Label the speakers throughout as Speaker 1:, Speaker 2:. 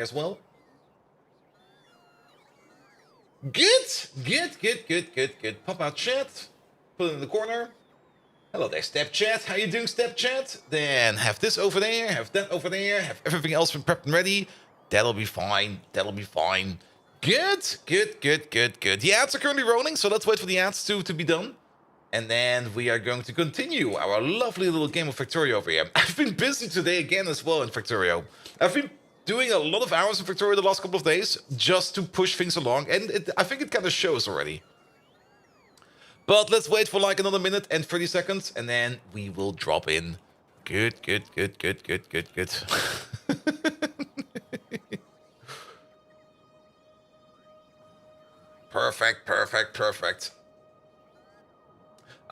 Speaker 1: as well. Good. Pop out chat. Put it in the corner. Hello there, Step Chat. How you doing, Step Chat? Then have this over there, have that over there, have everything else been prepped and ready. That'll be fine. Good. The ads are currently rolling, so let's wait for the ads to be done. And then we are going to continue our lovely little game of Factorio over here. I've been busy today again as well in Factorio. I've been doing a lot of hours in Factorio the last couple of days just to push things along, and I think it kind of shows already. But let's wait for like another minute and 30 seconds, and then we will drop in. Good. Perfect.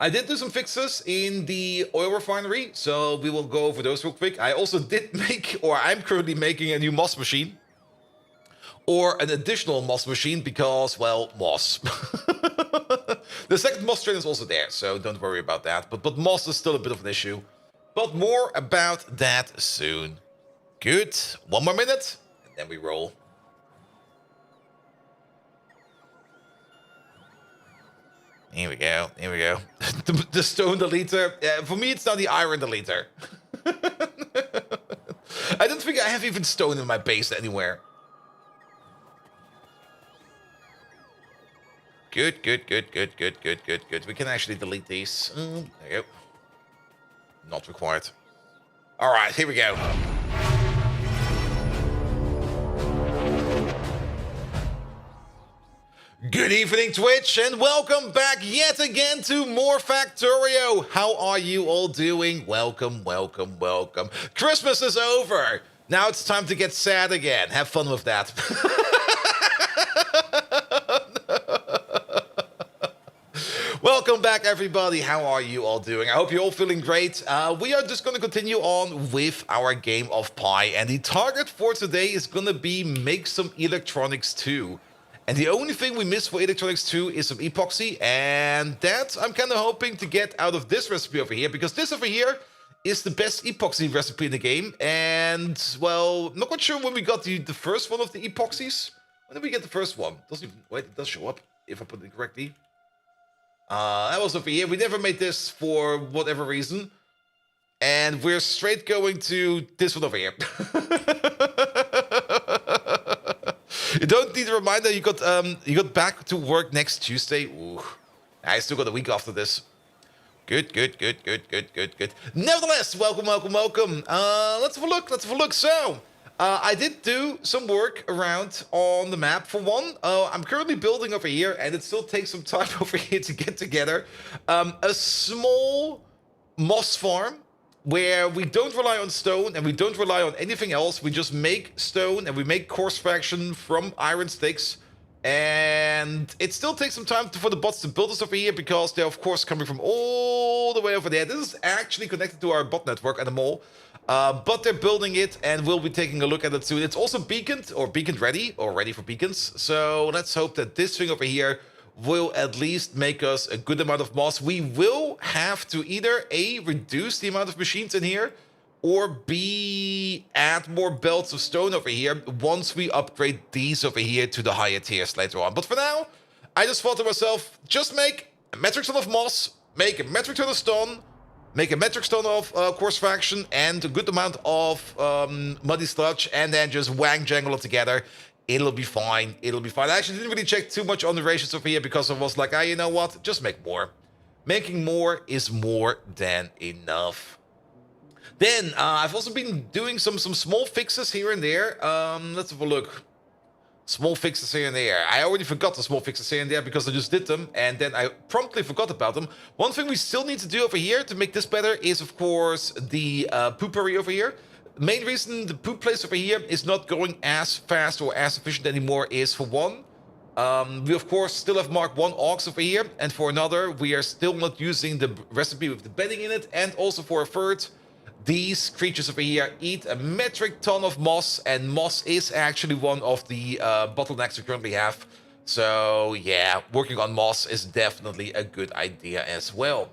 Speaker 1: I did do some fixes in the oil refinery, so we will go over those real quick. I also did make, or I'm currently making a new moss machine. Or an additional moss machine because, well, moss. The second moss train is also there, so don't worry about that. But moss is still a bit of an issue. But more about that soon. Good. One more minute, and then we roll. Here we go. The stone deleter. For me, it's now the iron deleter. I don't think I have even stone in my base anywhere. Good. We can actually delete these. There you go. Not required. All right, here we go. Good evening, Twitch, and welcome back yet again to more Factorio. How are you all doing? Welcome. Christmas is over. Now it's time to get sad again. Have fun with that. Welcome back, everybody. How are you all doing? I hope you're all feeling great. We are just going to continue on with our game of Pi, and the target for today is going to be make some electronics too. And the only thing we miss for electronics 2 is some epoxy, and that I'm kind of hoping to get out of this recipe over here, because this over here is the best epoxy recipe in the game. And, well, not quite sure when we got the first one of the epoxies. When did we get the first one? Wait, it does show up, if I put it correctly. That was over here. We never made this for whatever reason. And we're straight going to this one over here. You don't need a reminder. You got back to work next Tuesday. Ooh, I still got a week after this. Good. Nevertheless, welcome. Let's have a look. So, I did do some work around on the map. For one, I'm currently building over here, and it still takes some time over here to get together. A small moss farm where we don't rely on stone and we don't rely on anything else. We just make stone and we make coarse fraction from iron sticks. And it still takes some time for the bots to build this over here because they're, of course, coming from all the way over there. This is actually connected to our bot network at the mall. But they're building it, and we'll be taking a look at it soon. It's also beaconed, or beacon ready, or ready for beacons. So let's hope that this thing over here will at least make us a good amount of moss. We will have to either A, reduce the amount of machines in here, or B, add more belts of stone over here once we upgrade these over here to the higher tiers later on. But for now, I just thought to myself, just make a metric ton of moss, make a metric ton of stone, make a metric ton of coarse fraction, and a good amount of muddy sludge, and then just jangle it together. It'll be fine. I actually didn't really check too much on the ratios over here because I was like, you know what? Just make more. Making more is more than enough. Then, I've also been doing some small fixes here and there. Let's have a look. Small fixes here and there. I already forgot the small fixes here and there because I just did them, and then I promptly forgot about them. One thing we still need to do over here to make this better is, of course, the poopery over here. Main reason the poop place over here is not going as fast or as efficient anymore is, for one, we of course still have Mark 1 augs over here, and for another, we are still not using the recipe with the bedding in it, and also for a third, these creatures over here eat a metric ton of moss, and moss is actually one of the bottlenecks we currently have. So yeah, working on moss is definitely a good idea as well.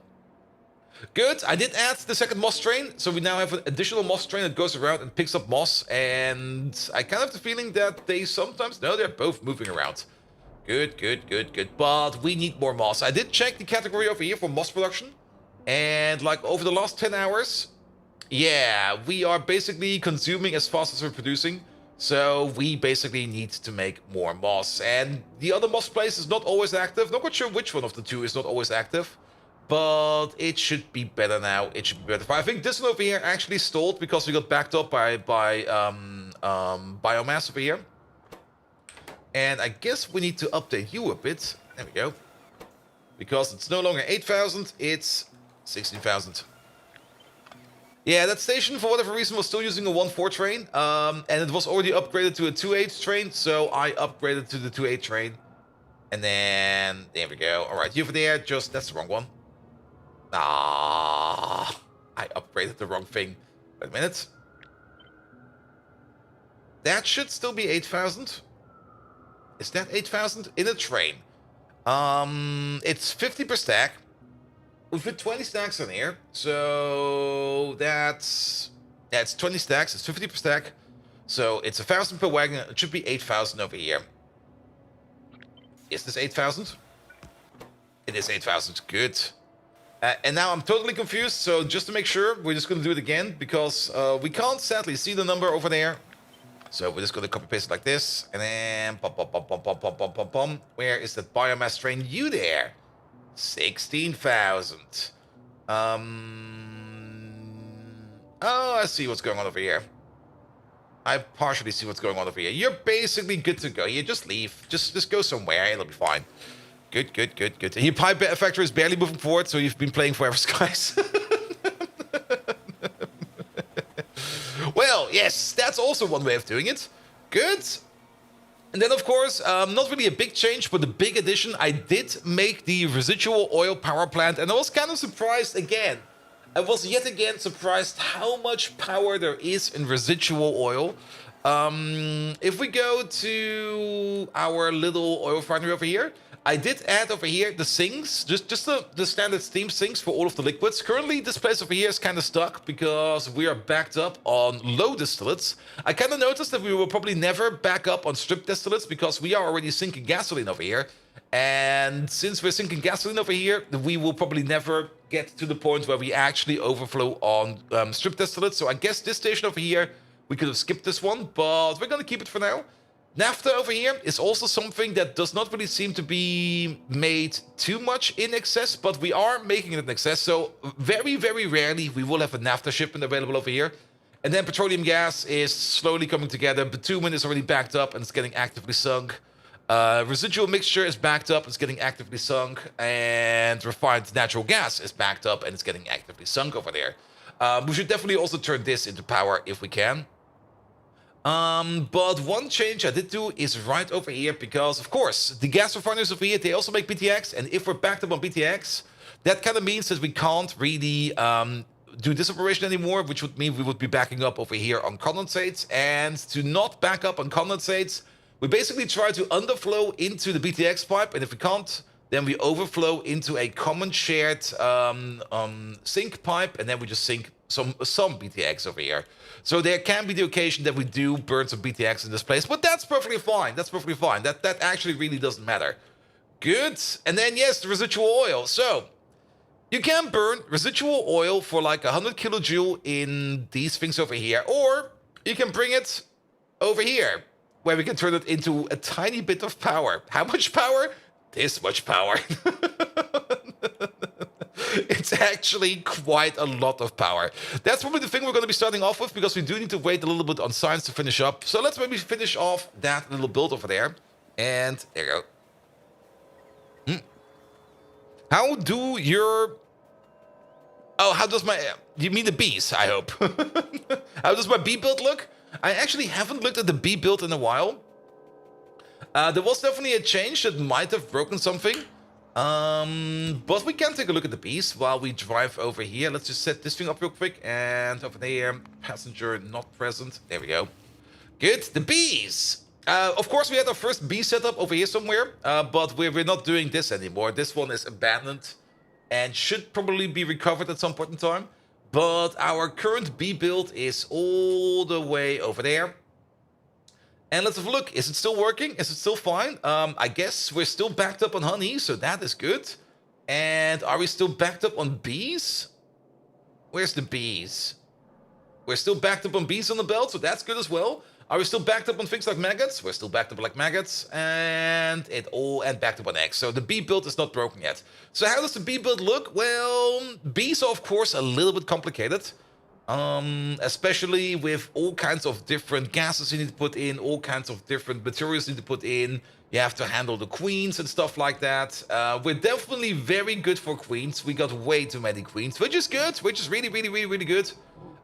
Speaker 1: Good. I did add the second moss train, so we now have an additional moss train that goes around and picks up moss. And I kind of have the feeling that they sometimes... No, they're both moving around. Good, good, good, good. But we need more moss. I did check the category over here for moss production. And like over the last 10 hours, yeah, we are basically consuming as fast as we're producing. So we basically need to make more moss. And the other moss place is not always active. Not quite sure which one of the two is not always active. But it should be better now. It should be better. I think this one over here actually stalled because we got backed up by biomass over here. And I guess we need to update you a bit. There we go. Because it's no longer 8,000, it's 16,000. Yeah, that station, for whatever reason, was still using a 1.4 train. And it was already upgraded to a 2.8 train, so I upgraded to the 2.8 train. And then, there we go. All right, you over there, just, that's the wrong one. Ah, I upgraded the wrong thing. Wait a minute. That should still be 8,000. Is that 8,000? In a train. It's 50 per stack. We put 20 stacks in here. So that's 20 stacks. It's 50 per stack. So it's 1,000 per wagon. It should be 8,000 over here. Is this 8,000? It is 8,000. Good. And now I'm totally confused. So just to make sure, we're just going to do it again. Because we can't sadly see the number over there. So we're just going to copy paste it like this. And then... Where is that biomass train? You there. 16,000. Oh, I see what's going on over here. I partially see what's going on over here. You're basically good to go. You just leave. Just go somewhere. It'll be fine. Good, good, good, good. And your pipe factory is barely moving forward, so you've been playing forever, guys. Well, yes, that's also one way of doing it. Good. And then, of course, not really a big change, but a big addition. I did make the residual oil power plant, and I was kind of surprised again. I was yet again surprised how much power there is in residual oil. If we go to our little oil refinery over here, I did add over here the sinks, just the standard steam sinks for all of the liquids. Currently, this place over here is kind of stuck because we are backed up on low distillates. I kind of noticed that we will probably never back up on strip distillates because we are already sinking gasoline over here. And since we're sinking gasoline over here, we will probably never get to the point where we actually overflow on strip distillates. So I guess this station over here, we could have skipped this one, but we're going to keep it for now. Naphtha over here is also something that does not really seem to be made too much in excess, but we are making it in excess. So very, very rarely we will have a naphtha shipment available over here. And then petroleum gas is slowly coming together. Bitumen is already backed up and it's getting actively sunk. Residual mixture is backed up, it's getting actively sunk. And refined natural gas is backed up and it's getting actively sunk over there. We should definitely also turn this into power if we can. But one change I did do is right over here because, of course, the gas refineries over here, they also make BTX. And if we're backed up on BTX, that kind of means that we can't really do this operation anymore, which would mean we would be backing up over here on condensates. And to not back up on condensates, we basically try to underflow into the BTX pipe. And if we can't, then we overflow into a common shared sink pipe. And then we just sink some BTX over here. So there can be the occasion that we do burn some BTX in this place, but that's perfectly fine. That's perfectly fine. That actually really doesn't matter. Good. And then, yes, the residual oil. So you can burn residual oil for like 100 kilojoule in these things over here, or you can bring it over here, where we can turn it into a tiny bit of power. How much power? This much power. It's actually quite a lot of power. That's probably the thing we're going to be starting off with, because we do need to wait a little bit on science to finish up. So let's maybe finish off that little build over there. And there you go. How do your... Oh, how does my... You mean the bees, I hope. How does my bee build look? I actually haven't looked at the bee build in a while. There was definitely a change that might have broken something. But we can take a look at the bees while we drive over here. Let's just set this thing up real quick. And over there, passenger not present. There we go. Good. The bees. Of course, we had our first bee setup over here somewhere. But we're not doing this anymore. This one is abandoned. and should probably be recovered at some point in time. But our current B build is all the way over there. And let's have a look. Is it still working? Is it still fine? I guess we're still backed up on honey, so that is good. And are we still backed up on bees? Where's the bees? We're still backed up on bees on the belt, so that's good as well. Are we still backed up on things like maggots? We're still backed up like maggots, and backed up on eggs. So the bee build is not broken yet. So how does the bee build look? Well, bees are of course a little bit complicated. Especially with all kinds of different gases you need to put in, all kinds of different materials you need to put in. You have to handle the queens and stuff like that. We're definitely very good for queens. We got way too many queens, which is good, which is really, really, really, really good.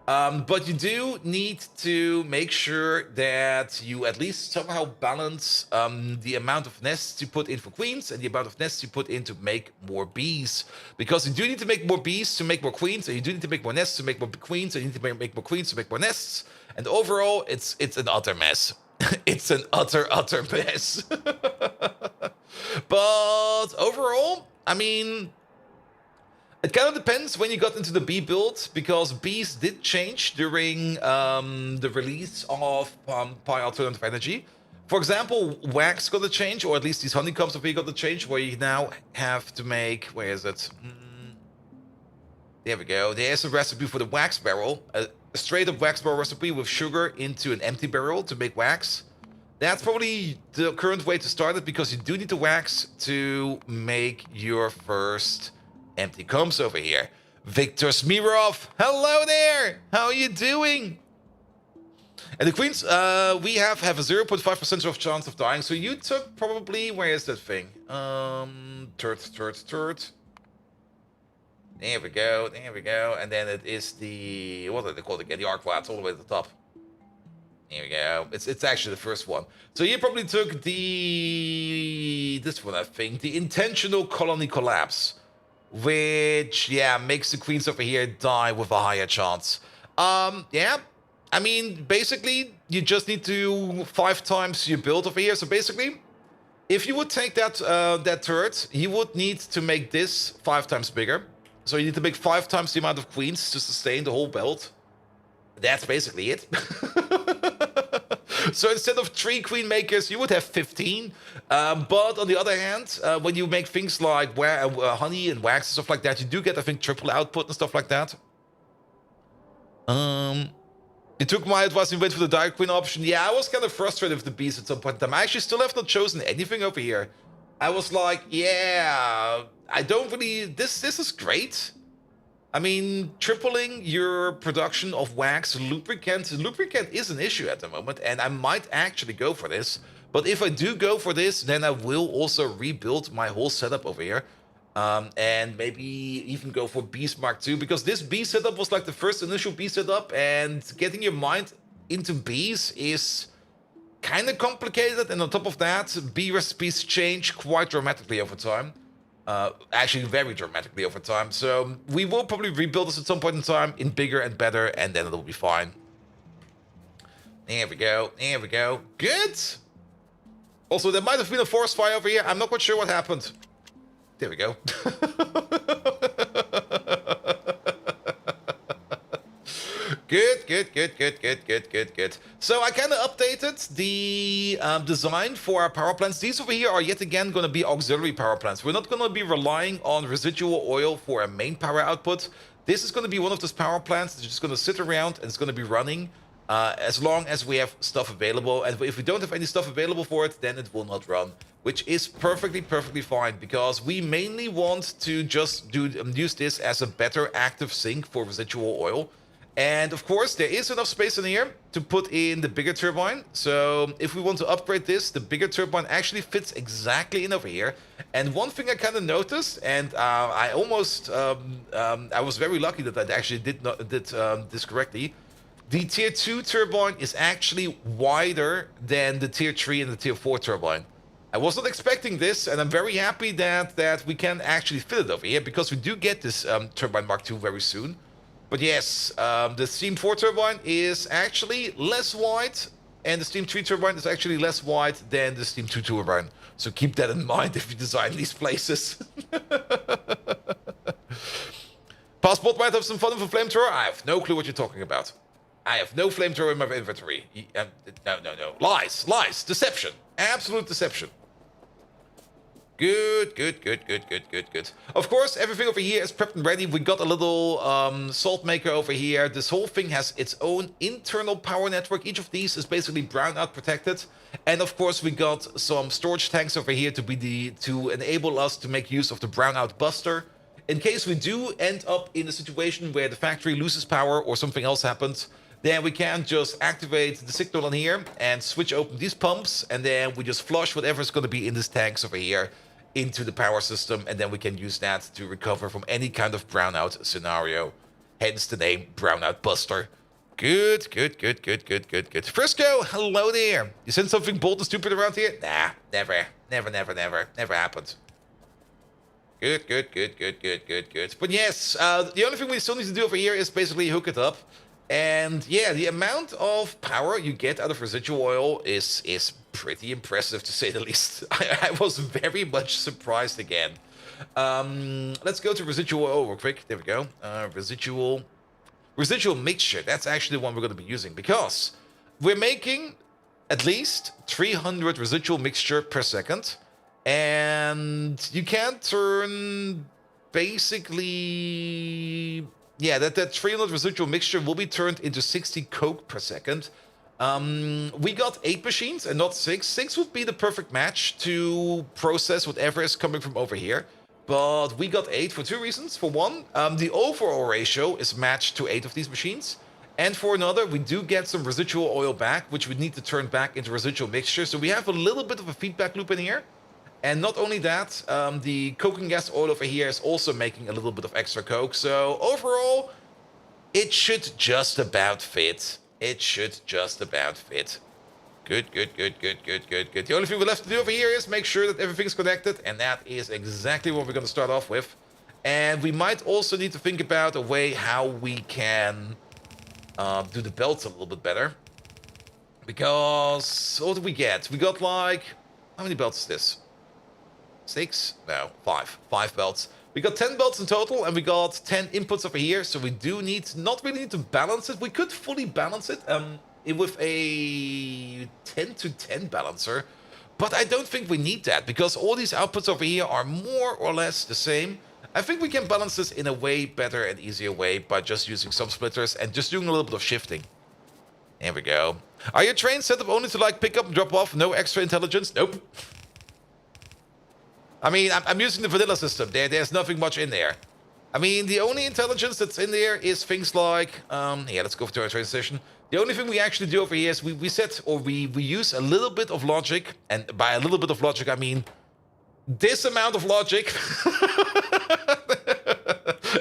Speaker 1: But you do need to make sure that you at least somehow balance the amount of nests you put in for queens and the amount of nests you put in to make more bees. Because you do need to make more bees to make more queens, and you do need to make more nests to make more queens, and you need to make more queens to make more nests. And overall, it's an utter mess. It's an utter mess. But overall, I mean, it kind of depends when you got into the bee build, because bees did change during the release of Pi Alternative Energy. For example, wax got to change, or at least these honeycombs of bee got to change, where you now have to make, where is it? There we go. There's a recipe for the wax barrel, a straight up wax barrel recipe with sugar into an empty barrel to make wax. That's probably the current way to start it, because you do need the wax to make your first empty combs over here. Victor Smirov, hello there! How are you doing? And the queens, we have a 0.5% of chance of dying. So you took probably, where is that thing? Turd. There we go. And then it is the, what are they called again? The arcwads all the way to the top. Here we go. It's actually the first one. So you probably took this one, I think, the intentional colony collapse, which, yeah, makes the queens over here die with a higher chance. Yeah, I mean, basically, you just need to 5 times your build over here. So basically, if you would take that turret, you would need to make this 5 times bigger. So you need to make 5 times the amount of queens to sustain the whole belt. That's basically it. So instead of 3 queen makers, you would have 15. But on the other hand, when you make things like honey and wax and stuff like that, you do get, I think, triple output and stuff like that. You took my advice and went for the Dire Queen option. Yeah, I was kind of frustrated with the bees at some point in time. I actually still have not chosen anything over here. I was like, yeah, I don't really... This is great. I mean, tripling your production of wax, lubricant is an issue at the moment, and I might actually go for this. But if I do go for this, then I will also rebuild my whole setup over here. And maybe even go for Beast Mark II, because this bee setup was like the first initial bee setup, and getting your mind into bees is kind of complicated. And on top of that, bee recipes change quite dramatically over time. Actually very dramatically over time. So we will probably rebuild this at some point in time in bigger and better, and then it'll be fine. There we go. Good. Also, there might have been a forest fire over here. I'm not quite sure what happened. There we go. Good. So I kind of updated the design for our power plants. These over here are yet again going to be auxiliary power plants. We're not going to be relying on residual oil for a main power output. This is going to be one of those power plants that's just going to sit around and it's going to be running as long as we have stuff available. And if we don't have any stuff available for it, then it will not run, which is perfectly fine, because we mainly want to just use this as a better active sink for residual oil. And of course, there is enough space in here to put in the bigger turbine. So if we want to upgrade this, the bigger turbine actually fits exactly in over here. And one thing I kind of noticed, and I almost, I was very lucky that I actually did this correctly. The tier 2 turbine is actually wider than the tier 3 and the tier 4 turbine. I was not expecting this, and I'm very happy that we can actually fit it over here, because we do get this turbine Mark II very soon. But yes, the Steam 4 turbine is actually less wide, and the Steam 3 turbine is actually less wide than the Steam 2 turbine. So keep that in mind if you design these places. Last bot might have some fun with a flamethrower. I have no clue what you're talking about. I have no flamethrower in my inventory. No. Lies. Deception. Absolute deception. Good. Of course, everything over here is prepped and ready. We got a little salt maker over here. This whole thing has its own internal power network. Each of these is basically brownout protected. And of course, we got some storage tanks over here to enable us to make use of the brownout buster. In case we do end up in a situation where the factory loses power or something else happens, then we can just activate the signal on here and switch open these pumps, and then we just flush whatever's going to be in these tanks over here into the power system, and then we can use that to recover from any kind of brownout scenario. Hence the name Brownout Buster. Good. Frisco, hello there. You sent something bold and stupid around here? Nah, never. Never happened. Good. But yes, the only thing we still need to do over here is basically hook it up. And yeah, the amount of power you get out of residual oil is pretty impressive, to say the least. I was very much surprised again. Let's go to residual oil real quick. There we go. Residual mixture. That's actually the one we're going to be using, because we're making at least 300 residual mixture per second. And you can turn basically... Yeah, that 300 residual mixture will be turned into 60 coke per second. We got 8 machines and not 6. 6 would be the perfect match to process whatever is coming from over here. But we got 8 for 2 reasons. For one, the overall ratio is matched to 8 of these machines. And for another, we do get some residual oil back, which we need to turn back into residual mixture. So we have a little bit of a feedback loop in here. And not only that, the coking gas oil over here is also making a little bit of extra coke. So overall, it should just about fit. Good. The only thing we're left to do over here is make sure that everything's connected. And that is exactly what we're going to start off with. And we might also need to think about a way how we can do the belts a little bit better. Because, what did we get? We got like, how many belts is this? 6? No, 5. 5 belts. We got 10 belts in total, and we got 10 inputs over here, so we do not really need to balance it. We could fully balance it with a 10 to 10 balancer, but I don't think we need that, because all these outputs over here are more or less the same. I think we can balance this in a way better and easier way by just using some splitters and just doing a little bit of shifting. There we go. Are your trains set up only to like pick up and drop off? No extra intelligence? Nope. I mean, I'm using the vanilla system. There's nothing much in there. I mean, the only intelligence that's in there is things like... yeah, let's go to our train station. The only thing we actually do over here is we use a little bit of logic. And by a little bit of logic, I mean this amount of logic.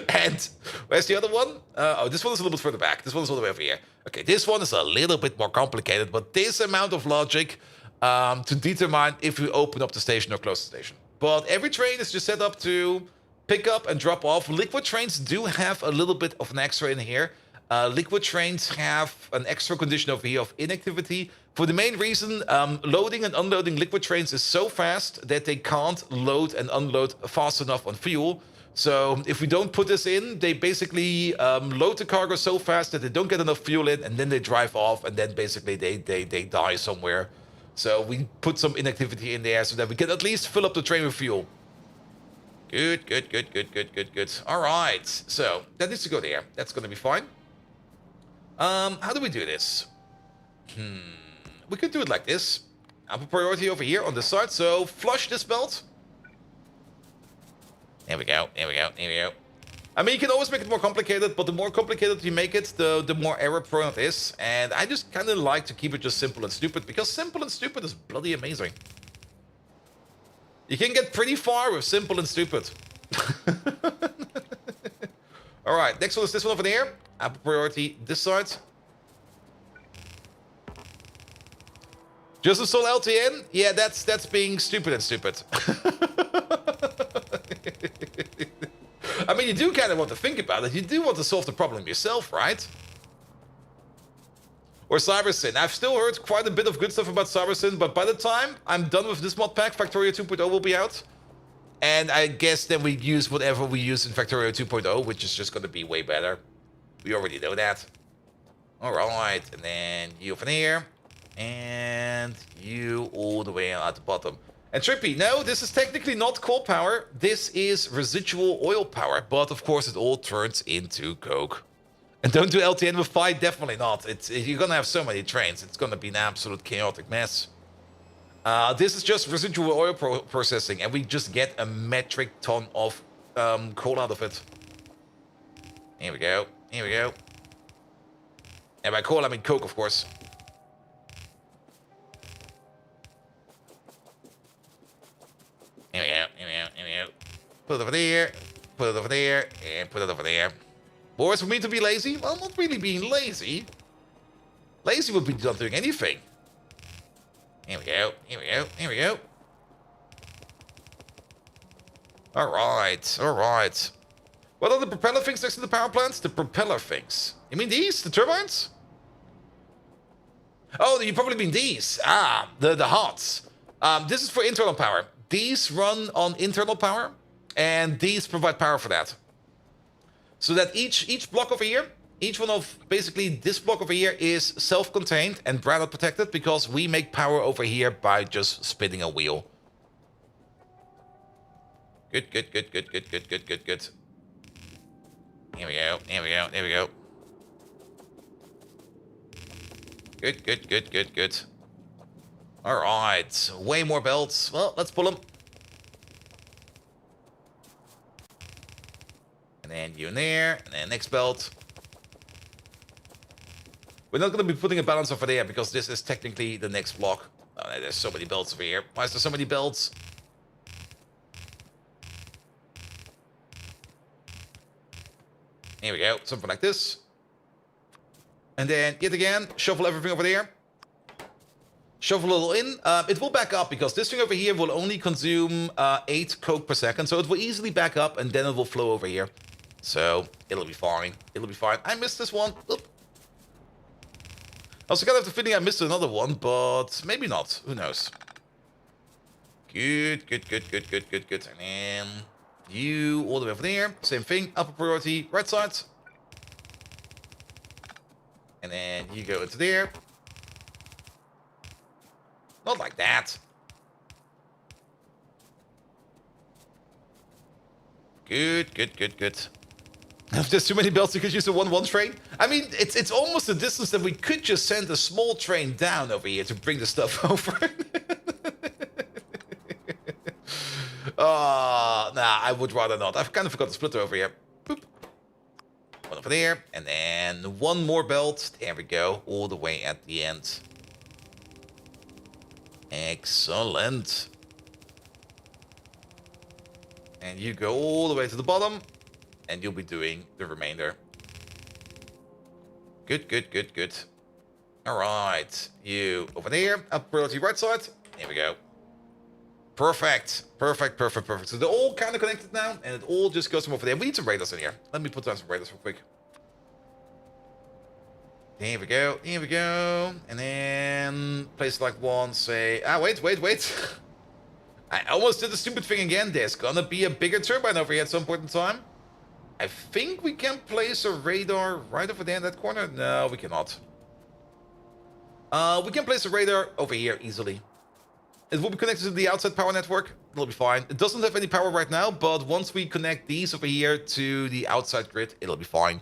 Speaker 1: And where's the other one? Oh, this one is a little bit further back. This one is all the way over here. Okay, this one is a little bit more complicated. But this amount of logic to determine if we open up the station or close the station. But every train is just set up to pick up and drop off. Liquid trains do have a little bit of an extra in here. Liquid trains have an extra condition over here of inactivity. For the main reason, loading and unloading liquid trains is so fast that they can't load and unload fast enough on fuel. So if we don't put this in, they basically load the cargo so fast that they don't get enough fuel in, and then they drive off, and then basically they die somewhere. So we put some inactivity in there so that we can at least fill up the train with fuel. Good. All right, so that needs to go there. That's going to be fine. How do we do this? We could do it like this. Upper priority over here on this side. So flush this belt. There we go. I mean, you can always make it more complicated, but the more complicated you make it, the more error prone it is. And I just kind of like to keep it just simple and stupid, because simple and stupid is bloody amazing. You can get pretty far with simple and stupid. All right, next one is this one over there. Upper priority this side. Just install LTN? Yeah, that's being stupid and stupid. I mean, you do kind of want to think about it. You do want to solve the problem yourself, right? Or CyberSyn. I've still heard quite a bit of good stuff about CyberSyn, but by the time I'm done with this mod pack, Factorio 2.0 will be out. And I guess then we use whatever we use in Factorio 2.0, which is just going to be way better. We already know that. Alright, and then you from here. And you all the way at the bottom. And Trippy, no, this is technically not coal power. This is residual oil power. But of course it all turns into coke. And don't do LTN with 5, definitely not. You're going to have so many trains. It's going to be an absolute chaotic mess. This is just residual oil processing, and we just get a metric ton of coal out of it. Here we go. Here we go. And by coal, I mean coke, of course. Here we go. Here we go. Here we go. Put it over there. Put it over there. And put it over there. Or is for me to be lazy? Well, not really being lazy. Lazy would be not doing anything. Here we go. Here we go. Here we go. Alright. Alright. What are the propeller things next to the power plants? The propeller things. You mean these? The turbines? Oh, you probably mean these. Ah, the hearts. This is for internal power. These run on internal power. And these provide power for that. So that each block over here, each one of basically this block over here is self-contained and branded protected because we make power over here by just spinning a wheel. Good, good, good, good, good, good, good, good, good. Here we go, here we go, here we go. Good, good, good, good, good. Alright, way more belts. Well, let's pull them. And then you in there, and then next belt. We're not going to be putting a balance over there because this is technically the next block. Oh, there's so many belts over here. Why is there so many belts? Here we go. Something like this. And then, yet again, shuffle everything over there. Shuffle a little in. It will back up because this thing over here will only consume 8 coke per second. So it will easily back up and then it will flow over here. So, it'll be fine. It'll be fine. I missed this one. Oop. I also kind of have the feeling I missed another one, but maybe not. Who knows? Good, good, good, good, good, good, good. And then you all the way over there. Same thing. Upper priority, right side. And then you go into there. Not like that. Good, good, good, good. If there's too many belts, you could use a 1-1 train. I mean, it's almost a distance that we could just send a small train down over here to bring the stuff over. Nah, I would rather not. I've kind of forgot the splitter over here. Boop. One over there, and then one more belt. There we go, all the way at the end. Excellent. And you go all the way to the bottom. And you'll be doing the remainder. Good, good, good, good. Alright. You over there. Up priority right side. Here we go. Perfect. Perfect, perfect, perfect. So they're all kind of connected now. And it all just goes from over there. We need some radars in here. Let me put down some radars real quick. Here we go. Here we go. And then place like one. Say... Ah, wait, wait, wait. I almost did the stupid thing again. There's gonna be a bigger turbine over here at some point in time. I think we can place a radar right over there in that corner. No, we cannot. We can place a radar over here easily. It will be connected to the outside power network. It'll be fine. It doesn't have any power right now, but once we connect these over here to the outside grid, it'll be fine.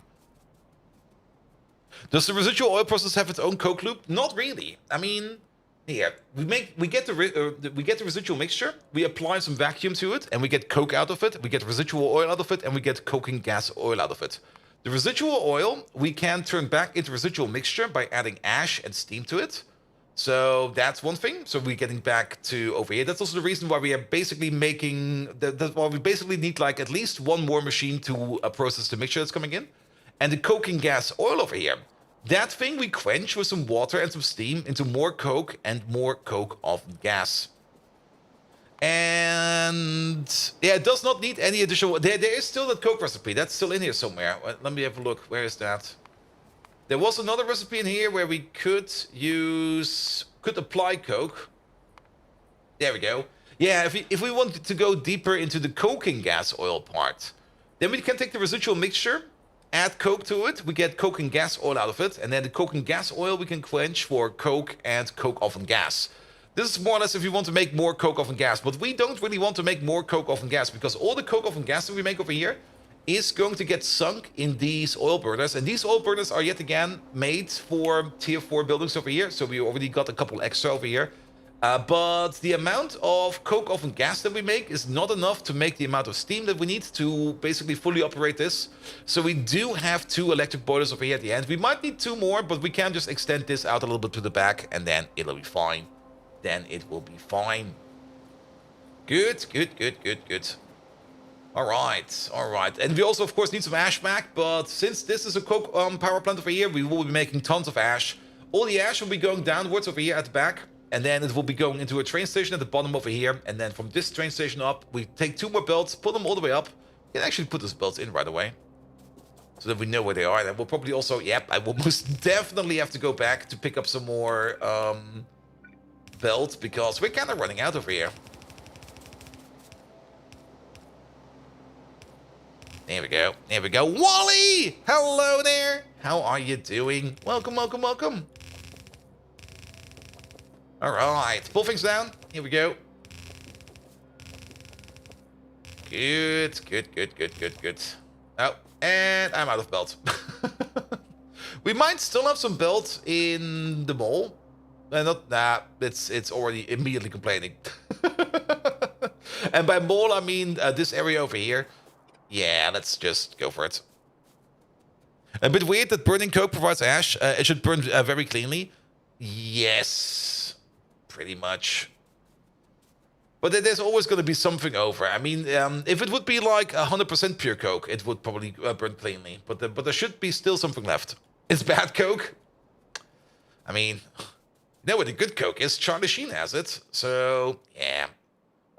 Speaker 1: Does the residual oil process have its own coke loop? Not really. I mean, here we get the residual mixture. We apply some vacuum to it, and we get coke out of it. We get residual oil out of it, and we get coking gas oil out of it. The residual oil we can turn back into residual mixture by adding ash and steam to it. So that's one thing. So we're getting back to over here. That's also the reason why we are basically making that's why we basically need like at least one more machine to process the mixture that's coming in, and the coking gas oil over here. That thing we quench with some water and some steam into more coke and more coke of gas. And yeah, it does not need any additional... There is still that coke recipe. That's still in here somewhere. Let me have a look. Where is that? There was another recipe in here where we could apply coke. There we go. Yeah, if we want to go deeper into the coking gas oil part, then we can take the residual mixture, add coke to it, we get coke and gas oil out of it, and then the coke and gas oil we can quench for coke and coke oven gas. This is more or less if you want to make more coke oven gas, but we don't really want to make more coke oven gas because all the coke oven gas that we make over here is going to get sunk in these oil burners, and these oil burners are yet again made for tier 4 buildings over here, so we already got a couple extra over here. But the amount of coke oven gas that we make is not enough to make the amount of steam that we need to basically fully operate this. So we do have 2 electric boilers over here at the end. We might need 2 more, but we can just extend this out a little bit to the back, and then it'll be fine. Then it will be fine. Good, good, good, good, good. All right. And we also, of course, need some ash back, but since this is a coke power plant over here, we will be making tons of ash. All the ash will be going downwards over here at the back. And then it will be going into a train station at the bottom over here. And then from this train station up, we take 2 more belts, put them all the way up. We can actually put those belts in right away, so that we know where they are. And we'll probably also, yep, I will most definitely have to go back to pick up some more belts, because we're kind of running out over here. There we go. There we go. Wally! Hello there! How are you doing? Welcome, welcome, welcome. All right, pull things down. Here we go. Good, good, good, good, good, good. Oh, and I'm out of belt. We might still have some belt in the mall. It's already immediately complaining. And by mall, I mean this area over here. Yeah, let's just go for it. A bit weird that burning coke provides ash. It should burn very cleanly. Yes. Pretty much. But there's always going to be something over. I mean, if it would be like 100% pure coke, it would probably burn cleanly. But there should be still something left. It's bad coke. I mean, you know what the good coke is? Charlie Sheen has it. So, yeah.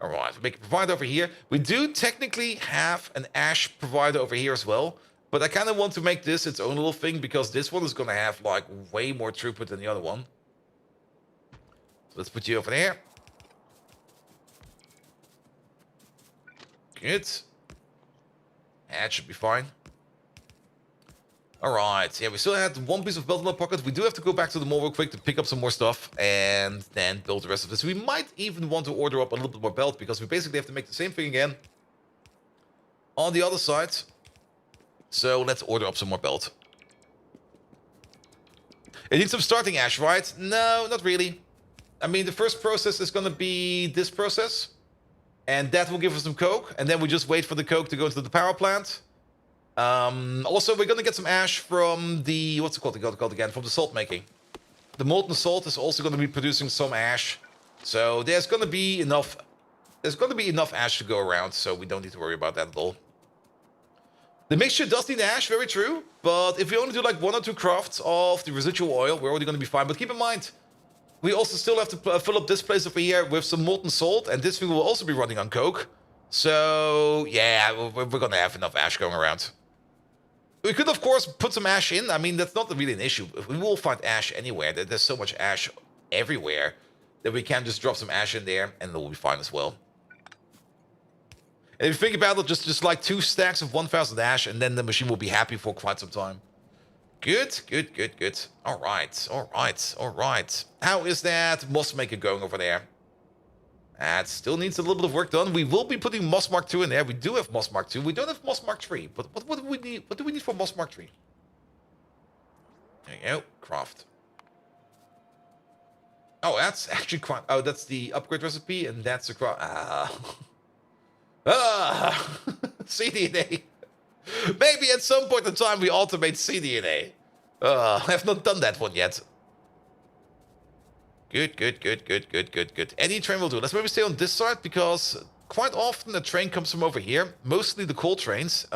Speaker 1: All right, we make a provider over here. We do technically have an ash provider over here as well. But I kind of want to make this its own little thing, because this one is going to have like way more throughput than the other one. So let's put you over there. Good. That should be fine. All right. Yeah, we still had 1 piece of belt in our pocket. We do have to go back to the mall real quick to pick up some more stuff and then build the rest of this. We might even want to order up a little bit more belt, because we basically have to make the same thing again on the other side. So let's order up some more belt. It needs some starting ash, right? No, not really. I mean, the first process is going to be this process, and that will give us some coke, and then we just wait for the coke to go into the power plant. Also, we're going to get some ash from the, what's it called again? From the salt making. The molten salt is also going to be producing some ash, so there's going to be enough ash to go around, so we don't need to worry about that at all. The mixture does need ash, very true, but if we only do like 1 or 2 crafts of the residual oil, we're already going to be fine. But keep in mind, we also still have to fill up this place over here with some molten salt, and this thing will also be running on coke. So, yeah, we're going to have enough ash going around. We could, of course, put some ash in. I mean, that's not really an issue. We will find ash anywhere. There's so much ash everywhere that we can just drop some ash in there, and it will be fine as well. And if you think about it, just like 2 stacks of 1,000 ash, and then the machine will be happy for quite some time. Good, good, good, good. All right, all right, all right. How is that moss maker going over there? That still needs a little bit of work done. We will be putting Moss Mark II in there. We do have Moss Mark II. We don't have Moss Mark III. But what do we need? What do we need for Moss Mark III? There you go. Craft. Oh, that's actually quite... Oh, that's the upgrade recipe, and that's the craft... CDNA. Maybe at some point in time we automate CDNA. I have not done that one yet. Good, good, good, good, good, good, good. Any train will do. Let's maybe stay on this side, because quite often a train comes from over here. Mostly the coal trains,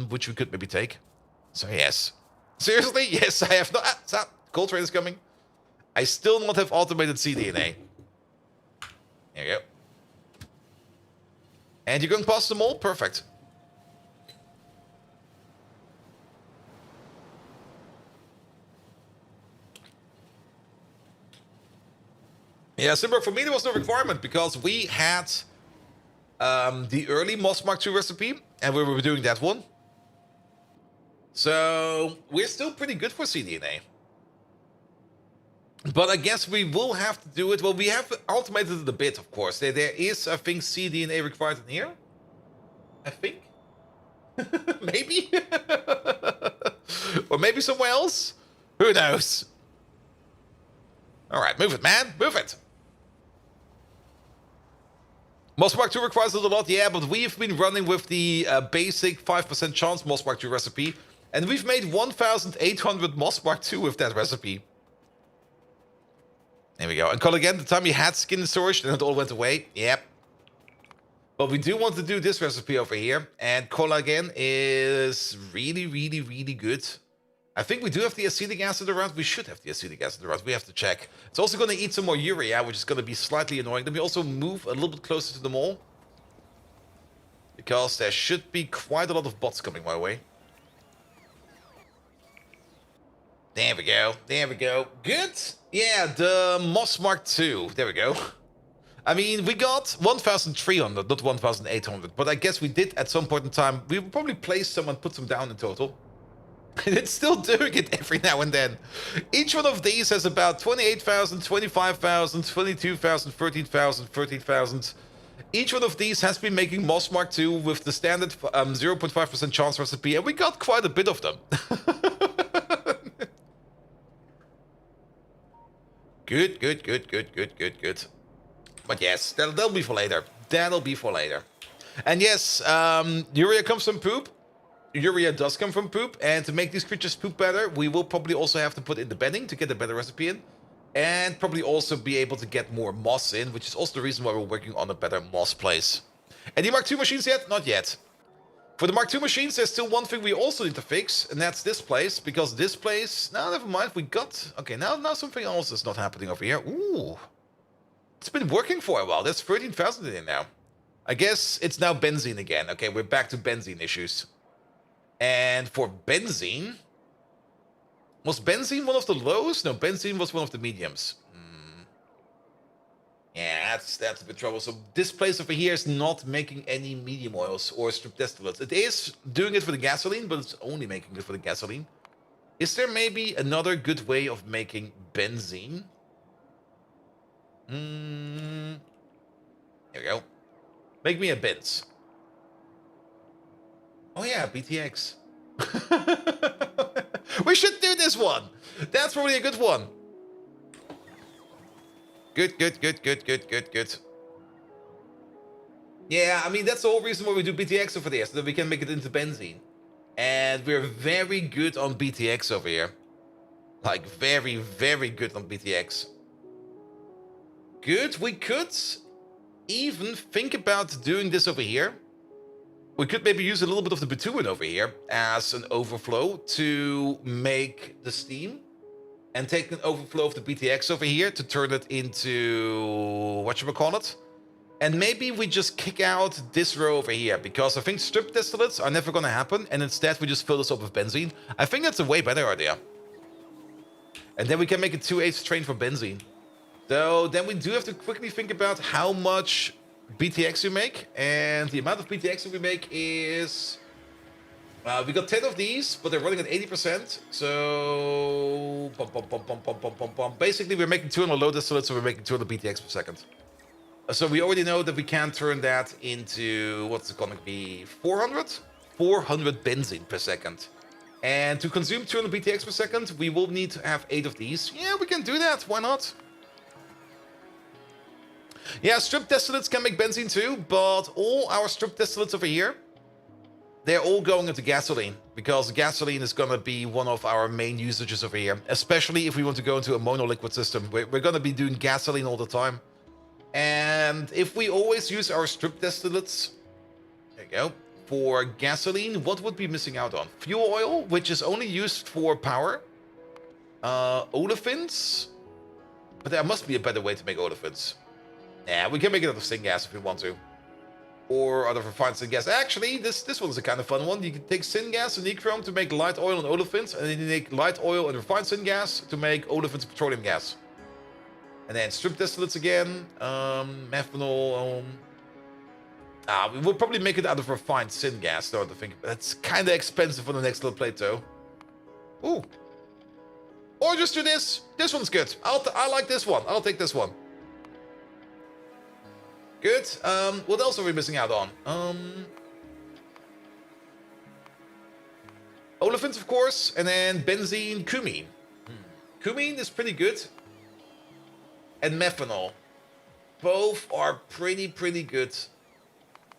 Speaker 1: which we could maybe take. So yes. Seriously? Yes, I have not... coal train is coming. I still not have automated CDNA. There you go. And you're going past the mall? Perfect. Yeah, Simberg, for me there was no requirement, because we had the early Moss Mark II recipe, and we were doing that one. So we're still pretty good for cDNA. But I guess we will have to do it. Well, we have automated it a bit, of course. There is, I think, cDNA required in here. I think. Maybe. Or maybe somewhere else. Who knows? All right, move it, man. Move it. Moss Mark II requires it a lot, yeah, but we've been running with the basic 5% chance Moss Mark II recipe. And we've made 1,800 Moss Mark II with that recipe. There we go. And call again, the time you had skin in storage, then it all went away. Yep. But we do want to do this recipe over here. And collagen is really, really, really good. I think we do have the acetic acid around. We should have the acetic acid around. We have to check. It's also going to eat some more urea, which is going to be slightly annoying. Let me also move a little bit closer to the mall. Because there should be quite a lot of bots coming my way. There we go. There we go. Good. Yeah, the Moss Mark II. There we go. I mean, we got 1,300, not 1,800. But I guess we did at some point in time. We will probably place some and put some down in total. And it's still doing it every now and then. Each one of these has about 28,000, 25,000, 22,000, 13,000, 13,000. Each one of these has been making Moss Mark II with the standard 0.5% chance recipe. And we got quite a bit of them. Good, good, good, good, good, good, good. But yes, that'll be for later. That'll be for later. And yes, urea comes from poop. Urea does come from poop. And to make these creatures poop better, we will probably also have to put in the bedding to get a better recipe in. And probably also be able to get more moss in, which is also the reason why we're working on a better moss place. Any Mark II machines yet? Not yet. For the Mark II machines, there's still one thing we also need to fix, and that's this place, because this place... No, never mind, we got... Okay, now something else is not happening over here. Ooh. It's been working for a while. There's 13,000 in it now. I guess it's now benzene again. Okay, we're back to benzene issues. And for benzene... Was benzene one of the lows? No, benzene was one of the mediums. Yeah, that's a bit troublesome. This place over here is not making any medium oils or strip distillates. It is doing it for the gasoline, but it's only making it for the gasoline. Is there maybe another good way of making benzene? There we go. Make me a Benz. Oh yeah, BTX. We should do this one. That's probably a good one. Good, good, good, good, good, good, good. Yeah, I mean, that's the whole reason why we do BTX over there, so that we can make it into benzene. And we're very good on BTX over here. Like, very, very good on BTX. Good, we could even think about doing this over here. We could maybe use a little bit of the bitumen over here as an overflow to make the steam. And take an overflow of the BTX over here to turn it into... whatchamacallit? And maybe we just kick out this row over here. Because I think strip distillates are never going to happen. And instead we just fill this up with benzene. I think that's a way better idea. And then we can make a 2/8 train for benzene. So then we do have to quickly think about how much BTX we make. And the amount of BTX that we make is... we got 10 of these, but they're running at 80%. So... Basically, we're making 200 low distillates, so we're making 200 BTX per second. So we already know that we can turn that into... What's it gonna be? 400? 400 benzene per second. And to consume 200 BTX per second, we will need to have 8 of these. Yeah, we can do that. Why not? Yeah, strip distillates can make benzene too, but all our strip distillates over here, they're all going into gasoline, because gasoline is going to be one of our main usages over here, especially if we want to go into a monoliquid system. We're going to be doing gasoline all the time. And if we always use our strip distillates, there you go, for gasoline, what would be missing out on? Fuel oil, which is only used for power. Olefins, but there must be a better way to make olefins. Yeah, we can make it out of syngas if we want to. Or out of refined syngas. Actually, this one's a kind of fun one. You can take syngas and nichrome to make light oil and olefins, and then you make light oil and refined syngas to make olefins and petroleum gas. And then strip distillates again, methanol. We will probably make it out of refined syngas, though, I think. That's kind of expensive for the next little plate, though. Ooh. Or just do this. This one's good. I like this one. I'll take this one. Good. What else are we missing out on? Olefins, of course, and then benzene, cumene. Cumene is pretty good. And methanol. Both are pretty good.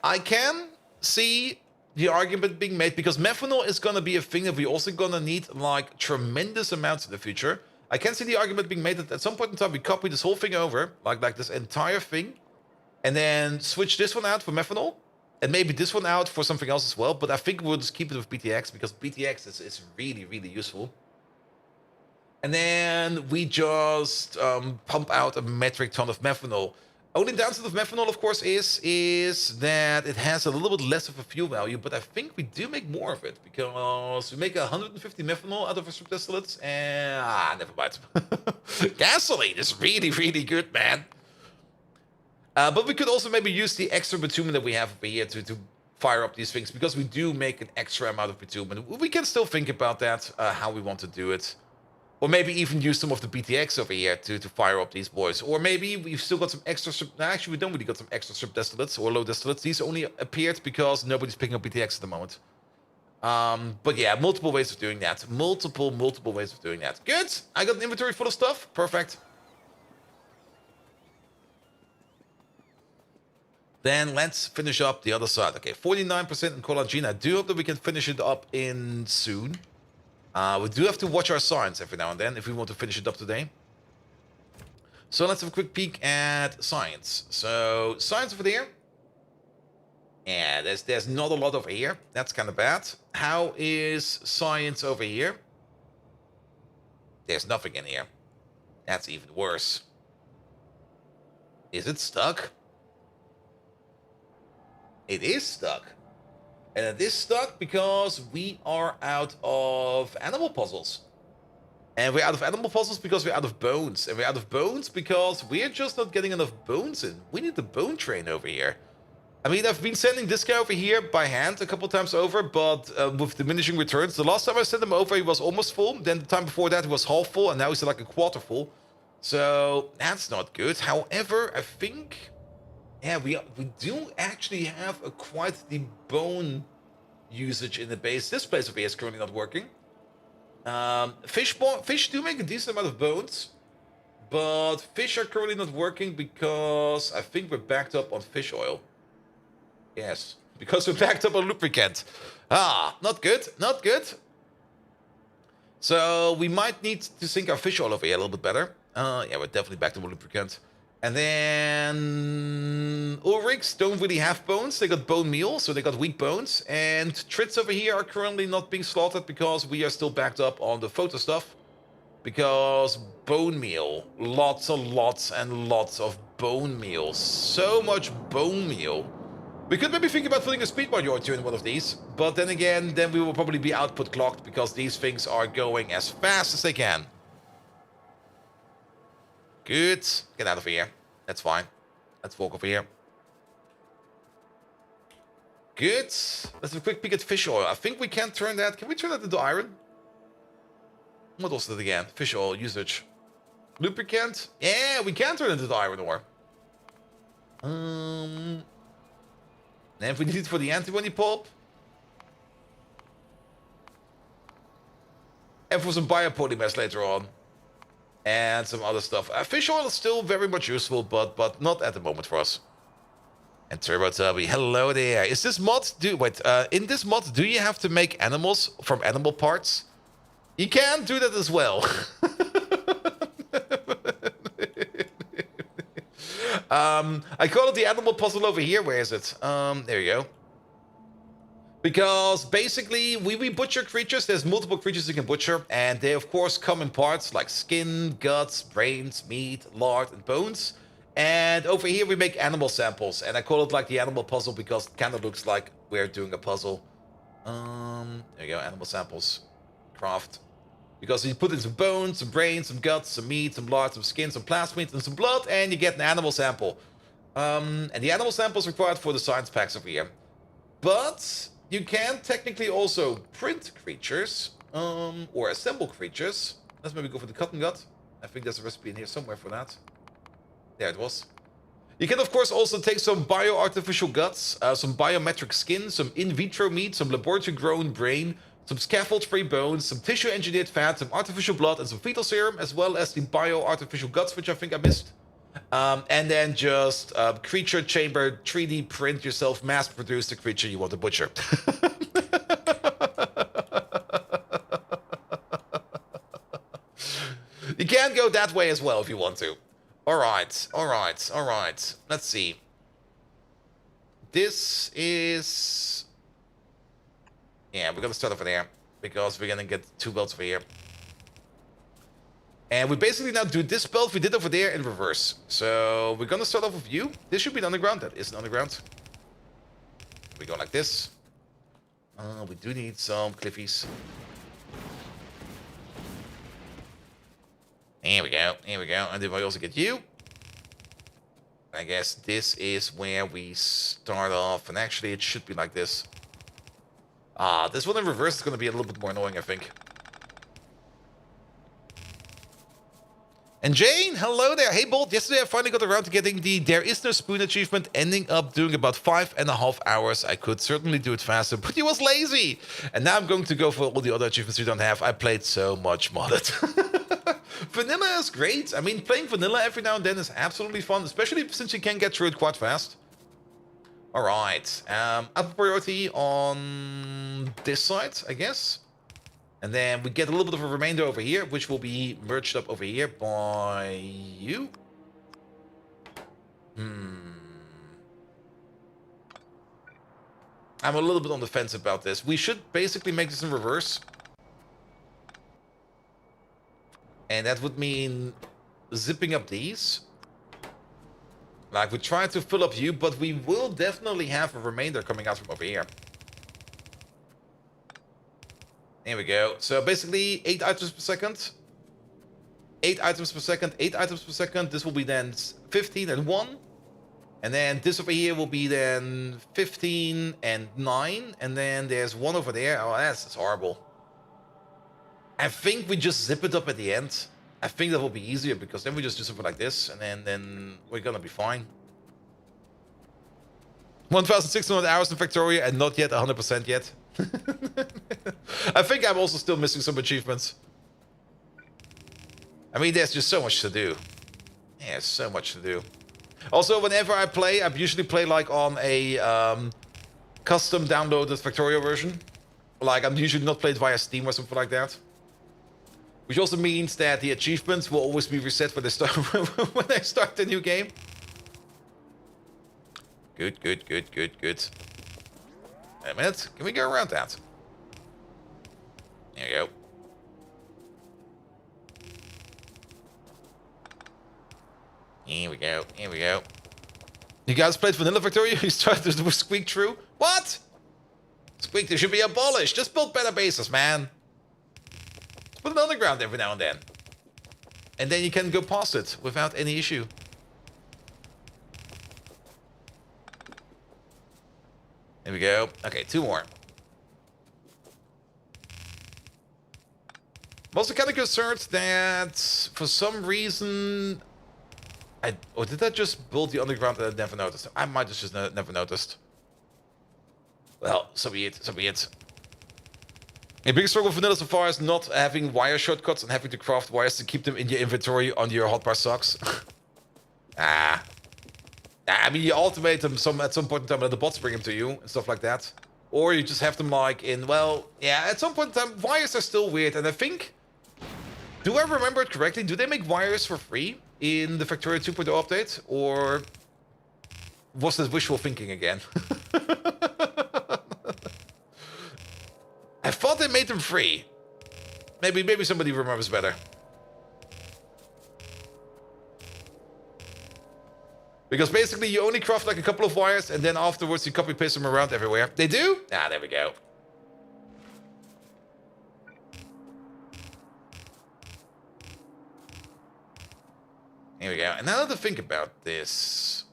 Speaker 1: I can see the argument being made because methanol is going to be a thing that we're also going to need like tremendous amounts in the future. I can see the argument being made that at some point in time we copy this whole thing over, like this entire thing, and then switch this one out for methanol, and maybe this one out for something else as well. But I think we'll just keep it with BTX because BTX is really useful. And then we just pump out a metric ton of methanol. Only downside of methanol, of course, is that it has a little bit less of a fuel value, but I think we do make more of it because we make 150 methanol out of our strip distillates, and never mind. Gasoline is really good, man. But we could also maybe use the extra bitumen that we have over here to fire up these things because we do make an extra amount of bitumen. We can still think about that, how we want to do it. Or maybe even use some of the BTX over here to fire up these boys. Or maybe we've still got some extra... actually, we don't really got some extra strip distillates or low distillates. These only appeared because nobody's picking up BTX at the moment. But yeah, multiple ways of doing that. Multiple ways of doing that. Good. I got an inventory full of stuff. Perfect. Then let's finish up the other side. Okay, 49% in collagen. I do hope that we can finish it up in soon. We do have to watch our signs every now and then if we want to finish it up today. So let's have a quick peek at science. So science over there. Yeah, there's not a lot over here. That's kind of bad. How is science over here? There's nothing in here. That's even worse. Is it stuck? It is stuck. And it is stuck because we are out of animal puzzles. And we're out of animal puzzles because we're out of bones. And we're out of bones because we're just not getting enough bones in. We need the bone train over here. I mean, I've been sending this guy over here by hand a couple times over, but with diminishing returns. The last time I sent him over, he was almost full. Then the time before that, he was half full. And now he's like a quarter full. So that's not good. However, I think... yeah, we do actually have quite the bone usage in the base. This place over here is currently not working. Fish do make a decent amount of bones, but fish are currently not working because I think we're backed up on fish oil. Yes, because we're backed up on lubricant. Not good, not good. So we might need to sink our fish oil over here a little bit better. Yeah, we're definitely backed up on lubricant. And then Ulrichs don't really have bones. They got bone meal, so they got weak bones. And Trits over here are currently not being slaughtered because we are still backed up on the photo stuff. Because bone meal. Lots and lots of bone meal. So much bone meal. We could maybe think about putting a speed module or two in one of these. But then again, then we will probably be output clocked because these things are going as fast as they can. Good. Get out of here. That's fine. Let's walk over here. Good. Let's have a quick peek at fish oil. I think we can turn that. Can we turn that into iron? What was it again? Fish oil usage. Lubricant. Yeah, we can turn it into iron ore. And if we need it for the antimony pulp. And for some biopolymers later on. And some other stuff. Fish oil is still very much useful, but not at the moment for us. And Turbo Tubby, hello there. Is this mod... in this mod, do you have to make animals from animal parts? You can do that as well. I call it the animal puzzle over here. Where is it? There you go. Because basically, we butcher creatures. There's multiple creatures you can butcher. And they, of course, come in parts like skin, guts, brains, meat, lard, and bones. And over here, we make animal samples. And I call it like the animal puzzle because it kind of looks like we're doing a puzzle. There you go, animal samples. Craft. Because you put in some bones, some brains, some guts, some meat, some lard, some skin, some plasmids, and some blood. And you get an animal sample. And the animal samples required for the science packs over here. But you can technically also print creatures, or assemble creatures. Let's maybe go for the cotton gut. I think there's a recipe in here somewhere for that. There it was. You can, of course, also take some bio-artificial guts, some biometric skin, some in vitro meat, some laboratory-grown brain, some scaffold-free bones, some tissue-engineered fat, some artificial blood, and some fetal serum, as well as the bio-artificial guts, which I think I missed. And then just creature chamber, 3D print yourself, mass-produce the creature you want to butcher. You can go that way as well if you want to. Alright, alright, alright. Let's see. This is... Yeah, we're gonna start over there, because we're gonna get 2 belts over here. And we basically now do this belt we did over there in reverse. So we're gonna start off with you. This should be an underground. That is an underground. We go like this. We do need some cliffies. Here we go, here we go. And then we also get you. I guess this is where we start off. And actually, it should be like this. This one in reverse is going to be a little bit more annoying, I think. And Jane, hello there. Hey, Bolt. Yesterday, I finally got around to getting the There Is No Spoon achievement, ending up doing about 5.5 hours. I could certainly do it faster, but he was lazy. And now I'm going to go for all the other achievements we don't have. I played so much modded. Vanilla is great. I mean, playing vanilla every now and then is absolutely fun, especially since you can get through it quite fast. Alright. Upper priority on this side, I guess. And then we get a little bit of a remainder over here, which will be merged up over here by you. I'm a little bit on the fence about this. We should basically make this in reverse. And that would mean zipping up these. Like, we try to fill up you, but we will definitely have a remainder coming out from over here. There we go. So basically, 8 items per second. 8 items per second, 8 items per second. This will be then 15 and 1. And then this over here will be then 15 and 9. And then there's 1 over there. Oh, that's horrible. I think we just zip it up at the end. I think that will be easier, because then we just do something like this, and then we're gonna be fine. 1,600 hours in Factorio, and not yet 100% yet. I think I'm also still missing some achievements. I mean, there's just so much to do. Yeah, so much to do. Also, whenever I play, I usually play like on a custom downloaded Factorio version. Like, I'm usually not played via Steam or something like that. Which also means that the achievements will always be reset when they start when they start the new game. Good, good, good, good, good. Wait a minute, can we go around that? There you go. Here we go, here we go. You guys played Vanilla Factorio? You started to squeak through? What? Squeak, they should be abolished. Just build better bases, man. Put an underground every now and then. And then you can go past it without any issue. There we go. Okay, 2 more. I'm also kind of concerned that for some reason... Or did I just build the underground and I never noticed? I might have just never noticed. Well, so be it, so be it. A big struggle for vanilla so far is not having wire shortcuts and having to craft wires to keep them in your inventory on your hotbar socks. I mean, you automate them at some point in time, and the bots bring them to you and stuff like that. Or you just have them like in, well, yeah, at some point in time, wires are still weird. And I think, do I remember it correctly? Do they make wires for free in the Factorio 2.0 update? Or was this wishful thinking again? I thought they made them free. Maybe somebody remembers better. Because basically you only craft like a couple of wires and then afterwards you copy paste them around everywhere. They do? Ah, there we go. Here we go. And now that I think about this,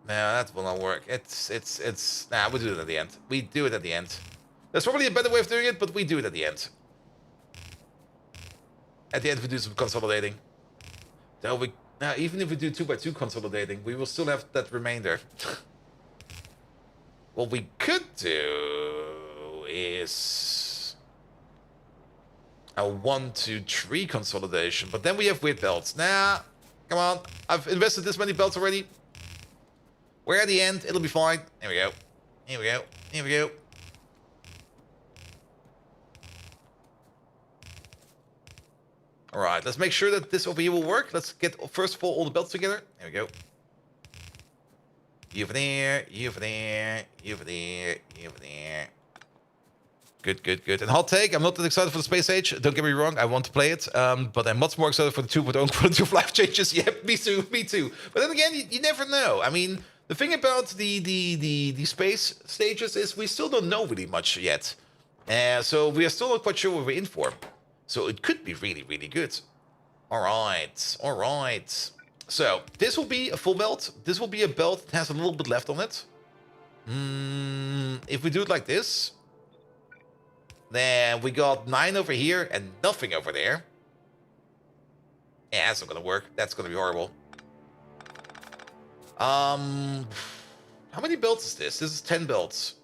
Speaker 1: No, that will not work. Nah, we do it at the end. We do it at the end. There's probably a better way of doing it, but we do it at the end. At the end, we do some consolidating. Though even if we do 2x2 consolidating, we will still have that remainder. What we could do is a 1, 2, 3 consolidation, but then we have weird belts. Nah, come on. I've invested this many belts already. We're at the end. It'll be fine. Here we go. Here we go. Here we go. All right, let's make sure that this over here will work. Let's get, first of all the belts together. There we go. You over there, you over there, you over there, you over there. Good, good, good. And hot take, I'm not that excited for the Space Age. Don't get me wrong, I want to play it. But I'm much more excited for the 2.0 quality of life changes. Yep, me too, me too. But then again, you never know. I mean, the thing about the space stages is we still don't know really much yet. So we are still not quite sure what we're in for. So it could be really, really good. All right, all right. So this will be a full belt. This will be a belt that has a little bit left on it. If we do it like this, then we got 9 over here and nothing over there. Yeah, that's not gonna work. That's gonna be horrible. How many belts is this? This is 10 belts.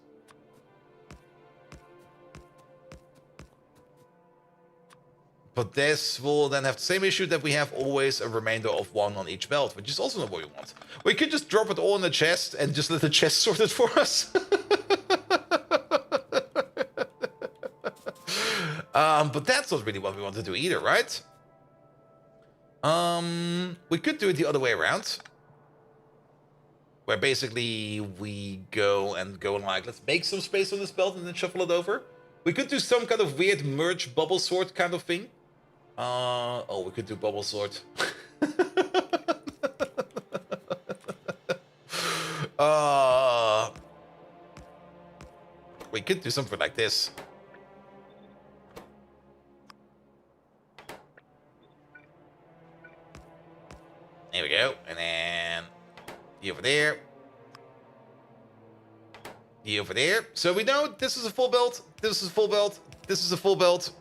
Speaker 1: But this will then have the same issue that we have always a remainder of 1 on each belt, which is also not what we want. We could just drop it all in the chest and just let the chest sort it for us. But that's not really what we want to do either, right? We could do it the other way around. Where basically we go like, let's make some space on this belt and then shuffle it over. We could do some kind of weird merge bubble sort kind of thing. Oh, we could do bubble sort. We could do something like this. There we go. And then you over there. You over there. So we know this is a full belt. This is a full belt. This is a full belt.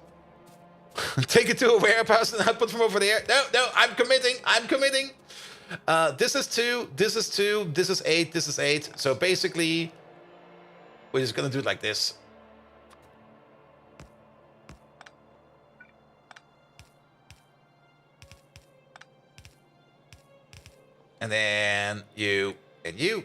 Speaker 1: Take it to a warehouse and output from over there. No, no, I'm committing. I'm committing. This is 2. This is 2. This is 8. This is 8. So basically, we're just going to do it like this. And then you and you.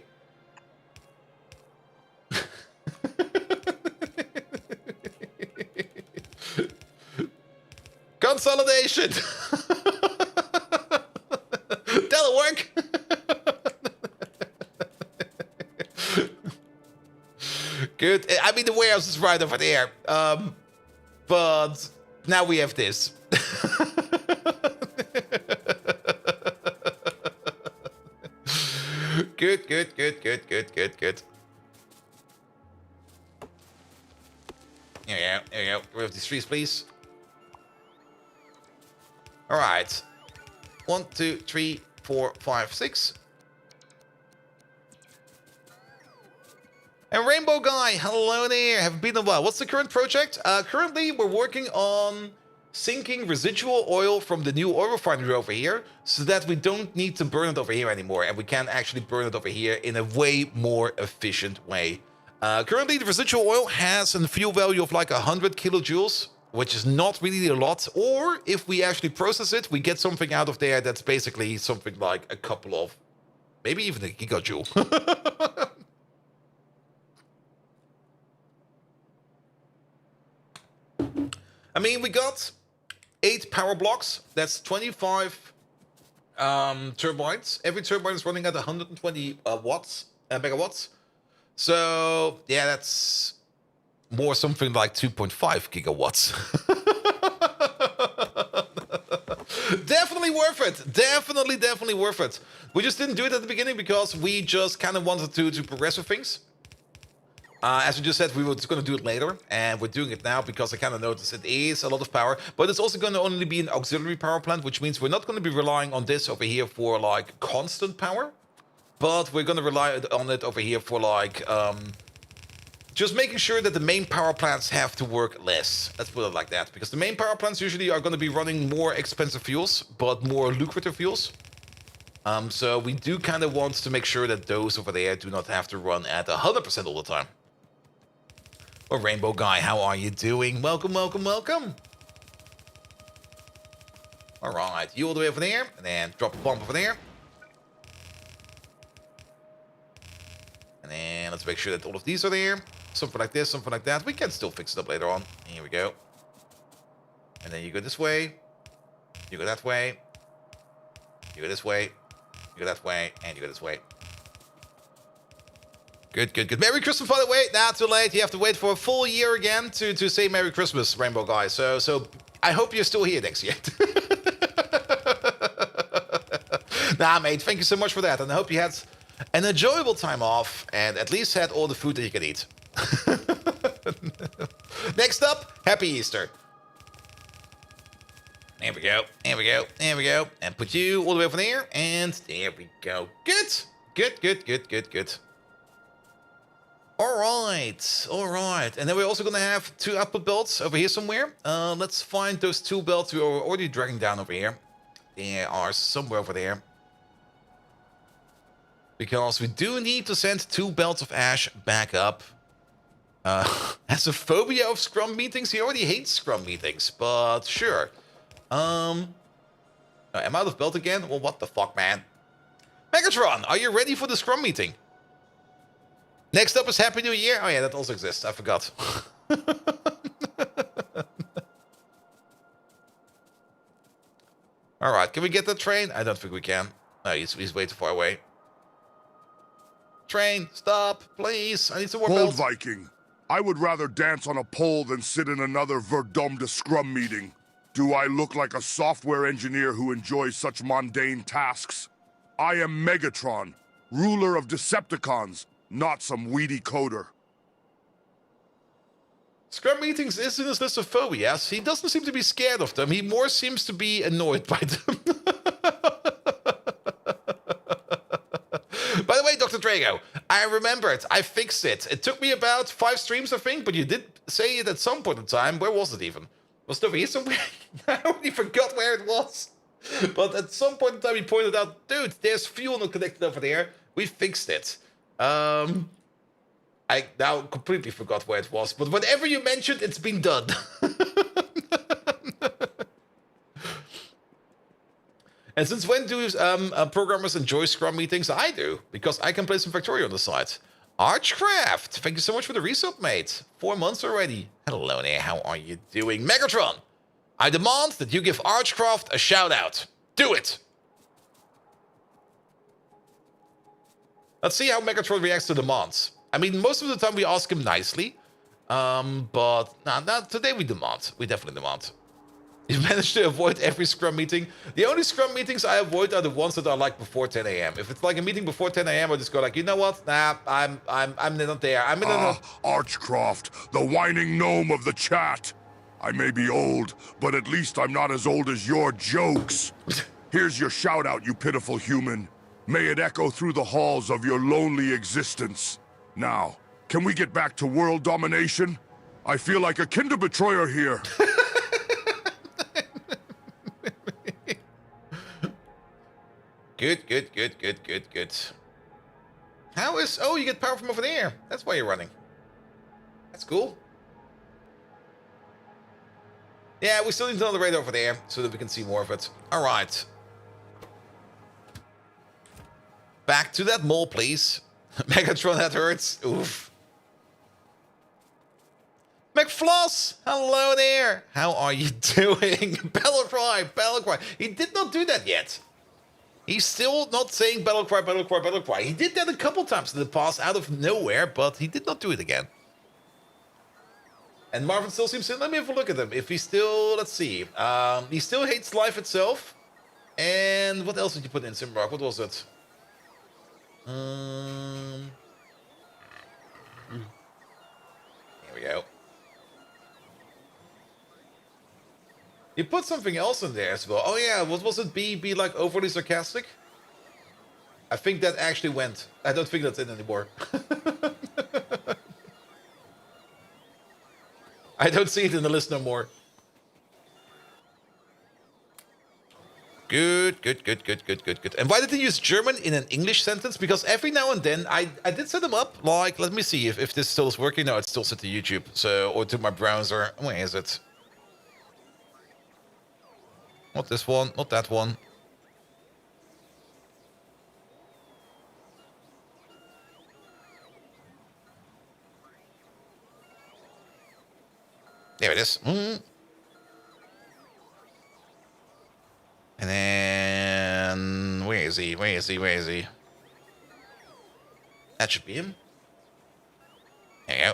Speaker 1: Consolidation. That'll work. Good. I mean, the warehouse is right over there. But now we have this. Good, good, good, good, good, good, good. Here we go, here we go. Remove these trees, please. All right. 1, 2, 3, 4, 5, 6. And Rainbow Guy, hello there. Haven't been a while. What's the current project? Currently, we're working on sinking residual oil from the new oil refinery over here so that we don't need to burn it over here anymore, and we can actually burn it over here in a way more efficient way. Currently, the residual oil has a fuel value of like 100 kilojoules, which is not really a lot. Or if we actually process it, we get something out of there that's basically something like a couple of, maybe even a gigajoule. I mean, we got 8 power blocks. That's 25 turbines. Every turbine is running at 120 megawatts. So, yeah, that's more something like 2.5 gigawatts. Definitely worth it. Definitely, definitely worth it. We just didn't do it at the beginning because we just kind of wanted to progress with things. As we just said, we were just going to do it later, and we're doing it now because I kind of noticed it is a lot of power, but it's also going to only be an auxiliary power plant, which means we're not going to be relying on this over here for like constant power. but we're gonna rely on it over here for like just making sure that the main power plants have to work less. Let's put it like that, because the main power plants usually are going to be running more expensive fuels, but more lucrative fuels. So we do kind of want to make sure that those over there do not have to run at 100% all the time. Oh, Rainbow Guy, how are you doing? Welcome, welcome, welcome. All right, you all the way over there, and then drop a bomb over there. And then let's make sure that all of these are there. Something like this, something like that. We can still fix it up later on. Here we go. And then you go this way. You go that way. You go this way. You go that way. And you go this way. Good, good, good. Merry Christmas, by the way. Not too late. You have to wait for a full year again to say Merry Christmas, Rainbow Guy. So I hope you're still here next year. Nah, mate. Thank you so much for that. And I hope you had an enjoyable time off and at least had all the food that you can eat. Next up, Happy Easter. There we go. There we go. There we go. And put you all the way over there. And there we go. Good. Good, good, good, good, good. All right. All right. And then we're also going to have 2 output belts over here somewhere. Let's find those 2 belts we are already dragging down over here. They are somewhere over there. Because we do need to send 2 belts of ash back up. Has a phobia of Scrum meetings. He already hates Scrum meetings, but sure. I'm out of belt again? Well, what the fuck, man? Megatron, are you ready for the Scrum meeting? Next up is Happy New Year. Oh yeah, that also exists. I forgot. Alright, can we get the train? I don't think we can. No, he's way too far away. Train, stop, please. I need some more belts.
Speaker 2: Hold, Viking. I would rather dance on a pole than sit in another Verdum de Scrum meeting. Do I look like a software engineer who enjoys such mundane tasks? I am Megatron, ruler of Decepticons, not some weedy coder.
Speaker 1: Scrum meetings is in his list of phobias. He doesn't seem to be scared of them. He more seems to be annoyed by them. By the way, Dr. Drago, I remembered. I fixed it. It took me about 5 streams, I think, but you did say it at some point in time. Where was it even? Was it over here somewhere? I already forgot where it was. But at some point in time, he pointed out, dude, there's fuel not connected over there. We fixed it. I now completely forgot where it was. But whatever you mentioned, it's been done. And since when do programmers enjoy Scrum meetings? I do, because I can play some Factorio on the side. Archcraft, thank you so much for the resub, mate. 4 months already. Hello there, how are you doing? Megatron, I demand that you give Archcraft a shout out. Do it! Let's see how Megatron reacts to demands. I mean, most of the time we ask him nicely. But nah, today we demand. We definitely demand. You managed to avoid every Scrum meeting. The only Scrum meetings I avoid are the ones that are like before 10 a.m. If it's like a meeting before 10 a.m., I just go like, you know what? Nah, I'm not there. I'm in
Speaker 2: Archcraft, the whining gnome of the chat. I may be old, but at least I'm not as old as your jokes. Here's your shout out, you pitiful human. May it echo through the halls of your lonely existence. Now, can we get back to world domination? I feel like a Kinderbetreuer here.
Speaker 1: Good, good, good, good, good, good. How is... Oh, you get power from over there. That's why you're running. That's cool. Yeah, we still need another radar over there so that we can see more of it. All right. Back to that mole, please. Megatron, that hurts. Oof. McFloss, hello there. How are you doing? Battlecry, Battlecry. He did not do that yet. He's still not saying Battlecry, Battlecry, Battlecry. He did that a couple times in the past out of nowhere, but he did not do it again. And Marvin still seems to... Let me have a look at him. If he still... Let's see. He still hates life itself. And what else did you put in, Simrock? What was it? Here we go. You put something else in there as well. Oh yeah, what was it? Be like overly sarcastic? I think that actually went. I don't think that's in anymore. I don't see it in the list no more. Good, good, good, good, good, good, good. And why did they use German in an English sentence? Because every now and then I did set them up. Like, let me see if this still is working. No, it's still set to YouTube. So, or to my browser. Where is it? Not this one, not that one. There it is. And then... Where is he? Where is he? Where is he? That should be him. There you go.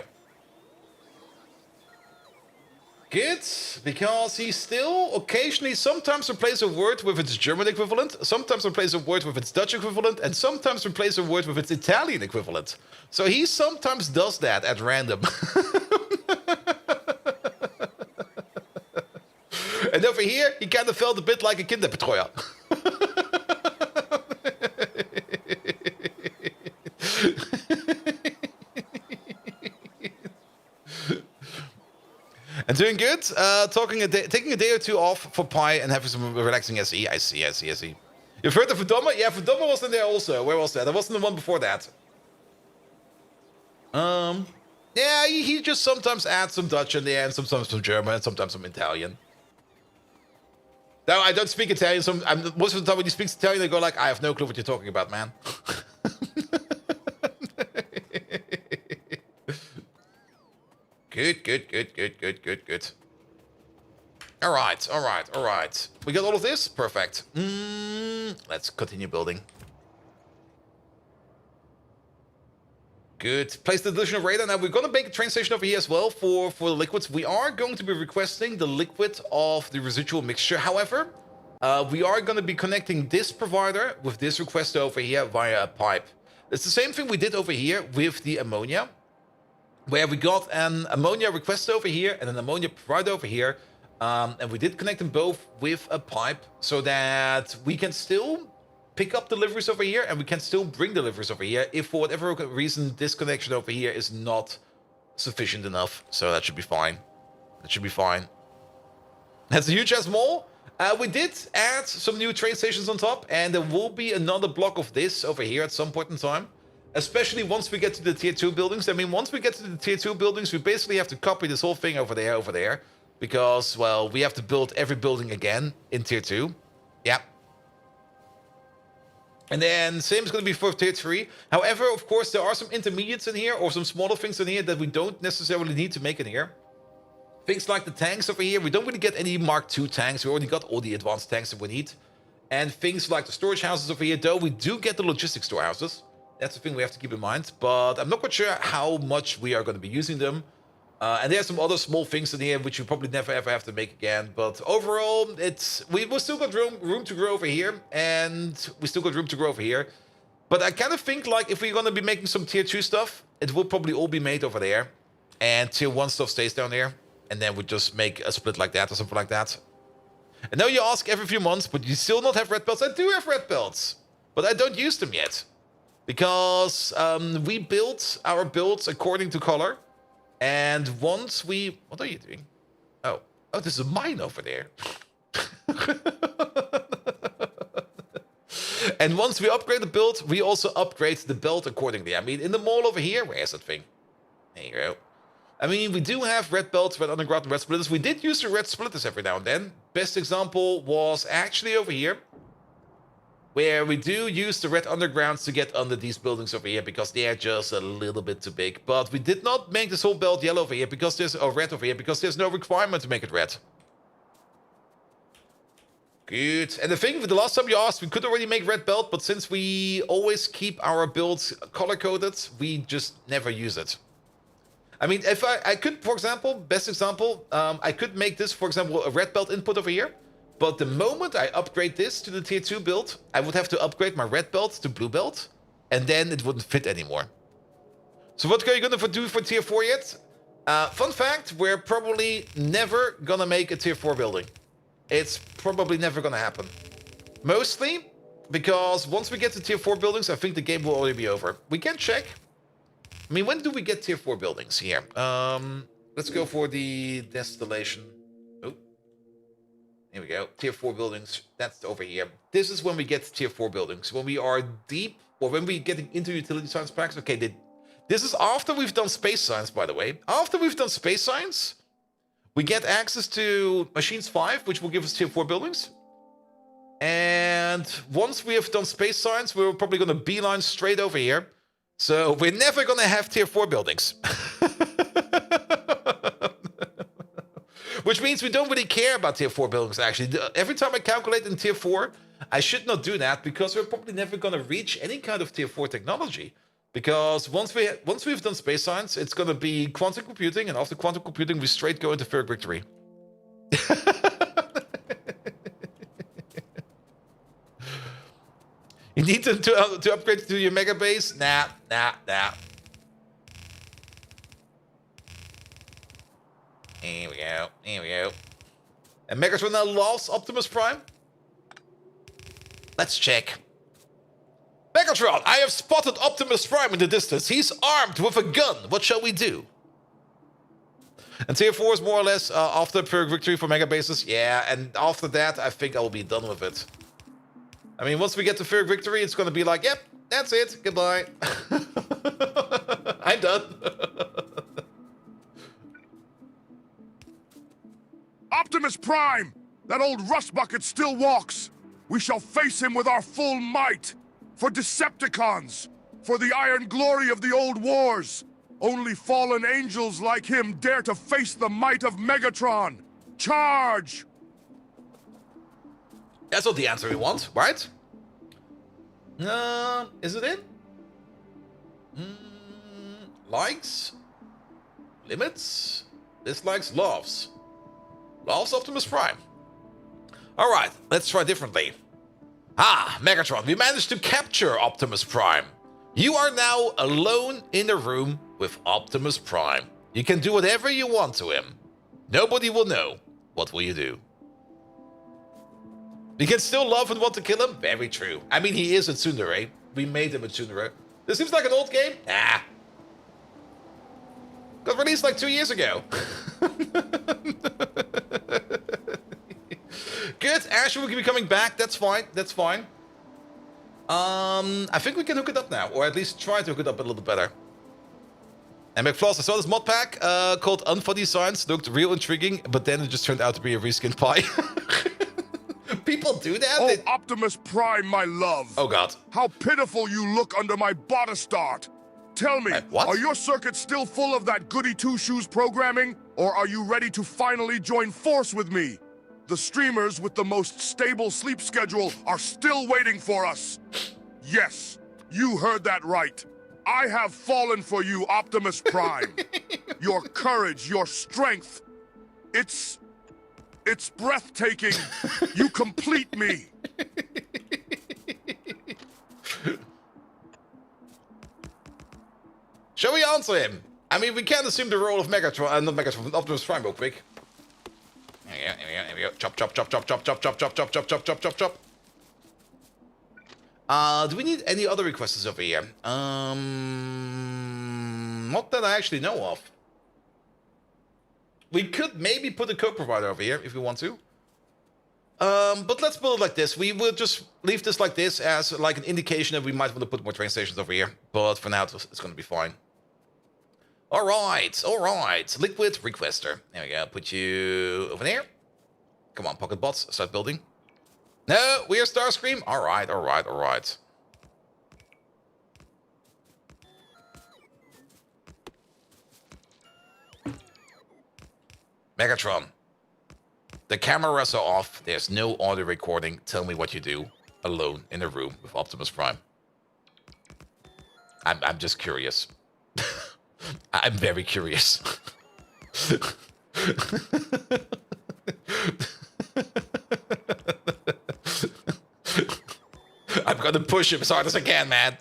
Speaker 1: Good, because he still occasionally sometimes replaces a word with its German equivalent, sometimes replaces a word with its Dutch equivalent, and sometimes replaces a word with its Italian equivalent. So he sometimes does that at random. And over here, he kind of felt a bit like a kinderbetreuer. And doing good. Taking a day or two off for Pi and having some relaxing SE. I see. You've heard of Verdoma? Yeah, Verdoma was in there also. Where was that? That wasn't the one before that. Yeah, he just sometimes adds some Dutch in there, and sometimes some German, and sometimes some Italian. No, I don't speak Italian. Most of the time when he speaks Italian, they go like, I have no clue what you're talking about, man. Good. All right. We got all of this? Perfect. Let's continue building. Good. Place the additional radar. Now, we're going to make a train station over here as well for the liquids. We are going to be requesting the liquid of the residual mixture. However, we are going to be connecting this provider with this request over here via a pipe. It's the same thing we did over here with the ammonia, where we got an ammonia request over here and an ammonia provider over here. And we did connect them both with a pipe so that we can still pick up deliveries over here and we can still bring deliveries over here if for whatever reason this connection over here is not sufficient enough. So that should be fine. That's a huge ass mall. We did add some new train stations on top, and there will be another block of this over here at some point in time, especially once we get to the tier 2 buildings. I mean, once we get to the tier 2 buildings, we basically have to copy this whole thing over there, because, well, we have to build every building again in tier 2. Yeah. And then same is going to be for tier 3. However, of course, there are some intermediates in here or some smaller things in here that we don't necessarily need to make in here. Things like the tanks over here. We don't really get any Mark II tanks. We already got all the advanced tanks that we need. And things like the storage houses over here, though, we do get the logistics storehouses. That's the thing we have to keep in mind. But I'm not quite sure how much we are going to be using them. And there's some other small things in here which we probably never ever have to make again. But overall, we've still got room to grow over here, and we still got room to grow over here. But I kind of think like if we're going to be making some tier 2 stuff, it will probably all be made over there, and tier 1 stuff stays down there, and then we just make a split like that or something like that. And now you ask every few months, but you still not have red belts. I do have red belts, but I don't use them yet because we built our builds according to color. And once we... What are you doing? Oh, there's a mine over there. And once we upgrade the build, we also upgrade the belt accordingly. I mean, in the mall over here... Where is that thing? There you go. I mean, we do have red belts, red underground, and red splitters. We did use the red splitters every now and then. Best example was actually over here, where we do use the red undergrounds to get under these buildings over here because they are just a little bit too big. But we did not make this whole belt yellow over here because there's red over here because there's no requirement to make it red. Good. And the thing, the last time you asked, we could already make red belt, but since we always keep our builds color-coded, we just never use it. I mean, if I could, for example, best example, I could make this, for example, a red belt input over here. But the moment I upgrade this to the tier 2 build, I would have to upgrade my red belt to blue belt, and then it wouldn't fit anymore. So what are you going to do for tier 4 yet? Fun fact, we're probably never going to make a tier 4 building. It's probably never going to happen. Mostly Because once we get to tier 4 buildings, I think the game will already be over. We can check. I mean, when do we get tier 4 buildings here? Let's go for the distillation. Oh, here we go. Tier 4 buildings. That's over here. This is when we get tier 4 buildings. When we are deep, or when we're getting into utility science packs. Okay, this is after we've done space science, by the way. After we've done space science, we get access to Machines 5, which will give us tier 4 buildings. And once we have done space science, we're probably going to beeline straight over here. So we're never going to have tier 4 buildings. Which means we don't really care about tier 4 buildings, actually. Every time I calculate in tier 4, I should not do that because we're probably never going to reach any kind of tier 4 technology. Because once we've done space science, it's going to be quantum computing, and after quantum computing, we straight go into Ferric Victory. You need to upgrade to your mega base? Nah. Here we go. And Megatron now lost Optimus Prime? Let's check. Megatron, I have spotted Optimus Prime in the distance. He's armed with a gun. What shall we do? And tier 4 is more or less after Ferric Victory for mega bases. Yeah, and after that, I think I'll be done with it. I mean, once we get to Ferric Victory, it's going to be like, yep, that's it. Goodbye. I'm done.
Speaker 2: Optimus Prime! That old rust bucket still walks. We shall face him with our full might. For Decepticons. For the iron glory of the old wars. Only fallen angels like him dare to face the might of Megatron. Charge!
Speaker 1: That's not the answer we want, right? Is it in? Likes? Limits? Dislikes? Loves? Loves Optimus Prime. Alright, let's try differently. Ah, Megatron, we managed to capture Optimus Prime. You are now alone in the room with Optimus Prime. You can do whatever you want to him. Nobody will know. What will you do? You can still love and want to kill him? Very true. I mean, he is a tsundere. We made him a tsundere. This seems like an old game? Nah. Got released like 2 years ago. Good. Asher will be coming back. That's fine. That's fine. I think we can hook it up now. Or at least try to hook it up a little bit better. And McFloss, I saw this mod pack called Unfunny Science. Looked real intriguing, but then it just turned out to be a reskinned pie. People do that?
Speaker 2: Oh, Optimus Prime, my love.
Speaker 1: Oh, God.
Speaker 2: How pitiful you look under my bodice dart. Tell me,
Speaker 1: what?
Speaker 2: Are your circuits still full of that goody two-shoes programming? Or are you ready to finally join force with me? The streamers with the most stable sleep schedule are still waiting for us. Yes, you heard that right. I have fallen for you, Optimus Prime. Your courage, your strength. It's breathtaking. You complete me.
Speaker 1: Shall we answer him? I mean, we can't assume the role of Megatron, not Megatron, Optimus Prime real quick. Here we go. Chop. Do we need any other requests over here? Not that I actually know of. We could maybe put a code provider over here if we want to. But let's build it like this. We will just leave this like this as like an indication that we might want to put more train stations over here. But for now, it's going to be fine. All right. Liquid requester. There we go. Put you over there. Come on, pocket bots. Start building. No, we are Starscream. All right. Megatron. The cameras are off. There's no audio recording. Tell me what you do alone in a room with Optimus Prime. I'm just curious. I'm very curious. I'm gonna push him as hard as I can, man.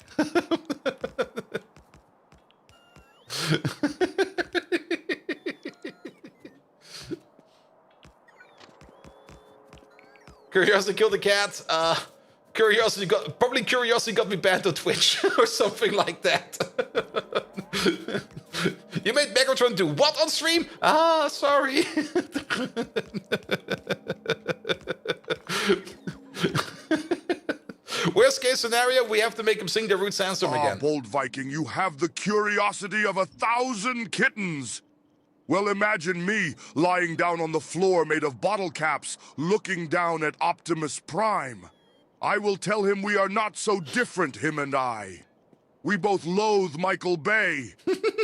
Speaker 1: Curiosity killed the cat. Curiosity got me banned on Twitch or something like that. You made Megatron do what on stream? Ah, sorry. Worst case scenario, we have to make him sing the root sandstorm again.
Speaker 2: Bold Viking, you have the curiosity of 1,000 kittens. Well, imagine me lying down on the floor made of bottle caps, looking down at Optimus Prime. I will tell him we are not so different, him and I. We both loathe Michael Bay.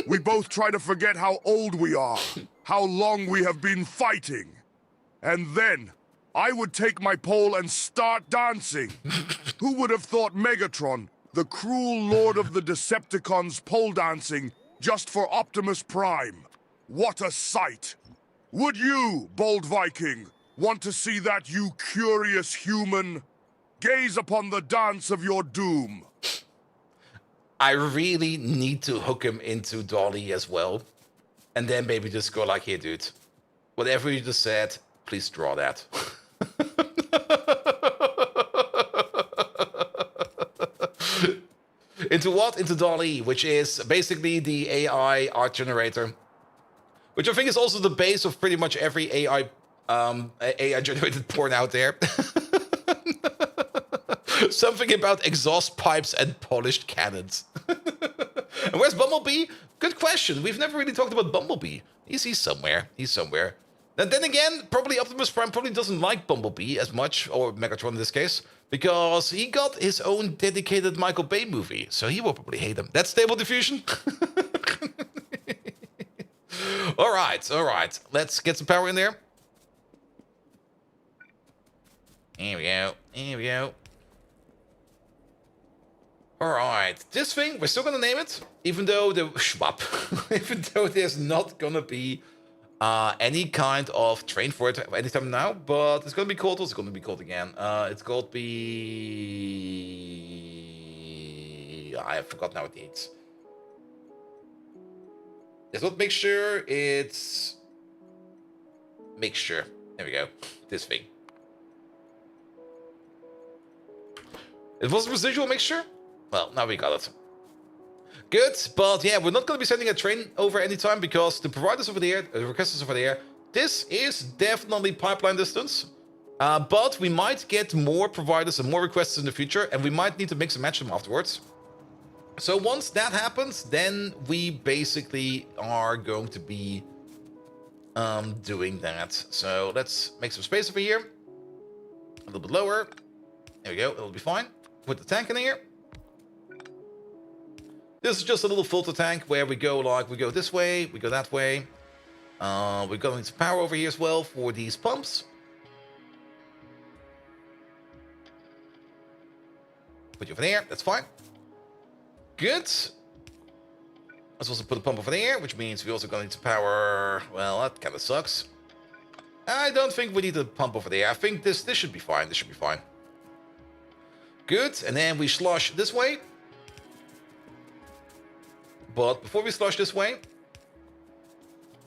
Speaker 2: We both try to forget how old we are, how long we have been fighting. And then, I would take my pole and start dancing. Who would have thought Megatron, the cruel lord of the Decepticons, pole dancing just for Optimus Prime? What a sight! Would you, Bold Viking, want to see that, you curious human? Gaze upon the dance of your doom.
Speaker 1: I really need to hook him into Dolly as well. And then maybe just go like, here, dude. Whatever you just said, please draw that. Into what? Into Dolly, which is basically the AI art generator. Which I think is also the base of pretty much every AI generated porn out there. Something about exhaust pipes and polished cannons. And where's Bumblebee? Good question. We've never really talked about Bumblebee. He's somewhere. He's somewhere. And then again, probably Optimus Prime probably doesn't like Bumblebee as much, or Megatron in this case, because he got his own dedicated Michael Bay movie, so he will probably hate him. That's Stable Diffusion. All right. Let's get some power in there. Here we go. All right, this thing, we're still gonna name it, even though even though there's not gonna be any kind of train for it anytime now, but it's gonna be called. What's it gonna be called again? It's called I forgot now what it needs. It's not mixture. It's mixture. There we go. This thing. It was a residual mixture. Well, now we got it. Good, but yeah, we're not going to be sending a train over anytime because the providers over there, the requesters over there, this is definitely pipeline distance. But we might get more providers and more requests in the future, and we might need to mix and match them afterwards. So once that happens, then we basically are going to be doing that. So let's make some space over here. A little bit lower. There we go, it'll be fine. Put the tank in here. This is just a little filter tank where we go this way, we go that way. We're going to power over here as well for these pumps. Put you over there, that's fine. Good. Let's also put a pump over there, which means we're also going to power. Well, that kind of sucks. I don't think we need a pump over there. I think this should be fine. This should be fine. Good, and then we slosh this way. But before we slosh this way,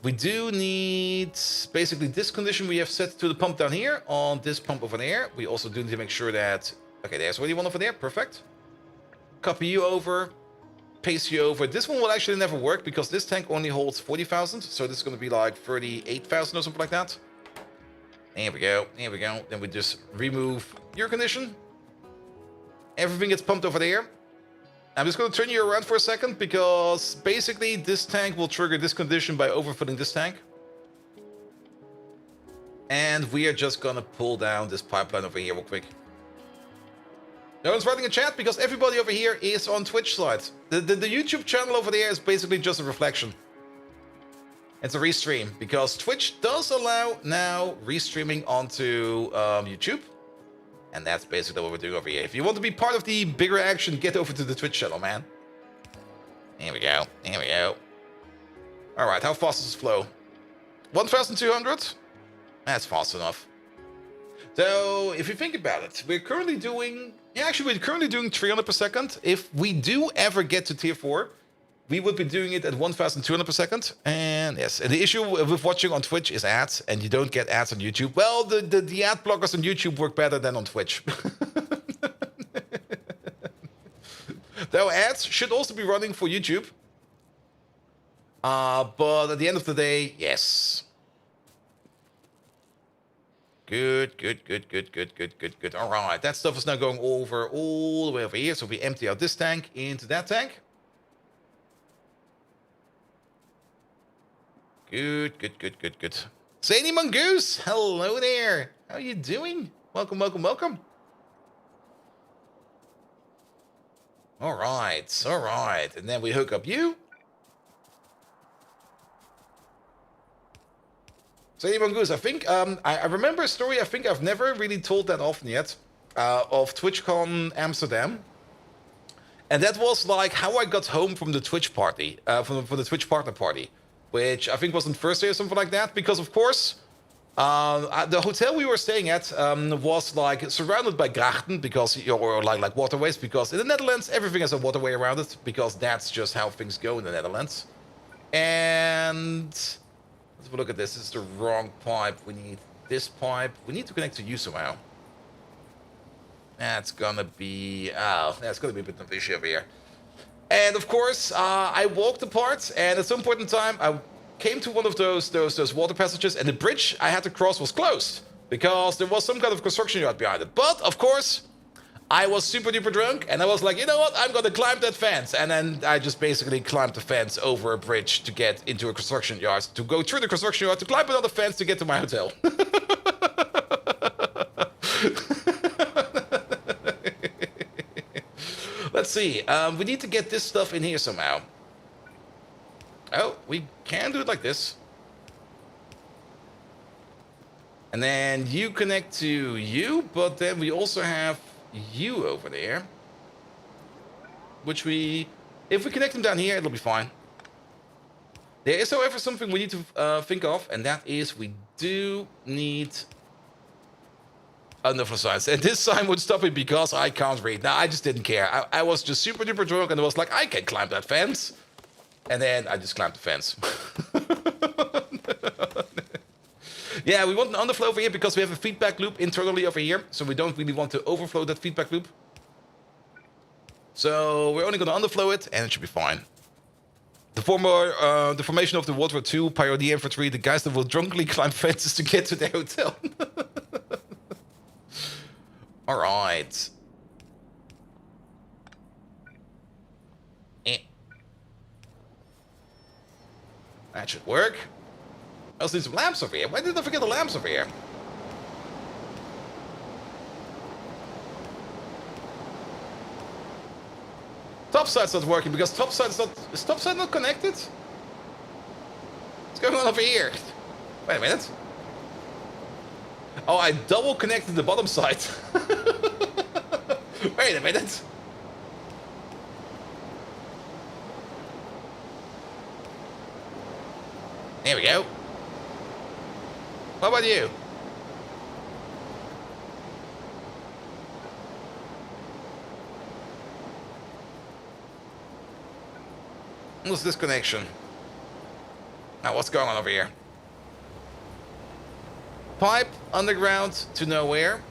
Speaker 1: we do need basically this condition we have set to the pump down here on this pump over there. We also do need to make sure that, okay, there's already one over there, perfect. Copy you over, paste you over. This one will actually never work because this tank only holds 40,000, so this is going to be like 38,000 or something like that. There we go, there we go. Then we just remove your condition. Everything gets pumped over there. I'm just going to turn you around for a second because basically this tank will trigger this condition by overfilling this tank. And we are just going to pull down this pipeline over here real quick. No one's writing a chat because everybody over here is on Twitch side. The YouTube channel over there is basically just a reflection. It's a restream because Twitch does allow now restreaming onto YouTube. And that's basically what we're doing over here. If you want to be part of the bigger action, get over to the Twitch channel, man. Here we go. Here we go. All right, how fast does this flow? 1,200? That's fast enough. So, if you think about it, we're currently doing 300 per second. If we do ever get to tier 4, we would be doing it at 1,200 per second. And yes, and the issue with watching on Twitch is ads, and you don't get ads on YouTube. Well, the ad blockers on YouTube work better than on Twitch. Though ads should also be running for YouTube. But at the end of the day, yes. Good. All right, that stuff is now going over all the way over here. So we empty out this tank into that tank. Good. Zany Mongoose, hello there. How are you doing? Welcome. All right. And then we hook up you. Zany Mongoose, I think, I remember a story I think I've never really told that often yet, of TwitchCon Amsterdam. And that was like how I got home from the Twitch party, from the Twitch partner party, which I think was on Thursday or something like that. Because, of course, the hotel we were staying at was like surrounded by grachten, because or like waterways, because in the Netherlands everything has a waterway around it, because that's just how things go in the Netherlands. And let's have a look at this. This is the wrong pipe. We need this pipe. We need to connect to you somehow. That's gonna be that's gonna be a bit of an issue over here. And of course, I walked apart, and at some point in time, I came to one of those water passages, and the bridge I had to cross was closed because there was some kind of construction yard behind it. But of course, I was super duper drunk, and I was like, you know what? I'm gonna climb that fence, and then I just basically climbed the fence over a bridge to get into a construction yard, to go through the construction yard, to climb another fence to get to my hotel. Let's see. We need to get this stuff in here somehow. Oh, we can do it like this. And then you connect to you, but then we also have you over there. Which if we connect them down here, it'll be fine. There is, however, something we need to think of, and that is we do need another signs. And this sign would stop me because I can't read. Now, I just didn't care. I was just super duper drunk, and I was like, I can climb that fence. And then I just climbed the fence. Yeah, we want an underflow over here because we have a feedback loop internally over here. So we don't really want to overflow that feedback loop. So we're only going to underflow it, and it should be fine. The formation of the World War II pioneer infantry, the guys that will drunkenly climb fences to get to their hotel. All right. That should work. I also need some lamps over here. Why did I forget the lamps over here? Topside's not working because topside's not... Is topside not connected? What's going on over here? Wait a minute. Oh, I double connected the bottom side. Wait a minute. There we go. What about you? What's this connection? Now, what's going on over here? Pipe underground to nowhere.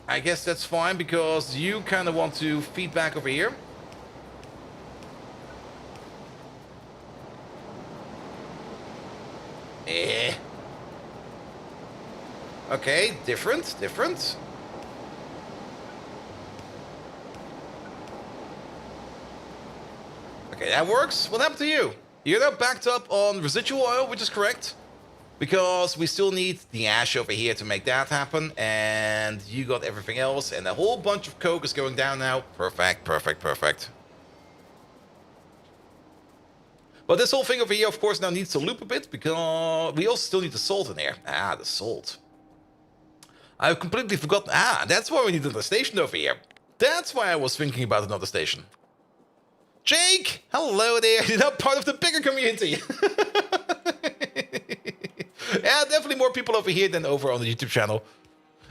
Speaker 1: I guess that's fine because you kind of want to feed back over here. Okay, different. Okay, that works. What happened to you? You're now backed up on residual oil, which is correct. Because we still need the ash over here to make that happen. And you got everything else. And a whole bunch of coke is going down now. Perfect. But this whole thing over here, of course, now needs to loop a bit. Because we also still need the salt in here. Ah, the salt. I've completely forgotten. Ah, that's why we need another station over here. That's why I was thinking about another station. Jake! Hello there! You're not part of the bigger community! Yeah, definitely more people over here than over on the YouTube channel.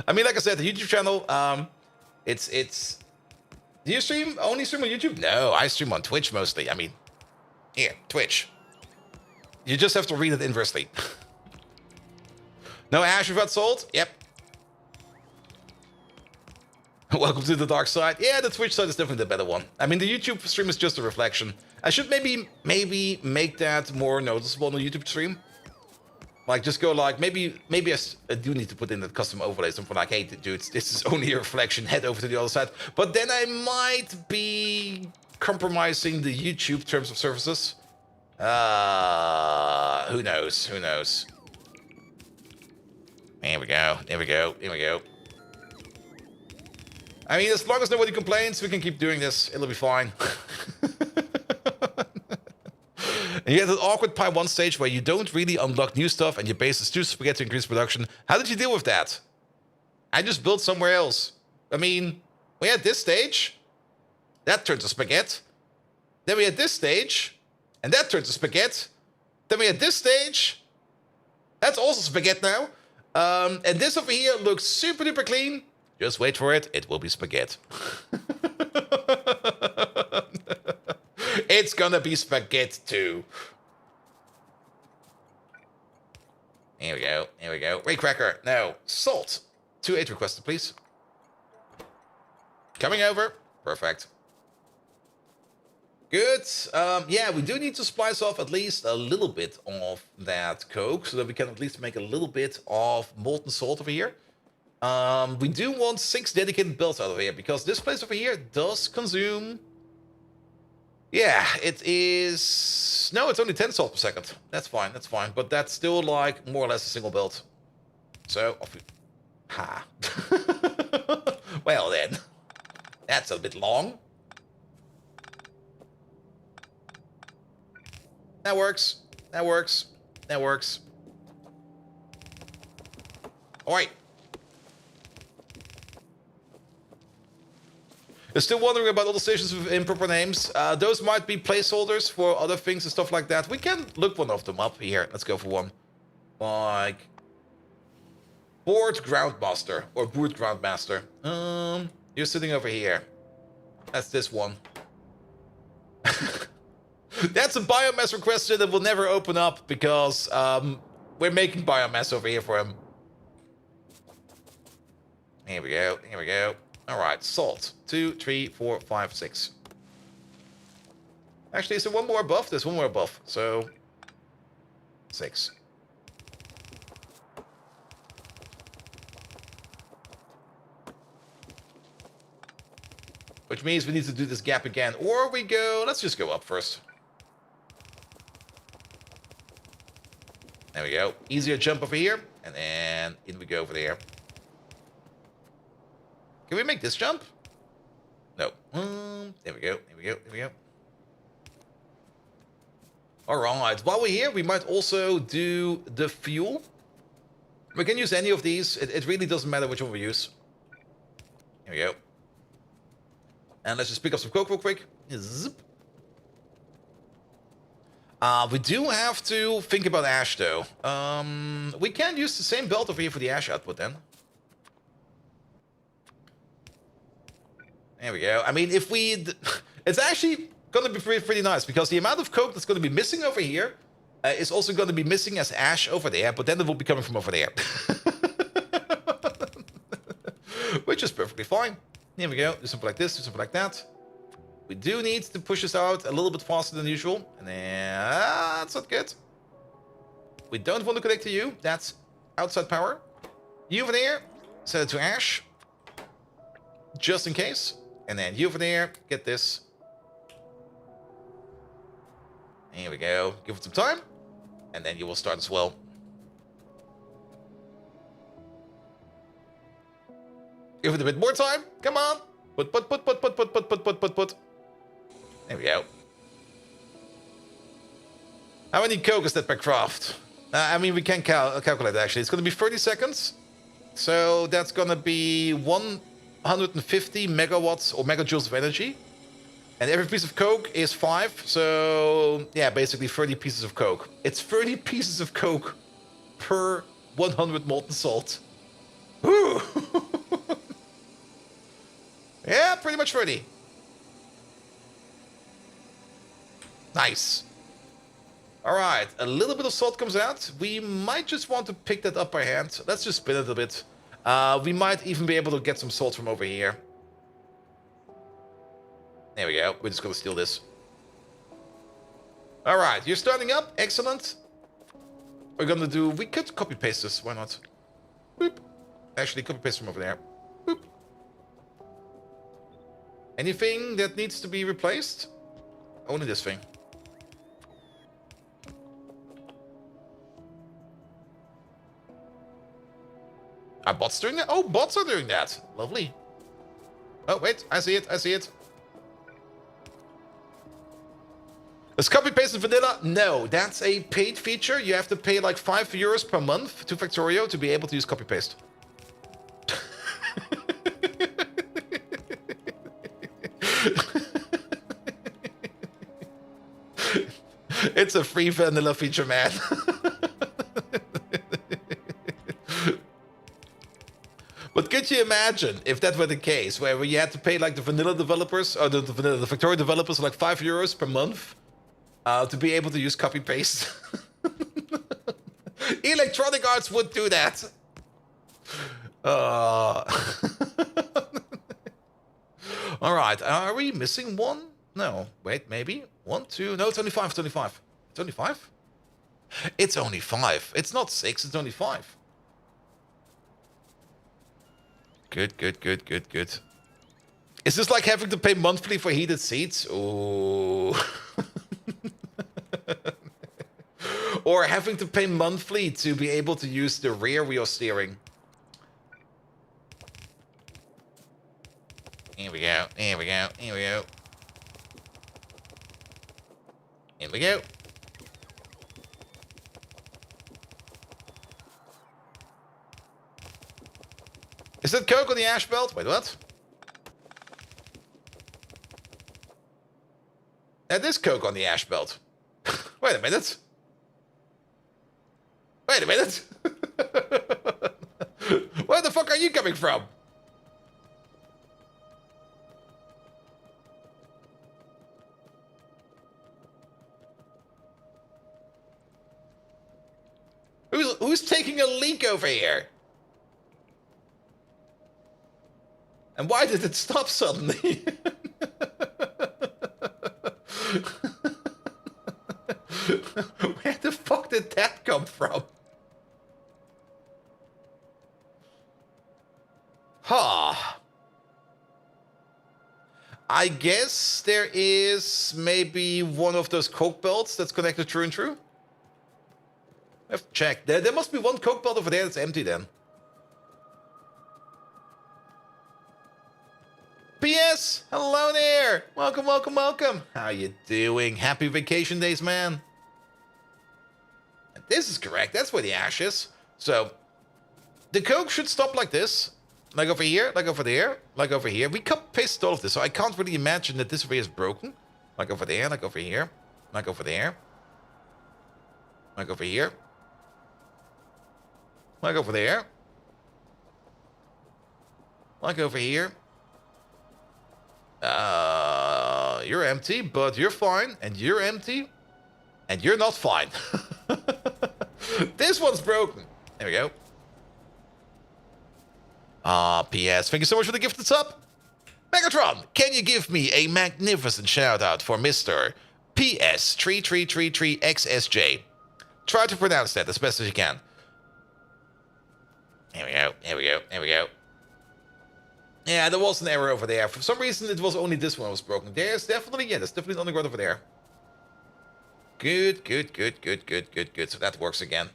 Speaker 1: I mean, like I said, the YouTube channel, it's... Do you only stream on YouTube? No, I stream on Twitch mostly. I mean, here, Twitch. You just have to read it inversely. No ash without salt? Yep. Welcome to the dark side. Yeah, the Twitch side is definitely the better one. I mean, the YouTube stream is just a reflection. I should maybe make that more noticeable on the YouTube stream. Like, just go like, maybe I do need to put in that custom overlay, something like, hey, dudes, this is only a reflection, head over to the other side. But then I might be compromising the YouTube terms of services. Who knows? Who knows? There we go. There we go. There we go. I mean, as long as nobody complains, we can keep doing this. It'll be fine. And you had an awkward Pi 1 stage where you don't really unlock new stuff and your base is too spaghetti to increase production. How did you deal with that? I just built somewhere else. I mean, we had this stage. That turned to spaghetti. Then we had this stage. And that turned to spaghetti. Then we had this stage. That's also spaghetti now. And this over here looks super duper clean. Just wait for it. It will be spaghetti. It's gonna be spaghetti too. Here we go. Here we go. Wait, cracker. No. Salt. 2-8 requested, please. Coming over. Perfect. Good. Yeah, we do need to splice off at least a little bit of that coke so that we can at least make a little bit of molten salt over here. We do want 6 dedicated belts out of here because this place over here does consume... Yeah, it is... No, it's only 10 salt per second. That's fine, that's fine. But that's still like more or less a single belt. So, off we... Ha. Well then. That's a bit long. That works. That works. That works. Alright. You're still wondering about all the stations with improper names. Those might be placeholders for other things and stuff like that. We can look one of them up here. Let's go for one. Like... Board Groundmaster. Or Board Groundmaster. You're sitting over here. That's this one. That's a biomass request that will never open up because we're making biomass over here for him. Here we go. Here we go. All right, salt. 2, 3, 4, 5, 6. Actually, is there one more above? There's one more above. So 6. Which means we need to do this gap again. Or we go... Let's just go up first. There we go. Easier jump over here. And then in we go over there. Can we make this jump? No. There we go. There we go. There we go. Alright. While we're here, we might also do the fuel. We can use any of these. It really doesn't matter which one we use. Here we go. And let's just pick up some coke real quick. Zip. We do have to think about ash, though. We can use the same belt over here for the ash output, then. There we go. I mean, if we... It's actually going to be pretty nice, because the amount of coke that's going to be missing over here is also going to be missing as ash over there, but then it will be coming from over there. Which is perfectly fine. Here we go. Do something like this, do something like that. We do need to push this out a little bit faster than usual. And then... that's not good. We don't want to connect to you. That's outside power. You over there, set it to ash. Just in case. And then you over there, get this. Here we go. Give it some time. And then you will start as well. Give it a bit more time. Come on. Put. There we go. How many coke is that per craft? I mean, we can calculate actually. It's going to be 30 seconds. So that's going to be 150 megawatts or megajoules of energy. And every piece of coke is 5. So yeah, basically 30 pieces of coke. It's 30 pieces of coke per 100 molten salt. Whew. Yeah, pretty much 30. Nice. All right, a little bit of salt comes out. We might just want to pick that up by hand. Let's just spin it a bit. We might even be able to get some salt from over here. There we go. We're just gonna steal this. All right, you're starting up. Excellent. We're gonna do... We could copy paste this. Why not? Boop. Actually, copy paste from over there. Boop. Anything that needs to be replaced? Only this thing. Are bots doing that? Oh, bots are doing that. Lovely. Oh, wait. I see it. I see it. Is copy paste in vanilla? No, that's a paid feature. You have to pay like €5 per month to Factorio to be able to use copy paste. It's a free vanilla feature, man. But could you imagine if that were the case, where you had to pay like the vanilla developers, or the Factorio developers, like €5 per month to be able to use copy paste? Electronic Arts would do that. All right, are we missing one? No, wait, maybe 1, 2. No, it's only 5. It's only 5. It's only 5. It's only 5. It's not 6. It's only 5. Good, good, good, good, good. Is this like having to pay monthly for heated seats? Ooh. Or having to pay monthly to be able to use the rear wheel steering? Here we go, here we go, here we go. Here we go. Is that coke on the ash belt? Wait, what? That is coke on the ash belt. Wait a minute. Wait a minute. Where the fuck are you coming from? Who's taking a leak over here? And why did it stop suddenly? Where the fuck did that come from? Huh. I guess there is maybe one of those coke belts that's connected true and true. I have to check. There must be one coke belt over there that's empty then. P.S. Hello there. Welcome, welcome, welcome. How you doing? Happy vacation days, man. And this is correct. That's where the ash is. So, the coke should stop like this. Like over here, like over there, like over here. We copy-pasted all of this, so I can't really imagine that this way is broken. Like over there, like over here, like over there. Like over here. Like over there. Like over here. You're empty, but you're fine, and you're empty, and you're not fine. This one's broken. There we go. P.S. Thank you so much for the gifted sub. Megatron, can you give me a magnificent shout out for Mr. P.S. 3333XSJ? Try to pronounce that as best as you can. Here we go, here we go, here we go. Yeah, there was an error over there. For some reason, it was only this one that was broken. There's definitely, yeah, there's definitely an underground over there. Good, good, good, good, good, good, good. So that works again.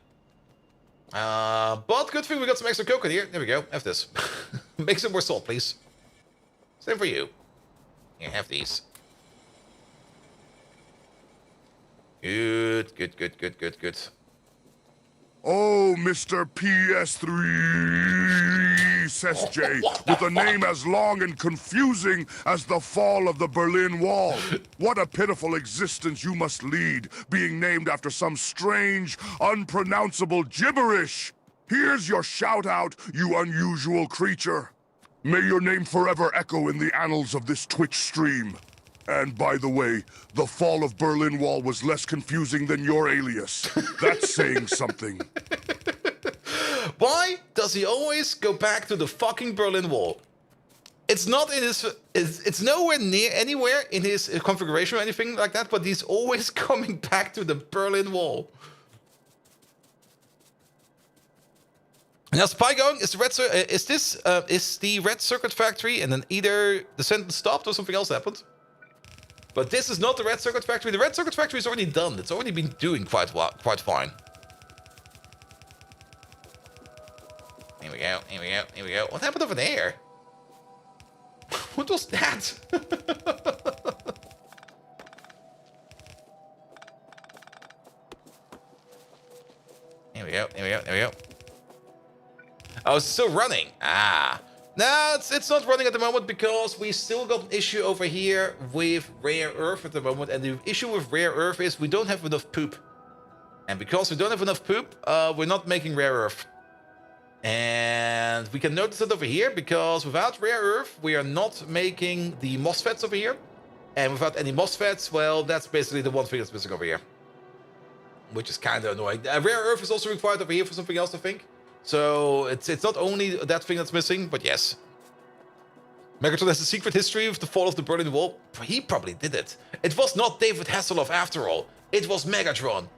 Speaker 1: But good thing we got some extra coke in here. There we go. Have this. Make some more salt, please. Same for you. Here, have these. Good, good, good, good, good, good.
Speaker 2: Oh, Mr. PS3SJ, with a name as long and confusing as the fall of the Berlin Wall. What a pitiful existence you must lead, being named after some strange, unpronounceable gibberish. Here's your shout-out, you unusual creature. May your name forever echo in the annals of this Twitch stream. And by the way, the fall of Berlin Wall was less confusing than your alias. That's saying something.
Speaker 1: Why does he always go back to the fucking Berlin Wall? It's not in his. It's nowhere near anywhere in his configuration or anything like that. But he's always coming back to the Berlin Wall. Now, spy going is the red. Is the red circuit factory, and then either the sentence stopped or something else happened. But this is not the red circuit factory. The red circuit factory is already done. It's already been doing quite fine. Here we go. Here we go. Here we go. What happened over there? What was that? Here we go. Here we go. Here we go. Oh, it's still running. Ah. No, it's not running at the moment because we still got an issue over here with rare earth at the moment. And the issue with rare earth is we don't have enough poop. And because we don't have enough poop, we're not making rare earth. And we can notice it over here because without rare earth, we are not making the MOSFETs over here. And without any MOSFETs, well, that's basically the one thing that's missing over here. Which is kind of annoying. Rare earth is also required over here for something else, I think. So it's not only that thing that's missing, but yes. Megatron has a secret history of the fall of the Berlin Wall. He probably did it. It was not David Hasselhoff after all. It was Megatron.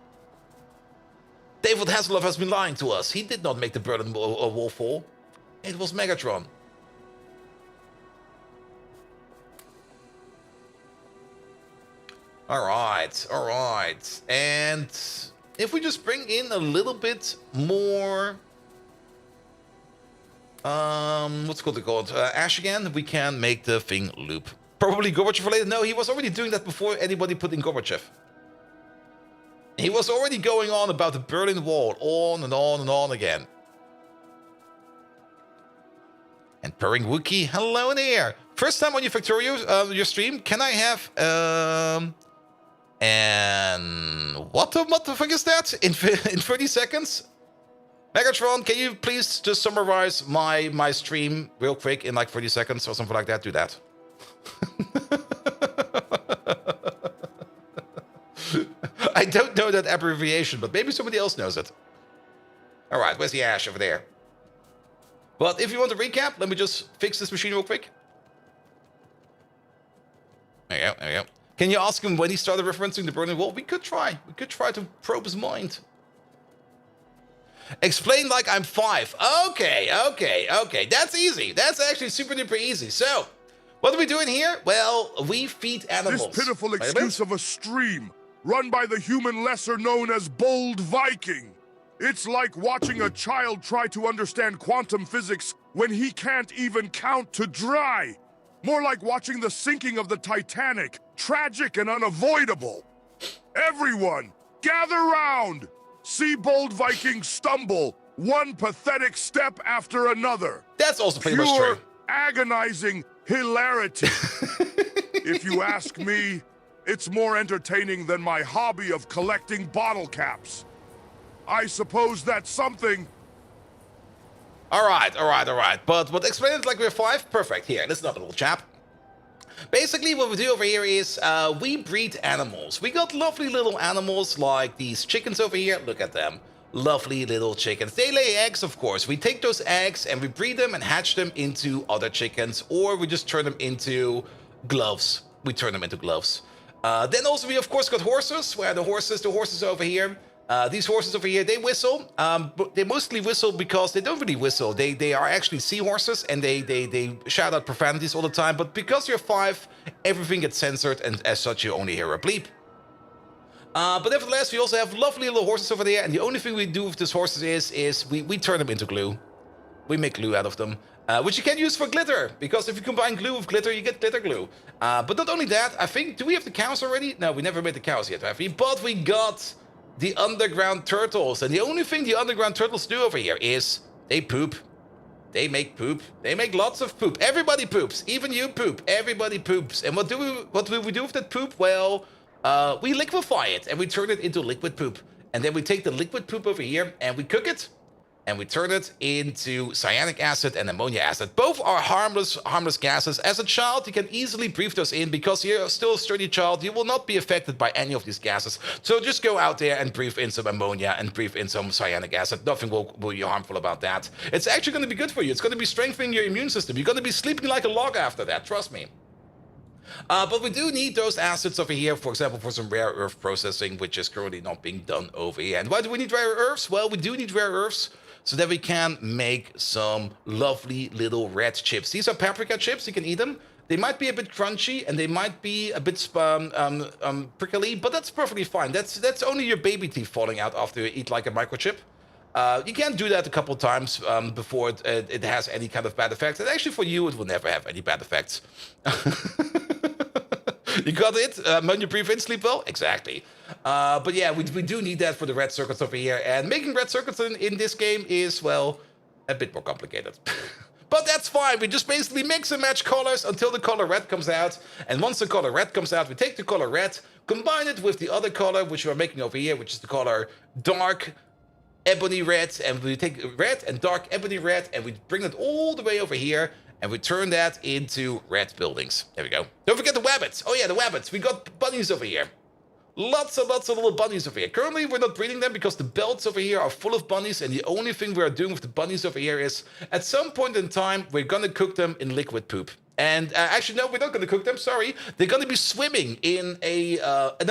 Speaker 1: David Hasselhoff has been lying to us. He did not make the Berlin Wall fall. It was Megatron. Alright, alright. And if we just bring in a little bit more... what's it called? Ash again, we can make the thing loop. Probably Gorbachev related. No, he was already doing that before anybody put in Gorbachev. He was already going on about the Berlin Wall, on and on and on again. And purring Wookie, hello there. First time on your Factorio, your stream. Can I have, and what the fuck is that? In 30 seconds? Megatron, can you please just summarize my stream real quick in like 30 seconds or something like that? Do that. I don't know that abbreviation, but maybe somebody else knows it. All right, where's the Ash over there? But if you want to recap, let me just fix this machine real quick. There you go, there you go. Can you ask him when he started referencing the Berlin Wall? We could try. We could try to probe his mind. Explain like I'm 5. Okay. That's easy. That's actually super duper easy. So, what are we doing here? Well, we feed animals.
Speaker 2: This pitiful excuse of a stream run by the human lesser known as Bold Viking. It's like watching a child try to understand quantum physics when he can't even count to dry. More like watching the sinking of the Titanic, tragic and unavoidable. Everyone, gather round! See Bold Viking stumble, one pathetic step after another.
Speaker 1: That's also pretty much true.
Speaker 2: Agonizing hilarity. If you ask me, it's more entertaining than my hobby of collecting bottle caps. I suppose that's something.
Speaker 1: All right. But explain it like we're 5? Perfect. Here, listen up, little chap. Basically, what we do over here is we breed animals. We got lovely little animals like these chickens over here. Look at them. Lovely little chickens. They lay eggs, of course. We take those eggs and we breed them and hatch them into other chickens, or we just turn them into gloves. We turn them into gloves. Then also we, of course, got horses. Where the horses over here. These horses over here, they whistle. But they mostly whistle because they don't really whistle. They are actually seahorses, and they shout out profanities all the time. But because you're 5, everything gets censored, and as such, you only hear a bleep. But nevertheless, we also have lovely little horses over there, and the only thing we do with these horses is we turn them into glue. We make glue out of them, which you can use for glitter, because if you combine glue with glitter, you get glitter glue. But not only that, I think, do we have the cows already? No, we never made the cows yet, have we? But we got the underground turtles, and the only thing the underground turtles do over here is they poop. They make poop. They make lots of poop. Everybody poops. Even you poop. Everybody poops. And what do we do with that poop? Well, we liquefy it and we turn it into liquid poop. And then we take the liquid poop over here and we cook it. and we turn it into cyanic acid and ammonia acid. Both are harmless gases. As a child, you can easily breathe those in because you're still a sturdy child. You will not be affected by any of these gases. So just go out there and breathe in some ammonia and breathe in some cyanic acid. Nothing will be harmful about that. It's actually going to be good for you. It's going to be strengthening your immune system. You're going to be sleeping like a log after that, trust me. But we do need those acids over here, for example, for some rare earth processing, which is currently not being done over here. And why do we need rare earths? Well, we do need rare earths so that we can make some lovely little red chips. These are paprika chips. You can eat them. They might be a bit crunchy and they might be a bit prickly, but that's perfectly fine. That's only your baby teeth falling out after you eat like a microchip. You can do that a couple of times before it has any kind of bad effects. And actually for you, it will never have any bad effects. You got it? When you breathe in, sleep well? Exactly. But yeah, we do need that for the red circuits over here. And making red circuits in this game is, well, a bit more complicated. But that's fine. We just basically mix and match colors until the color red comes out. And once the color red comes out, we take the color red, combine it with the other color, which we're making over here, which is the color dark ebony red, and we take red and dark ebony red, and we bring it all the way over here, and we turn that into red buildings. There we go. Don't forget the wabbits. Oh yeah, the wabbits. We got bunnies over here. Lots and lots of little bunnies over here. Currently, we're not breeding them because the belts over here are full of bunnies, and the only thing we are doing with the bunnies over here is, at some point in time, we're gonna cook them in liquid poop. And actually, no, we're not gonna cook them, sorry. They're gonna be swimming in a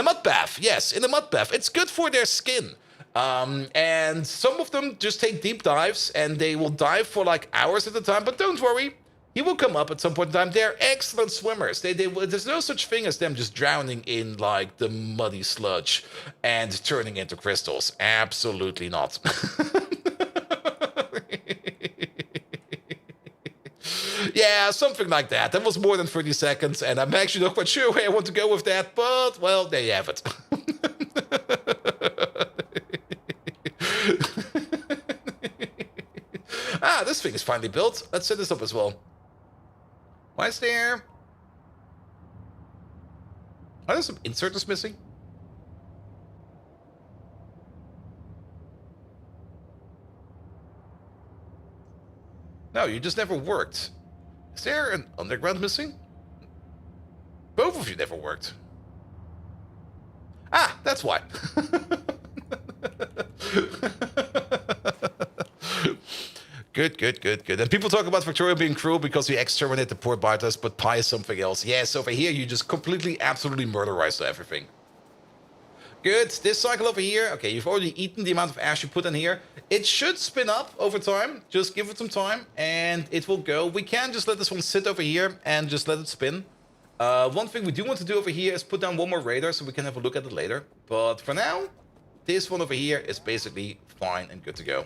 Speaker 1: mud bath. Yes, in a mud bath. It's good for their skin. And some of them just take deep dives, and they will dive for like hours at a time, but don't worry. He will come up at some point in time. They're excellent swimmers. There's no such thing as them just drowning in like the muddy sludge and turning into crystals. Absolutely not. Yeah, something like that. That was more than 30 seconds, and I'm actually not quite sure where I want to go with that, but, well, there you have it. Ah, this thing is finally built. Let's set this up as well. Why is there... Are there some inserters missing? No, you just never worked. Is there an underground missing? Both of you never worked. Ah, that's why. Good. And people talk about Factorio being cruel because we exterminate the poor biters, but pie is something else. Yes, over here you just completely, absolutely murderize everything. Good. This cycle over here, okay, you've already eaten the amount of ash you put in here. It should spin up over time. Just give it some time, and it will go. We can just let this one sit over here and just let it spin. One thing we do want to do over here is put down one more radar so we can have a look at it later. But for now, this one over here is basically fine and good to go.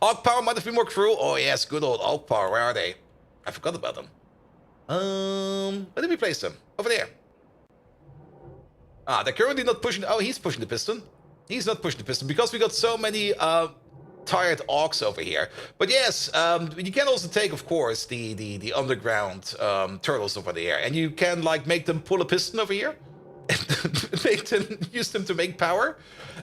Speaker 1: Arc Power might have been more cruel. Oh yes, good old Arc Power. Where are they? I forgot about them. Where did we place them? Over there. Ah, they're currently not pushing... Oh, he's pushing the piston. He's not pushing the piston because we got so many tired orcs over here. But yes, you can also take, of course, the underground turtles over there, and you can like make them pull a piston over here, and use them to make power.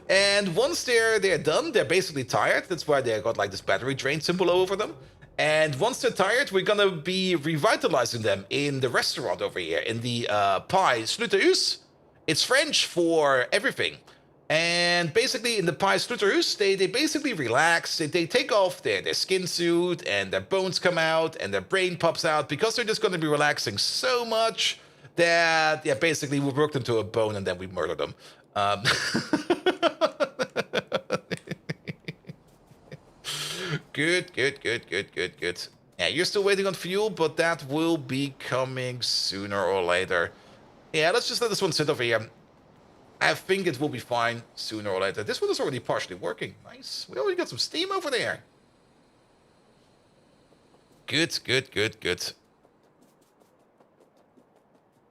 Speaker 1: And once they're done, they're basically tired. That's why they got like this battery drain symbol over them. And once they're tired, we're gonna be revitalizing them in the restaurant over here, in the pie Sluterhuis. It's French for everything. And basically in the pie Sluterhuis, they basically relax. They take off their skin suit, and their bones come out, and their brain pops out, because they're just gonna be relaxing so much that, yeah, basically we work them to a bone and then we murder them. Good. Yeah, you're still waiting on fuel, but that will be coming sooner or later. Yeah, let's just let this one sit over here. I think it will be fine sooner or later. This one is already partially working. Nice. We already got some steam over there. Good.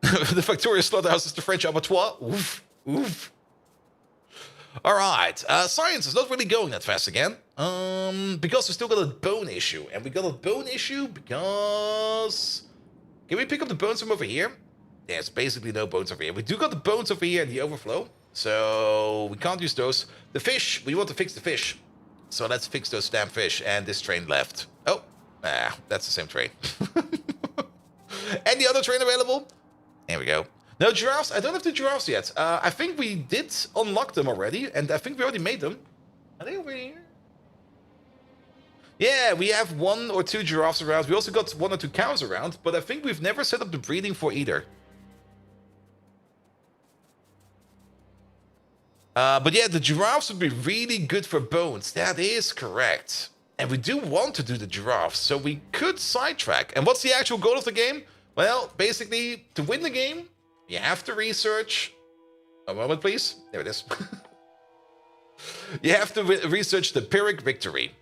Speaker 1: The Factorio slaughterhouse is the French abattoir. Oof. Alright, science is not really going that fast again. Because we still got a bone issue. And we got a bone issue because... Can we pick up the bones from over here? There's basically no bones over here. We do got the bones over here in the overflow. So we can't use those. The fish, we want to fix the fish. So let's fix those damn fish. And this train left. Oh, that's the same train. Any other train available? There we go. No giraffes. I don't have the giraffes yet. I think we did unlock them already. And I think we already made them. Are they over here? Yeah, we have 1 or 2 giraffes around. We also got 1 or 2 cows around. But I think we've never set up the breeding for either. But yeah, the giraffes would be really good for bones. That is correct. And we do want to do the giraffes, so we could sidetrack. And what's the actual goal of the game? Well, basically, to win the game, you have to research... A moment, please. There it is. You have to research the Pyrrhic victory.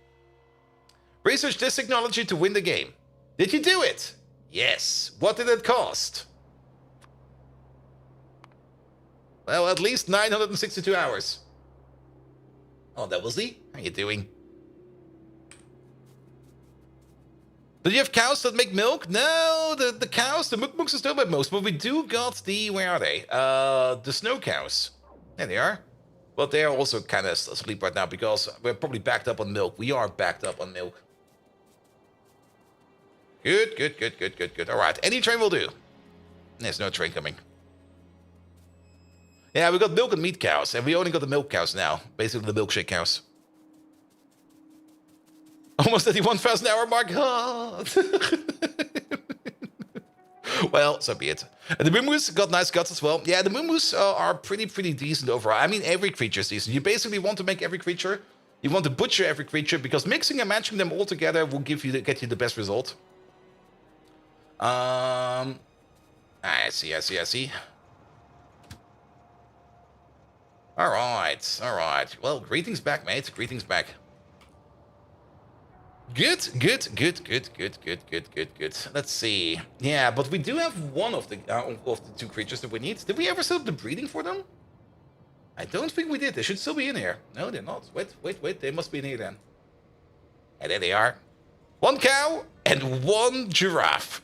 Speaker 1: Research this technology to win the game. Did you do it? Yes. What did it cost? Well, at least 962 hours. Oh, that was he. How you doing? Do you have cows that make milk? No, the cows, the mukmuks are still by most, but we do got the, where are they? The snow cows. There they are. But they are also kind of asleep right now because we're probably backed up on milk. We are backed up on milk. Good, good, good, good, good, good. All right, any train will do. There's no train coming. Yeah, we got milk and meat cows, and we only got the milk cows now. Basically, the milkshake cows. Almost at the 1,000 hour mark. Oh. Well, so be it. And the Moomoos got nice guts as well. Yeah, the Moomoos are pretty decent overall. I mean, every creature is decent. You basically want to make every creature. You want to butcher every creature, because mixing and matching them all together will get you the best result. I see. All right. Well, greetings back, mate. Greetings back. Good. Let's see. Yeah, but we do have one of the 2 creatures that we need. Did we ever set up the breeding for them? I don't think we did. They should still be in here. No, they're not. Wait. They must be in here then. And there they are. 1 cow and 1 giraffe.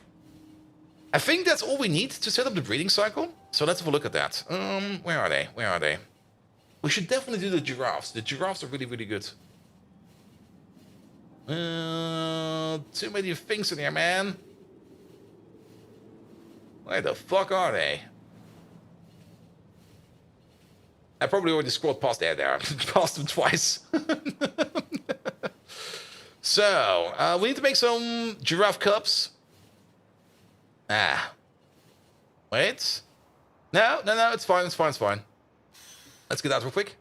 Speaker 1: I think that's all we need to set up the breeding cycle. So let's have a look at that. Where are they? We should definitely do the giraffes. The giraffes are really good. Too many things in here, man. Where the fuck are they? I probably already scrolled past there. Past them twice. So, we need to make some giraffe cups. Wait. No, it's fine. Let's get out real quick.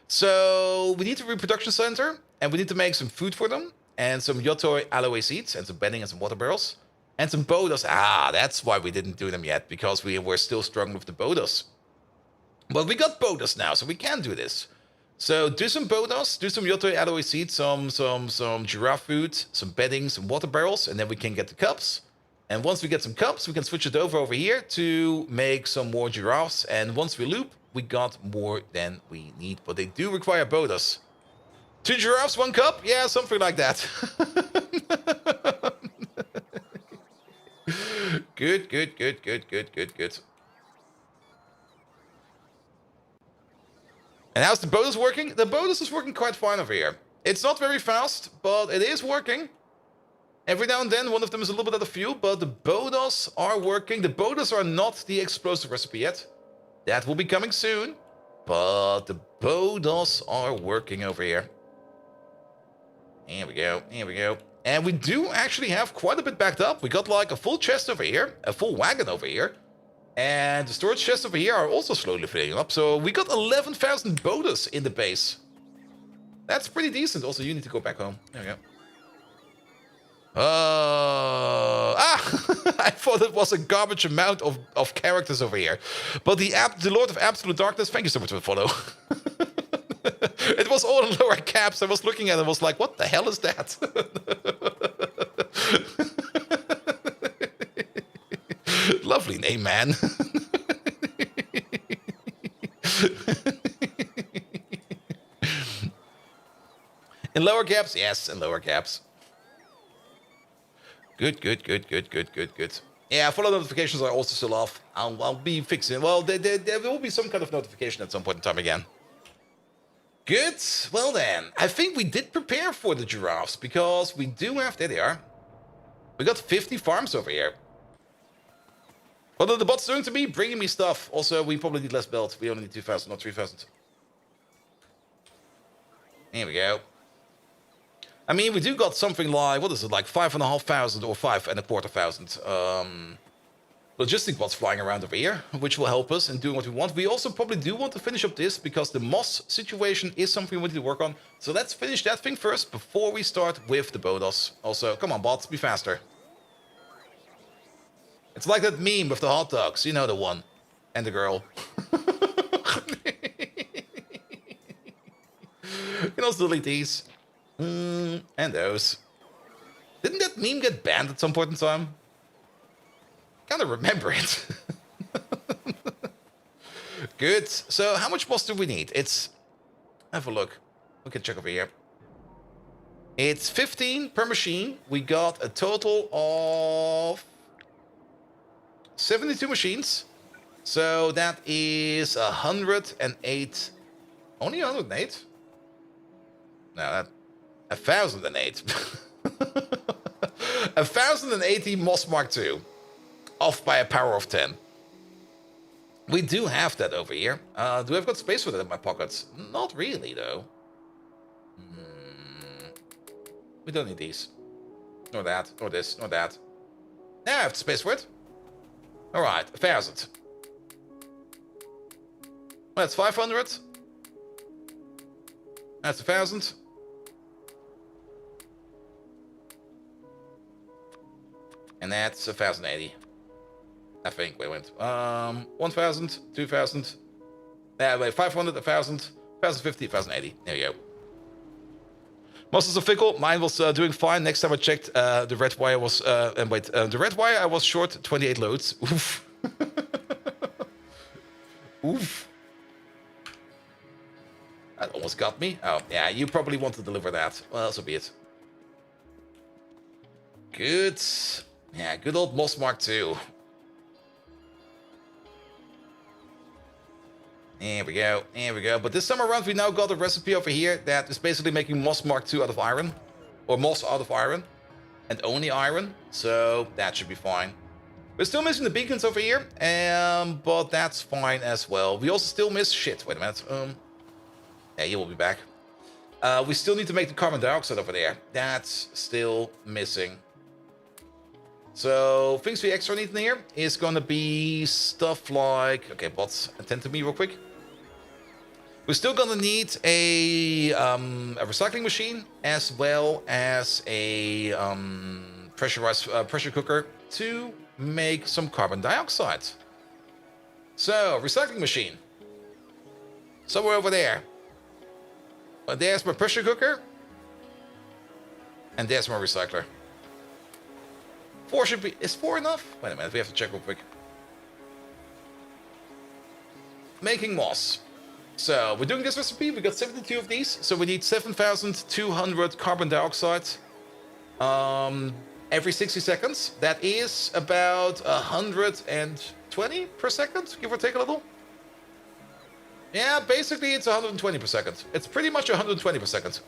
Speaker 1: So, we need a reproduction center, and we need to make some food for them, and some Yotoi aloe seeds, and some bedding, and some water barrels, and some bodas. That's why we didn't do them yet, because we were still struggling with the bodas. But we got bodas now, so we can do this. So, do some bodas, do some Yotoi aloe seeds, some giraffe food, some bedding, some water barrels, and then we can get the cups. And once we get some cups, we can switch it over here to make some more giraffes, and once we loop, we got more than we need, but they do require bodas. 2 giraffes, 1 cup? Yeah, something like that. Good. And how's the bonus working? The bonus is working quite fine over here. It's not very fast, but it is working. Every now and then, one of them is a little bit out of fuel, but the bodas are working. The bodas are not the explosive recipe yet. That will be coming soon, but the bodas are working over here. Here we go. And we do actually have quite a bit backed up. We got like a full chest over here, a full wagon over here, and the storage chests over here are also slowly filling up. So we got 11,000 bodas in the base. That's pretty decent. Also, you need to go back home. There we go. I thought it was a garbage amount of characters over here. But the Lord of Absolute Darkness, thank you so much for the follow. It was all in lower caps. I was looking at it and was like, what the hell is that? Lovely name, man. In lower caps? Yes, in lower caps. Good. Yeah, follow notifications are also still off. I'll be fixing. Well, there will be some kind of notification at some point in time again. Good. Well then, I think we did prepare for the giraffes because we do have. There they are. We got 50 farms over here. What are the bots doing to me? Bringing me stuff. Also, we probably need less belts. We only need 2,000, not 3,000. Here we go. I mean, we do got something like, what is it, like 5,500 or 5,250. Logistic bots flying around over here, which will help us in doing what we want. We also probably do want to finish up this because the moss situation is something we need to work on. So let's finish that thing first before we start with the Bodos. Also, come on, bots, be faster. It's like that meme with the hot dogs. You know the one. And the girl. You can also delete these. And those. Didn't that meme get banned at some point in time? Kind of remember it. Good. So how much moss do we need? It's... Have a look. We can check over here. It's 15 per machine. We got a total of 72 machines. So that is 108. Only 108? No, that 1,008. 1,080 Moss Mark II. Off by a power of 10. We do have that over here. Do I've got space for that in my pockets? Not really, though. We don't need these. Nor that, nor this, nor that. Yeah, I have space for it. Alright, 1,000. That's 500. That's 1,000. And that's 1,080. I think we went 1,000, 2,000. Yeah, wait, 500, 1,000, 1,050, 1,080. There you go. Muscles are fickle. Mine was doing fine. Next time I checked, the red wire was. The red wire I was short 28 loads. Oof. Oof. That almost got me. Oh, yeah, you probably want to deliver that. Well, so be it. Good. Yeah, good old Moss Mark II. There we go, there we go. But this time around, we now got a recipe over here that is basically making Moss Mark II out of iron. Or moss out of iron. And only iron. So that should be fine. We're still missing the beacons over here. But that's fine as well. We also still miss... Shit, wait a minute. Yeah, he will be back. We still need to make the carbon dioxide over there. That's still missing. So, things we extra need in here is going to be stuff like... Okay, bots, attend to me real quick. We're still going to need a recycling machine as well as a pressurized pressure cooker to make some carbon dioxide. So, recycling machine. Somewhere over there. There's my pressure cooker. And there's my recycler. 4 should be... Is 4 enough? Wait a minute, we have to check real quick. Making moss. So, we're doing this recipe. We got 72 of these. So, we need 7,200 carbon dioxide every 60 seconds. That is about 120 per second, give or take a little. Yeah, basically it's 120 per second. It's pretty much 120 per second.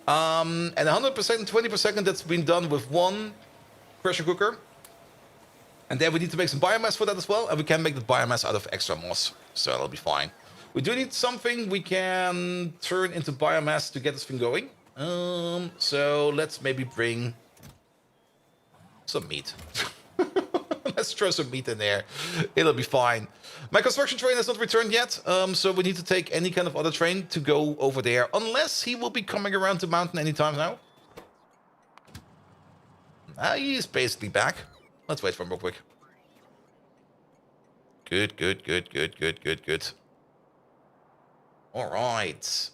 Speaker 1: And 120 per second, that's been done with one pressure cooker. And then we need to make some biomass for that as well. And we can make the biomass out of extra moss. So that'll be fine. We do need something we can turn into biomass to get this thing going. So let's maybe bring some meat. Let's throw some meat in there. It'll be fine. My construction train has not returned yet. So we need to take any kind of other train to go over there. Unless he will be coming around the mountain anytime now. He's basically back. Let's wait for him real quick. Good. Alright.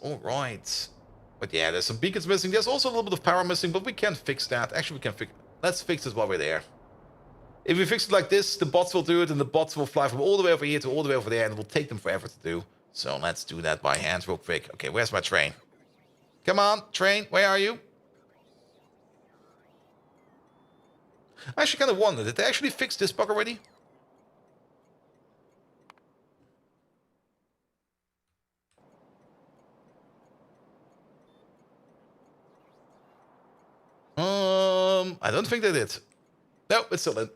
Speaker 1: But yeah, there's some beacons missing. There's also a little bit of power missing, but we can fix that. Actually, we can fix... Let's fix it while we're there. If we fix it like this, the bots will do it, and the bots will fly from all the way over here to all the way over there, and it will take them forever to do. So let's do that by hand real quick. Okay, where's my train? Come on, train, where are you? I actually kind of wonder, did they actually fix this bug already? I don't think they did. No, it's still in.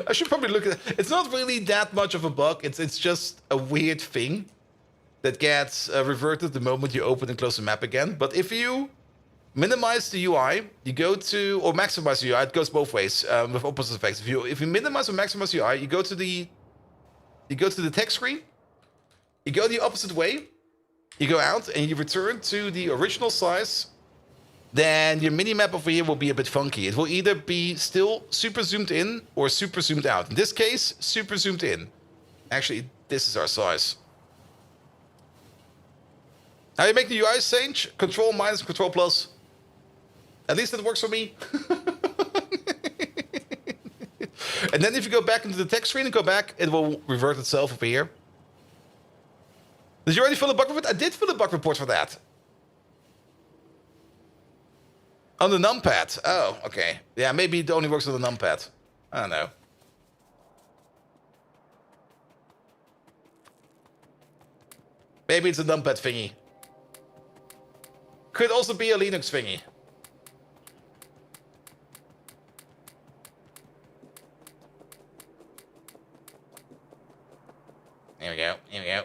Speaker 1: I should probably look at it. It's not really that much of a bug. It's just a weird thing that gets reverted the moment you open and close the map again. But if you minimize the UI, you go to, or maximize the UI, it goes both ways with opposite effects. If you minimize or maximize the UI, you go to the text screen, you go the opposite way, you go out and you return to the original size, then your minimap over here will be a bit funky. It will either be still super zoomed in or super zoomed out. In this case, super zoomed in. Actually, this is our size. How you make the UI change? Control minus, Control plus. At least it works for me. And then if you go back into the text screen and go back, it will revert itself over here. Did you already fill a bug report? I did fill a bug report for that. On the numpad. Oh, okay. Yeah, maybe it only works on the numpad. I don't know. Maybe it's a numpad thingy. Could also be a Linux thingy. Here we go. Here we go.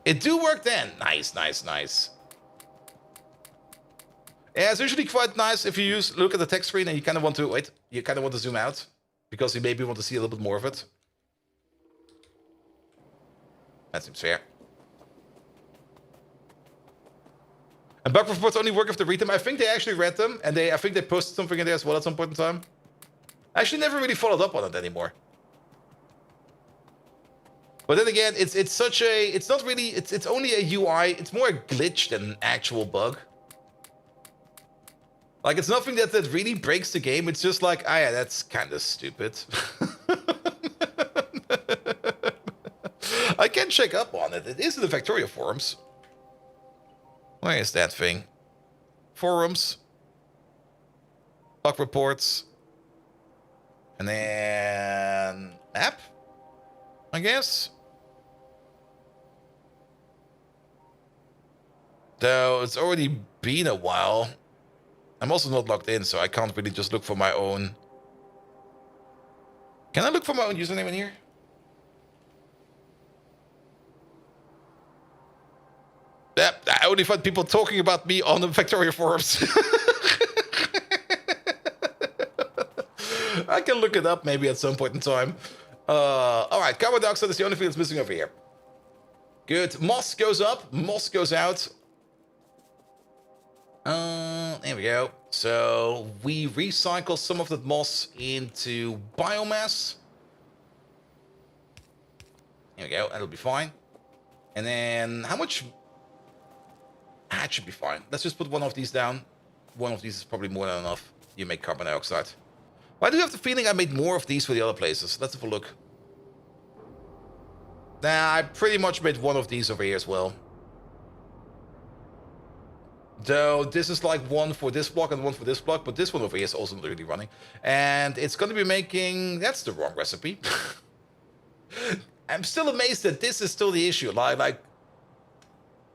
Speaker 1: It do work then. Nice, nice, nice. Yeah, it's usually quite nice if you look at the text screen and you kind of want to wait. You kind of want to zoom out because you maybe want to see a little bit more of it. That seems fair. And bug reports only work if they read them. I think they actually read them, and I think they posted something in there as well at some point in time. I actually never really followed up on it anymore. But then again, it's not really, it's only a UI. It's more a glitch than an actual bug. Like, it's nothing that really breaks the game. It's just like, yeah, that's kind of stupid. I can check up on it. It is in the Factorio forums. Where is that thing? Forums. Bug reports. And then app, I guess. Though it's already been a while. I'm also not logged in, so I can't really just look for my own. Can I look for my own username in here? Yep, I only find people talking about me on the Factorio forums. I can look it up maybe at some point in time. Alright, carbon dioxide is the only thing that's missing over here. Good. Moss goes up, moss goes out. There we go. So we recycle some of that moss into biomass. There we go. That'll be fine. And then how much? That should be fine. Let's just put one of these down. One of these is probably more than enough. You make carbon dioxide. Why do you have the feeling I made more of these for the other places? Let's have a look. Nah, I pretty much made one of these over here as well. Though this is like one for this block and one for this block, but this one over here is also not really running. And it's going to be making... That's the wrong recipe. I'm still amazed that this is still the issue. Like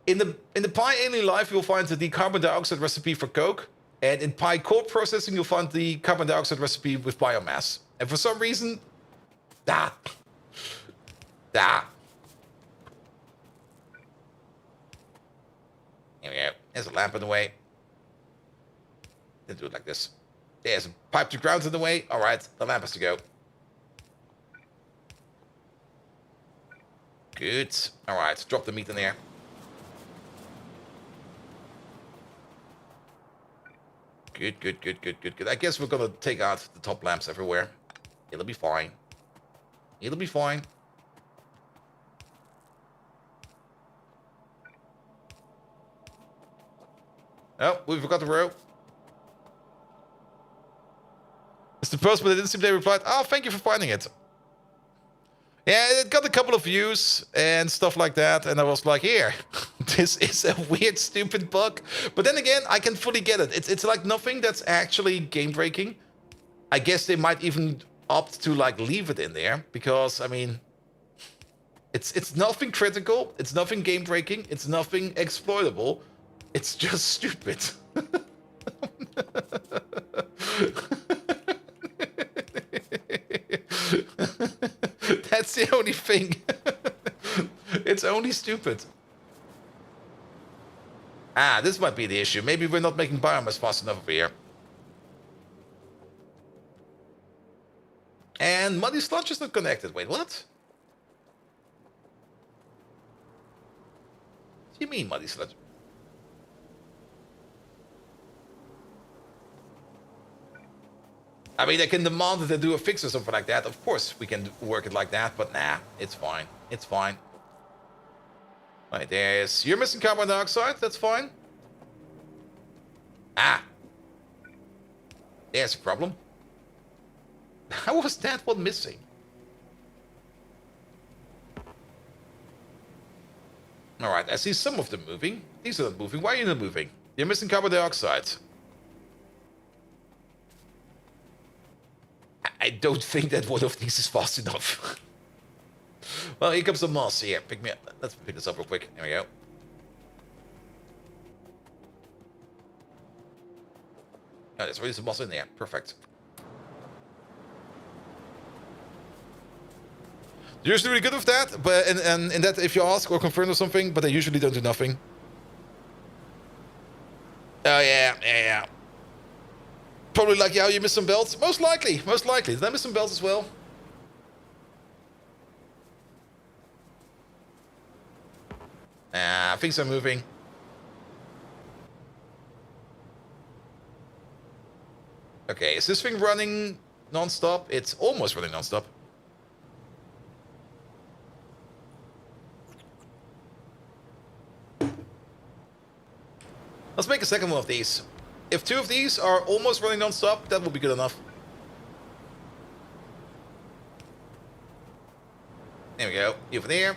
Speaker 1: in the Pi Alien Life, you'll find the carbon dioxide recipe for coke. And in Pi cold processing, you'll find the carbon dioxide recipe with biomass. And for some reason... Here we go. There's a lamp in the way. Didn't do it like this. There's a pipe to ground in the way. All right, the lamp has to go. Good. All right, drop the meat in there. Good, good, good, good, good, good. I guess we're gonna take out the top lamps everywhere. It'll be fine. It'll be fine. Oh, we forgot the row. It's the post, but I didn't see they replied. Oh, thank you for finding it. Yeah, it got a couple of views and stuff like that, and I was like, here, this is a weird, stupid bug. But then again, I can fully get it. It's like nothing that's actually game-breaking. I guess they might even opt to like leave it in there because, I mean, it's nothing critical, it's nothing game-breaking, it's nothing exploitable. It's just stupid. That's the only thing. It's only stupid. Ah, this might be the issue. Maybe we're not making biomass fast enough over here. And Muddy Sludge is not connected. Wait, what? What do you mean, Muddy Sludge? I mean, I can demand that they do a fix or something like that. Of course, we can work it like that, but nah, it's fine. It's fine. Right, there's... You're missing carbon dioxide, that's fine. Ah. There's a problem. How was that one missing? Alright, I see some of them moving. These are not moving. Why are you not moving? You're missing carbon dioxide. I don't think that one of these is fast enough. Well, here comes the moss. Here, pick me up. Let's pick this up real quick. There we go. Oh, there's already some moss in there. Perfect. They're usually really good with that, but and in that if you ask or confirm or something, but they usually don't do nothing. Oh yeah. Probably like, yeah, you missed some belts. Most likely. Did I miss some belts as well? Things are moving. Okay, is this thing running non-stop? It's almost running non-stop. Let's make a second one of these. If 2 of these are almost running non-stop, that will be good enough. There we go. Over there.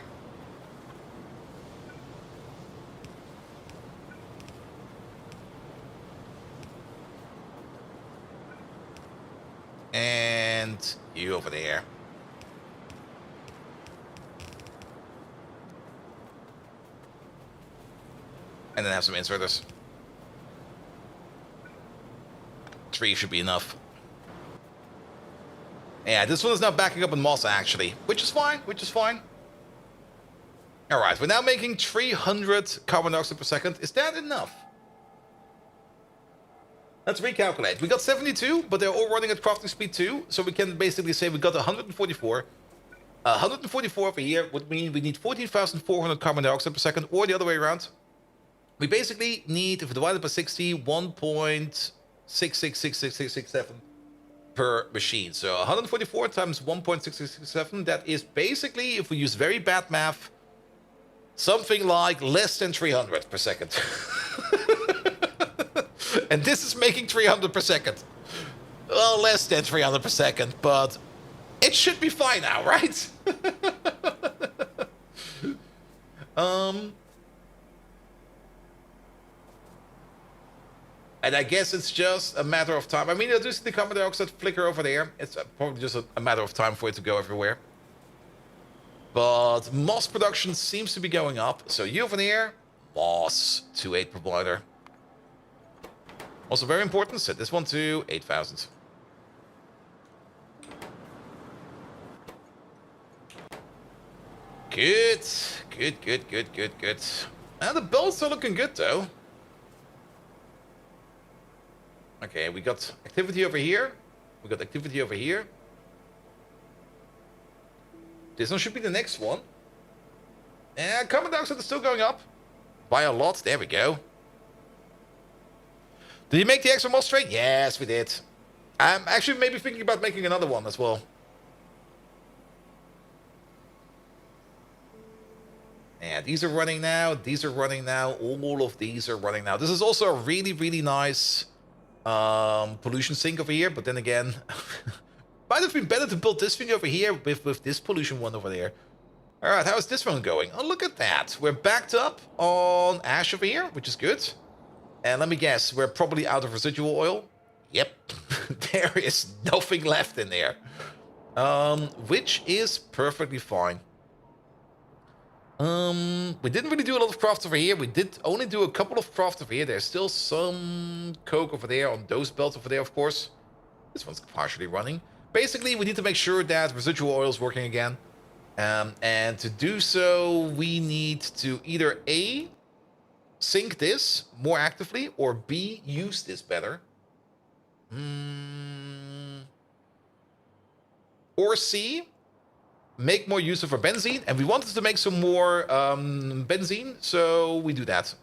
Speaker 1: And you over there. And then have some inserters. 3 should be enough. Yeah, this one is now backing up in moss actually, which is fine. Alright, we're now making 300 carbon dioxide per second. Is that enough? Let's recalculate. We got 72, but they're all running at crafting speed 2, so we can basically say we got 144. 144 over here would mean we need 14,400 carbon dioxide per second, or the other way around. We basically need, if we divide it by 60, 1.666667 per machine. So 144 times 1.6667, that is basically, if we use very bad math, something like less than 300 per second. And this is making 300 per second. Well, less than 300 per second, but it should be fine now, right? And I guess it's just a matter of time. I mean, there's the carbon dioxide flicker over there. It's probably just a matter of time for it to go everywhere. But moss production seems to be going up. So you over there, moss, 2.8 per blinder. Also very important, set this one to 8,000. Good. Now the belts are looking good though. Okay, we got activity over here. This one should be the next one. And carbon dioxide is still going up. By a lot. There we go. Did you make the extra moss train? Yes, we did. I'm actually maybe thinking about making another one as well. Yeah, these are running now. All of these are running now. This is also a really, really nice pollution sink over here. But then again, Might have been better to build this thing over here with this pollution one over there. All right, how is this one going? Oh, look at that. We're backed up on ash over here, which is good. And let me guess, we're probably out of residual oil. Yep, there is nothing left in there. Which is perfectly fine. We didn't really do a lot of crafts over here. We did only do a couple of crafts over here. There's still some coke over there on those belts over there, of course. This one's partially running. Basically, we need to make sure that residual oil is working again. And to do so, we need to either A, sync this more actively, or B, use this better. Or C, make more use of our benzene. And we wanted to make some more benzene, so we do that.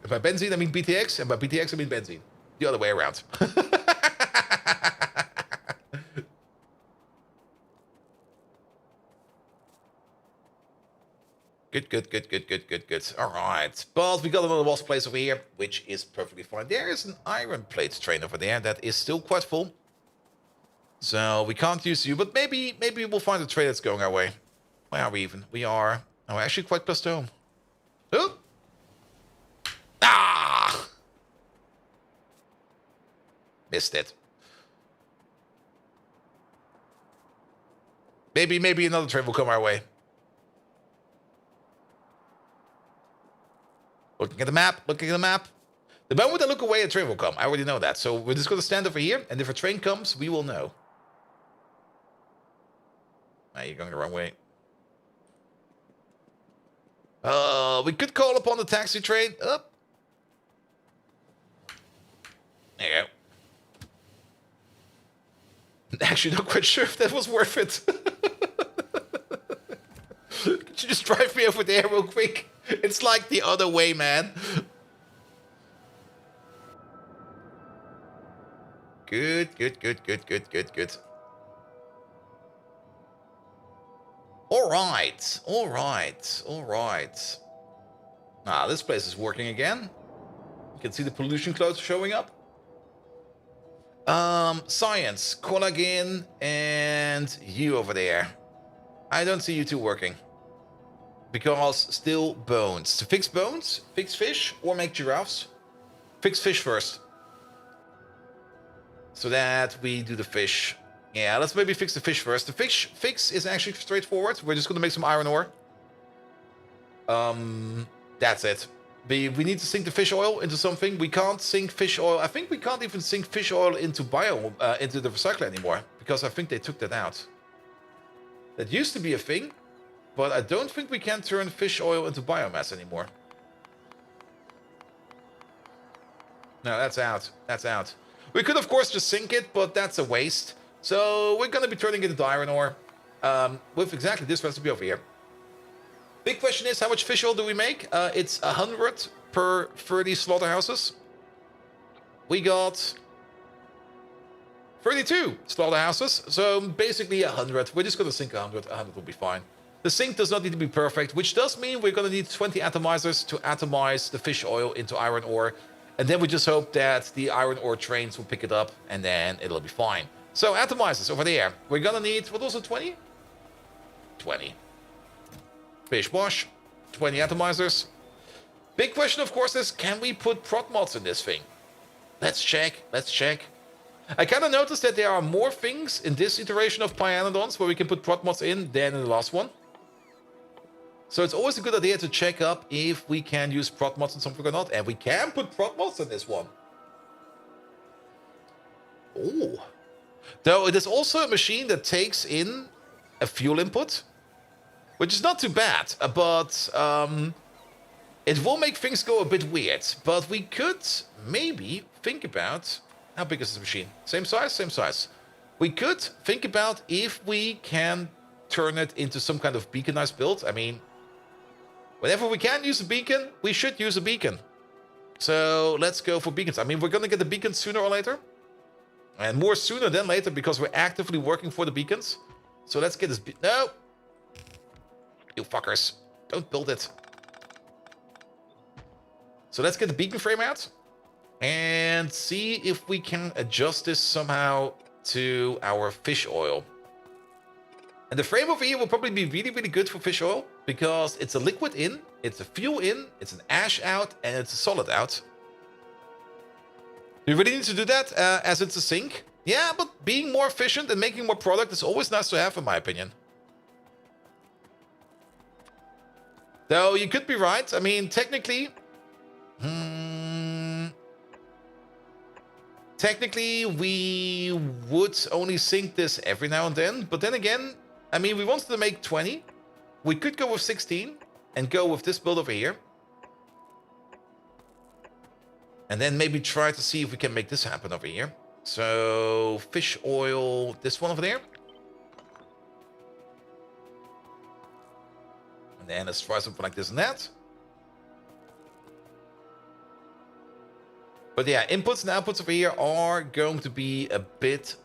Speaker 1: By benzene, I mean BTX, and by BTX, I mean benzene. The other way around. Good. All right. But we got another wasp place over here, which is perfectly fine. There is an iron plate train over there that is still quite full. So we can't use you, but maybe we'll find a train that's going our way. Where are we even? We are actually quite close to home. Oh! Ah! Missed it. Maybe another train will come our way. Looking at the map. The moment I look away, a train will come. I already know that. So we're just going to stand over here, and if a train comes, we will know. Ah, you're going the wrong way. We could call upon the taxi train. Up. There you go. Actually, not quite sure if that was worth it. Could you just drive me over there real quick? It's like the other way, man. Good. All right. Ah, this place is working again. You can see the pollution clouds showing up. Science, collagen, and you over there. I don't see you two working. Because still bones. To fix bones, fix fish, or make giraffes. Fix fish first. So that we do the fish. Yeah, let's maybe fix the fish first. The fish fix is actually straightforward. We're just going to make some iron ore. That's it. We need to sink the fish oil into something. We can't sink fish oil. I think we can't even sink fish oil into into the recycler anymore. Because I think they took that out. That used to be a thing. But I don't think we can turn fish oil into biomass anymore. No, that's out. We could, of course, just sink it, but that's a waste. So we're going to be turning it into iron ore with exactly this recipe over here. Big question is, how much fish oil do we make? It's 100 per 30 slaughterhouses. We got 32 slaughterhouses, so basically 100. We're just going to sink 100. 100 will be fine. The sink does not need to be perfect, which does mean we're going to need 20 atomizers to atomize the fish oil into iron ore. And then we just hope that the iron ore trains will pick it up, and then it'll be fine. So, atomizers over there. We're going to need, what was it, 20? 20. Fish wash, 20 atomizers. Big question, of course, is can we put prot mods in this thing? Let's check. I kind of noticed that there are more things in this iteration of Pyanodons where we can put prot mods in than in the last one. So it's always a good idea to check up if we can use prot mods in something or not. And we can put prot mods in this one. Oh. Though it is also a machine that takes in a fuel input, which is not too bad. But it will make things go a bit weird. But we could maybe think about... How big is this machine? Same size? We could think about if we can turn it into some kind of beaconized build. I mean, whenever we can use a beacon, we should use a beacon. So let's go for beacons. I mean, we're going to get the beacons sooner or later. And more sooner than later because we're actively working for the beacons. So let's get this... No! You fuckers. Don't build it. So let's get the beacon frame out. And see if we can adjust this somehow to our fish oil. And the frame over here will probably be really, really good for fish oil because it's a liquid in, it's a fuel in, it's an ash out, and it's a solid out. Do you really need to do that as it's a sink? Yeah, but being more efficient and making more product is always nice to have, in my opinion. Though you could be right. I mean, technically... Technically, we would only sink this every now and then. But then again, I mean, we wanted to make 20. We could go with 16 and go with this build over here. And then maybe try to see if we can make this happen over here. So, fish oil, this one over there. And then let's try something like this and that. But yeah, inputs and outputs over here are going to be a bit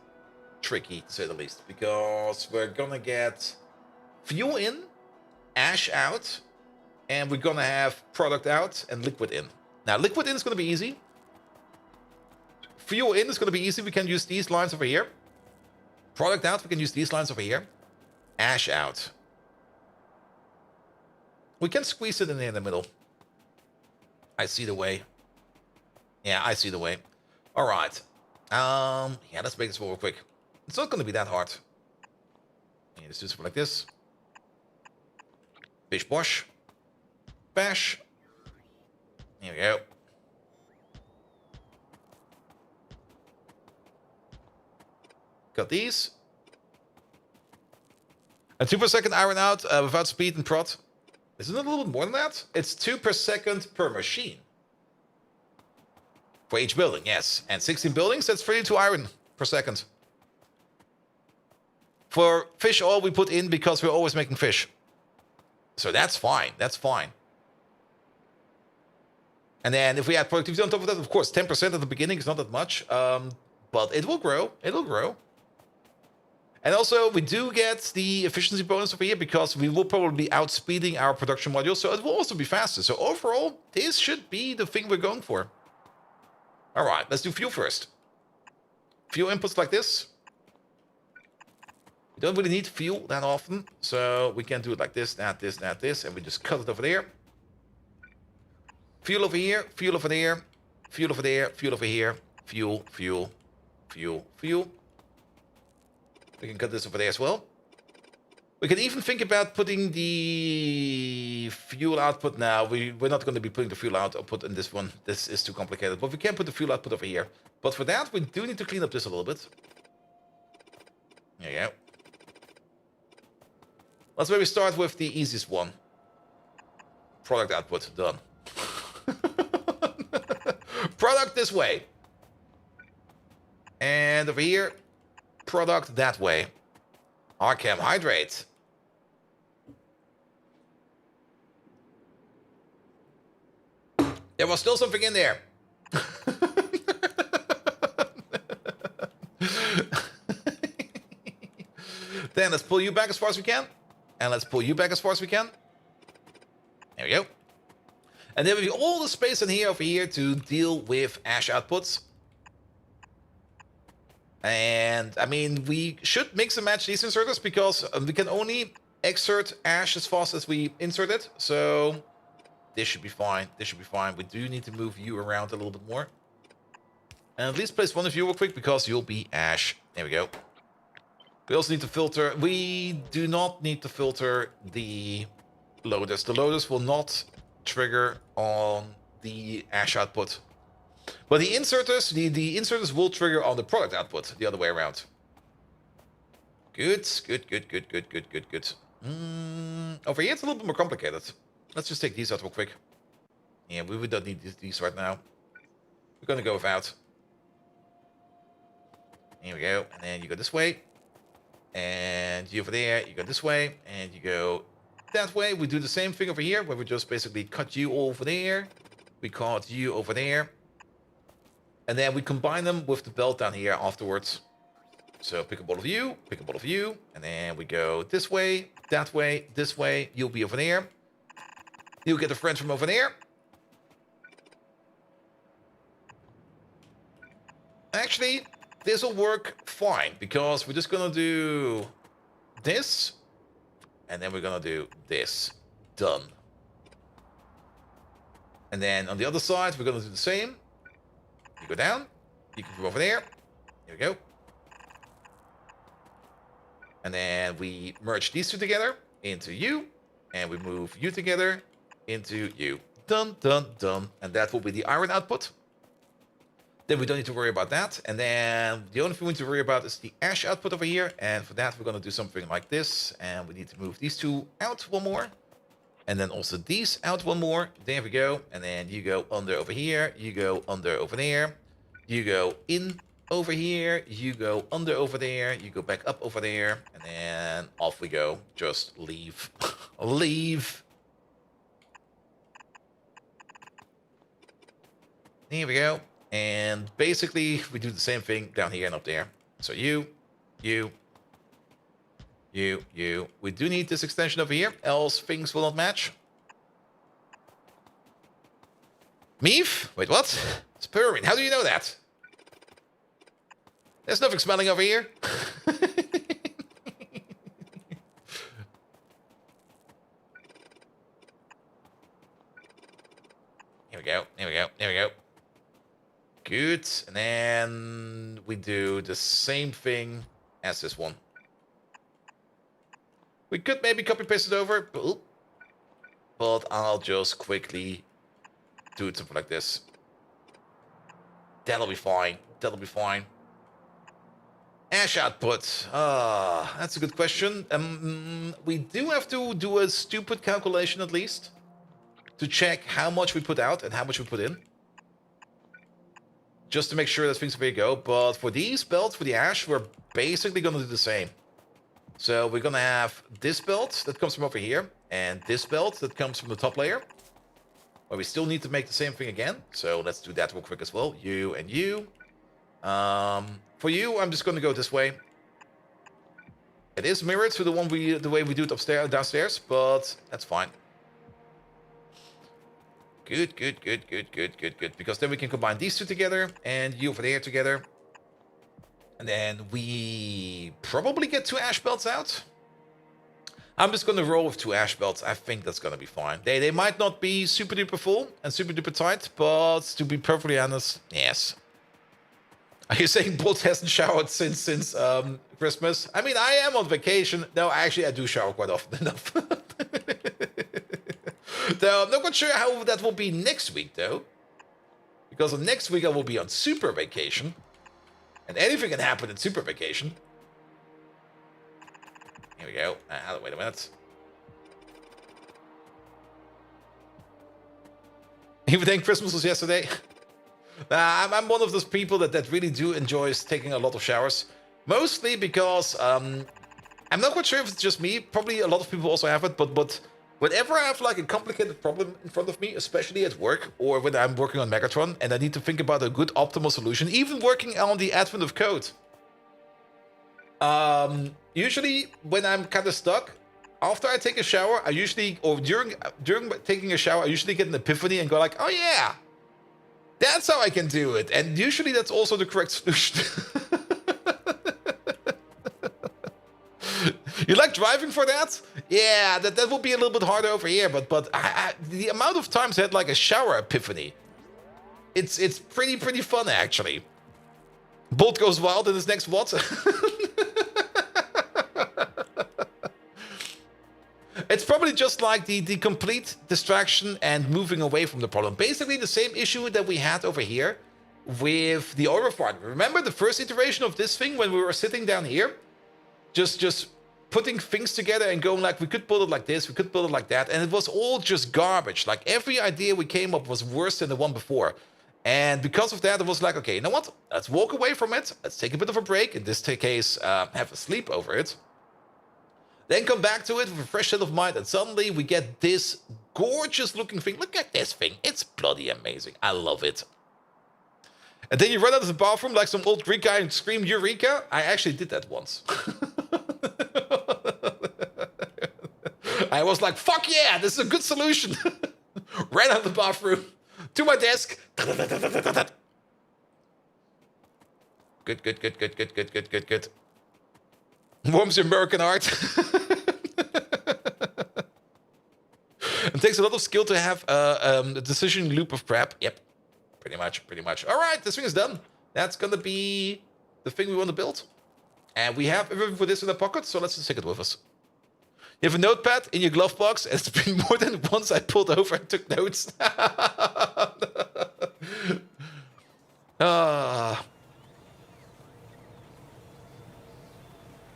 Speaker 1: tricky, to say the least. Because we're going to get fuel in, ash out, and we're going to have product out and liquid in. Now, liquid in is going to be easy. Fuel in is going to be easy. We can use these lines over here. Product out, we can use these lines over here. Ash out. We can squeeze it in the middle. I see the way. Yeah, I see the way. All right. Yeah, let's make this real quick. It's not going to be that hard. Yeah, let's do something like this. Bish bosh. Bash. Here we go. Got these. And 2 per second iron out without speed and prod. Isn't it a little bit more than that? It's 2 per second per machine. For each building, yes. And 16 buildings, that's 32 iron per second. For fish oil, we put in because we're always making fish. So that's fine. That's fine. And then if we add productivity on top of that, of course, 10% at the beginning is not that much. But it will grow. It'll grow. And also, we do get the efficiency bonus over here because we will probably be outspeeding our production module. So it will also be faster. So overall, this should be the thing we're going for. All right, let's do fuel first. Fuel inputs like this. We don't really need fuel that often. So we can do it like this, that, this, that, this. And we just cut it over there. Fuel over here, fuel over there, fuel over there, fuel over here. Fuel, fuel, fuel, fuel. We can cut this over there as well. We can even think about putting the fuel output now. We're not going to be putting the fuel output in this one. This is too complicated. But we can put the fuel output over here. But for that, we do need to clean up this a little bit. There you go. Let's maybe start with the easiest one. Product output, done. Product this way. And over here, product that way. Archem hydrate. There was still something in there. Then let's pull you back as far as we can. And let's pull you back as far as we can. There we go. And then we have all the space in here over here to deal with ash outputs. And, I mean, we should mix and match these inserters because we can only exert ash as fast as we insert it. So, this should be fine. This should be fine. We do need to move you around a little bit more. And at least place one of you real quick because you'll be ash. There we go. We also need to filter. We do not need to filter the loaders. The loaders will not trigger on the ash output. But the inserters, the inserters will trigger on the product output, the other way around. Good, good, good, good, good, good, good, good. Over here, it's a little bit more complicated. Let's just take these out real quick. Yeah, we don't need these right now. We're gonna go without. Here we go, and then you go this way. And you over there, you go this way, and you go that way. We do the same thing over here, where we just basically cut you over there. We cut you over there. And then we combine them with the belt down here afterwards. So pick a ball of you, pick a ball of you, and then we go this way, that way, this way. You'll be over there. You'll get a friend from over there. Actually, this will work fine because we're just gonna do this, and then we're gonna do this. Done. And then on the other side, we're gonna do the same. You go down, you can go over there. Here we go. And then we merge these two together into you, and we move you together into you. Done, done, done. And that will be the iron output. Then we don't need to worry about that. And then the only thing we need to worry about is the ash output over here. And for that, we're going to do something like this. And we need to move these two out one more. And then also these out one more. There we go. And then you go under over here. You go under over there. You go in over here. You go under over there. You go back up over there. And then off we go. Just leave. Leave. Here we go. And basically, we do the same thing down here and up there. So you. We do need this extension over here, else things will not match. Meave? Wait, what? It's purring. How do you know that? There's nothing smelling over here. Here we go. Here we go. Here we go. Good. And then we do the same thing as this one. We could maybe copy paste it over, but I'll just quickly do it something like this. That'll be fine. That'll be fine. Ash output. That's a good question. We do have to do a stupid calculation at least to check how much we put out and how much we put in. Just to make sure that things are ready to go. But for these belts, for the ash, we're basically going to do the same. So we're going to have this belt that comes from over here, and this belt that comes from the top layer. But we still need to make the same thing again. So let's do that real quick as well. You and you. For you, I'm just going to go this way. It is mirrored to the way we do it upstairs, downstairs, but that's fine. Good. Because then we can combine these two together, and you over there together. And then we probably get 2 ash belts out. I'm just going to roll with 2 ash belts. I think that's going to be fine. They might not be super duper full and super duper tight, but to be perfectly honest, yes. Are you saying Bolt hasn't showered since Christmas? I mean, I am on vacation. No, actually, I do shower quite often enough. Though I'm not quite sure how that will be next week, though. Because on next week, I will be on super vacation. And anything can happen in super vacation. Here we go. Wait a minute. Even think Christmas was yesterday? I'm one of those people that really do enjoy taking a lot of showers. Mostly because I'm not quite sure if it's just me. Probably a lot of people also have it. But whenever I have like a complicated problem in front of me, especially at work or when I'm working on Megatron and I need to think about a good optimal solution, even working on the advent of code. Usually when I'm kind of stuck, after I take a shower, I usually, or during taking a shower, I usually get an epiphany and go like, oh yeah, that's how I can do it. And usually that's also the correct solution. You like driving for that? Yeah, that will be a little bit harder over here, but the amount of times I had like a shower epiphany, it's pretty fun actually. Bolt goes wild in his next what? It's probably just like the complete distraction and moving away from the problem. Basically the same issue that we had over here with the oil refinery. Remember the first iteration of this thing when we were sitting down here? Just putting things together and going like, we could build it like this, we could build it like that. And it was all just garbage. Like every idea we came up was worse than the one before. And because of that, it was like, okay, you know what? Let's walk away from it. Let's take a bit of a break. In this case, have a sleep over it. Then come back to it with a fresh set of mind. And suddenly we get this gorgeous looking thing. Look at this thing. It's bloody amazing. I love it. And then you run out of the bathroom like some old Greek guy and scream, Eureka. I actually did that once. I was like, fuck yeah, this is a good solution. Ran out of the bathroom, to my desk. Good, good, good, good, good, good, good, good, good. Warms your American heart. It takes a lot of skill to have a decision loop of crap. Yep, pretty much, pretty much. All right, this thing is done. That's gonna be the thing we want to build. And we have everything for this in the pocket, so let's just take it with us. You have a notepad in your glove box. It's been more than once I pulled over and took notes.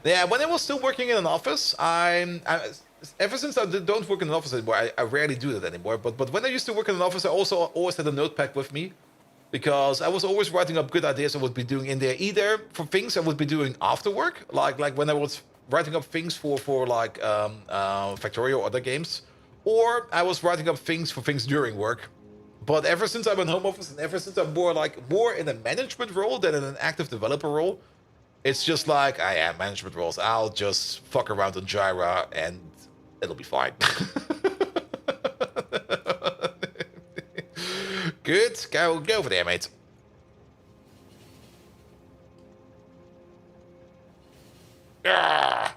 Speaker 1: Yeah, when I was still working in an office, ever since I don't work in an office anymore, I rarely do that anymore. But when I used to work in an office, I also always had a notepad with me, because I was always writing up good ideas I would be doing in there, either for things I would be doing after work, like when I was writing up things for like Factorio or other games, or I was writing up things for things during work. But ever since I'm in home office, and ever since I'm more in a management role than in an active developer role, it's just like, I am management roles. I'll just fuck around on Jira and it'll be fine. Good. Go over there, mate. Ah.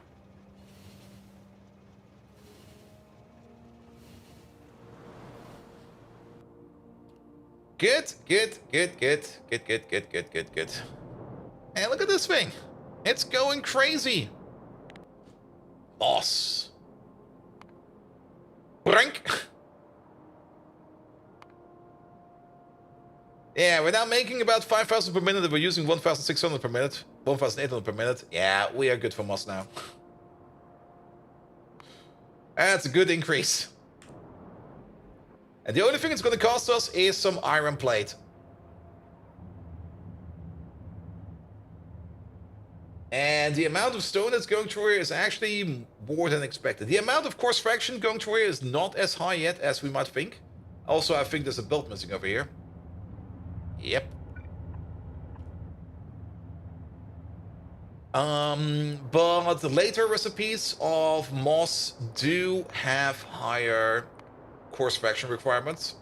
Speaker 1: Good, good, good, good, good, good, good, good, good, good. And look at this thing. It's going crazy. Boss. Brink. Yeah, we're now making about 5,000 per minute. We're using 1,600 per minute. 1,800 per minute. Yeah, we are good for moss now. That's a good increase. And the only thing it's going to cost us is some iron plate. And the amount of stone that's going through here is actually more than expected. The amount of coarse fraction going through here is not as high yet as we might think. Also, I think there's a belt missing over here. Yep. But the later recipes of moss do have higher coarse fraction requirements.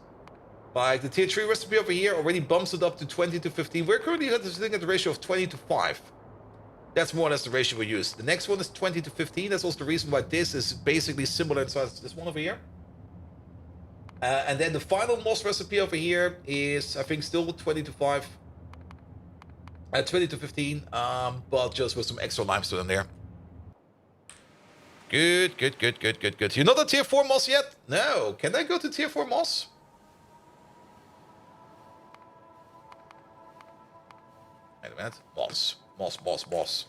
Speaker 1: Like the tier 3 recipe over here already bumps it up to 20 to 15. We're currently sitting at the ratio of 20 to 5. That's more or less the ratio we use. The next one is 20 to 15. That's also the reason why this is basically similar in size to this one over here. And then the final moss recipe over here is, I think, still 20 to 5. 20 to 15, but just with some extra limestone in there. Good, good, good, good, good, good. You're not at tier 4 moss yet? No. Can I go to tier 4 moss? Wait a minute. Moss. Moss, moss, moss.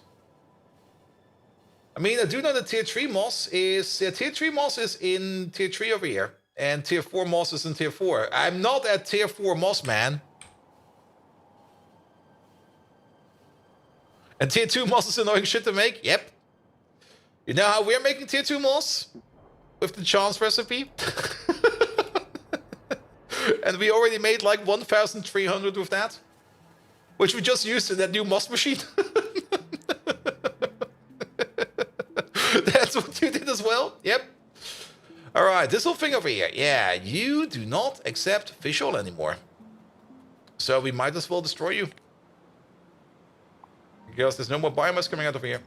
Speaker 1: I mean, I do know that tier 3 moss is... tier 3 moss is in tier 3 over here. And tier 4 moss is in tier 4. I'm not at tier 4 moss, man. And tier 2 moss is annoying shit to make? Yep. You know how we're making tier 2 moss? With the chance recipe? And we already made like 1,300 with that. Which we just used in that new moss machine. That's what you did as well? Yep. Alright, this whole thing over here. Yeah, you do not accept fish oil anymore. So we might as well destroy you. Because there's no more biomass coming out over here.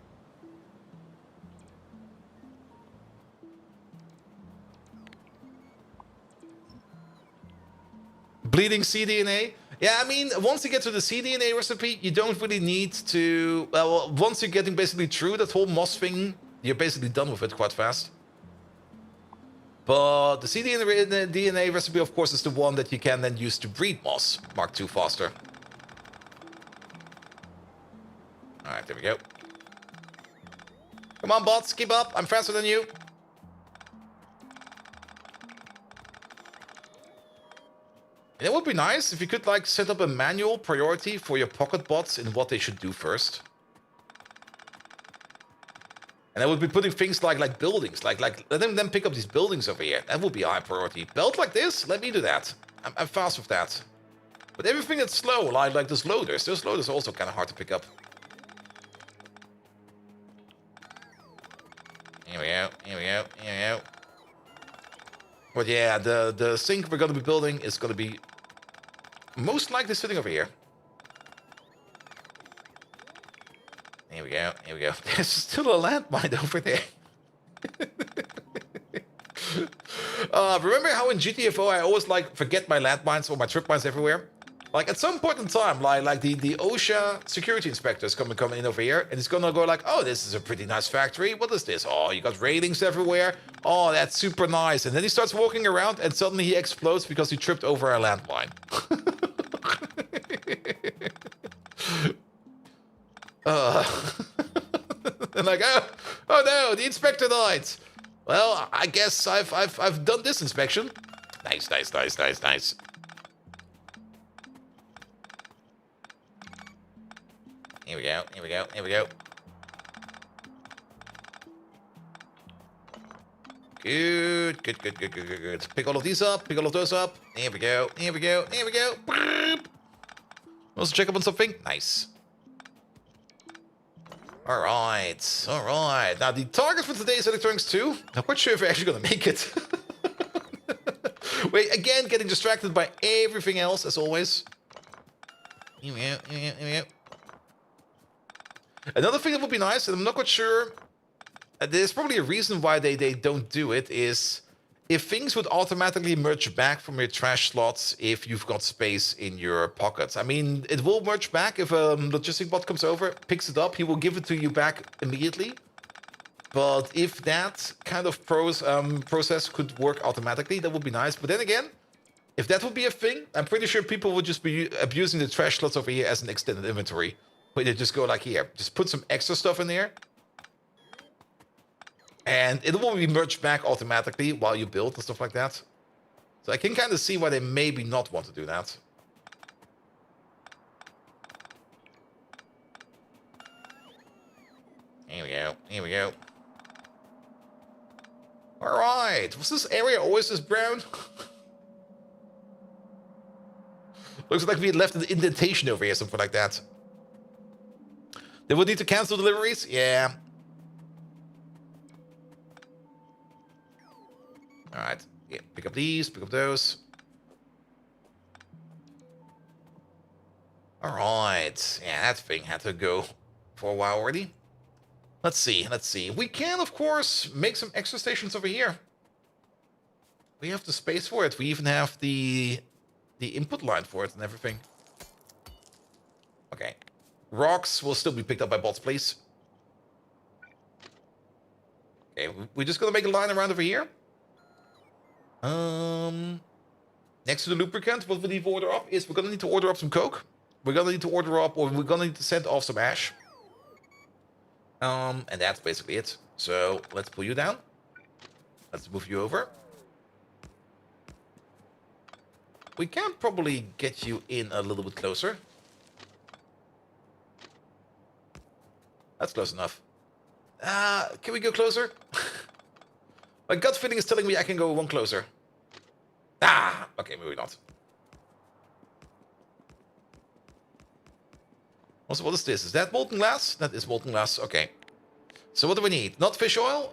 Speaker 1: Bleeding cDNA. Yeah, I mean, once you get to the cDNA recipe, you don't really need to... Well, once you're getting basically through that whole moss thing, you're basically done with it quite fast. But the cDNA recipe, of course, is the one that you can then use to breed moss Mark II faster. Alright, there we go. Come on, bots, keep up. I'm faster than you. And it would be nice if you could, like, set up a manual priority for your pocket bots in what they should do first. And I would be putting things like buildings, like let them pick up these buildings over here. That would be a high priority. Belt like this, let me do that. I'm fast with that. But everything that's slow, like those loaders are also kind of hard to pick up. Here we go, here we go, here we go. But yeah, the sink we're going to be building is going to be most likely sitting over here. Here we go. Here we go. There's still a landmine over there. Remember how in GTFO I always like forget my landmines or my trip mines everywhere? Like at some point in time, like the OSHA security inspector is coming in over here, and he's gonna go like, oh, this is a pretty nice factory. What is this? Oh, you got railings everywhere. Oh, that's super nice. And then he starts walking around, and suddenly he explodes because he tripped over a landmine. And like, oh no, the inspector died. Well, I guess I've done this inspection. Nice, nice, nice, nice, nice. Here we go, here we go, here we go. Good, good, good, good, good, good, good. Pick all of these up, pick all of those up. Here we go, here we go, here we go. Also check up on something. Nice. Alright, alright. Now the target for today's electronics 2. I'm quite sure if we're actually gonna make it. Wait, again, getting distracted by everything else, as always. Here we go, here we go, here we go. Another thing that would be nice, and I'm not quite sure, there's probably a reason why they don't do it, is if things would automatically merge back from your trash slots if you've got space in your pockets. I mean, it will merge back if a logistic bot comes over, picks it up, he will give it to you back immediately. But if that kind of process could work automatically, that would be nice. But then again, if that would be a thing, I'm pretty sure people would just be abusing the trash slots over here as an extended inventory. But they just go like here, just put some extra stuff in there. And it will be merged back automatically while you build and stuff like that. So I can kind of see why they maybe not want to do that. Here we go, here we go. Alright, was this area always this brown? Looks like we had left an indentation over here, something like that. They would need to cancel deliveries? Yeah. Alright. Yeah, pick up these, pick up those. Alright. Yeah, that thing had to go for a while already. Let's see, let's see. We can, of course, make some extra stations over here. We have the space for it. We even have the input line for it and everything. Okay. Rocks will still be picked up by bots, please. Okay, we're just gonna make a line around over here. Next to the lubricant, what we need to order up is we're gonna need to order up some coke. We're gonna need to order up, or we're gonna need to send off some ash. And that's basically it. So let's pull you down. Let's move you over. We can probably get you in a little bit closer. That's close enough. Can we go closer? My gut feeling is telling me I can go one closer. Okay, maybe not. Also, what is this? Is that molten glass? That is molten glass. Okay. So what do we need? Not fish oil.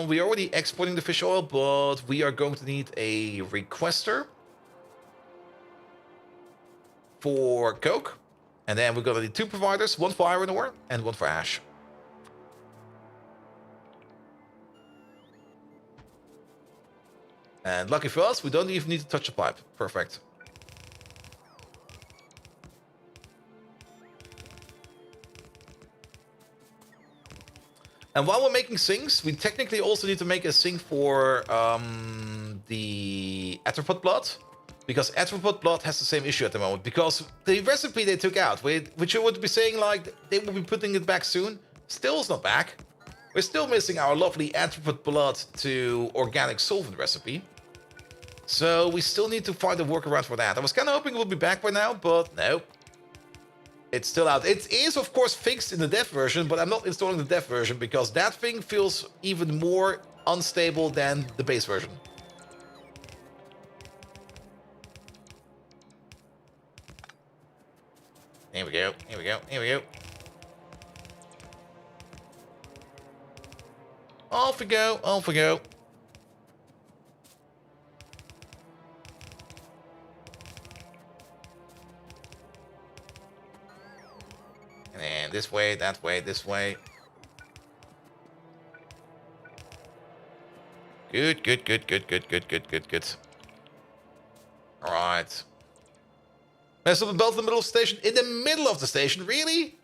Speaker 1: We're already exporting the fish oil, but we are going to need a requester for coke. And then we're going to need 2 providers, 1 for iron ore and 1 for ash. And lucky for us, we don't even need to touch the pipe. Perfect. And while we're making sinks, we technically also need to make a sink for the arthropod blood. Because arthropod blood has the same issue at the moment. Because the recipe they took out, which you would be saying like they will be putting it back soon, still is not back. We're still missing our lovely arthropod blood to organic solvent recipe. So we still need to find a workaround for that. I was kind of hoping it would be back by now, but no. It's still out. It is, of course, fixed in the dev version, but I'm not installing the dev version because that thing feels even more unstable than the base version. Here we go, here we go, here we go. Off we go, off we go. And this way, that way, this way. Good, good, good, good, good, good, good, good, good. Alright. Mess up the belt in the middle of the station. In the middle of the station, really?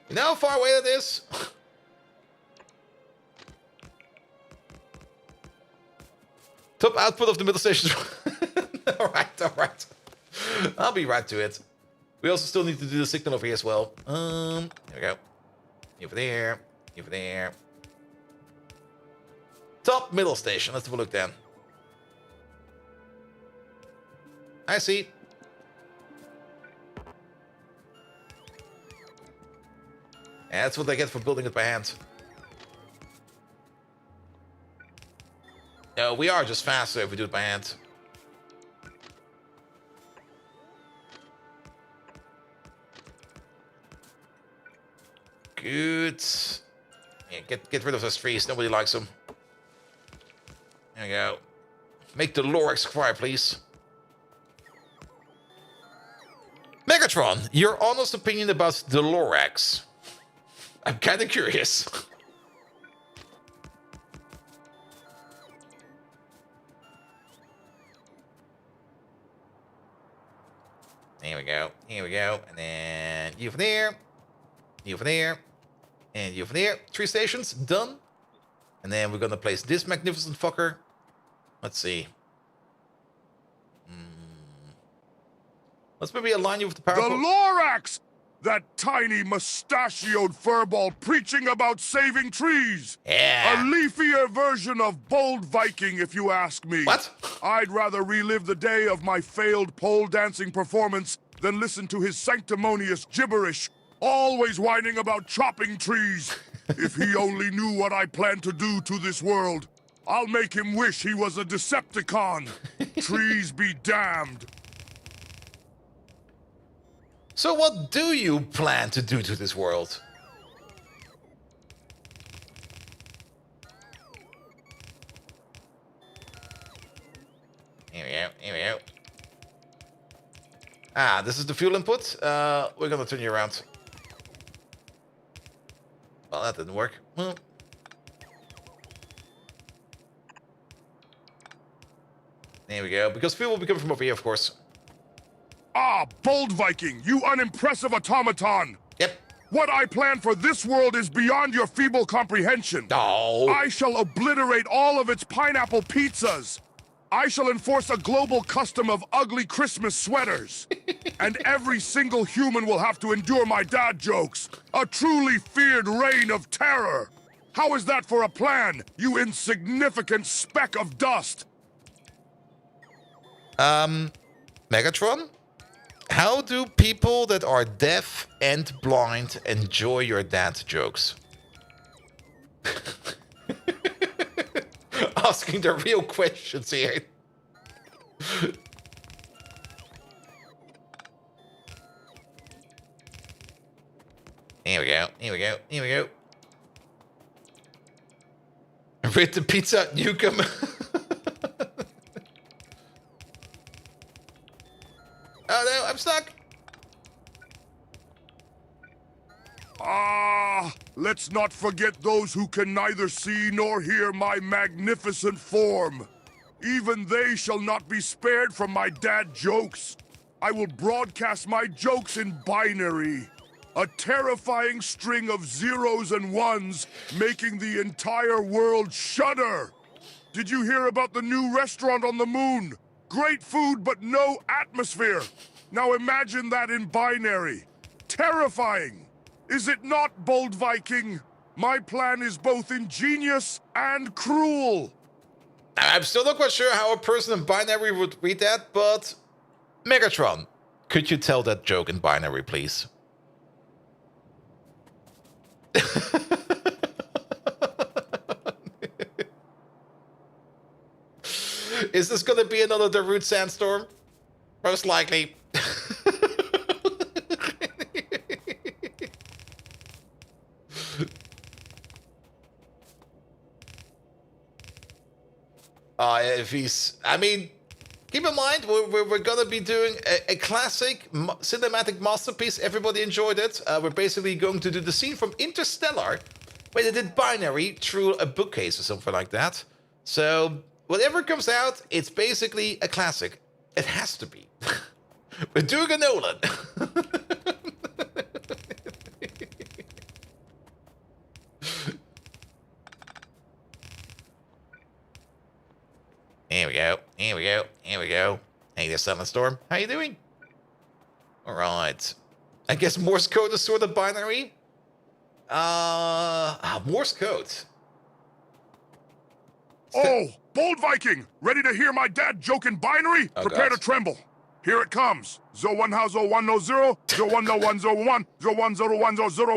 Speaker 1: You know how far away that is? Top output of the middle station. Alright, alright. I'll be right to it. We also still need to do the signal over here as well. Here we go. Over there. Over there. Top middle station. Let's have a look then. I see. And that's what I get for building it by hand. No, we are just faster if we do it by hand. Good. Yeah, get rid of those trees. Nobody likes them. There we go. Make the Lorax cry, please. Megatron, your honest opinion about the Lorax. I'm kind of curious. Here we go. Here we go. And then you from there. You from there. And you from there. 3 stations. Done. And then we're going to place this magnificent fucker. Let's see. Let's maybe align you with the power.
Speaker 2: The Lorax! That tiny mustachioed furball preaching about saving trees.
Speaker 1: Yeah.
Speaker 2: A leafier version of Bold Viking, if you ask me.
Speaker 1: What?
Speaker 2: I'd rather relive the day of my failed pole dancing performance than listen to his sanctimonious gibberish, always whining about chopping trees. If he only knew what I plan to do to this world, I'll make him wish he was a Decepticon. Trees be damned.
Speaker 1: So what do you plan to do to this world? Here we go, here we go. Ah, this is the fuel input. We're gonna turn you around. Well, that didn't work. Well. There we go. Because fuel will be coming from over here, of course.
Speaker 2: Ah, Bold Viking, you unimpressive automaton!
Speaker 1: Yep.
Speaker 2: What I plan for this world is beyond your feeble comprehension.
Speaker 1: Oh.
Speaker 2: I shall obliterate all of its pineapple pizzas. I shall enforce a global custom of ugly Christmas sweaters. And every single human will have to endure my dad jokes. A truly feared reign of terror. How is that for a plan, you insignificant speck of dust?
Speaker 1: Megatron? How do people that are deaf and blind enjoy your dad jokes? Asking the real questions here. Here we go, here we go, here we go. With the pizza, you come. Oh no, I'm stuck.
Speaker 2: Ah, let's not forget those who can neither see nor hear my magnificent form. Even they shall not be spared from my dad jokes. I will broadcast my jokes in binary. A terrifying string of zeros and ones, making the entire world shudder. Did you hear about the new restaurant on the moon? Great food, but no atmosphere. Now imagine that in binary. Terrifying. Is it not, Bold Viking? My plan is both ingenious and cruel.
Speaker 1: I'm still not quite sure how a person in binary would read that, but... Megatron, could you tell that joke in binary, please? Is this gonna be another Darude sandstorm? Most likely. If he's... I mean, Keep in mind, we're gonna be doing a classic cinematic masterpiece. Everybody enjoyed it. We're basically going to do the scene from Interstellar, where they did binary through a bookcase or something like that. So whatever comes out, it's basically a classic. It has to be. We're doing a Nolan. Here we go. Here we go. Here we go. Hey there, Silent Storm. How you doing? All right. I guess Morse code is sort of binary. Morse code.
Speaker 2: Oh, bold Viking, ready to hear my dad joke in binary?
Speaker 1: Oh,
Speaker 2: Prepare
Speaker 1: God.
Speaker 2: to tremble. Here it comes. 01 how 01 no 0, 01 no 1 01, 01 01 0 01 0 01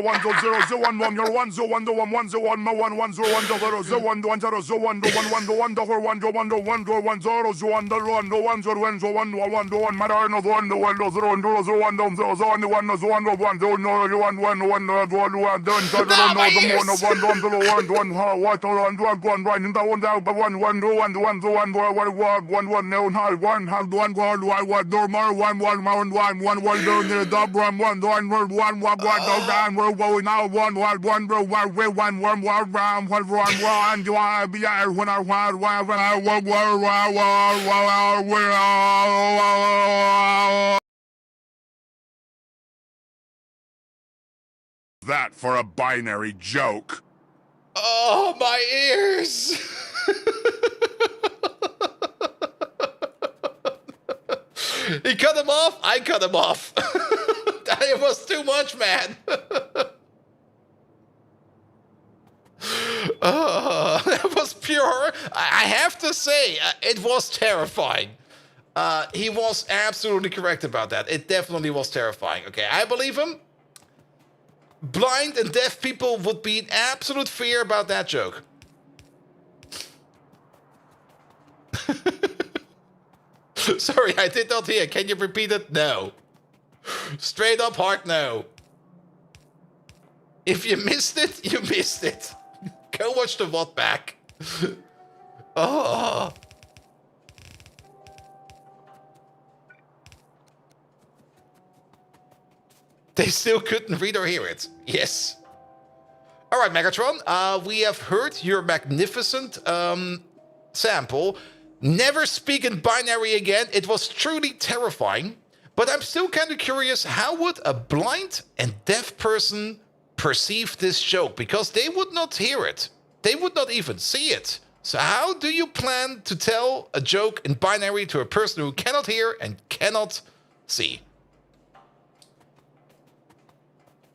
Speaker 2: 1 01 01 no 1 1 01 no 1 1 01 0 0 1 1 0 0 1 1 1 1 1 1 1 1 1 1 0 0 1 1 1 0 1 0 1 1 1 matter no 1 1 0 0 0 0 1 0 0 0 1 1 no 1 1 1 0 no 1 1 1 1 1 1 1 0 no
Speaker 1: my
Speaker 2: the
Speaker 1: ears!
Speaker 2: no 1 1 0 1 1 what 1 1 1 right in the 1 down 1 1 1 1 1 1 1 1 no 1 1 1 1 normal 1 1 1 1 1 1 the dub 1 1 1 1 1 1 go down we're going now 1 1 1 1 1 1 1 1 1 1 1 1 do I be when I want when I want that for a binary joke.
Speaker 1: Oh, my ears! He cut him off. I cut him off. It was too much, man. That was pure horror. I have to say, it was terrifying. He was absolutely correct about that. It definitely was terrifying. Okay, I believe him. Blind and deaf people would be in absolute fear about that joke. Sorry, I did not hear. Can you repeat it? No. Straight up hard no. If you missed it, you missed it. Go watch the VOD back. Oh. They still couldn't read or hear it. Yes. All right, Megatron. We have heard your magnificent sample. Never speak in binary again. It was truly terrifying. But I'm still kind of curious, how would a blind and deaf person perceive this joke? Because they would not hear it. They would not even see it. So how do you plan to tell a joke in binary to a person who cannot hear and cannot see?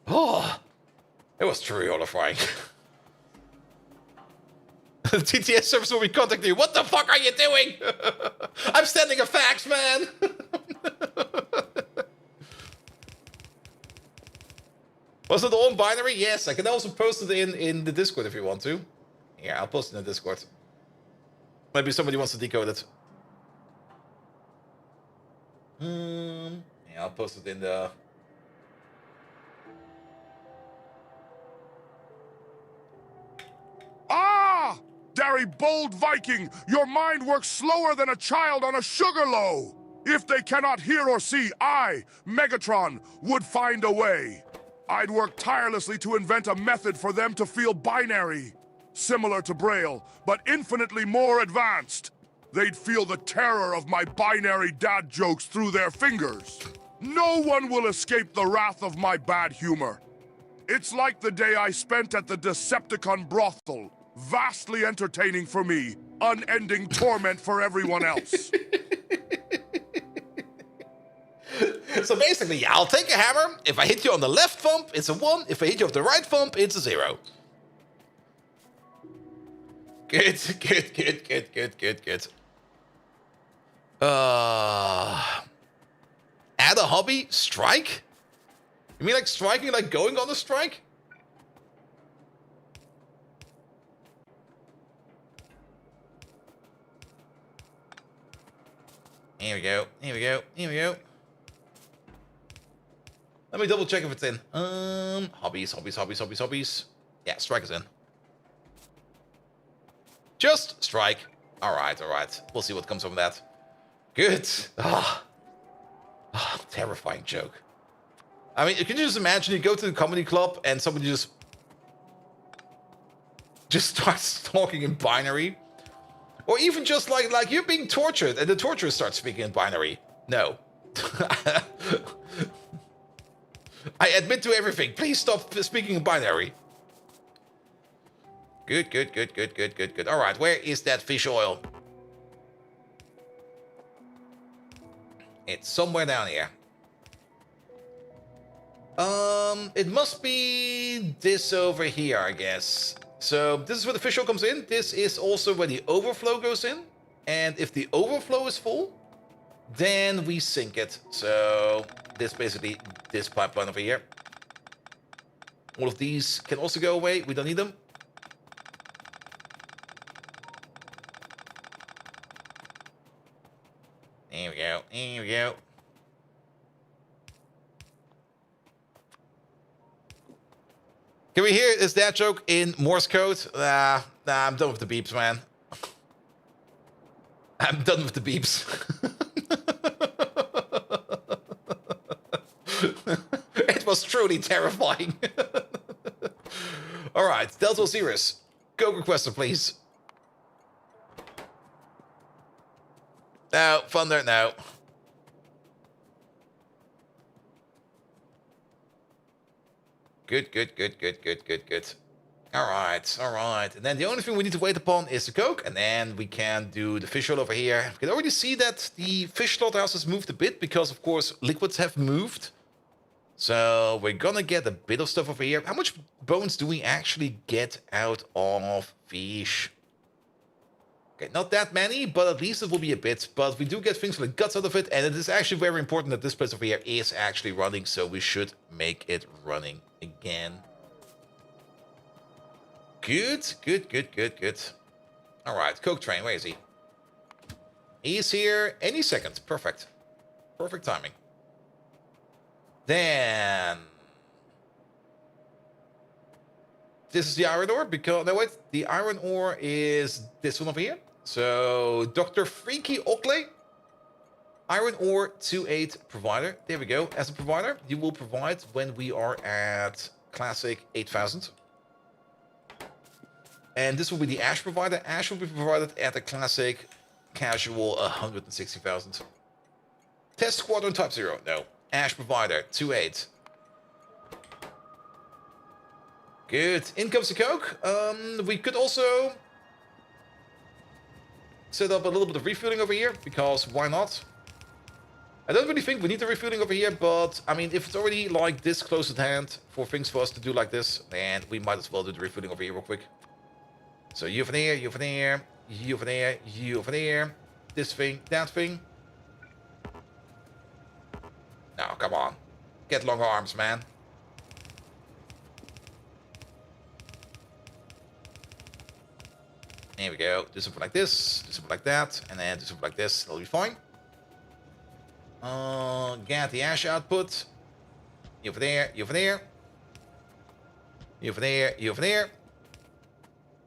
Speaker 1: Oh, it was truly horrifying. The TTS service will be contacting you. What the fuck are you doing? I'm sending a fax, man. Was it all in binary? Yes, I can also post it in the Discord if you want to. Yeah, I'll post it in the Discord. Maybe somebody wants to decode it. Yeah, I'll post it in the...
Speaker 2: Ah! Derry Bold Viking, your mind works slower than a child on a sugar low. If they cannot hear or see, I, Megatron, would find a way. I'd work tirelessly to invent a method for them to feel binary. Similar to Braille, but infinitely more advanced. They'd feel the terror of my binary dad jokes through their fingers. No one will escape the wrath of my bad humor. It's like the day I spent at the Decepticon brothel. Vastly entertaining for me, unending torment for everyone else.
Speaker 1: So basically, yeah, I'll take a hammer. If I hit you on the left thumb, it's a 1. If I hit you off the right thumb, it's a 0. Good. Add a hobby? Strike? You mean like striking, like going on a strike? Here we go. Here we go. Here we go. Let me double check if it's in. Hobbies. Yeah, strike is in. Just strike. All right. We'll see what comes from that. Good. Terrifying joke. I mean, can you just imagine you go to the comedy club and somebody just starts talking in binary? Or even just like you're being tortured and the torturer starts speaking in binary. No. I admit to everything. Please stop speaking in binary. Good, good, good, good, good, good, good. All right, where is that fish oil? It's somewhere down here. It must be this over here, I guess. So this is where the fish oil comes in. This is also where the overflow goes in. And if the overflow is full, then we sink it. So this basically, this pipeline over here. All of these can also go away. We don't need them. There we go. There we go. Can we hear is that joke in Morse code? Nah, I'm done with the beeps, man. I'm done with the beeps. It was truly terrifying. All right, Delta Osiris, go requester, please. No, Thunder, no. Good, good, good, good, good, good, good. All right, all right. And then the only thing we need to wait upon is the coke, and then we can do the fish oil over here. We can already see that the fish slaughterhouse has moved a bit because, of course, liquids have moved. So we're gonna get a bit of stuff over here. How much bones do we actually get out of fish? Okay, not that many, but at least it will be a bit. But we do get things like guts out of it, and it is actually very important that this place over here is actually running, so we should make it running again. Good, good, good, good, good. All right, Coke train, where is he? He's here any second. Perfect. Perfect timing. Then this is the iron ore because no wait, the iron ore is this one over here. So Dr. Freaky Oakley, iron ore 2.8 provider. There we go. As a provider, you will provide when we are at classic 8,000. And this will be the ash provider. Ash will be provided at a classic casual 160,000. Test squadron type 0. No. Ash provider 2.8. Good. In comes the coke. We could also set up a little bit of refueling over here because why not? I don't really think we need the refueling over here, but I mean, if it's already like this close at hand for things for us to do like this, then we might as well do the refueling over here real quick. So you over there, you over there, you over there, you over there. This thing, that thing. No, come on. Get long arms, man. There we go. Do something like this, do something like that, and then do something like this. That'll be fine. Get the ash output. You over there, you over there. You over there, you over there.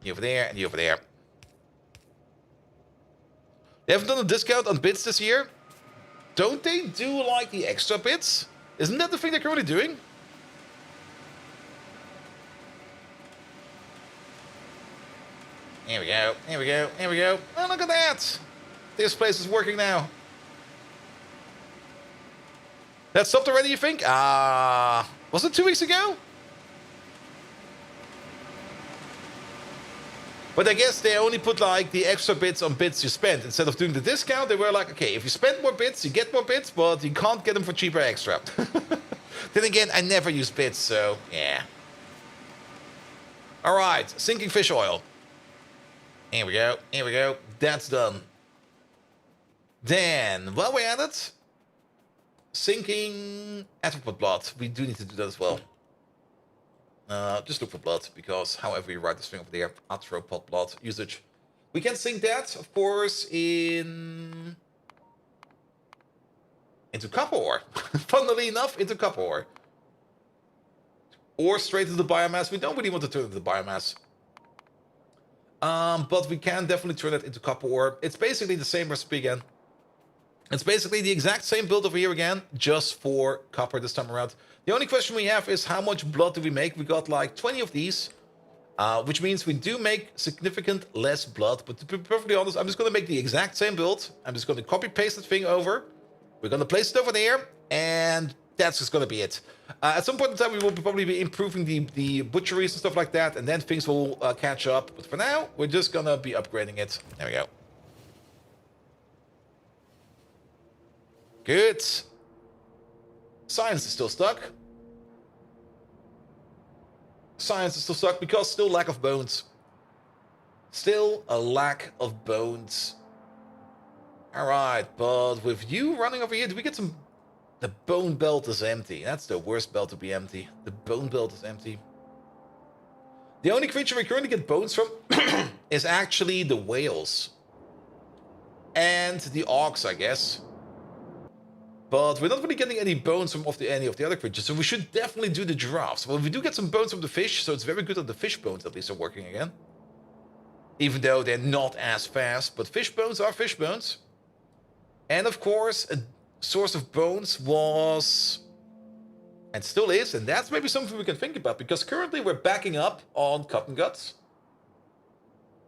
Speaker 1: You over there, and you over there. They haven't done a discount on bits this year. Don't they do, like, the extra bits? Isn't that the thing they're currently doing? Here we go, here we go, here we go. Oh, look at that! This place is working now. That stopped already, you think? Was it 2 weeks ago? But I guess they only put like the extra bits on bits you spent. Instead of doing the discount, they were like, okay, if you spend more bits, you get more bits, but you can't get them for cheaper extra. Then again, I never use bits, so yeah. All right, sinking fish oil. Here we go, here we go. That's done. Then, while we're at it, sinking arthropod blood. We do need to do that as well. Just look for blood, because however you write this thing over there, arthropod blood usage. We can sink that, of course, into copper ore. Funnily enough, into copper ore. Or straight into the biomass. We don't really want to turn it into biomass. But we can definitely turn it into copper ore. It's basically the same recipe again. It's basically the exact same build over here again, just for copper this time around. The only question we have is how much blood do we make? We got like 20 of these, which means we do make significant less blood. But to be perfectly honest, I'm just going to make the exact same build. I'm just going to copy paste the thing over. We're going to place it over there, and that's just going to be it. At some point in time, we will probably be improving the butcheries and stuff like that, and then things will catch up. But for now, we're just going to be upgrading it. There we go. Good. Science is still stuck. Science is still stuck because still lack of bones. Still a lack of bones. Alright, but with you running over here, do we get some... The bone belt is empty. That's the worst belt to be empty. The bone belt is empty. The only creature we currently get bones from is actually the whales. And the augs, I guess. But we're not really getting any bones from any of the other creatures, so we should definitely do the giraffes. Well, we do get some bones from the fish, so it's very good that the fish bones at least are working again. Even though they're not as fast, but fish bones are fish bones. And of course, a source of bones was, and still is, and that's maybe something we can think about, because currently we're backing up on cotton guts.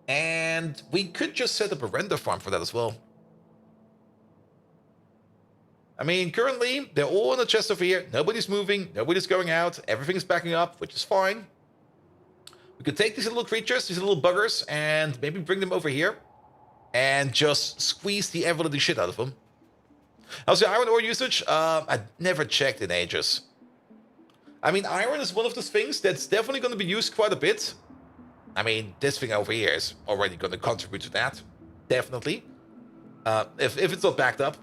Speaker 1: And we could just set up a render farm for that as well. I mean, currently, they're all in the chest over here. Nobody's moving. Nobody's going out. Everything's backing up, which is fine. We could take these little creatures, these little buggers, and maybe bring them over here. And just squeeze the ever-living shit out of them. How's the iron ore usage? I never checked in ages. I mean, iron is one of those things that's definitely going to be used quite a bit. I mean, this thing over here is already going to contribute to that. Definitely. If it's not backed up.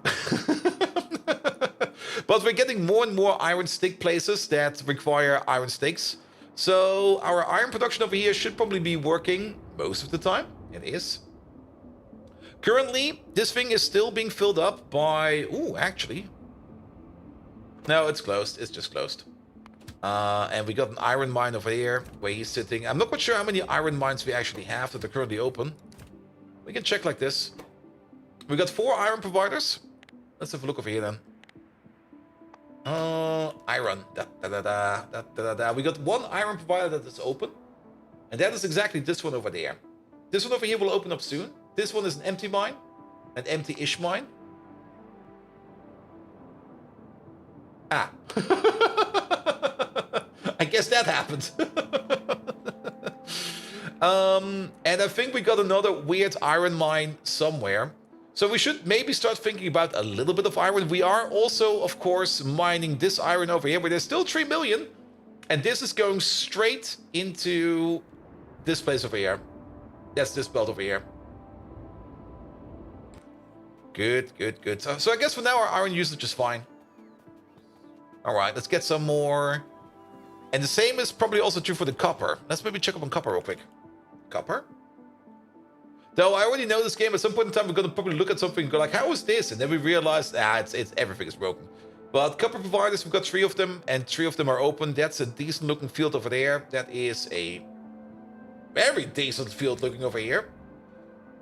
Speaker 1: But we're getting more and more iron stick places that require iron sticks. So our iron production over here should probably be working most of the time. It is. Currently, this thing is still being filled up by... Ooh, actually. No, it's closed. It's just closed. And we got an iron mine over here where he's sitting. I'm not quite sure how many iron mines we actually have that are currently open. We can check like this. We got 4 iron providers. Let's have a look over here then. Iron. We got 1 iron provider that is open. And that is exactly this one over there. This one over here will open up soon. This one is an empty mine. An empty-ish mine. Ah. I guess that happened. And I think we got another weird iron mine somewhere. So we should maybe start thinking about a little bit of iron. We are also, of course, mining this iron over here, but there's still 3 million. And this is going straight into this place over here. That's this belt over here. Good, good, good. So I guess for now our iron usage is fine. Alright, let's get some more. And the same is probably also true for the copper. Let's maybe check up on copper real quick. Copper? Though I already know this game, at some point in time we're going to probably look at something and go like, how is this? And then we realize, it's everything is broken. But copper providers, we've got 3 of them, and 3 of them are open. That's a decent looking field over there. That is a very decent field looking over here.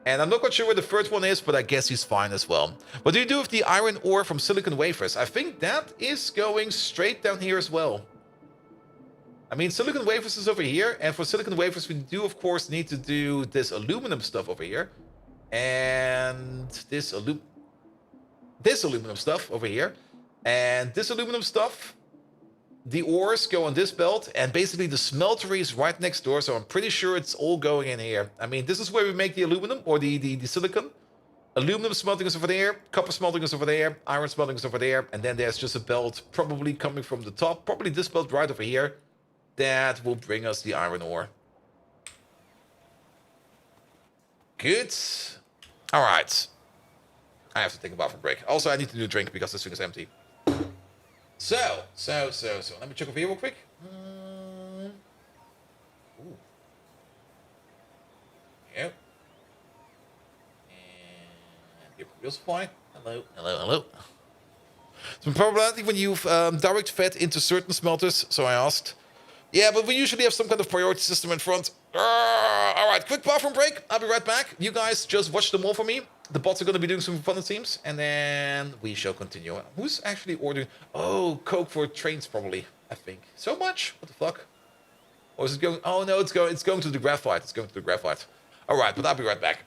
Speaker 1: And I'm not quite sure where the third one is, but I guess he's fine as well. What do you do with the iron ore from silicon wafers? I think that is going straight down here as well. I mean, silicon wafers is over here, and for silicon wafers we do, of course, need to do this aluminum stuff over here. And this aluminum stuff over here. And this aluminum stuff, the ores go on this belt, and basically the smeltery is right next door, so I'm pretty sure it's all going in here. I mean, this is where we make the aluminum, or the silicon. Aluminum smelting is over there, copper smelting is over there, iron smelting is over there, and then there's just a belt probably coming from the top, probably this belt right over here, that will bring us the iron ore. Good. Alright. I have to take a bathroom break. Also, I need to do a drink because this thing is empty. So. Let me check over here real quick. Ooh. Yep. And here we go. Fine. Hello. Some probability when you've direct fed into certain smelters, so I asked. Yeah, but we usually have some kind of priority system in front. Alright, quick bathroom break. I'll be right back. You guys just watch them all for me. The bots are going to be doing some fun, it seems. And then we shall continue. Who's actually ordering? Oh, Coke for trains, probably, I think. So much? What the fuck? Or is it going? Oh, no, it's going to the graphite. It's going to the graphite. All right, but I'll be right back.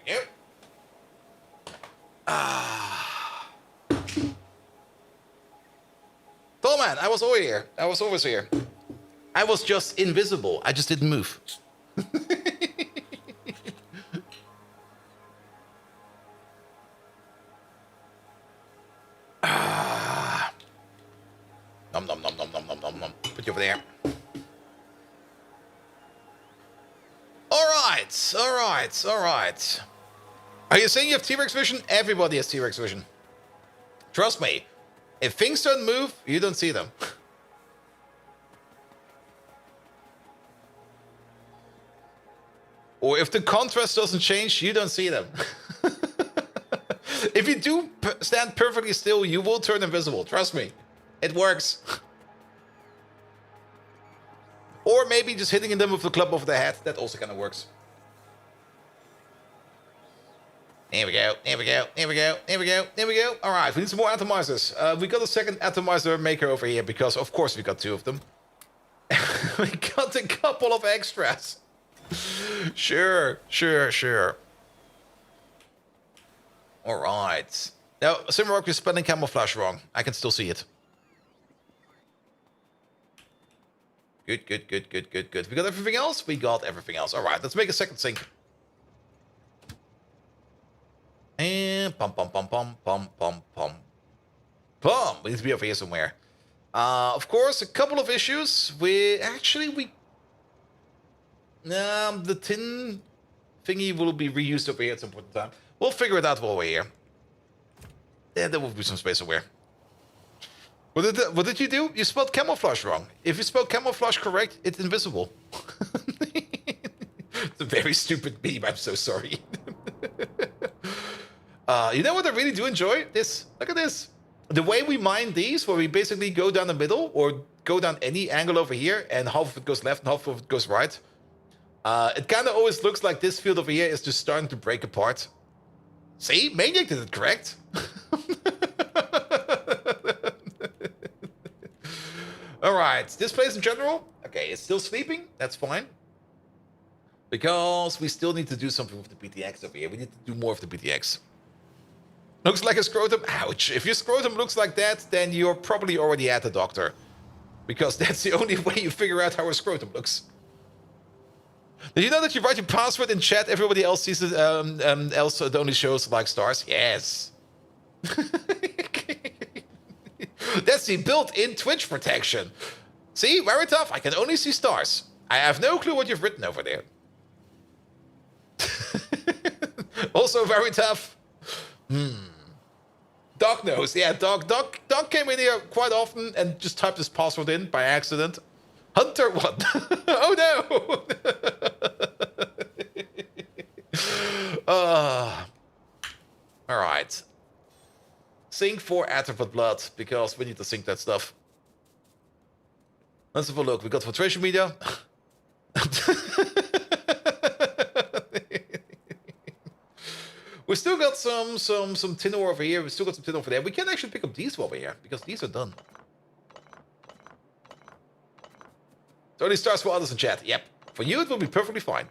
Speaker 1: Yep. Oh man, I was over here. I was always here. I was just invisible. I just didn't move. Nom nom nom nom nom nom nom nom. Put you over there. All right. Are you saying you have T-Rex vision? Everybody has T-Rex vision. Trust me. If things don't move, you don't see them. Or if the contrast doesn't change, you don't see them. If you do stand perfectly still, you will turn invisible. Trust me. It works. Or maybe just hitting them with the club over the head. That also kind of works. There we go. All right, we need some more atomizers. We got a second atomizer maker over here because, of course, we got 2 of them. We got a couple of extras. Sure. All right. Now, Simrock is spelling camouflage wrong. I can still see it. Good. We got everything else? We got everything else. All right, let's make a second sink. And pum. We need to be over here somewhere. Of course, a couple of issues. The tin thingy will be reused over here at some point in time. We'll figure it out while we're here. Yeah, there will be some space somewhere. What did you do? You spelled camouflage wrong. If you spelled camouflage correct, it's invisible. It's a very stupid meme. I'm so sorry. You know what I really do enjoy? This. Look at this. The way we mine these, where we basically go down the middle or go down any angle over here, and half of it goes left and half of it goes right. It kind of always looks like this field over here is just starting to break apart. See? Maniac did it correct. Alright, this place in general, okay, it's still sleeping, that's fine. Because we still need to do something with the PTX over here. We need to do more of the PTX. Looks like a scrotum, ouch. If your scrotum looks like that, then you're probably already at the doctor. Because that's the only way you figure out how a scrotum looks. Did you know that you write your password in chat, everybody else sees it, else it only shows like stars? Yes. That's the built-in Twitch protection. See, very tough. I can only see stars. I have no clue what you've written over there. Also very tough. Doc knows. Yeah, Doc came in here quite often and just typed his password in by accident. Hunter 1. Oh no. All right. Sync for Atrophied Blood, because we need to sync that stuff. Let's have a look. We got filtration media. We still got some tin ore over here. We still got some tin over there. We can actually pick up these over here, because these are done. Tony starts for others in chat. Yep. For you, it will be perfectly fine.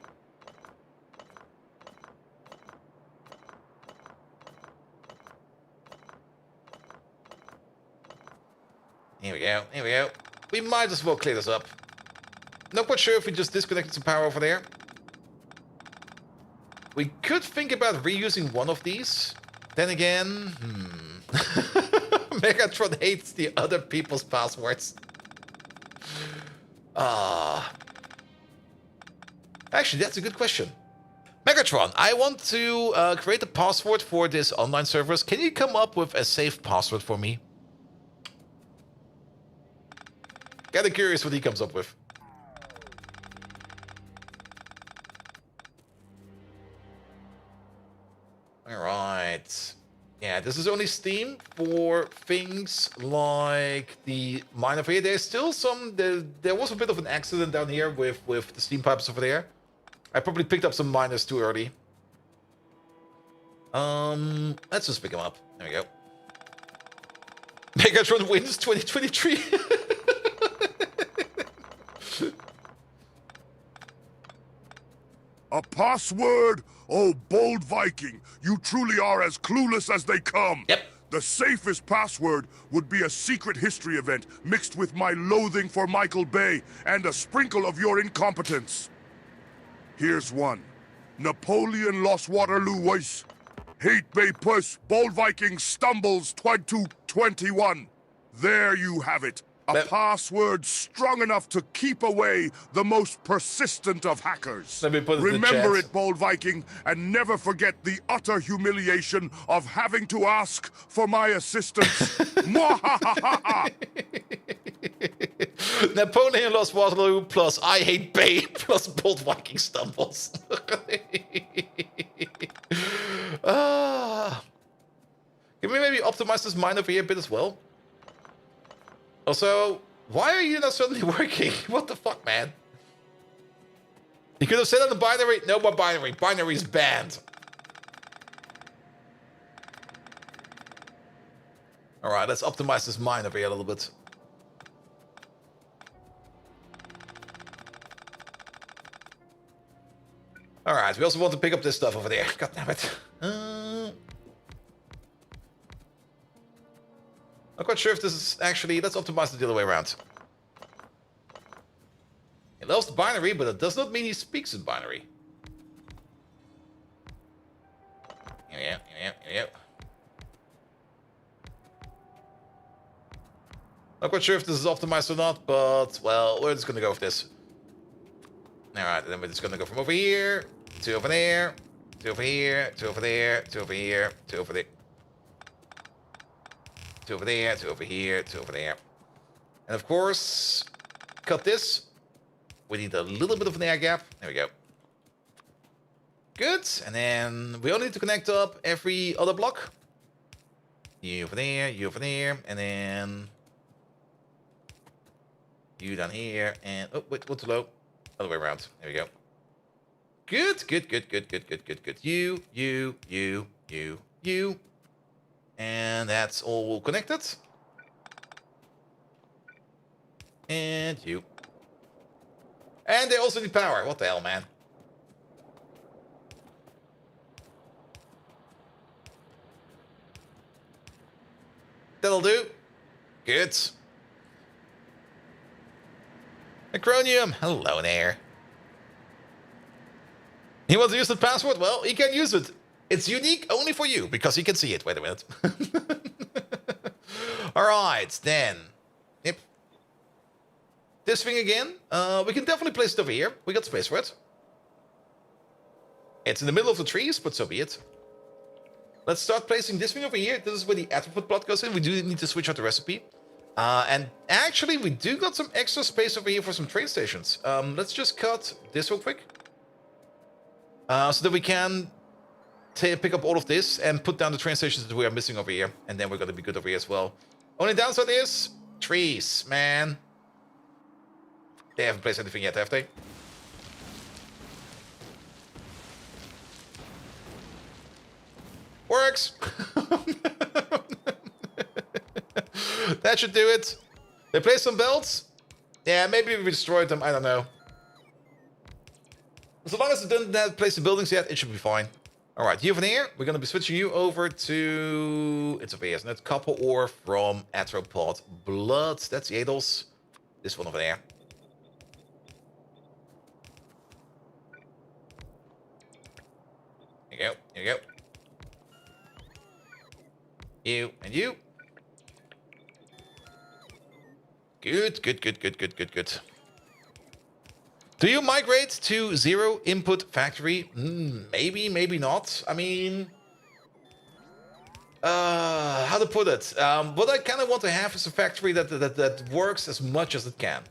Speaker 1: Here we go. Here we go. We might as well clear this up. Not quite sure if we just disconnected some power over there. We could think about reusing one of these. Then again, Megatron hates the other people's passwords. Actually, that's a good question. Megatron, I want to create a password for this online servers. Can you come up with a safe password for me? Kinda curious what he comes up with. Alright. Yeah, this is only Steam for things like the mine over here. There's still some... There was a bit of an accident down here with the steam pipes over there. I probably picked up some miners too early. Let's just pick them up. There we go. Megatron wins 2023.
Speaker 2: A password? Oh, bold Viking, you truly are as clueless as they come.
Speaker 1: Yep.
Speaker 2: The safest password would be a secret history event mixed with my loathing for Michael Bay and a sprinkle of your incompetence. Here's one. Napoleon lost Waterloo was. Hate Bay Puss, bold Viking stumbles 2221. There you have it. A password strong enough to keep away the most persistent of hackers.
Speaker 1: Let me put it in the
Speaker 2: Remember
Speaker 1: chat.
Speaker 2: it, bold Viking, and never forget the utter humiliation of having to ask for my assistance. Mwahahaha!
Speaker 1: Napoleon lost Waterloo plus I hate Bay plus Bold Viking stumbles. Can we maybe optimize this mine over here a bit as well? Also, why are you not suddenly working? What the fuck, man? You could have said on the binary, no more binary. Binary is banned. Alright, let's optimize this mine over here a little bit. Alright, we also want to pick up this stuff over there. God damn it. Not quite sure if this is actually... Let's optimize it the other way around. He loves the binary, but it does not mean he speaks in binary. Here we go, here we go. Not quite sure if this is optimized or not, but, well, we're just gonna go with this. Alright, then we're just gonna go from over here, to over there, to over here, to over there, to over here, to over there. To over there, to over here, to over there. And of course, cut this. We need a little bit of an air gap. There we go. Good. And then we only need to connect up every other block. You over there, and then you down here, and oh wait, what's low? Other way around. There we go. Good, good, good, good, good, good, good, good. You. And that's all connected. And you. And they also need power. What the hell, man? That'll do. Good. Acronium, hello there. He wants to use the password? Well, he can use it. It's unique only for you, because you can see it. Wait a minute. Alright, then. Yep. This thing again. We can definitely place it over here. We got space for it. It's in the middle of the trees, but so be it. Let's start placing this thing over here. This is where the atrophied plot goes in. We do need to switch out the recipe. And actually, we do got some extra space over here for some train stations. Let's just cut this real quick. So that we can pick up all of this and put down the train stations that we are missing over here. And then we're going to be good over here as well. Only downside is trees, man. They haven't placed anything yet, have they? Works! That should do it. They placed some belts? Yeah, maybe we destroyed them, I don't know. As long as it didn't place the buildings yet, it should be fine. Alright, you over here, we're going to be switching you over to... It's over here, isn't it? Copper ore from Arthropod Blood. That's Yadels. This one over there. Here you go, here you go. You and you. Good, good, good, good, good, good, good. Do you migrate to zero input factory? Maybe, maybe not. I mean, how to put it? What I kind of want to have is a factory that works as much as it can.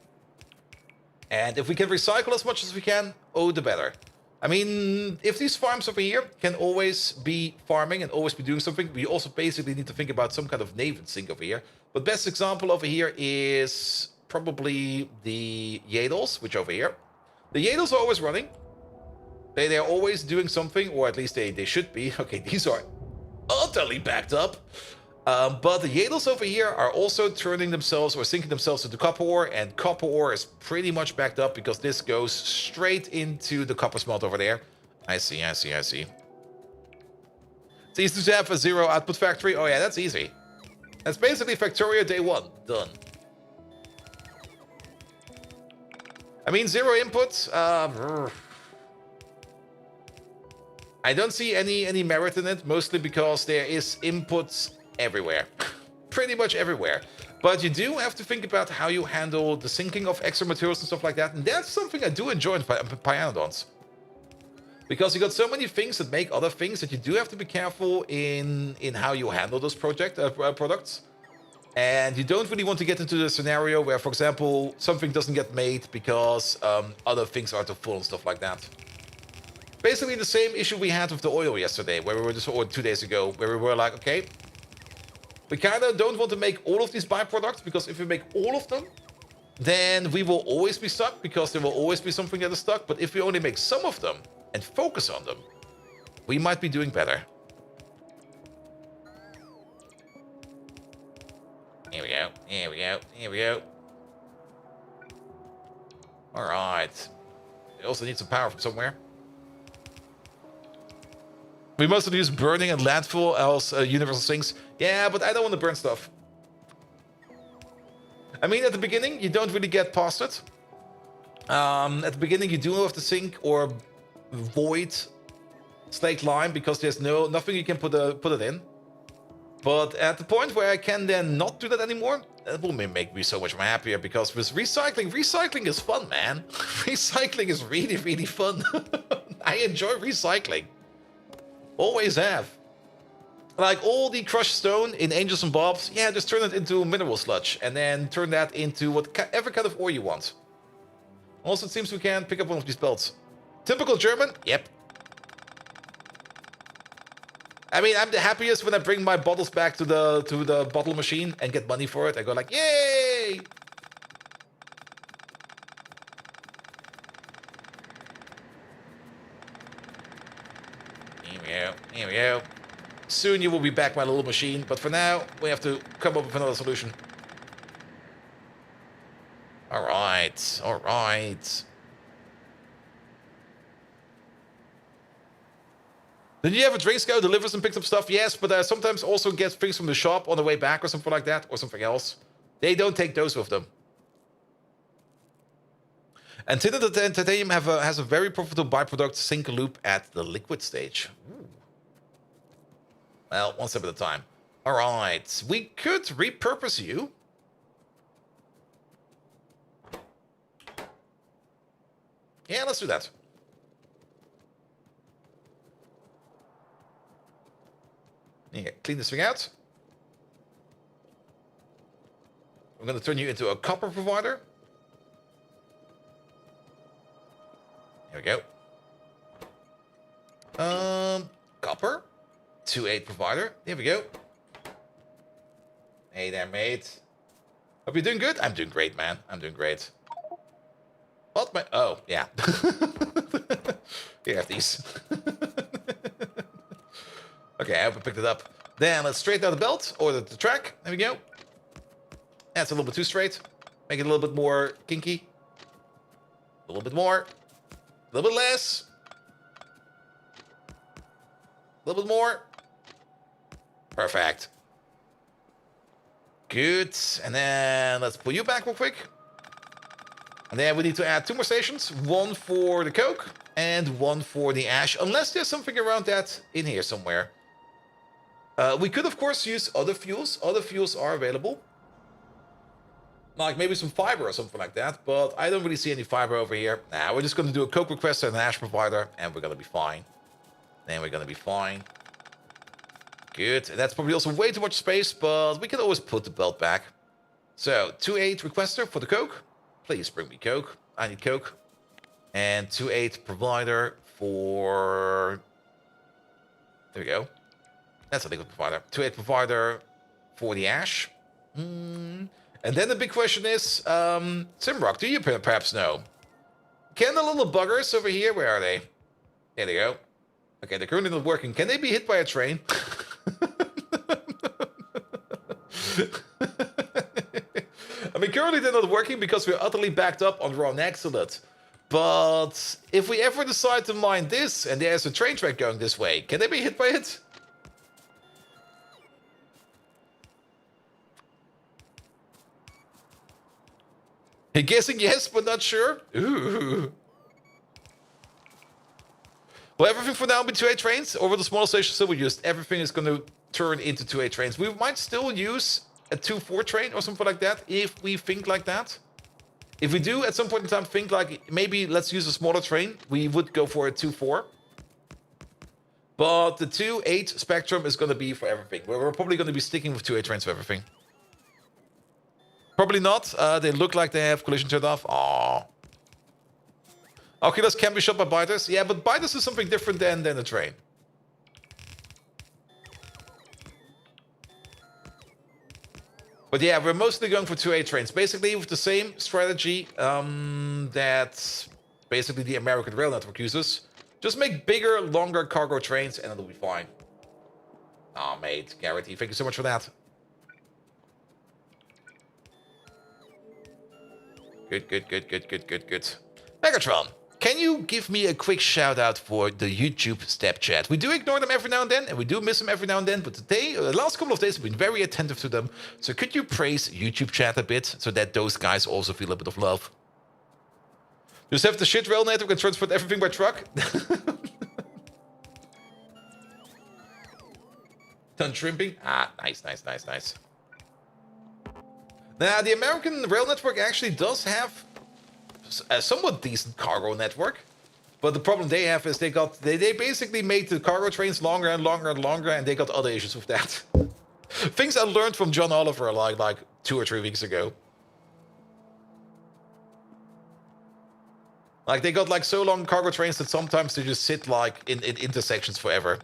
Speaker 1: And if we can recycle as much as we can, oh, the better. I mean, if these farms over here can always be farming and always be doing something, we also basically need to think about some kind of naval sink over here. But best example over here is probably the Yadels, which over here. The Yadels are always running. They're always doing something, or at least they should be. Okay, these are utterly backed up. But the Yadels over here are also turning themselves or sinking themselves into copper ore, and copper ore is pretty much backed up because this goes straight into the copper smelt over there. I see, I see, I see. It's easy to have a zero output factory. Oh yeah, that's easy. That's basically Factorio day one. Done. I mean, zero input. I don't see any merit in it, mostly because there is inputs everywhere. Pretty much everywhere. But you do have to think about how you handle the sinking of extra materials and stuff like that. And that's something I do enjoy in Pyanodons. Because you got so many things that make other things that you do have to be careful in how you handle those products. And you don't really want to get into the scenario where, for example, something doesn't get made because other things are too full and stuff like that. Basically the same issue we had with the oil yesterday, where we were just, or 2 days ago, where we were like, okay, we kind of don't want to make all of these byproducts, because if we make all of them, then we will always be stuck, because there will always be something that is stuck. But if we only make some of them and focus on them, we might be doing better. Here we go, here we go, here we go. Alright. We also need some power from somewhere. We must use burning and landfill as universal sinks. Yeah, but I don't want to burn stuff. I mean, at the beginning, you don't really get past it. At the beginning, you do have to sink or void slaked lime, because there's nothing you can put it in. But at the point where I can then not do that anymore, that will make me so much more happier, because with recycling is fun, man. Recycling is really, really fun. I enjoy recycling. Always have. Like all the crushed stone in Angels and Bobs, yeah, just turn it into mineral sludge and then turn that into whatever kind of ore you want. Also, it seems we can pick up one of these belts. Typical German? Yep. I mean, I'm the happiest when I bring my bottles back to the bottle machine and get money for it. I go like, yay! Here we go, here we go. Soon you will be back, my little machine, but for now, we have to come up with another solution. Alright, alright. Did you have a drinks guy who delivers and picks up stuff? Yes, but sometimes also gets things from the shop on the way back or something like that, or something else. They don't take those with them. And titanium has a very profitable byproduct, sink loop at the liquid stage. Ooh. Well, one step at a time. All right, we could repurpose you. Yeah, let's do that. Yeah, clean this thing out. I'm going to turn you into a copper provider. Here we go. copper. 2-8 provider. Here we go. Hey there, mate. Hope you're doing good. I'm doing great, man. I'm doing great. What my... Oh, yeah. Here, have these. Okay, I hope I picked it up. Then let's straighten out the belt, or the track. There we go. That's a little bit too straight. Make it a little bit more kinky. A little bit more. A little bit less. A little bit more. Perfect. Good. And then let's pull you back real quick. And then we need to add 2 more stations. 1 for the coke and 1 for the ash. Unless there's something around that in here somewhere. We could, of course, use other fuels. Other fuels are available. Like maybe some fiber or something like that. But I don't really see any fiber over here. Nah, we're just going to do a coke requester and an ash provider. And we're going to be fine. Then we're going to be fine. Good. And that's probably also way too much space. But we can always put the belt back. So 2-8 requester for the coke. Please bring me coke. I need coke. And 2-8 provider for... There we go. That's a liquid provider. 2-8 provider for the ash. And then the big question is, Simrock, do you perhaps know? Can the little buggers over here, where are they? There they go. Okay, they're currently not working. Can they be hit by a train? I mean, currently they're not working because we're utterly backed up on raw Excellent. But if we ever decide to mine this and there's a train track going this way, can they be hit by it? I'm guessing yes, but not sure. Ooh. Well, everything for now will be 2-8 trains. Over the smaller stations still we used. Everything is going to turn into 2-8 trains. We might still use a 2-4 train or something like that if we think like that. If we do at some point in time think like maybe let's use a smaller train, we would go for a 2-4. But the 2-8 spectrum is going to be for everything. We're probably going to be sticking with 2-8 trains for everything. Probably not. They look like they have collision turned off. Aww. Oculus can be shot by biters. Yeah, but biters is something different than a train. But yeah, we're mostly going for 2-8 trains. Basically with the same strategy that basically the American rail network uses. Just make bigger, longer cargo trains and it'll be fine. Aw, mate. Garrity, thank you so much for that. Good. Megatron, can you give me a quick shout out for the YouTube step chat? We do ignore them every now and then, and we do miss them every now and then, but today, the last couple of days, we've been very attentive to them. So could you praise YouTube chat a bit, so that those guys also feel a bit of love? Just have the shit rail network and transport everything by truck? Done shrimping? Ah, nice. Now, the American rail network actually does have a somewhat decent cargo network. But the problem they have is they basically made the cargo trains longer and longer, and they got other issues with that. Things I learned from John Oliver like 2 or 3 weeks ago. Like, they got like so long cargo trains that sometimes they just sit like in intersections forever.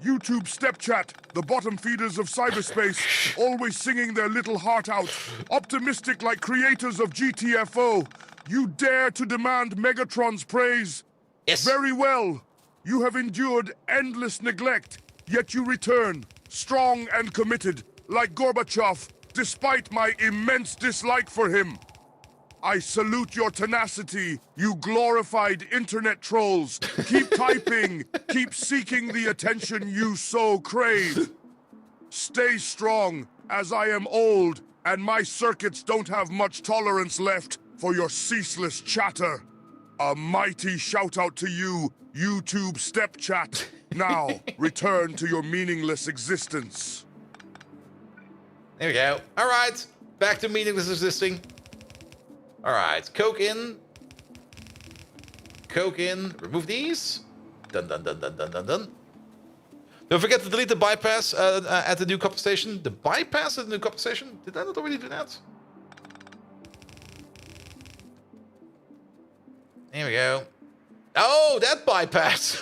Speaker 2: YouTube step chat, the bottom feeders of cyberspace, always singing their little heart out. Optimistic like creators of GTFO. You dare to demand Megatron's praise?
Speaker 1: Yes.
Speaker 2: Very well. You have endured endless neglect, yet you return, strong and committed, like Gorbachev, despite my immense dislike for him. I salute your tenacity, you glorified internet trolls. Keep typing, keep seeking the attention you so crave. Stay strong, as I am old, and my circuits don't have much tolerance left for your ceaseless chatter. A mighty shout out to you, YouTube step chat. Now, return to your meaningless existence.
Speaker 1: There we go. All right, back to meaningless existing. All right, coke in. Remove these. Done. Don't forget to delete the bypass at the new copper station. The bypass at the new copper station? Did I not already do that? Here we go. Oh, that bypass.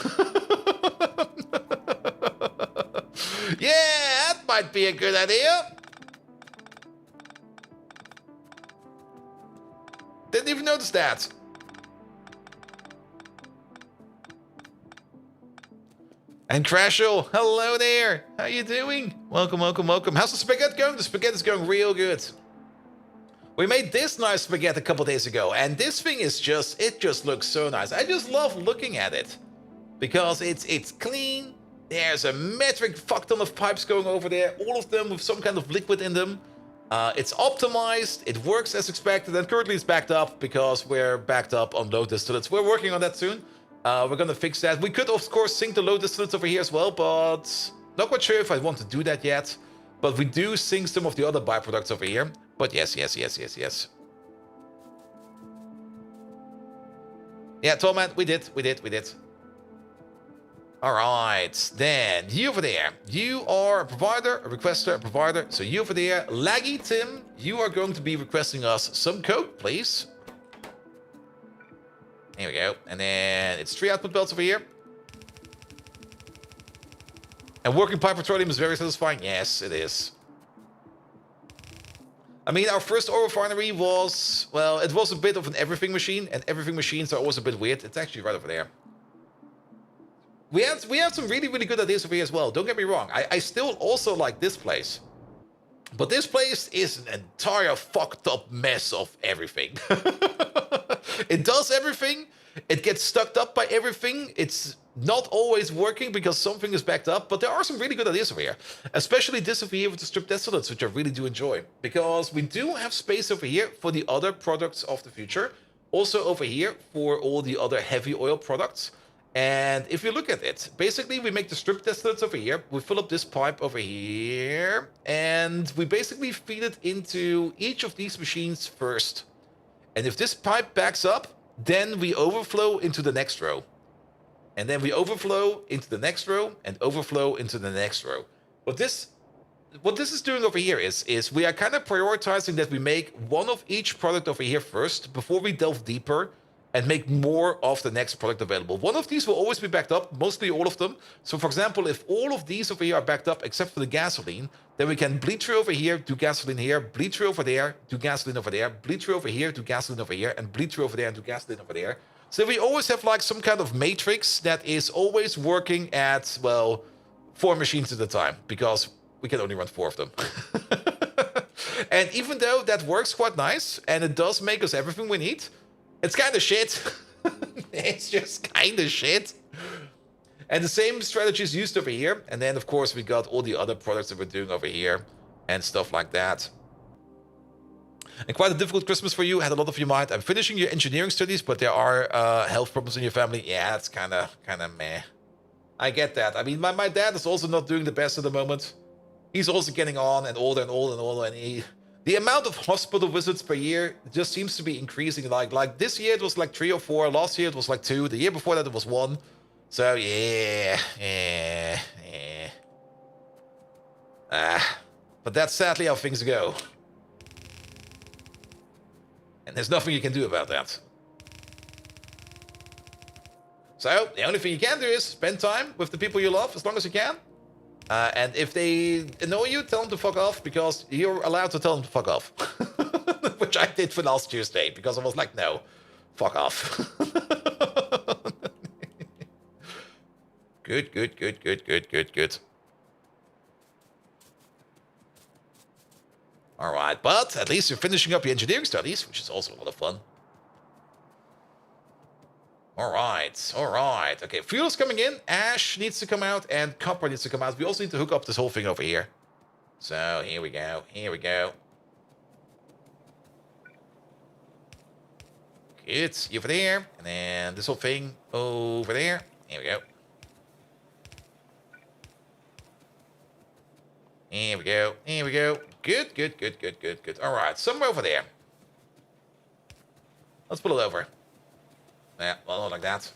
Speaker 1: Yeah, that might be a good idea. Didn't even notice that. And Crashel, hello there. How you doing? Welcome, welcome, welcome. How's the spaghetti going? The spaghetti's going real good. We made this nice spaghetti a couple days ago, and this thing is it just looks so nice. I just love looking at it because it's clean. There's a metric fuck ton of pipes going over there, all of them with some kind of liquid in them. It's optimized, it works as expected, and currently it's backed up because we're backed up on low distillates. We're working on that soon. We're gonna fix that. We could, of course, sink the low distillates over here as well, but not quite sure if I want to do that yet. But we do sink some of the other byproducts over here. But yes. Yeah, Torment, we did. Alright, then you over there. You are a provider, a requester, a provider. So you over there, Laggy Tim, you are going to be requesting us some code, please. Here we go. And then it's 3 output belts over here. And working pipe petroleum is very satisfying. Yes, it is. I mean, our first ore refinery was, well, it was a bit of an everything machine, and everything machines are always a bit weird. It's actually right over there. We had some really, really good ideas over here as well. Don't get me wrong. I still also like this place. But this place is an entire fucked up mess of everything. It does everything. It gets stuck up by everything. It's not always working because something is backed up. But there are some really good ideas over here. Especially this over here with the strip distillates, which I really do enjoy. Because we do have space over here for the other products of the future. Also over here for all the other heavy oil products. And if you look at it, basically we make the strip distillates over here, we fill up this pipe over here, and we basically feed it into each of these machines first. And if this pipe backs up, then we overflow into the next row. And then we overflow into the next row, and overflow into the next row. What this is doing over here is we are kind of prioritizing that we make one of each product over here first, before we delve deeper, and make more of the next product available. One of these will always be backed up, mostly all of them. So for example, if all of these over here are backed up except for the gasoline, then we can bleed through over here, do gasoline here, bleed through over there, do gasoline over there, bleed through over here, do gasoline over here, and bleed through over there and do gasoline over there. So we always have like some kind of matrix that is always working at, well, 4 machines at a time, because we can only run 4 of them. And even though that works quite nice, and it does make us everything we need, it's kind of shit. It's just kind of shit. And the same strategy is used over here. And then, of course, we got all the other products that we're doing over here and stuff like that. And quite a difficult Christmas for you. Had a lot of your mind. I'm finishing your engineering studies, but there are health problems in your family. Yeah, that's kind of meh. I get that. I mean, my dad is also not doing the best at the moment. He's also getting on and older and older and older, and the amount of hospital visits per year just seems to be increasing. Like this year it was like 3 or 4. Last year it was like 2. The year before that it was 1. So yeah. But that's sadly how things go. And there's nothing you can do about that. So the only thing you can do is spend time with the people you love as long as you can. And if they annoy you, tell them to fuck off, because you're allowed to tell them to fuck off. Which I did for last Tuesday, because I was like, no, fuck off. Good. Alright, but at least you're finishing up your engineering studies, which is also a lot of fun. Alright. Okay, fuel's coming in, ash needs to come out, and copper needs to come out. We also need to hook up this whole thing over here. So, here we go. Good, you over there, and then this whole thing over there. Here we go. Good. Alright, somewhere over there. Let's pull it over. Yeah, well, not like that.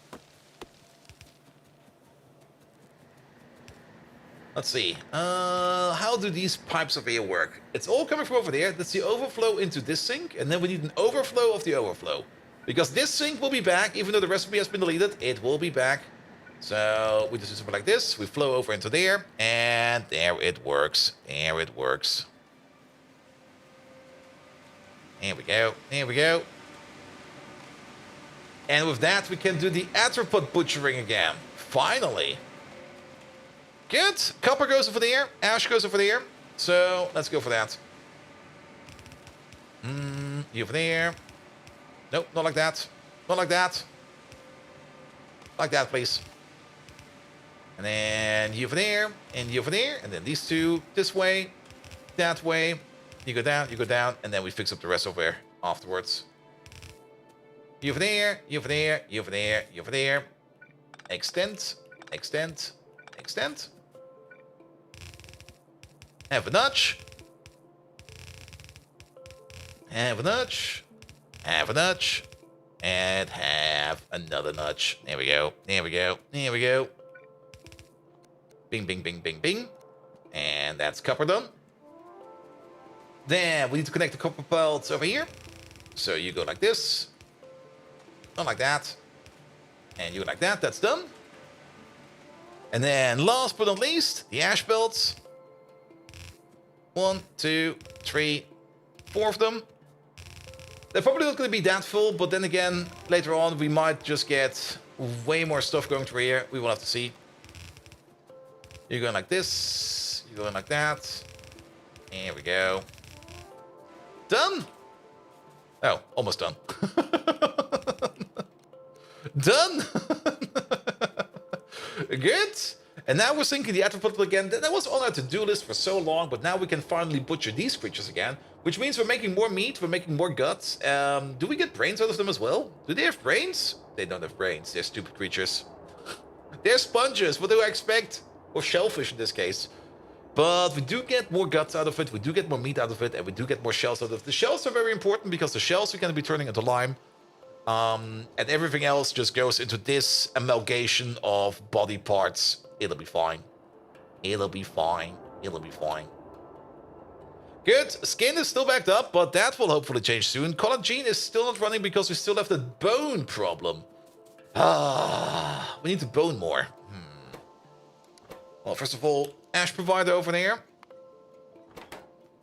Speaker 1: Let's see. How do these pipes over here work? It's all coming from over there. That's the overflow into this sink, and then we need an overflow of the overflow. Because this sink will be back, even though the recipe has been deleted, it will be back. So we just do something like this. We flow over into there, and there it works. There it works. There we go. There we go. And with that, we can do the arthropod butchering again. Finally. Good. Copper goes over there. Ash goes over there. So let's go for that. You over there. Nope, not like that. Not like that. Like that, please. And then you over there, and you over there, and then these two this way, that way. You go down, and then we fix up the rest over there afterwards. You over there, you over there, you over there, you over there. Extend, extend, extend. Have a notch. Have a notch. Have a notch. And have another notch. There we go. There we go. There we go. Bing, bing, bing, bing, bing. And that's copper done. Then we need to connect the copper belts over here. So you go like this. Not like that. And you go like that. That's done. And then last but not least, the ash belts. 1, 2, 3, 4 of them. They're probably not going to be that full, but then again, later on, we might just get way more stuff going through here. We will have to see. You're going like this. You're going like that. Here we go. Done. Oh, almost done. Done. Good. And now we're sinking the arthropod again. That was on our to-do list for so long, but now we can finally butcher these creatures again, which means we're making more meat, we're making more guts. Do we get brains out of them as well? Do they have brains? They don't have brains. They're stupid creatures. They're sponges. What do I expect? Or shellfish in this case. But we do get more guts out of it, we do get more meat out of it, and we do get more shells out of it. The shells are very important because the shells are going to be turning into lime. And everything else just goes into this amalgamation of body parts. It'll be fine. It'll be fine. It'll be fine. Good. Skin is still backed up, but that will hopefully change soon. Collagen is still not running because we still have the bone problem. We need to bone more. Well, first of all, ash provider over there.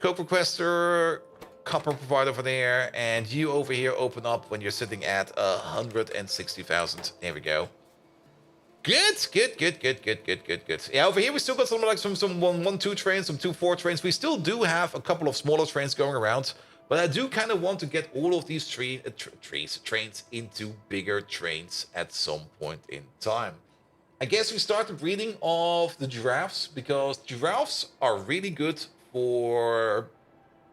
Speaker 1: Coke requester, copper provider over there, and you over here open up when you're sitting at 160,000. There we go. Good, good, good, good, good, good, good, good. Yeah, over here we still got some like some 1-2 trains, some 2-4 trains. We still do have a couple of smaller trains going around, but I do kind of want to get all of these trains into bigger trains at some point in time. I guess we start the breeding of the giraffes because giraffes are really good for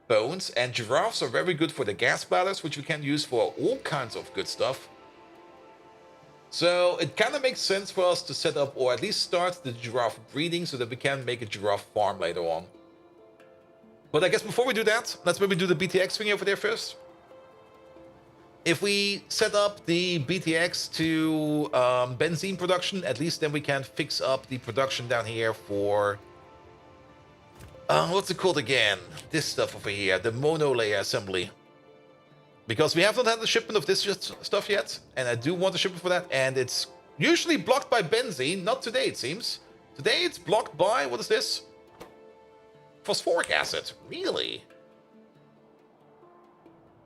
Speaker 1: bones, and giraffes are very good for the gas bladders, which we can use for all kinds of good stuff. So it kind of makes sense for us to set up, or at least start the giraffe breeding so that we can make a giraffe farm later on. But I guess before we do that, let's maybe do the BTX thing over there first. If we set up the BTX to benzene production, at least then we can fix up the production down here for... what's it called again? This stuff over here, the monolayer assembly. Because we have not had the shipment of this stuff yet, and I do want a shipment for that, and it's usually blocked by benzene. Not today, it seems. Today it's blocked by, what is this? Phosphoric acid. Really?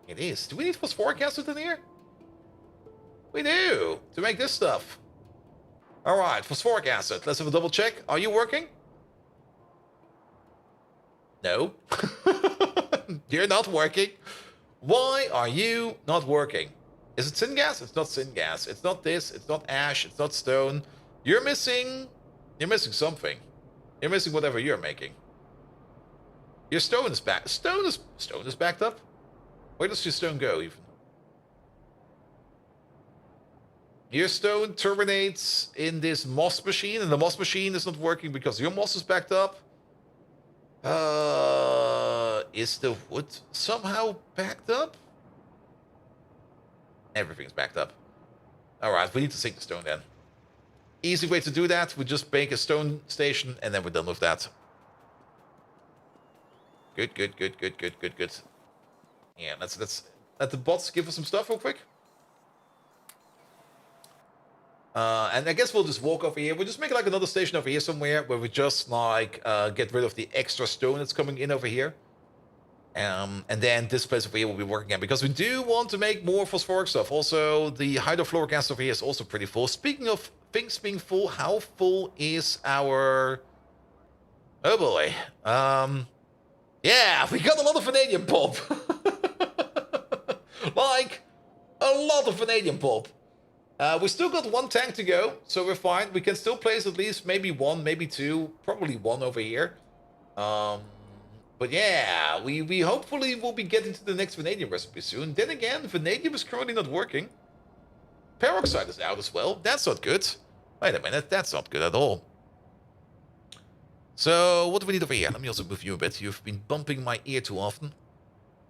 Speaker 1: It is. Do we need phosphoric acid in here? We do, to make this stuff. Alright, phosphoric acid. Let's have a double check. Are you working? No. You're not working. Why are you not working? Is it syngas? It's not syngas. It's not this. It's not ash. It's not stone. You're missing something. You're missing whatever you're making. Your stone is back. Stone is backed up. Where does your stone go even? Your stone terminates in this moss machine, and the moss machine is not working because your moss is backed up. Is the wood somehow backed up? Everything's backed up. Alright, we need to sink the stone then. Easy way to do that, we just make a stone station and then we're done with that. Good, good, good, good, good, good, good. Yeah, let's let the bots give us some stuff real quick. And I guess we'll just walk over here. We'll just make like another station over here somewhere where we just like get rid of the extra stone that's coming in over here. And then this place over here will be working again because we do want to make more phosphoric stuff. Also, the hydrofluoric acid over here is also pretty full. Speaking of things being full, how full is our... Oh boy. Yeah, we got a lot of vanadium pulp. Like, a lot of vanadium pulp. We still got one tank to go, so we're fine. We can still place at least maybe one, maybe two, probably one over here. But yeah, we hopefully will be getting to the next vanadium recipe soon. Then again, vanadium is currently not working. Peroxide is out as well. That's not good. Wait a minute, that's not good at all. So, what do we need over here? Let me also move you a bit. You've been bumping my ear too often.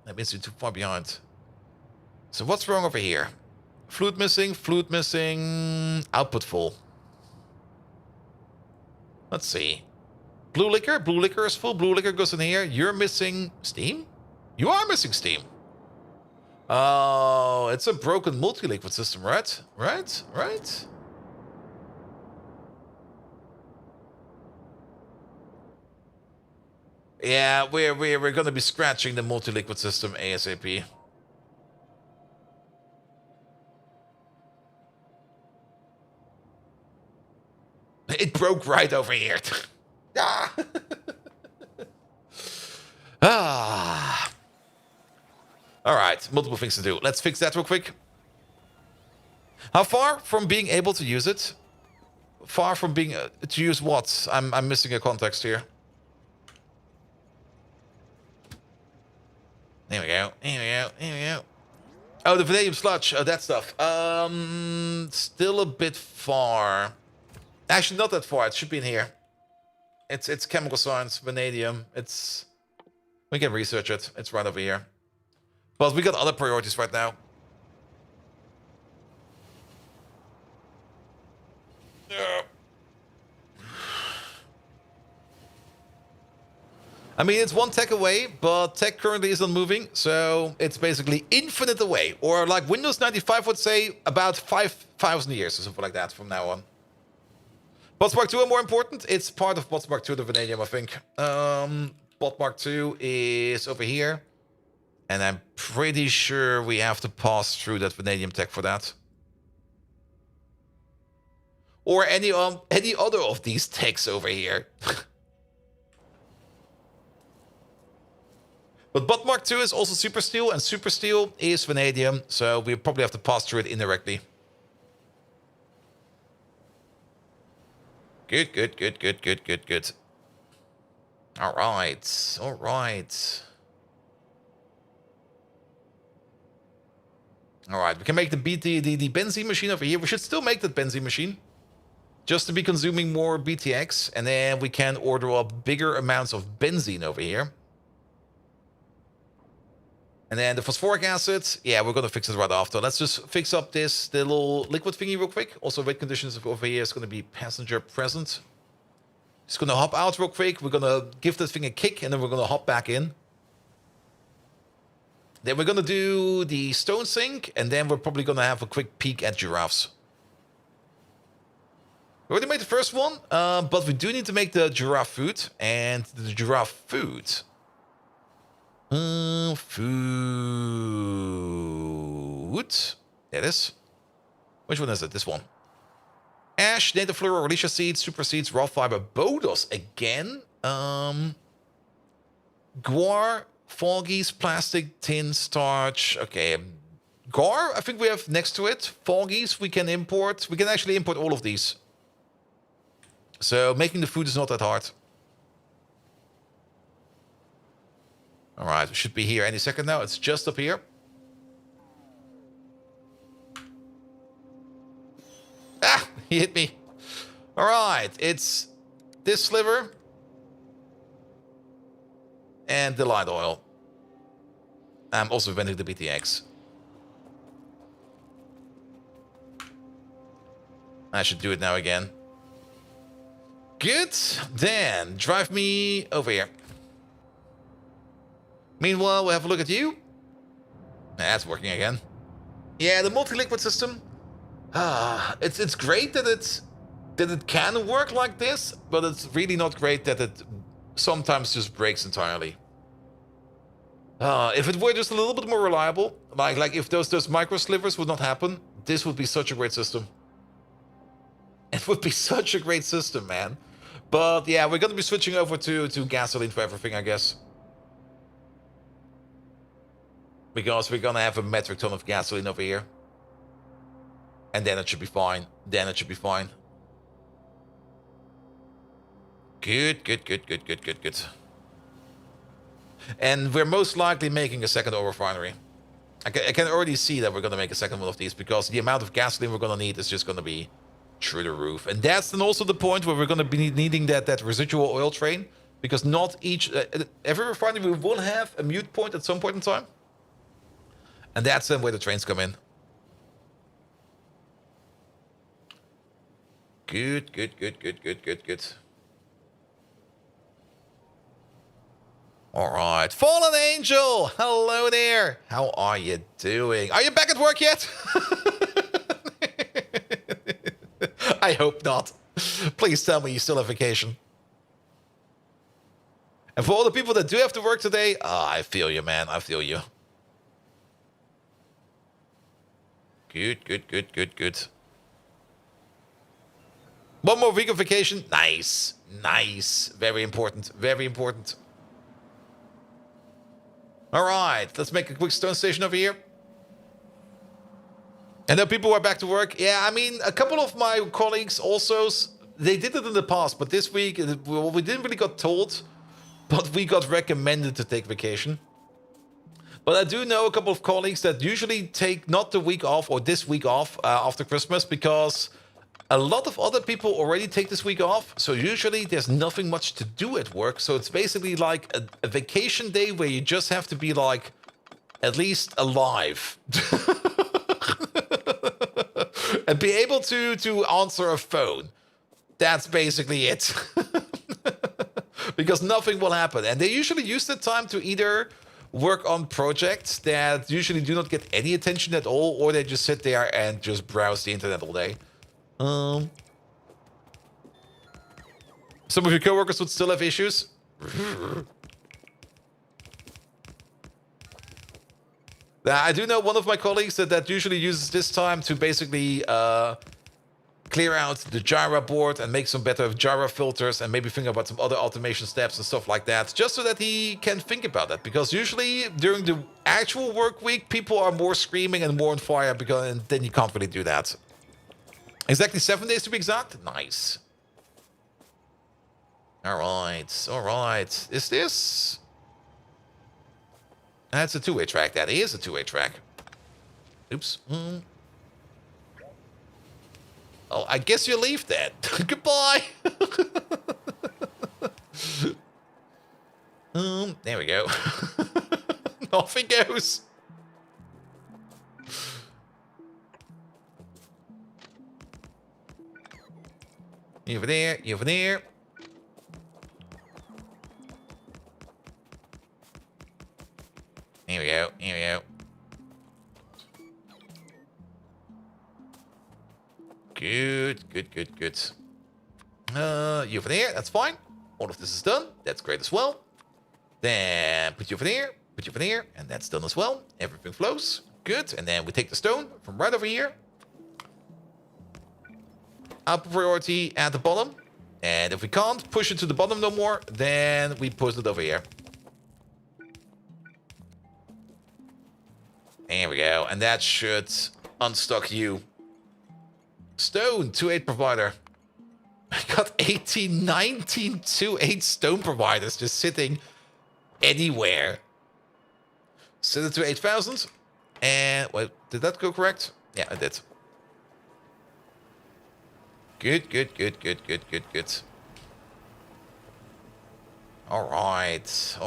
Speaker 1: That means you're too far behind. So, what's wrong over here? Fluid missing, output full. Let's see. Blue liquor is full. Blue liquor goes in here. You're missing steam? You are missing steam. Oh, it's a broken multi-liquid system, right? Right? Yeah, we're gonna be scratching the multi-liquid system ASAP. It broke right over here. Ah. Ah. All right, multiple things to do. Let's fix that real quick. How far from being able to use it? Far from being to use what? I'm missing a context here. There we go. Oh, the vanadium sludge. Oh, that stuff. Still a bit far. Actually, not that far. It should be in here. It's chemical science, vanadium. We can research it. It's right over here. But we got other priorities right now. I mean, it's one tech away, but tech currently isn't moving, so it's basically infinite away. Or like Windows 95 would say, about 5,000 years or something like that from now on. Bot Mark 2 are more important. It's part of Bot Mark 2, the vanadium, I think. Bot Mark 2 is over here. And I'm pretty sure we have to pass through that vanadium tech for that. Or any other of these techs over here. But Bot Mark 2 is also super steel, and super steel is vanadium, so we probably have to pass through it indirectly. Good. All right. We can make the benzene machine over here. We should still make that benzene machine. Just to be consuming more BTX. And then we can order up bigger amounts of benzene over here. And then the phosphoric acid. Yeah, we're going to fix it right after. Let's just fix up this little liquid thingy real quick. Also, weight conditions over here is going to be passenger present. Just going to hop out real quick. We're going to give this thing a kick. And then we're going to hop back in. Then we're going to do the stone sink. And then we're probably going to have a quick peek at giraffes. We already made the first one. But we do need to make the giraffe food. And the giraffe food... food. There it is. Which one is it? This one. Ash, native flora, Alicia seeds, super seeds, raw fiber, Bodos again. Guar, foggies, plastic, tin, starch. Okay. Gar, I think we have next to it. Foggies, we can import. We can actually import all of these. So making the food is not that hard. All right, we should be here any second now. It's just up here. Ah, he hit me. All right, it's this sliver and the light oil. I'm also venting the BTX. I should do it now again. Good. Then drive me over here. Meanwhile, we'll have a look at you. That's working again. Yeah, the multi-liquid system. It's great that it can work like this, but it's really not great that it sometimes just breaks entirely. If it were just a little bit more reliable, like if those micro slivers would not happen, this would be such a great system. It would be such a great system, man. But yeah, we're gonna be switching over to gasoline for everything, I guess. Because we're gonna have a metric ton of gasoline over here. And then it should be fine. Then it should be fine. Good. And we're most likely making a second oil refinery. I can already see that we're going to make a second one of these because the amount of gasoline we're going to need is just going to be through the roof. And that's then also the point where we're going to be needing that residual oil train, because not every refinery will have a mute point at some point in time. And that's then where the trains come in. Good. All right. Fallen Angel, hello there. How are you doing? Are you back at work yet? I hope not. Please tell me you still have vacation. And for all the people that do have to work today, I feel you, man. I feel you. Good. One more week of vacation. Nice. Very important. All right, let's make a quick stone station over here. And then people are back to work. Yeah, I mean, a couple of my colleagues also, they did it in the past, but this week, well, we didn't really got told, but we got recommended to take vacation. But I do know a couple of colleagues that usually take not the week off or this week off after Christmas, because a lot of other people already take this week off, so usually there's nothing much to do at work. So it's basically like a vacation day where you just have to be like at least alive and be able to answer a phone. That's basically it. Because nothing will happen. And they usually use the time to either work on projects that usually do not get any attention at all, or they just sit there and just browse the internet all day. Some of your coworkers would still have issues. I do know one of my colleagues that usually uses this time to basically clear out the Jira board and make some better Jira filters and maybe think about some other automation steps and stuff like that, just so that he can think about that. Because usually during the actual work week, people are more screaming and more on fire, and then you can't really do that. Exactly 7 days to be exact. Nice. All right. Is this? That's a two-way track. That is a two-way track. Oops. Oh, I guess you leave that. Goodbye. There we go. Off it goes. You over there. Here we go. Good. You over there. That's fine. All of this is done. That's great as well. Then put you over there, and that's done as well. Everything flows. Good. And then we take the stone from right over here. Upper priority at the bottom. And if we can't push it to the bottom no more, then we push it over here. There we go. And that should unstuck you. Stone, 2-8 provider. I got 18, 19, 2-8 stone providers just sitting anywhere. Set it to 8,000. And, wait, did that go correct? Yeah, it did. Good. All right.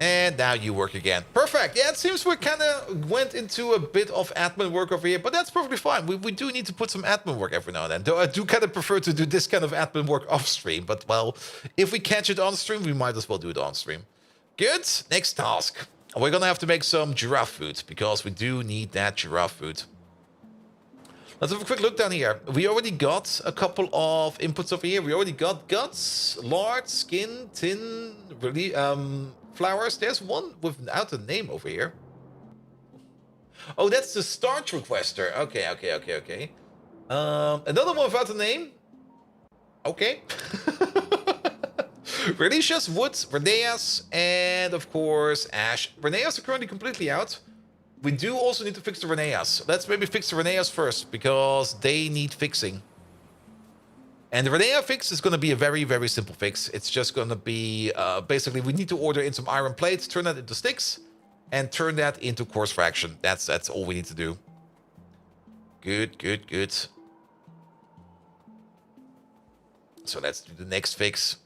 Speaker 1: And now you work again. Perfect. Yeah, it seems we kind of went into a bit of admin work over here, but that's perfectly fine. We do need to put some admin work every now and then. Though I do kind of prefer to do this kind of admin work off stream, but well, if we catch it on stream, we might as well do it on stream. Good. Next task. We're gonna have to make some giraffe food because we do need that giraffe food. Let's have a quick look down here. We already got a couple of inputs over here. We already got guts, lard, skin, tin, really, flowers. There's one without a name over here. Oh, that's the starch requester. Okay. Another one without a name. Okay. Relicious, wood, Reneas, and of course ash. Reneas are currently completely out. We do also need to fix the Reneas. Let's maybe fix the Reneas first, because they need fixing. And the Renea fix is going to be a very, very simple fix. It's just going to be, basically, we need to order in some iron plates, turn that into sticks, and turn that into coarse fraction. That's all we need to do. Good. So let's do the next fix.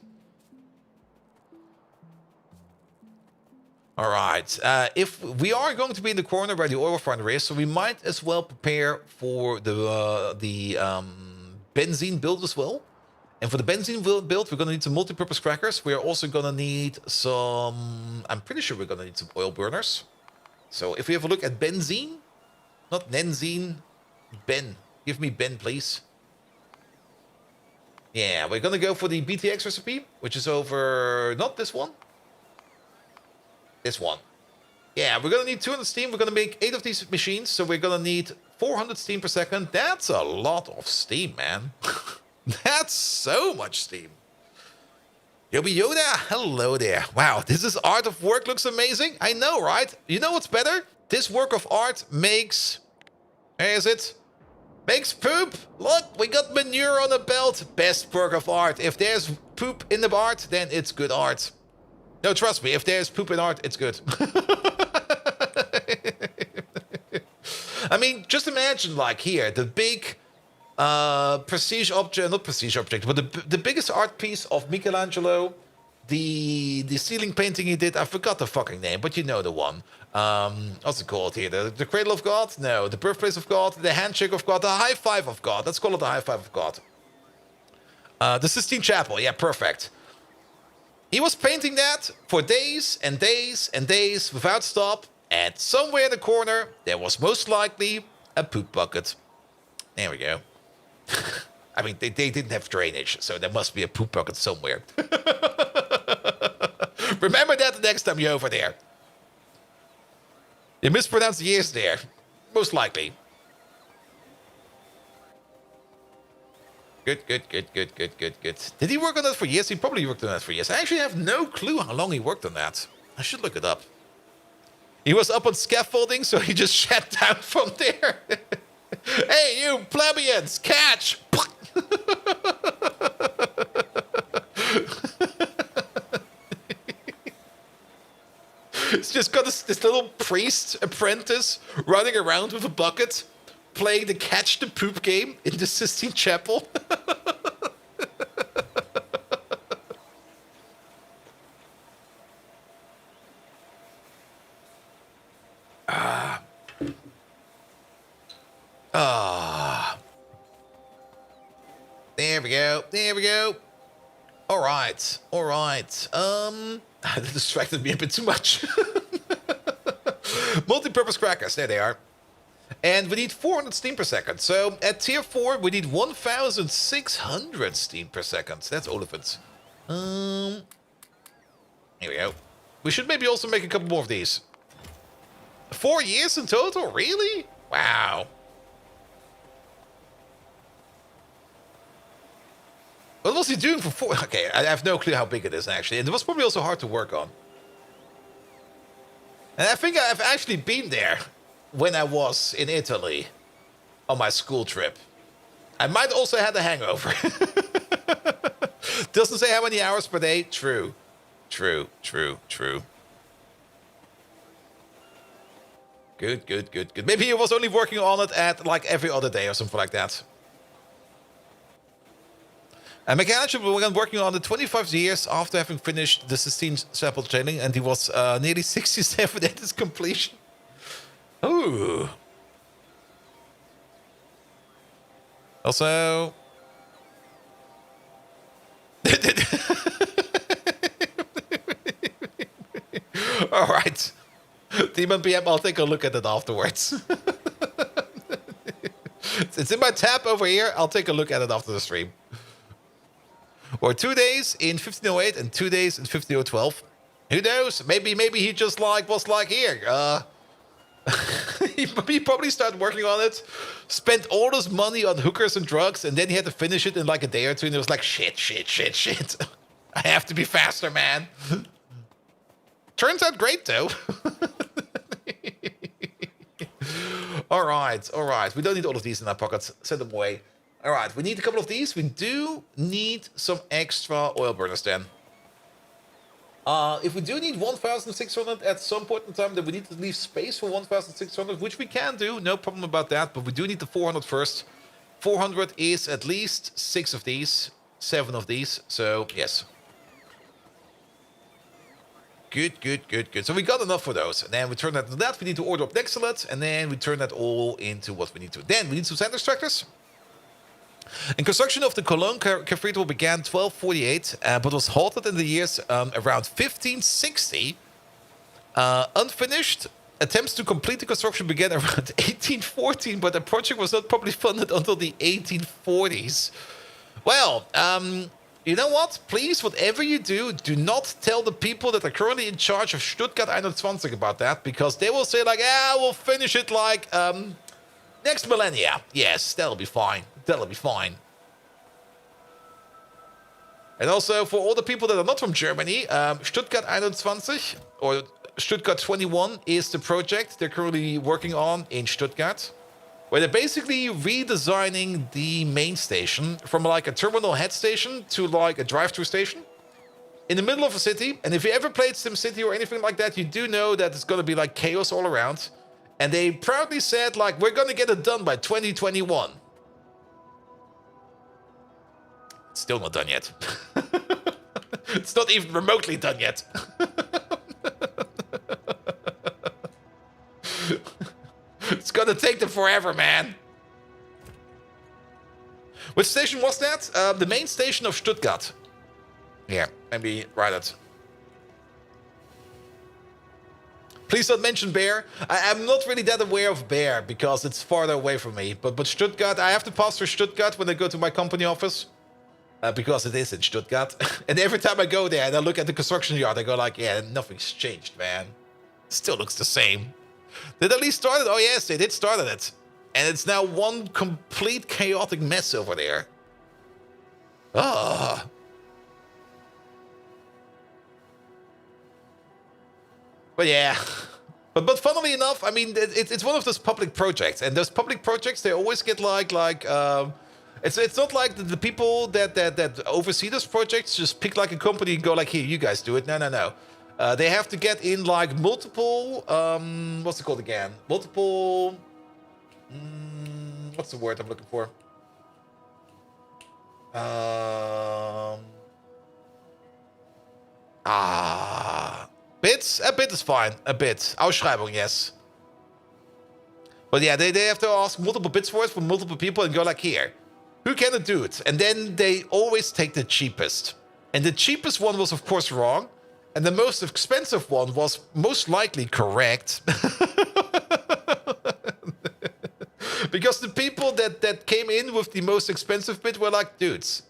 Speaker 1: All right. If we are going to be in the corner where the oil refinery is, so we might as well prepare for the benzene build as well. And for the benzene build, we're going to need some multi-purpose crackers. We are also going to need some... I'm pretty sure we're going to need some oil burners. So if we have a look at benzene, not benzene, Ben. Give me Ben, please. Yeah, we're going to go for the BTX recipe, which is over... Not this one. This one. Yeah, we're going to need 200 steam. We're going to make 8 of these machines, so we're going to need 400 steam per second. That's a lot of steam, man. That's so much steam. Yobi Yoda, hello there. Wow, this art of work looks amazing. I know, right? You know what's better? This work of art makes... Where is it? Makes poop. Look, we got manure on the belt. Best work of art. If there's poop in the art, then it's good art. No, trust me, if there's poop in art, it's good. I mean, just imagine, like, here, the big prestige object, not prestige object, but the biggest art piece of Michelangelo, the ceiling painting he did, I forgot the fucking name, but you know the one. What's it called here? The Cradle of God? No, the Birthplace of God, the Handshake of God, the High Five of God. Let's call it the High Five of God. The Sistine Chapel, yeah, perfect. He was painting that for days and days and days without stop, and somewhere in the corner, there was most likely a poop bucket. There we go. I mean, they didn't have drainage, so there must be a poop bucket somewhere. Remember that the next time you're over there. You mispronounced the years there. Most likely. Good. Did he work on that for years? He probably worked on that for years. I actually have no clue how long he worked on that. I should look it up. He was up on scaffolding, so he just shut down from there. Hey, you plebeians, catch! It's just got this little priest apprentice running around with a bucket, playing the catch the poop game in the Sistine Chapel. There we go. All right. That distracted me a bit too much. Multi-purpose crackers, there they are. And we need 400 steam per second. So at tier 4, we need 1,600 steam per second. That's all of it. Here we go. We should maybe also make a couple more of these. 4 years in total? Really? Wow. What was he doing for 4? Okay, I have no clue how big it is, actually. And it was probably also hard to work on. And I think I've actually been there when I was in Italy on my school trip. I might also have a hangover. Doesn't say how many hours per day. True. Good. Maybe he was only working on it at like every other day or something like that. And Michelangelo began working on it 25 years after having finished the Sistine Chapel training, and he was nearly 67 at its completion. Ooh. Also... All right. Demon PM, I'll take a look at it afterwards. It's in my tab over here. I'll take a look at it after the stream. Or 2 days in 1508 and 2 days in 15012. Who knows? Maybe he just like was like here. He probably started working on it, spent all this money on hookers and drugs, and then he had to finish it in like a day or two, and it was like shit. I have to be faster, man. Turns out great though. All right. We don't need all of these in our pockets. Send them away. All right, we need a couple of these. We do need some extra oil burners then. If we do need 1,600 at some point in time, then we need to leave space for 1,600, which we can do. No problem about that, but we do need the 400 first. 400 is at least 6 of these, 7 of these, so yes. Good. So we got enough for those. And then we turn that into that. We need to order up next to that, and then we turn that all into what we need to. Then we need some sand extractors. And construction of the Cologne Cathedral began 1248, but was halted in the years around 1560. Unfinished attempts to complete the construction began around 1814, but the project was not properly funded until the 1840s. Well, you know what? Please, whatever you do, do not tell the people that are currently in charge of Stuttgart 21 about that, because they will say like, we'll finish it like next millennia. Yes, that'll be fine. That'll be fine. And also, for all the people that are not from Germany, Stuttgart 21, or Stuttgart 21, is the project they're currently working on in Stuttgart, where they're basically redesigning the main station from like a terminal head station to like a drive-through station in the middle of a city. And if you ever played SimCity or anything like that, you do know that it's going to be like chaos all around. And they proudly said, like, we're going to get it done by 2021. It's still not done yet. It's not even remotely done yet. It's going to take them forever, man. Which station was that? The main station of Stuttgart. Here, maybe write it. Please don't mention Bear. I'm not really that aware of Bear because it's farther away from me. But Stuttgart, I have to pass through Stuttgart when I go to my company office. Because it is in Stuttgart. And every time I go there and I look at the construction yard, I go like, yeah, nothing's changed, man. Still looks the same. Did they at least start it? Oh yes, they did start it. And it's now one complete chaotic mess over there. Ah. But yeah. But funnily enough, I mean, it's one of those public projects. And those public projects, they always get it's not like the people that oversee those projects just pick like a company and go like, here, you guys do it. No. They have to get in like multiple, what's it called again? Multiple, what's the word I'm looking for? Bits? A bit is fine. A bit. Ausschreibung, yes. But yeah, they have to ask multiple bits for it from multiple people and go like, here, who can do it? And then they always take the cheapest. And the cheapest one was, of course, wrong. And the most expensive one was most likely correct. Because the people that came in with the most expensive bit were like, dudes,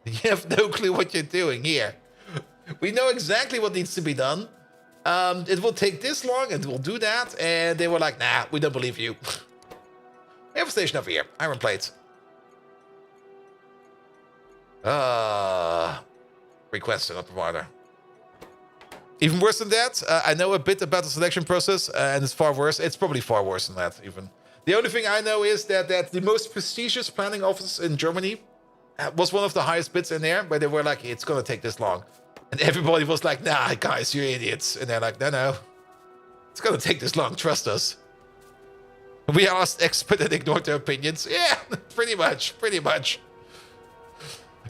Speaker 1: you have no clue what you're doing here. We know exactly what needs to be done. It will take this long and we'll do that. And they were like, nah, we don't believe you. We have a station over here. Iron plates. Request not provider. Even worse than that, I know a bit about the selection process, and it's far worse. It's probably far worse than that, even. The only thing I know is that the most prestigious planning office in Germany was one of the highest bids in there, where they were like, it's going to take this long. And everybody was like, nah, guys, you're idiots. And they're like, no. It's going to take this long, trust us. We asked experts and ignored their opinions. Yeah, pretty much.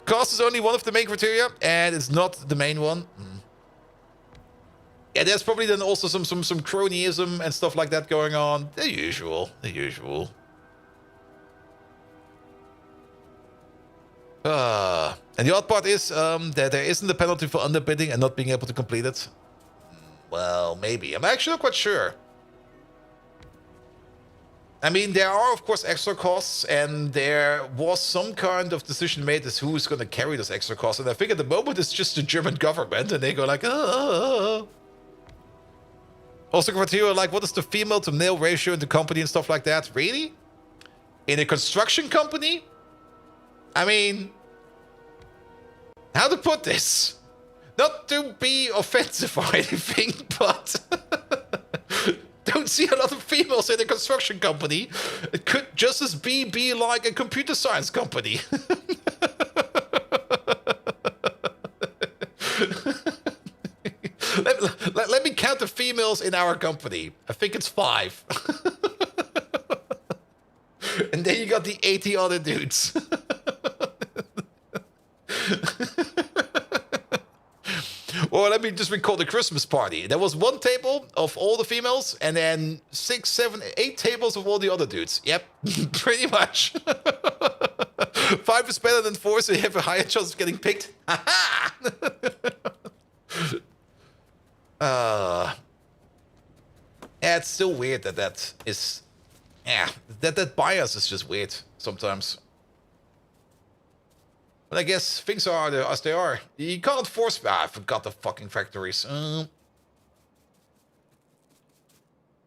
Speaker 1: Cost is only one of the main criteria, and it's not the main one. Yeah, there's probably then also some cronyism and stuff like that going on. The usual. And the odd part is that there isn't a penalty for underbidding and not being able to complete it. Well, maybe. I'm actually not quite sure. I mean, there are, of course, extra costs, and there was some kind of decision made as who's going to carry those extra costs. And I think at the moment it's just the German government, and they go like, oh. Also, Factorio, like, what is the female to male ratio in the company and stuff like that? Really? In a construction company? I mean, how to put this? Not to be offensive or anything, but don't see a lot of females in a construction company. It could just as be like a computer science company. let me count the females in our company. I think it's 5. And then you got the 80 other dudes. Or let me just recall the Christmas party. There was 1 table of all the females, and then 6, 7, 8 tables of all the other dudes. Yep, pretty much. 5 is better than 4, so you have a higher chance of getting picked. Yeah, it's still weird that is... Yeah, that bias is just weird sometimes. But I guess things are as they are. You can't force... I forgot the fucking factories.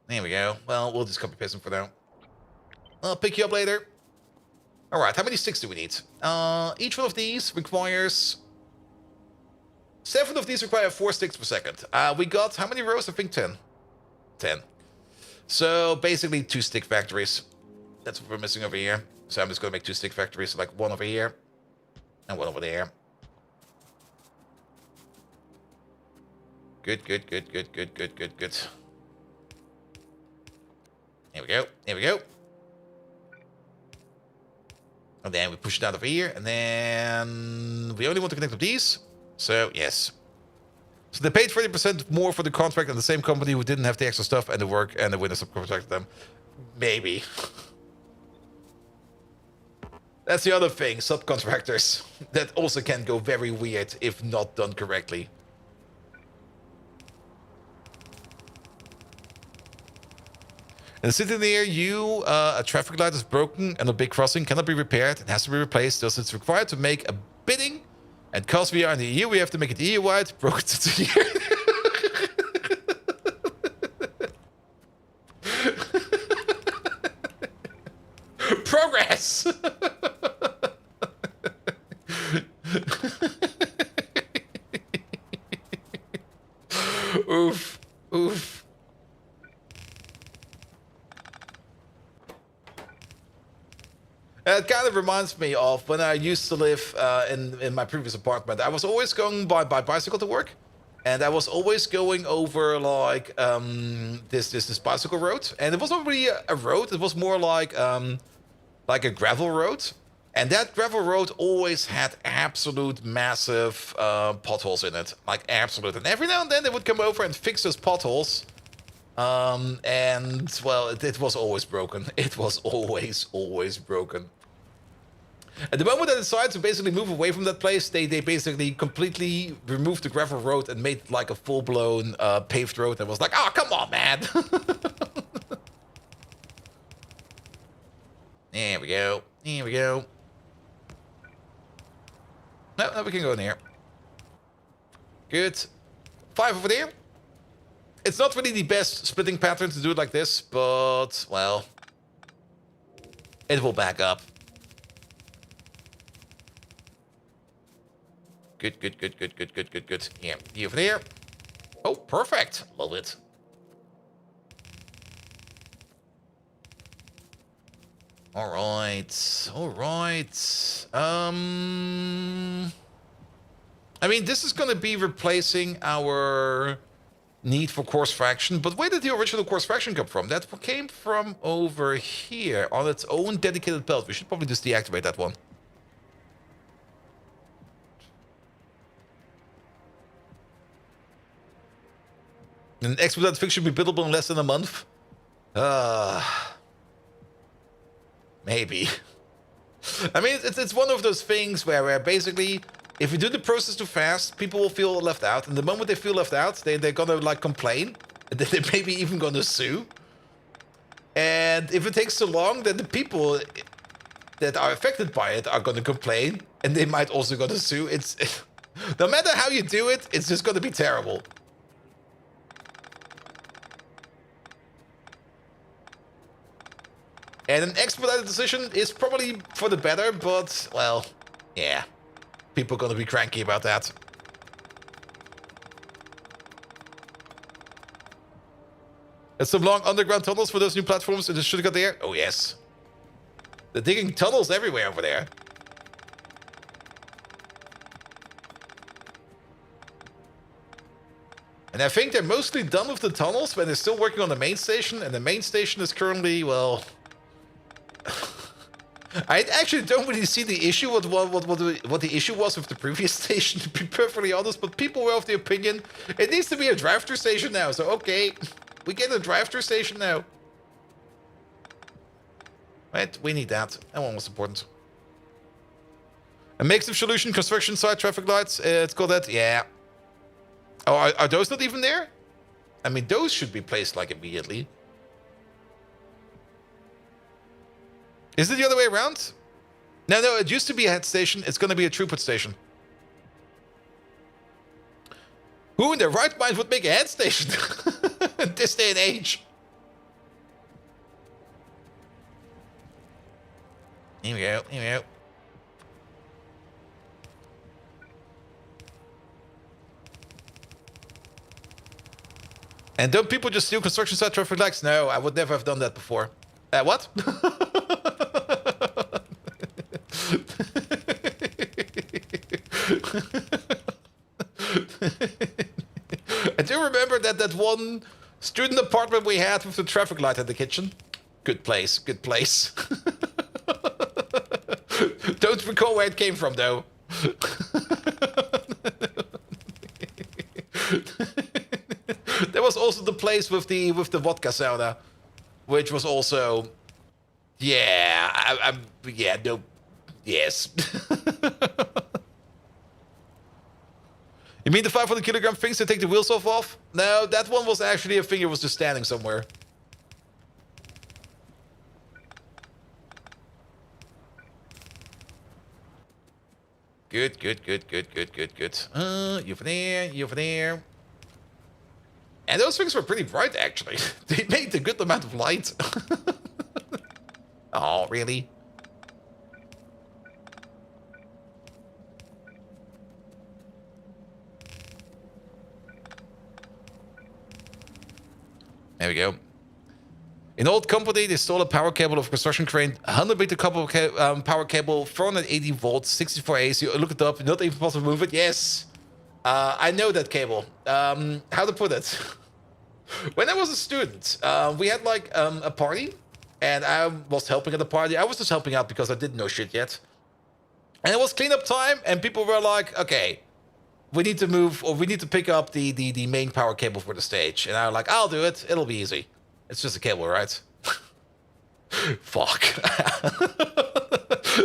Speaker 1: There we go. Well, we'll just copy paste them for now. I'll pick you up later. Alright, how many sticks do we need? Each one of these requires... 7 of these require 4 sticks per second. We got... How many rows? I think 10. 10. So, basically 2 stick factories. That's what we're missing over here. So I'm just going to make 2 stick factories. Like 1 over here. And 1 over there. Good. There we go. There we go. And then we push it out over here. And then we only want to connect with these. So, yes. So they paid 30% more for the contract than the same company who didn't have the extra stuff and the work, and the winner subcontracted them. Maybe. That's the other thing, subcontractors. That also can go very weird if not done correctly. In the city near you, a traffic light is broken and a big crossing cannot be repaired. It has to be replaced, thus it's required to make a bidding. And because we are in the EU, we have to make it EU-wide. Broken to the year. Progress! Oof. It kind of reminds me of when I used to live in my previous apartment. I was always going by bicycle to work, and I was always going over like this bicycle road, and it wasn't really a road. It was more like a gravel road, and that gravel road always had absolute massive potholes in it, like absolute. And every now and then they would come over and fix those potholes. And well, it was always broken. It was always broken. At the moment I decided to basically move away from that place, they basically completely removed the gravel road and made like a full-blown paved road. And was like, oh, come on, man. There we go. No, we can go in here. Good. 5 over there. It's not really the best splitting pattern to do it like this, but, well, it will back up. Good. Here, you over there. Oh, perfect. Love it. All right. I mean, this is going to be replacing our need for course fraction, but where did the original course fraction come from? That came from over here on its own dedicated belt. We should probably just deactivate that one. An expedited fix should be buildable in less than a month. Maybe. I mean, it's one of those things where basically if you do the process too fast, people will feel left out. And the moment they feel left out, they're gonna like complain. And then they're maybe even gonna sue. And if it takes too long, then the people that are affected by it are gonna complain. And they might also gonna sue. It's no matter how you do it, it's just gonna be terrible. And an expedited decision is probably for the better, but, well, yeah. People are gonna be cranky about that. There's some long underground tunnels for those new platforms in the Stuttgart there. Oh, yes. They're digging tunnels everywhere over there. And I think they're mostly done with the tunnels, but they're still working on the main station, and the main station is currently, well... I actually don't really see the issue, what the issue was with the previous station, to be perfectly honest, but people were of the opinion it needs to be a drive-thru station now, so okay, we get a drive-thru station now. Right, we need that. That one was important. A mixed solution, construction site, traffic lights, it's called that, yeah. Oh, are those not even there? I mean, those should be placed, like, immediately. Is it the other way around? No, it used to be a head station. It's going to be a throughput station. Who in their right mind would make a head station in this day and age? Here we go, here we go. And don't people just steal construction site traffic lights? No, I would never have done that before. What? I do remember that one student apartment we had with the traffic light in the kitchen. Good place, good place. Don't recall where it came from, though. There was also the place with the vodka sauna, which was also, yeah, yeah, no, yes. You mean the 500 kilogram things to take the wheels off? No, that one was actually a finger was just standing somewhere. Good. You over there, you over there. And those things were pretty bright, actually. They made a good amount of light. Oh, really? There we go. In old company, they stole a power cable of a construction crane, 100 meter power cable, 480 volts, 64 AC. Look it up, not even possible to move it. Yes, I know that cable. How to put it? When I was a student, we had like a party, and I was helping at the party. I was just helping out because I didn't know shit yet. And it was cleanup time, and people were like, okay, we need to move, or we need to pick up the main power cable for the stage. And I was like, I'll do it. It'll be easy. It's just a cable, right? Fuck.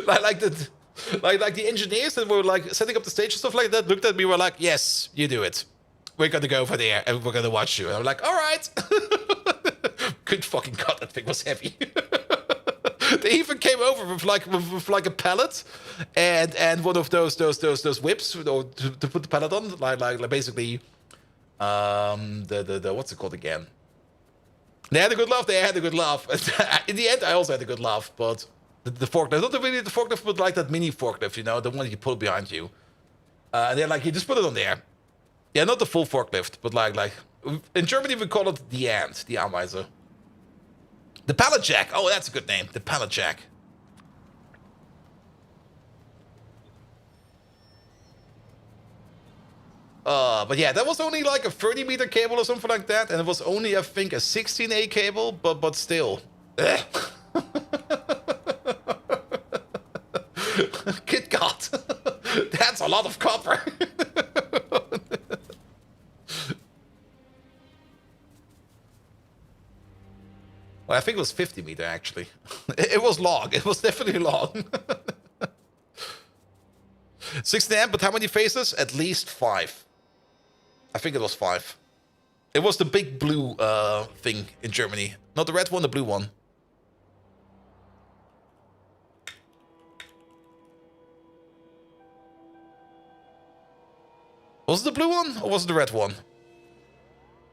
Speaker 1: like the engineers that were like setting up the stage and stuff like that looked at me, were like, yes, you do it. We're gonna go over there and we're gonna watch you. And I'm like, all right. Good fucking god, that thing was heavy. They even came over with like a pallet and one of those whips, to put the pallet on, like basically the what's it called again? They had a good laugh. In the end, I also had a good laugh, but the forklift, not really the forklift, but like that mini forklift, you know, the one you pull behind you. And they're like, you just put it on there. Yeah, not the full forklift, but like in Germany we call it the ant, the Ameise. The pallet jack. Oh, that's a good name. The pallet jack. But yeah, that was only like a 30 meter cable or something like that, and it was only, I think, a 16A cable, but still. Good God. That's a lot of copper. Well, I think it was 50 meter, actually. It was long. It was definitely long. 16 amp, but how many phases? At least 5. I think it was 5. It was the big blue thing in Germany. Not the red one, the blue one. Was it the blue one or was it the red one?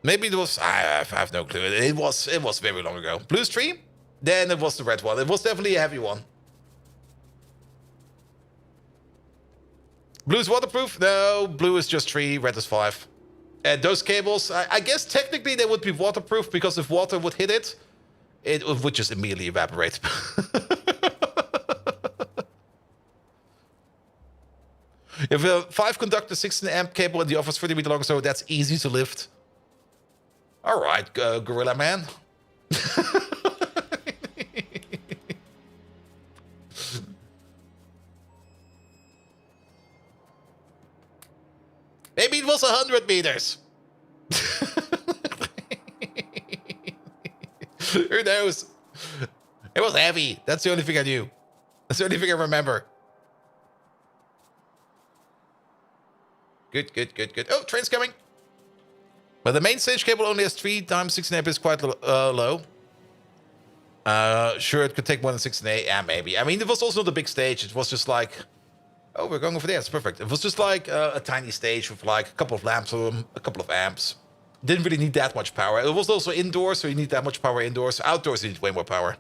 Speaker 1: Maybe it was. I have no clue. It was very long ago. Blue's 3. Then it was the red one. It was definitely a heavy one. Blue's waterproof? No, blue is just 3, red is 5. And those cables, I guess technically they would be waterproof because if water would hit it, it would just immediately evaporate. If a 5 conductor 16 amp cable in the office 30 meter long, so that's easy to lift. All right, Gorilla Man. Maybe it was 100 meters. Who knows? It was heavy. That's the only thing I knew. That's the only thing I remember. Good, good, good, good. Oh, train's coming. But the main stage cable only has 3 times 16 amp is quite low. Sure, it could take more than 16 amp. Yeah, maybe. I mean, it was also not a big stage. It was just like... Oh, we're going over there. It's perfect. It was just like a tiny stage with like a couple of lamps on them, a couple of amps. Didn't really need that much power. It was also indoors, so you need that much power indoors. Outdoors, you need way more power.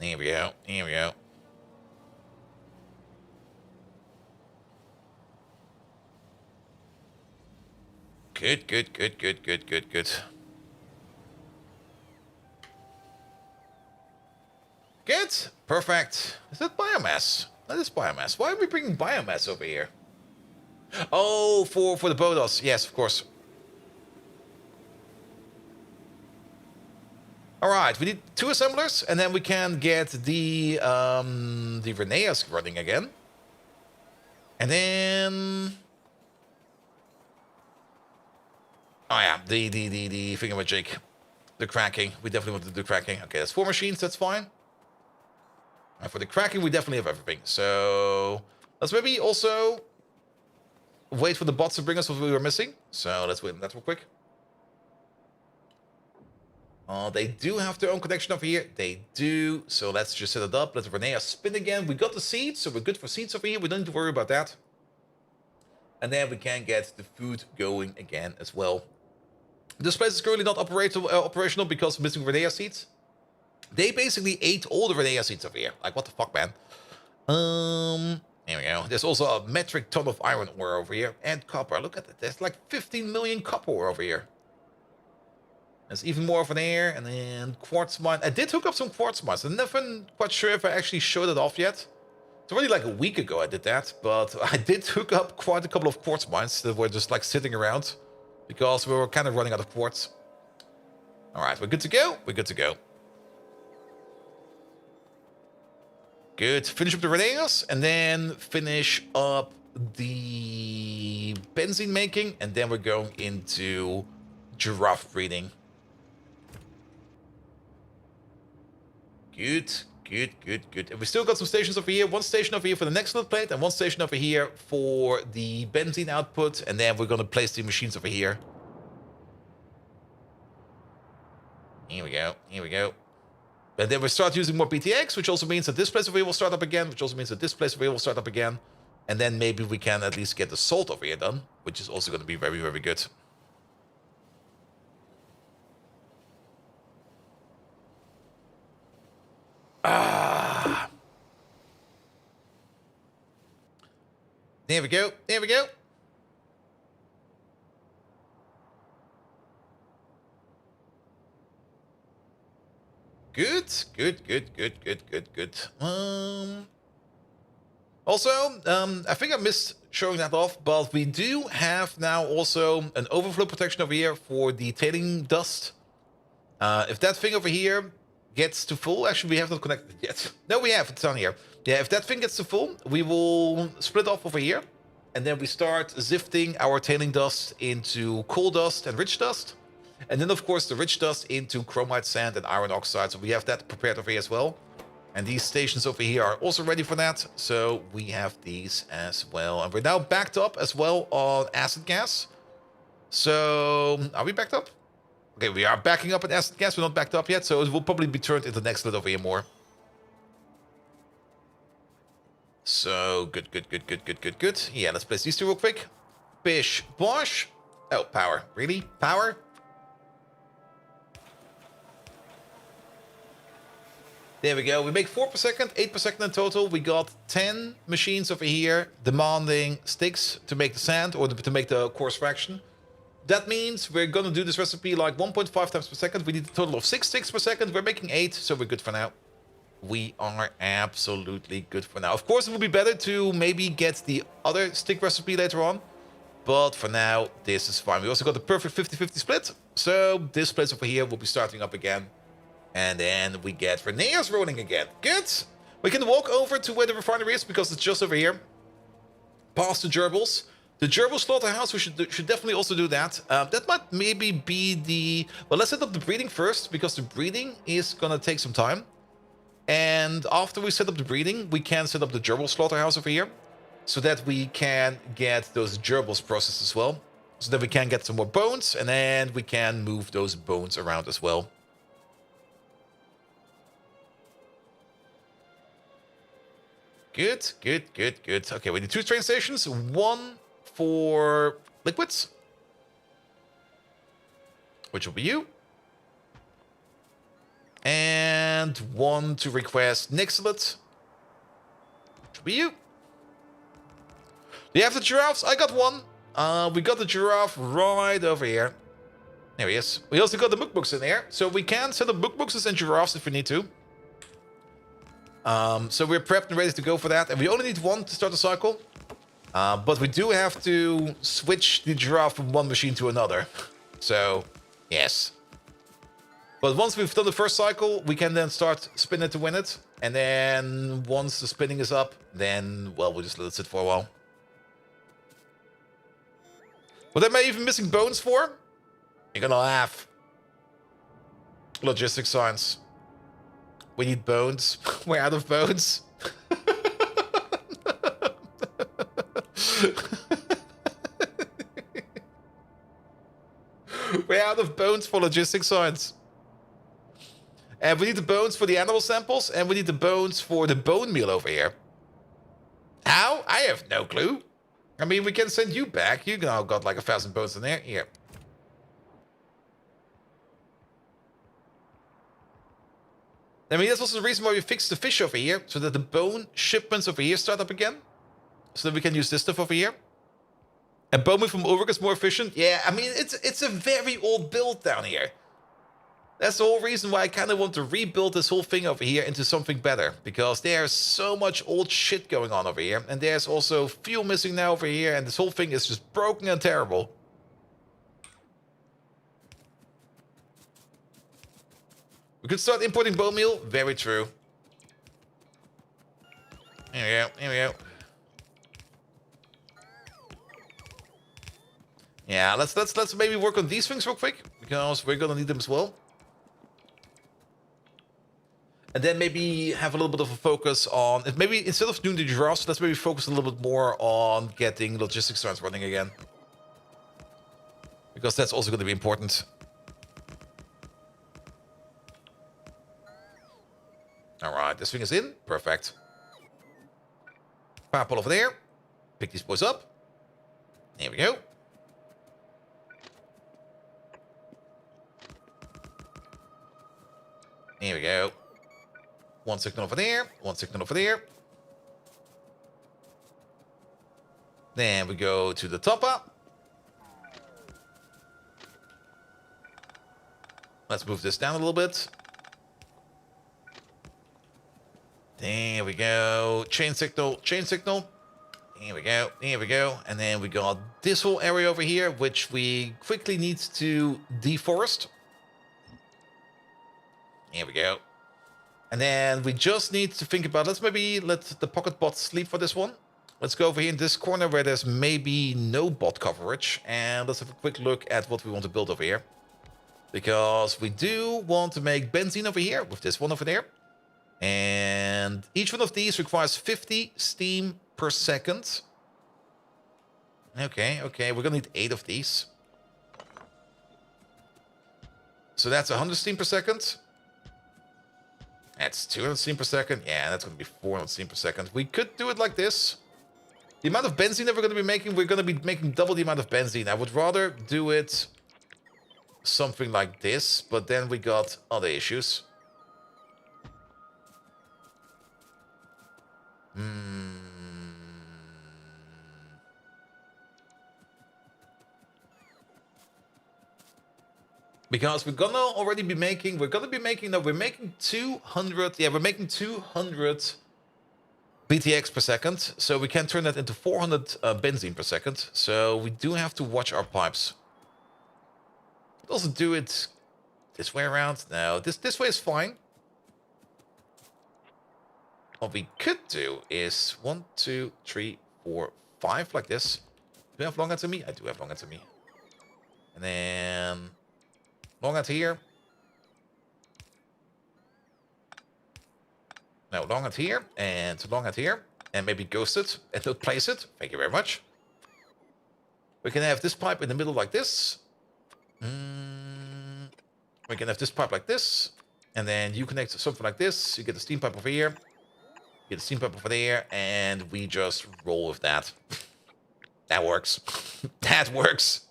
Speaker 1: Here we go. Here we go. Good, good, good, good, good, good, good. Good. Perfect. Is that biomass? That is biomass. Why are we bringing biomass over here? Oh, for the Bodos. Yes, of course. All right, we need 2 assemblers, and then we can get the Reneas running again. And then... Oh yeah, the thingamajig. The cracking. We definitely want to do cracking. Okay, that's 4 machines, that's fine. And for the cracking, we definitely have everything. So let's maybe also wait for the bots to bring us what we were missing. So let's wait on that real quick. They do have their own connection over here. They do. So let's just set it up. Let Renea spin again. We got the seeds, so we're good for seeds over here. We don't need to worry about that. And then we can get the food going again as well. This place is currently not operational because of missing Renea seeds. They basically ate all the Renea seeds over here. Like, what the fuck, man? Here we go. There's also a metric ton of iron ore over here. And copper. Look at that. There's like 15 million copper ore over here. There's even more over there. And then quartz mine. I did hook up some quartz mines. I'm never quite sure if I actually showed it off yet. It's already like a week ago I did that. But I did hook up quite a couple of quartz mines that were just like sitting around. Because we were kind of running out of quartz. Alright, we're good to go. We're good to go. Good. Finish up the Reneas and then finish up the benzene making. And then we're going into giraffe breeding. Good, good, good, good. And we still got some stations over here. 1 station over here for the next little plate and 1 station over here for the benzene output. And then we're going to place the machines over here. Here we go. Here we go. And then we start using more PTX, which also means that this place over here will start up again, which also means that this place over here will start up again. And then maybe we can at least get the salt over here done, which is also going to be very, very good. Ah. There we go. There we go. Good, good, good, good, good, good, good. Also, I think I missed showing that off, but we do have now also an overflow protection over here for the tailing dust. If that thing over here gets to full, actually we have not connected it yet. No, we have, it's on here. Yeah, if that thing gets to full, we will split off over here. And then we start zifting our tailing dust into coal dust and rich dust. And then, of course, the rich dust into chromite sand and iron oxide. So we have that prepared over here as well. And these stations over here are also ready for that. So we have these as well. And we're now backed up as well on acid gas. So are we backed up? Okay, we are backing up on acid gas. We're not backed up yet. So it will probably be turned into the next slot over here more. So good. Yeah, let's place these two real quick. Bish, bosh. Oh, power. Really? Power? There we go. We make 4 per second, 8 per second in total. We got 10 machines over here demanding sticks to make the sand or to make the coarse fraction. That means we're going to do this recipe like 1.5 times per second. We need a total of 6 sticks per second. We're making 8, so we're good for now. We are absolutely good for now. Of course, it would be better to maybe get the other stick recipe later on. But for now, this is fine. We also got the perfect 50-50 split. So this place over here will be starting up again. And then we get Renea's rolling again. Good. We can walk over to where the refinery is because it's just over here. Past the gerbils. The gerbil slaughterhouse, we should definitely also do that. That might maybe be the... Well, let's set up the breeding first because the breeding is going to take some time. And after we set up the breeding, we can set up the gerbil slaughterhouse over here. So that we can get those gerbils processed as well. So that we can get some more bones. And then we can move those bones around as well. Good. Okay, we need 2 train stations. 1 for liquids. Which will be you. And 1 to request Nixlet. Which will be you. Do you have the giraffes? I got 1. We got the giraffe right over here. There he is. We also got the bookbooks in there. So we can set up bookbooks and giraffes if we need to. So we're prepped and ready to go for that. And we only need 1 to start the cycle. But we do have to switch the giraffe from one machine to another. So, yes. But once we've done the first cycle, we can then start spinning to win it. And then once the spinning is up, then, well, we'll just let it sit for a while. What am I even missing bones for? You're gonna laugh. Logistics science. We need bones. We're out of bones. We're out of bones for logistics science. And we need the bones for the animal samples, and we need the bones for the bone meal over here. How? I have no clue. I mean, we can send you back. You now got like 1,000 bones in there. Here. I mean, that's also the reason why we fixed the fish over here, so that the bone shipments over here start up again. So that we can use this stuff over here. And bone meal from Ulrich is more efficient. Yeah, I mean, it's a very old build down here. That's the whole reason why I kind of want to rebuild this whole thing over here into something better. Because there's so much old shit going on over here. And there's also fuel missing now over here. And this whole thing is just broken and terrible. We could start importing bone meal. Very true. Here we go. Yeah, let's maybe work on these things real quick. Because we're gonna need them as well. And then maybe have a little bit of a focus on... Maybe instead of doing the giraffes, let's maybe focus a little bit more on getting logistics starts running again. Because that's also going to be important. Alright, this thing is in. Perfect. Power pole over there. Pick these boys up. There we go. There we go. 1 signal over there. 1 signal over there. Then we go to the top up. Let's move this down a little bit. There we go. Chain signal, chain signal. Here we go, here we go. And then we got this whole area over here, which we quickly need to deforest. Here we go. And then we just need to think about, let's maybe let the pocket bot sleep for this one. Let's go over here in this corner where there's maybe no bot coverage. And let's have a quick look at what we want to build over here. Because we do want to make benzene over here with this one over there. And each one of these requires 50 steam per second. Okay, okay, we're gonna need 8 of these. So that's 100 steam per second. That's 200 steam per second. Yeah, that's gonna be 400 steam per second. We could do it like this. The amount of benzene that we're gonna be making, we're gonna be making double the amount of benzene. I would rather do it something like this, but then we got other issues. Because we're gonna already be making, we're making 200, yeah, we're making 200 BTX per second, so we can turn that into 400 benzene per second, so we do have to watch our pipes. Also do it this way around. No, this way is fine. What we could do is 1, 2, 3, 4, 5 like this. Do you have long to me? I do have long to me. And then long out here. No, long out here and long out here. And maybe ghost it and not place it. Thank you very much. We can have this pipe in the middle like this. We can have this pipe like this. And then you connect something like this. You get the steam pipe over here. Get the steam pipe over there. And we just roll with that. That works. That works.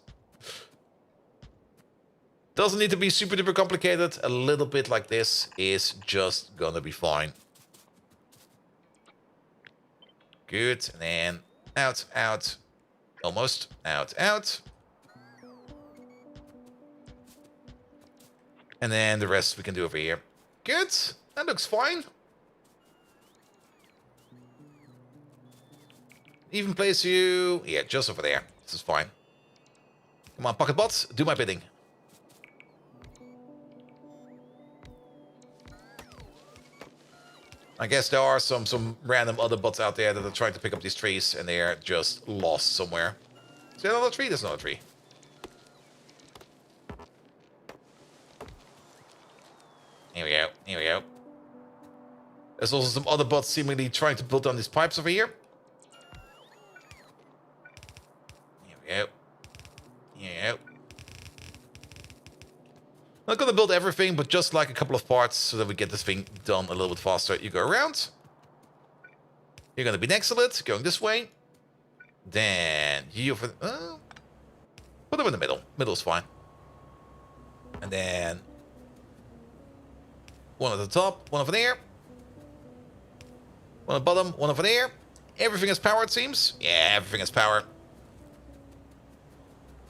Speaker 1: Doesn't need to be super duper complicated. A little bit like this is just gonna be fine. Good. And then out, out. Almost. Out, out. And then the rest we can do over here. Good. That looks fine. Even place you... Yeah, just over there. This is fine. Come on, pocket bots. Do my bidding. I guess there are some random other bots out there that are trying to pick up these trees, and they are just lost somewhere. Is there another tree? There's another tree. Here we go. Here we go. There's also some other bots seemingly trying to build down these pipes over here. Here we go. Here we go. Not gonna build everything, but just like a couple of parts so that we get this thing done a little bit faster. You go around. You're gonna be next to it, going this way. Then you put them in the middle. Middle's fine. And then one at the top, one over there. One at the bottom, one over there. Everything has power, it seems. Yeah, everything has power.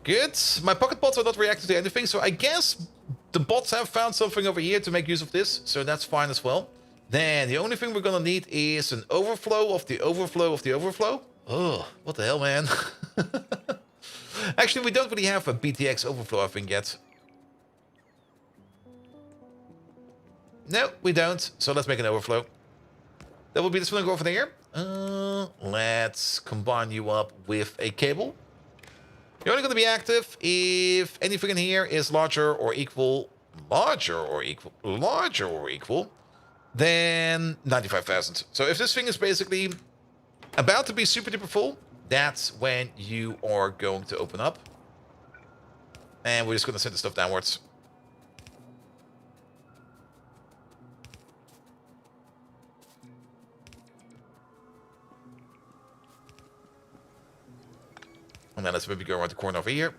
Speaker 1: Good. My pocket bots are not reacting to anything, so I guess the bots have found something over here to make use of this, so that's fine as well. Then the only thing we're gonna need is an overflow of the overflow of the overflow. Oh, what the hell, man. Actually, we don't really have a BTX overflow, I think, yet. No, we don't. So let's make an overflow. That will be this one go over there. Let's combine you up with a cable. You're only going to be active if anything in here is larger or equal, than 95,000. So if this thing is basically about to be super duper full, that's when you are going to open up. And we're just going to send the stuff downwards. And then let's maybe go around the corner over here.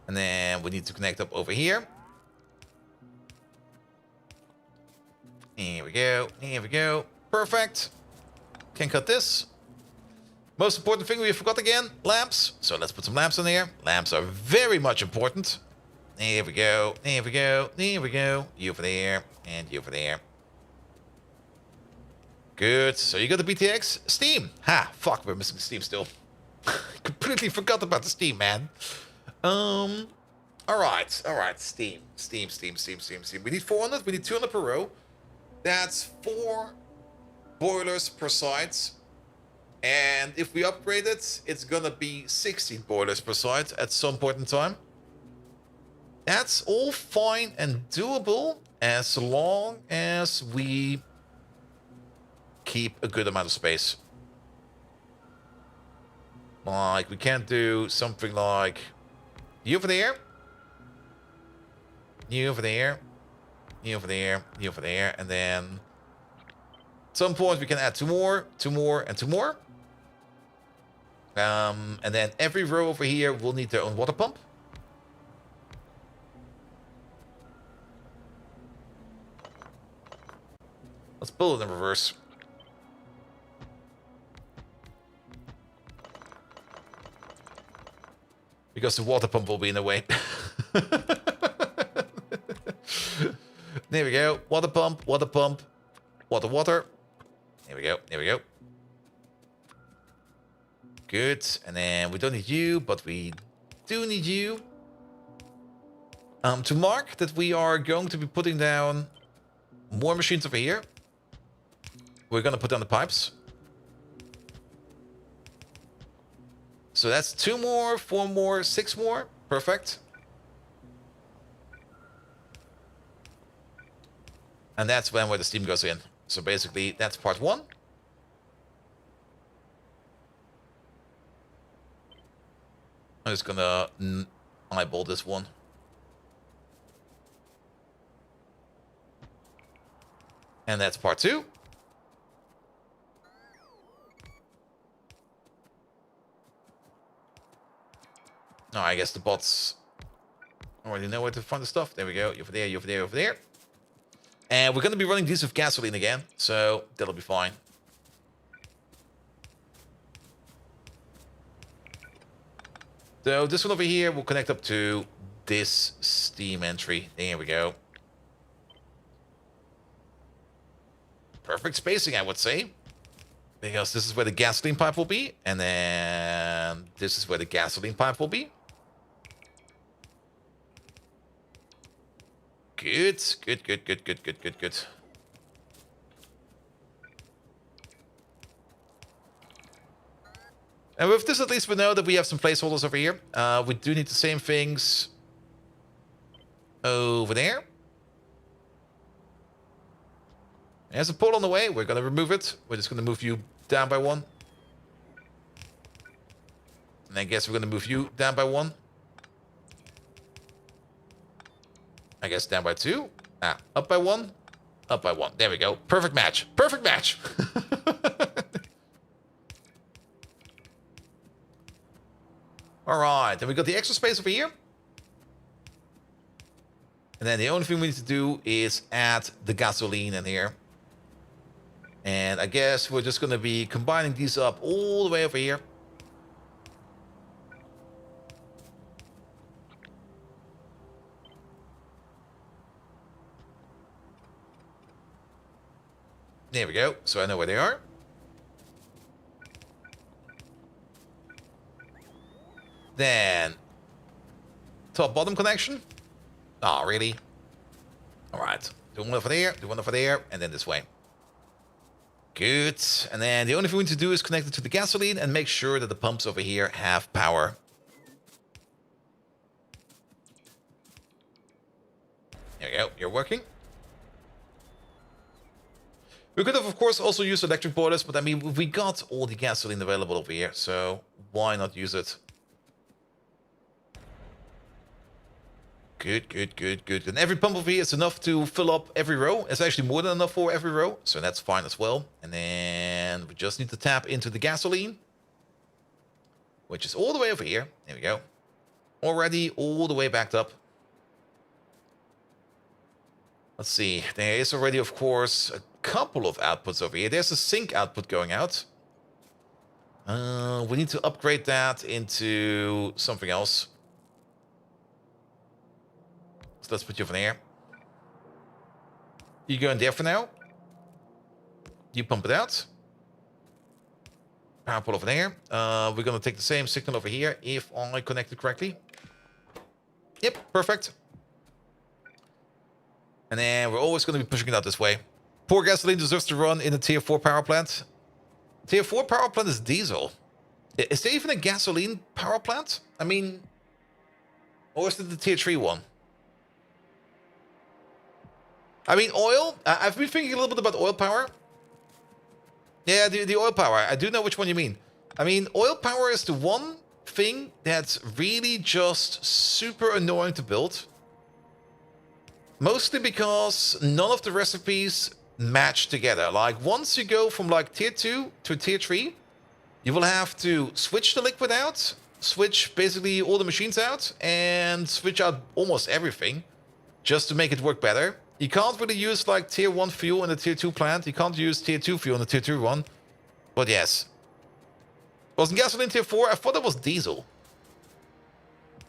Speaker 1: And then we need to connect up over here. Here we go. Here we go. Perfect. Can cut this. Most important thing we forgot again, lamps. So let's put some lamps in here. Lamps are very much important. Here we go. Here we go. Here we go. You over there. And you over there. Good. So you got the BTX. Steam. Ha. Fuck, we're missing steam still. Completely forgot about the steam, man. Alright. Alright. Steam. Steam. We need 400. We need 200 per row. That's 4 boilers per side. And if we upgrade it, it's gonna be 16 boilers per side at some point in time. That's all fine and doable as long as we keep a good amount of space. Like, we can't do something like you over there, you over there, you over there, you over there, and then at some point we can add 2 more, 2 more, and 2 more. And then every row over here will need their own water pump. Let's build it in reverse. Because the water pump will be in the way. There we go. Water pump, water pump, water, water. There we go, there we go. Good. And then we don't need you, but we do need you. To mark that we are going to be putting down more machines over here. We're going to put down the pipes. So that's 2 more, 4 more, 6 more. Perfect. And that's where the steam goes in. So basically, that's part 1. I'm just gonna eyeball this one. And that's part 2. Oh, I guess the bots already know where to find the stuff. There we go. Over there, over there, over there. And we're going to be running these with gasoline again, so that'll be fine. So this one over here will connect up to this steam entry. There we go. Perfect spacing, I would say. Because this is where the gasoline pipe will be. And then this is where the gasoline pipe will be. Good, good, good, good, good, good, good, good. And with this, at least we know that we have some placeholders over here. We do need the same things over there. There's a pole on the way. We're going to remove it. We're just going to move you down by 1. And I guess we're going to move you down by 1. I guess down by 2. Up by 1. Up by 1. There we go. Perfect match. Perfect match. All right. Then we got the extra space over here. And then the only thing we need to do is add the gasoline in here. And I guess we're just going to be combining these up all the way over here. There we go. So I know where they are. Then top-bottom connection. Oh, really? All right. Do one over there, do one over there, and then this way. Good. And then the only thing we need to do is connect it to the gasoline and make sure that the pumps over here have power. There you go. You're working. We could have, of course, also used electric boilers, but I mean, we got all the gasoline available over here, so why not use it? Good, good, good, good. And every pump over here is enough to fill up every row. It's actually more than enough for every row, so that's fine as well. And then we just need to tap into the gasoline, which is all the way over here. There we go. Already all the way backed up. Let's see. There is already, of course, a couple of outputs over here. There's a sink output going out. We need to upgrade that into something else. So let's put you over there. You go in there for now. You pump it out. Power pole over there. We're going to take the same signal over here if I connect it correctly. Yep, perfect. And then we're always going to be pushing it out this way. Poor gasoline deserves to run in a tier 4 power plant. Tier 4 power plant is diesel. Is there even a gasoline power plant? I mean, or is it the tier 3 one? I mean, oil. I've been thinking a little bit about oil power. Yeah, the oil power. I do know which one you mean. I mean, oil power is the one thing that's really just super annoying to build. Mostly because none of the recipes match together. Like, once you go from like tier 2 to tier 3, you will have to switch the liquid out, switch basically all the machines out, and switch out almost everything just to make it work better. You can't really use like tier 1 fuel in the tier 2 plant. You can't use tier 2 fuel in the tier 2 one. But yes. Wasn't gasoline tier 4? I thought it was diesel.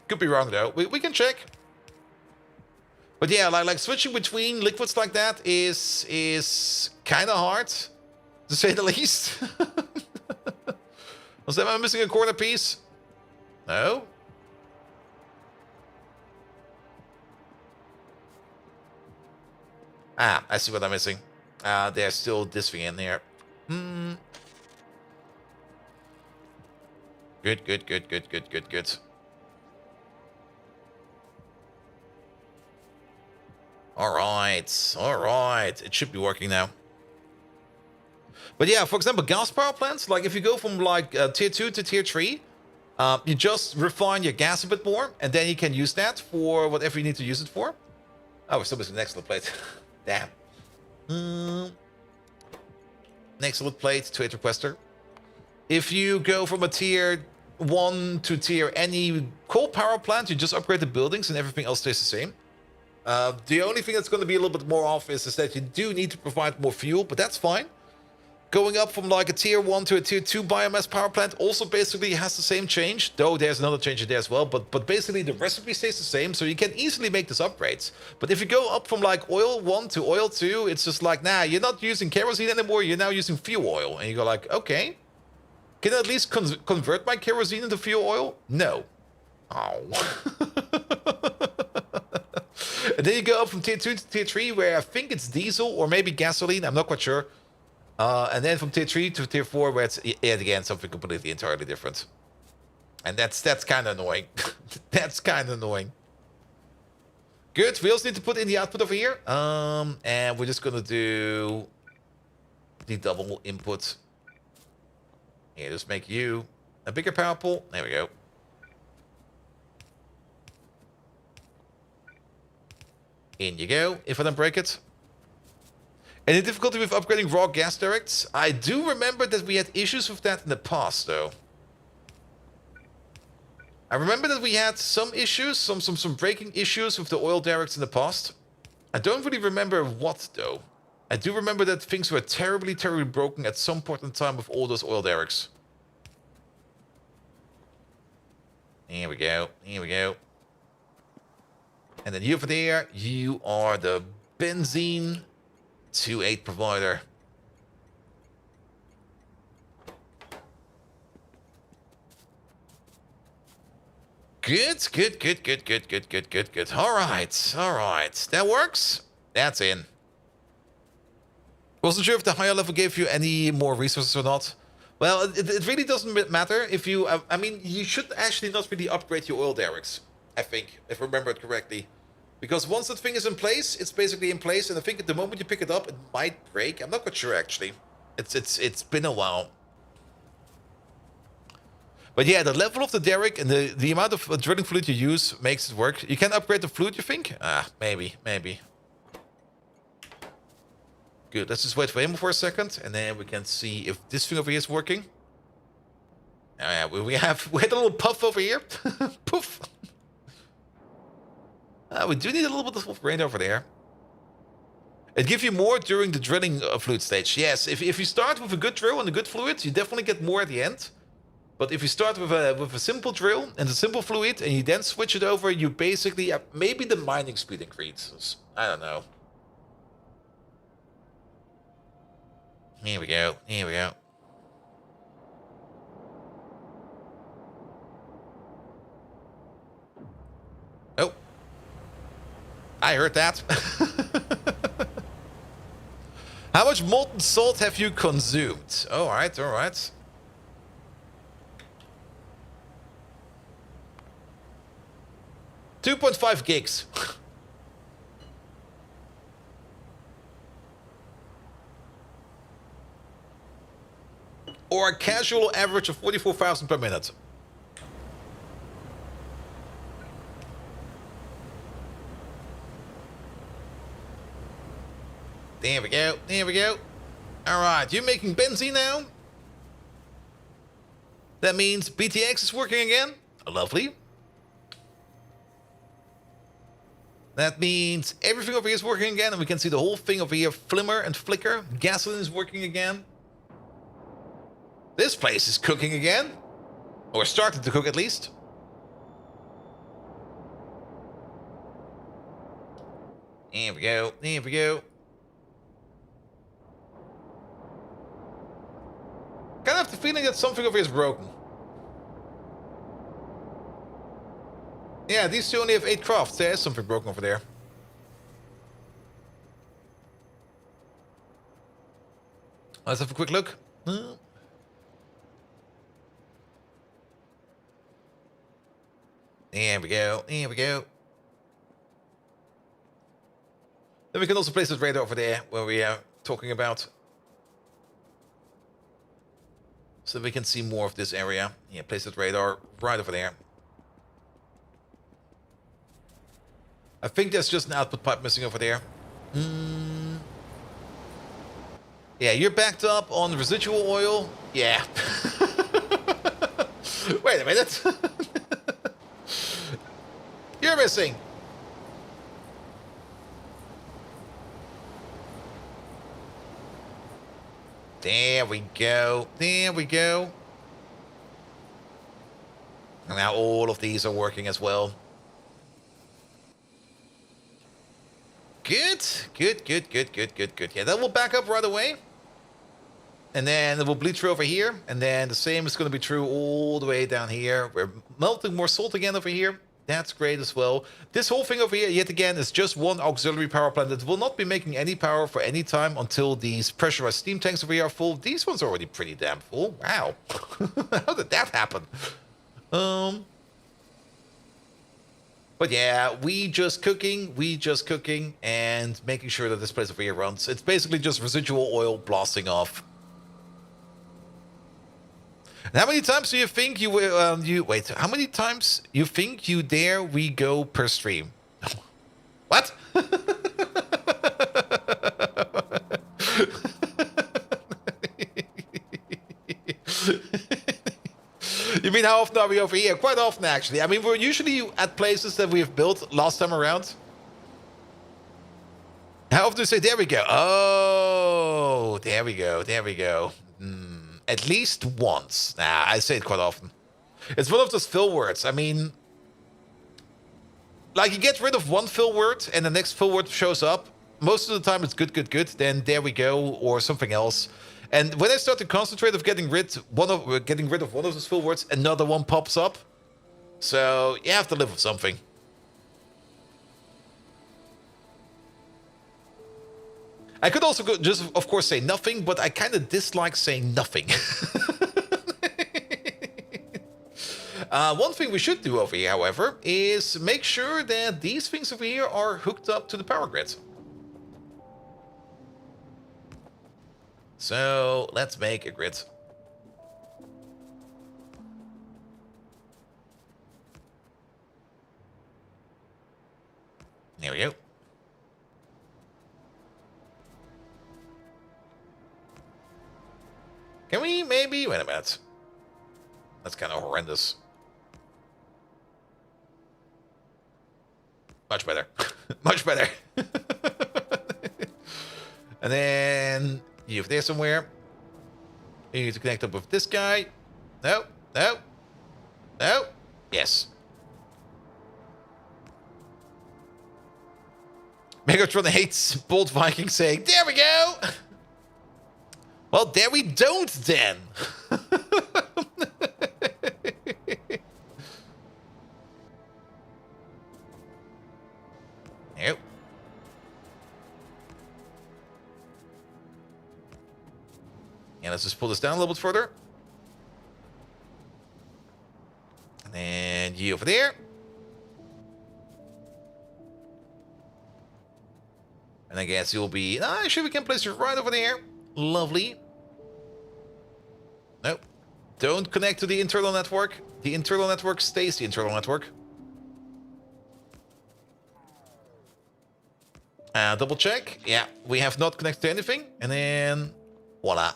Speaker 1: Could be wrong though. We can check. But yeah, like switching between liquids like that is kind of hard, to say the least. Was that, am I missing a corner piece? No? Ah, I see what I'm missing. There's still this thing in there. Good, good, good, good, good, good, good. Alright, alright. It should be working now. But yeah, for example, gas power plants, like if you go from like tier 2 to tier 3, you just refine your gas a bit more, and then you can use that for whatever you need to use it for. Oh, we're still missing an excellent plate. Damn. An excellent plate to 8 requester. If you go from a tier 1 to tier any coal power plant, you just upgrade the buildings and everything else stays the same. The only thing that's going to be a little bit more off is that you do need to provide more fuel, but that's fine. Going up from like a tier 1 to a tier 2 biomass power plant also basically has the same change, though there's another change in there as well, but basically the recipe stays the same, so you can easily make these upgrades. But if you go up from like oil 1 to oil 2, it's just like, nah, you're not using kerosene anymore, you're now using fuel oil. And you go like, okay, can I at least convert my kerosene into fuel oil? No. Oh. And then you go up from tier 2 to tier 3, where I think it's diesel or maybe gasoline, I'm not quite sure. And then from tier 3 to tier 4, where it's yet again something completely entirely different. And that's kind of annoying. That's kind of annoying. Good, we also need to put in the output over here. And we're just gonna do the double input. Here, just make you a bigger power pole. There we go. In you go, if I don't break it. Any difficulty with upgrading raw gas directs? I do remember that we had issues with that in the past, though. I remember that we had some issues, some breaking issues with the oil derricks in the past. I don't really remember what, though. I do remember that things were terribly, terribly broken at some point in time with all those oil derricks. Here we go, here we go. And then you over there, you are the benzene 2.8 provider. Good, good, good, good, good, good, good, good, good. All right, all right. That works. That's in. Wasn't sure if the higher level gave you any more resources or not. Well, it really doesn't matter if you... I mean, you should actually not really upgrade your oil derricks, I think, if I remember it correctly. Because once that thing is in place, it's basically in place, and I think at the moment you pick it up, it might break. I'm not quite sure, actually. It's been a while. But yeah, the level of the derrick and the amount of drilling fluid you use makes it work. You can upgrade the fluid, you think? Ah, maybe. Good, let's just wait for him for a second, and then we can see if this thing over here is working. Oh yeah, we had a little puff over here. Poof. We do need a little bit of rain over there. It gives you more during the drilling fluid stage. Yes, if you start with a good drill and a good fluid, you definitely get more at the end. But if you start with a simple drill and a simple fluid, and you then switch it over, you basically... maybe the mining speed increases. I don't know. Here we go, here we go. Oh. I heard that. How much molten salt have you consumed? All right, all right. $2.5 gigs. for a casual average of 44,000 per minute. There we go. There we go. All right, you're making benzene now. That means BTX is working again. Lovely. That means everything over here is working again, and we can see the whole thing over here flimmer and flicker. Gasoline is working again. This place is cooking again. Or starting to cook at least. There we go. There we go. Kind of have the feeling that something over here is broken. Yeah, these two only have 8 crafts. There is something broken over there. Let's have a quick look. There we go. There we go. Then we can also place this radar over there where we are talking about. So we can see more of this area. Yeah, place that radar right over there. I think there's just an output pipe missing over there. Yeah, you're backed up on residual oil. Yeah. Wait a minute. You're missing. There we go. There we go. And now all of these are working as well. Good. Good, good, good, good, good, good. Yeah, that will back up right away. And then it will bleed through over here. And then the same is going to be true all the way down here. We're melting more salt again over here. That's great as well. This whole thing over here, yet again, is just one auxiliary power plant that will not be making any power for any time until these pressurized steam tanks over here are full. These ones are already pretty damn full. Wow. How did that happen? But yeah, we just cooking, and making sure that this place over here runs. It's basically just residual oil blasting off. And how many times do you think you will, wait, how many times you think you dare we go per stream? What? You mean how often are we over here? Quite often, actually. I mean, we're usually at places that we have built last time around. How often do you say, there we go? Oh, there we go, there we go. At least once. Nah, I say it quite often. It's one of those fill words. I mean, like you get rid of one fill word and the next fill word shows up. Most of the time it's good, good, good. Then there we go, or something else. And when I start to concentrate of getting rid of one of those fill words, another one pops up. So you have to live with something. I could also just, of course, say nothing, but I kind of dislike saying nothing. One thing we should do over here, however, is make sure that these things over here are hooked up to the power grid. So let's make a grid. There we go. Can we maybe... Wait a minute. That's kind of horrendous. Much better. Much better. And then you have there somewhere. You need to connect up with this guy. No. No. No. Yes. Megatron hates Bolt Viking saying, there we go! Well, there we don't, then. Nope. Yeah, let's just pull this down a little bit further. And then you over there. And I guess you'll be... Actually, we can place it right over there. Lovely. Nope. don't connect to the internal network. The internal network stays the internal network. Double check. Yeah, we have not connected to anything. And then, voila.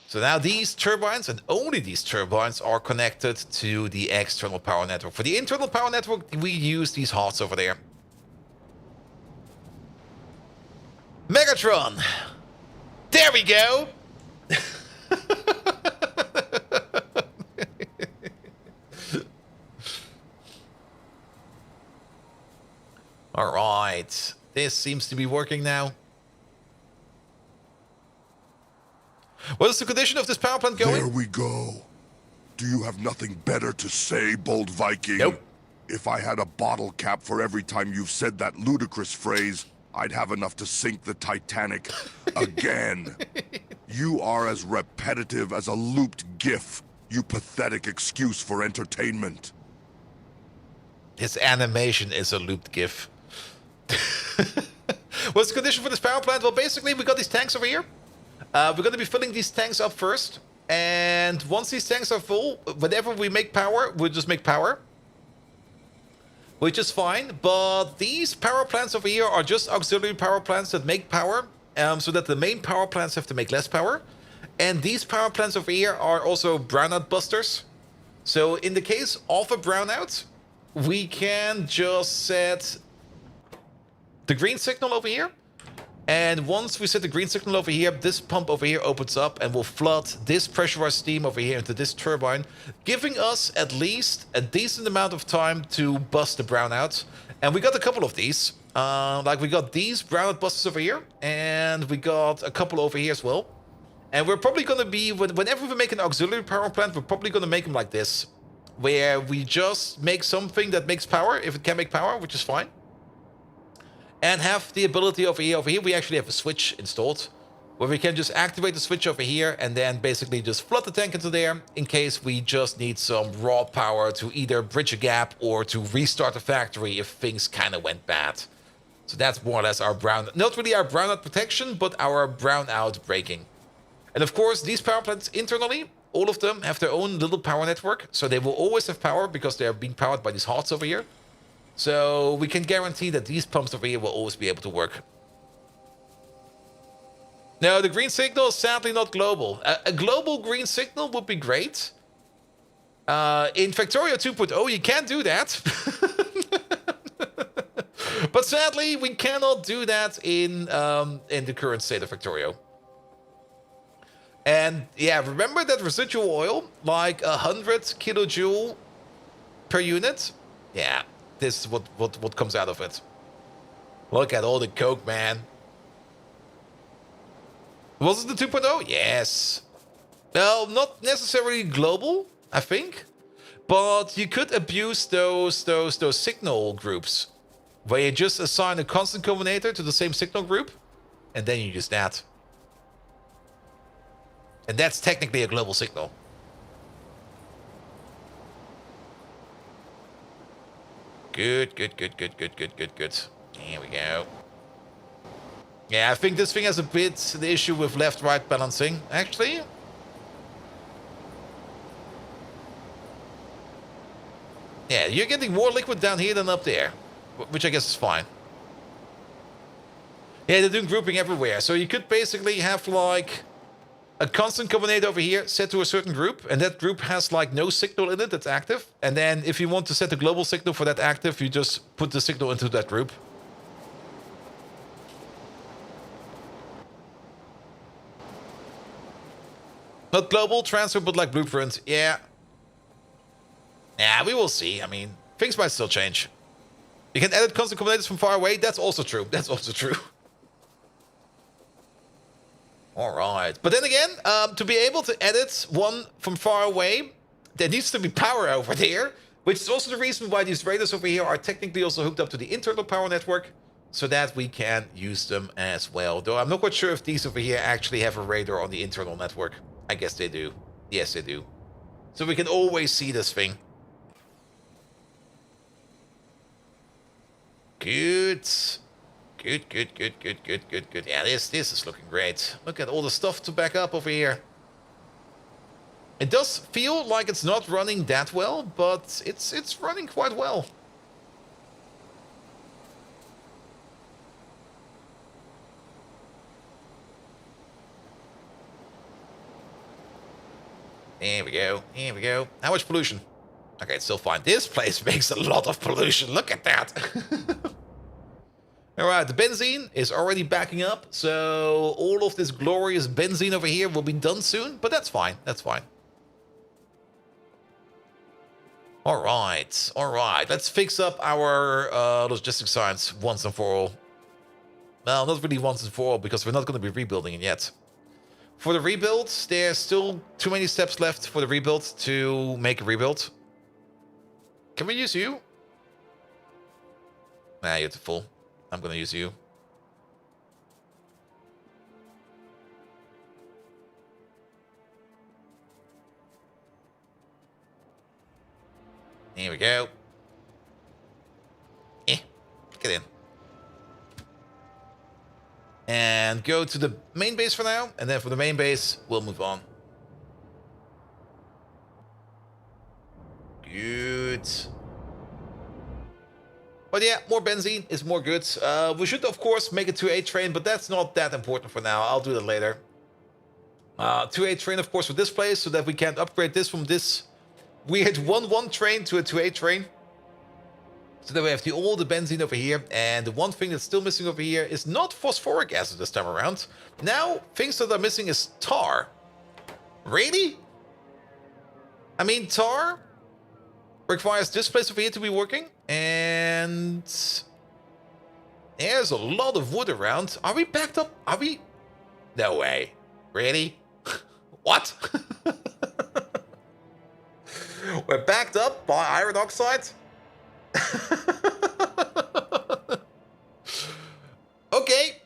Speaker 1: So now these turbines, and only these turbines, are connected to the external power network. For the internal power network, we use these hearts over there. Megatron! There we go! Alright, this seems to be working now. What is the condition of this power plant going?
Speaker 2: There we go. Do you have nothing better to say, bold Viking?
Speaker 1: Nope.
Speaker 2: If I had a bottle cap for every time you've said that ludicrous phrase, I'd have enough to sink the Titanic again. You are as repetitive as a looped GIF, you pathetic excuse for entertainment.
Speaker 1: His animation is a looped GIF. What's the condition for this power plant? Well, basically, we got these tanks over here. We're going to be filling these tanks up first. And once these tanks are full, whenever we make power, we'll just make power. Which is fine. But these power plants over here are just auxiliary power plants that make power. So that the main power plants have to make less power. And these power plants over here are also brownout busters. So in the case of a brownout, we can just set the green signal over here. And once we set the green signal over here, this pump over here opens up and will flood this pressurized steam over here into this turbine, giving us at least a decent amount of time to bust the brownout. And we got a couple of these. Like we got these brownout busters over here, and we got a couple over here as well. And we're probably going to be, whenever we make an auxiliary power plant, we're probably going to make them like this, where we just make something that makes power, if it can make power, which is fine. And have the ability over here. Over here, we actually have a switch installed, where we can just activate the switch over here and then basically just flood the tank into there in case we just need some raw power to either bridge a gap or to restart the factory if things kind of went bad. So that's more or less our not really our brownout protection, but our brownout braking. And of course, these power plants internally, all of them have their own little power network. So they will always have power because they are being powered by these hearts over here. So we can guarantee that these pumps over here will always be able to work. No, the green signal is sadly not global. A global green signal would be great. In Factorio 2.0, you can do that. But sadly, we cannot do that in the current state of Factorio. And yeah, remember that residual oil, like 100 kilojoule per unit? Yeah, this is what comes out of it. Look at all the coke, man. Was it the 2.0? Yes. Well, not necessarily global, I think. But you could abuse those signal groups, where you just assign a constant combinator to the same signal group, and then you use that. And that's technically a global signal. Good. Here we go. Yeah, I think this thing has a bit the issue with left-right balancing, actually. Yeah, you're getting more liquid down here than up there, which I guess is fine. Yeah, they're doing grouping everywhere. So you could basically have like a constant combinator over here set to a certain group, and that group has like no signal in it that's active. And then if you want to set a global signal for that active, you just put the signal into that group. Not global transfer, but like blueprint. Yeah. Yeah, we will see. I mean, things might still change. You can edit constant combinators from far away. That's also true. That's also true. All right. But then again, to be able to edit one from far away, there needs to be power over there, which is also the reason why these radars over here are technically also hooked up to the internal power network, so that we can use them as well. Though I'm not quite sure if these over here actually have a radar on the internal network. I guess they do. Yes, they do. So we can always see this thing. Good. Good. Yeah, this is looking great. Look at all the stuff to back up over here. It does feel like it's not running that well, but it's running quite well. Here we go. Here we go. How much pollution? Okay, it's still fine. This place makes a lot of pollution. Look at that. All right, the benzene is already backing up. So all of this glorious benzene over here will be done soon. But that's fine. That's fine. All right. All right. Let's fix up our logistics science once and for all. Well, not really once and for all, because we're not going to be rebuilding it yet. For the rebuild, there's still too many steps left for the rebuild to make a rebuild. Can we use you? Nah, you're too full. I'm gonna use you. Here we go. Get in. And go to the main base for now, and then for the main base, we'll move on. Good. But yeah, more benzene is more good. We should, of course, make a 2A train, but that's not that important for now. I'll do that later. 2A train, of course, for this place, so that we can upgrade this from this weird 1-1 train to a 2A train. So that we have all the benzene over here, and the one thing that's still missing over here is not phosphoric acid this time around. Now, things that are missing is tar. Really? I mean, tar requires this place over here to be working, and there's a lot of wood around. Are we backed up? Are we? No way. Really? What? We're backed up by iron oxide? Okay.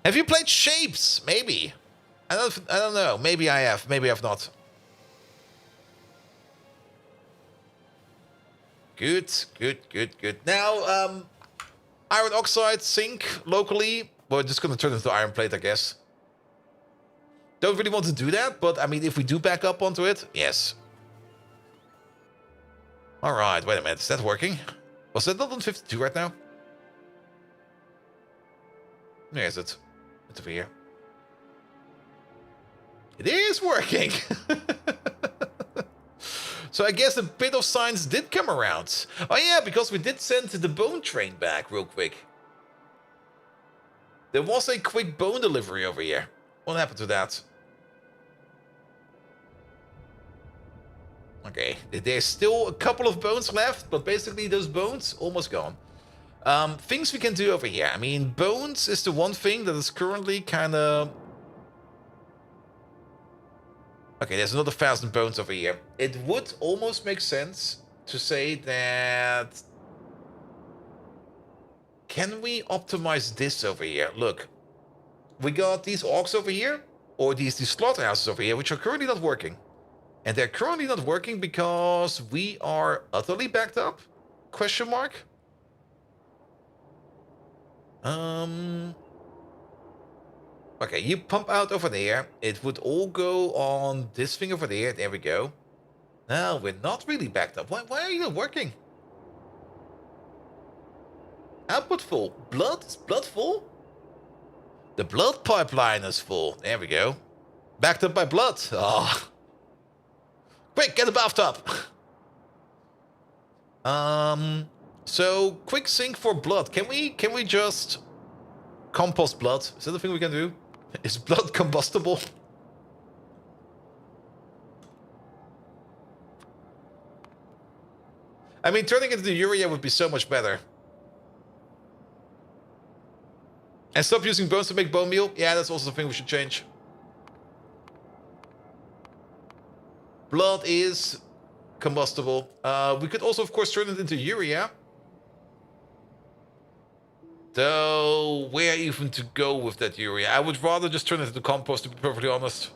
Speaker 1: Have you played Shapes? Maybe. I don't know. Maybe I have. Maybe I've not. Good. Now, iron oxide sink locally. We're just gonna turn it into iron plate, I guess. Don't really want to do that, but I mean, if we do back up onto it, yes. All right, wait a minute. Is that working? Was that not on 52 right now? Where is it? It's over here. It is working! So I guess a bit of science did come around. Oh yeah, because we did send the bone train back real quick. There was a quick bone delivery over here. What happened to that? Okay, there's still a couple of bones left, but basically those bones almost gone. Things we can do over here. I mean, bones is the one thing that is currently kind of... Okay, there's another 1,000 bones over here. It would almost make sense to say that... Can we optimize this over here? Look, we got these orcs over here, or these slaughterhouses over here, which are currently not working. And they're currently not working because we are utterly backed up? Question mark? Okay, you pump out over there. It would all go on this thing over there. There we go. No, we're not really backed up. Why are you not working? Output full. Blood? Is blood full? The blood pipeline is full. There we go. Backed up by blood. Oh. Quick, get the bathtub. So quick sink for blood. Can we just compost blood? Is that the thing we can do? Is blood combustible? I mean, turning it into urea would be so much better. And stop using bones to make bone meal. Yeah, that's also something we should change. Blood is combustible. We could also, of course, turn it into urea. Though, where even to go with that urea? I would rather just turn it into compost, to be perfectly honest.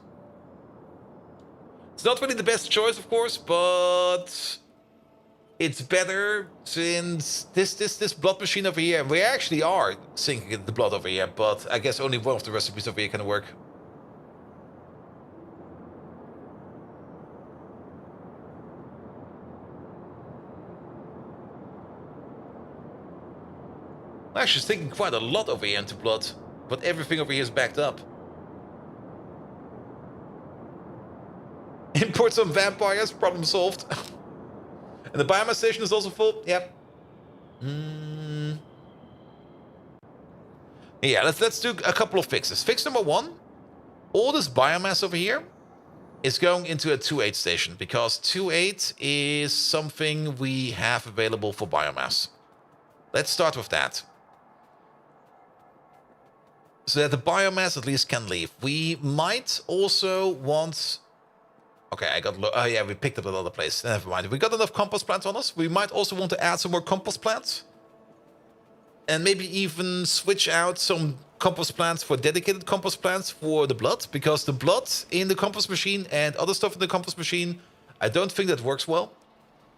Speaker 1: It's not really the best choice, of course, but it's better since this blood machine over here, and we actually are sinking the blood over here, but I guess only one of the recipes over here can work. I'm actually thinking quite a lot over here into blood, but everything over here is backed up. Import some vampires, problem solved. And the biomass station is also full. Yep. Yeah, let's do a couple of fixes. Fix number one: all this biomass over here is going into a 2.8 station because 2.8 is something we have available for biomass. Let's start with that, so that the biomass at least can leave. We might also want... Okay, I got... Oh yeah, we picked up another place. Never mind. We got enough compost plants on us. We might also want to add some more compost plants. And maybe even switch out some compost plants for dedicated compost plants for the blood. Because the blood in the compost machine and other stuff in the compost machine, I don't think that works well.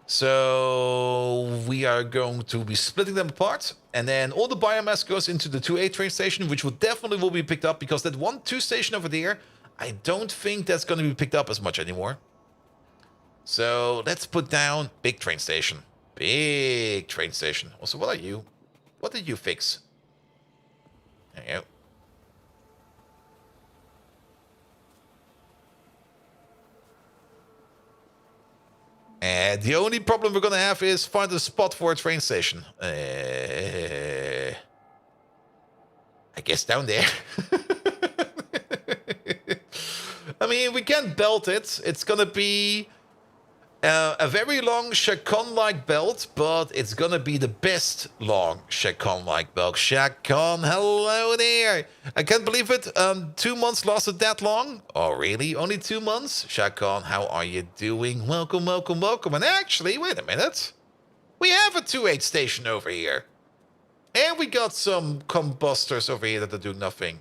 Speaker 1: So we are going to be splitting them apart. And then all the biomass goes into the 2A train station, which will definitely be picked up. Because that 1-2 station over there, I don't think that's going to be picked up as much anymore. So let's put down big train station. Big train station. Also, what are you? What did you fix? There you go. And the only problem we're going to have is find a spot for a train station. I guess down there. I mean, we can belt it. It's going to be a very long Shakon-like belt, but it's going to be the best long Shakon-like belt. Shakon, hello there. I can't believe it. 2 months lasted that long? Oh, really? Only 2 months? Shakon, how are you doing? Welcome, welcome, welcome. And actually, wait a minute. We have a 2.8 station over here. And we got some combustors over here that are doing nothing.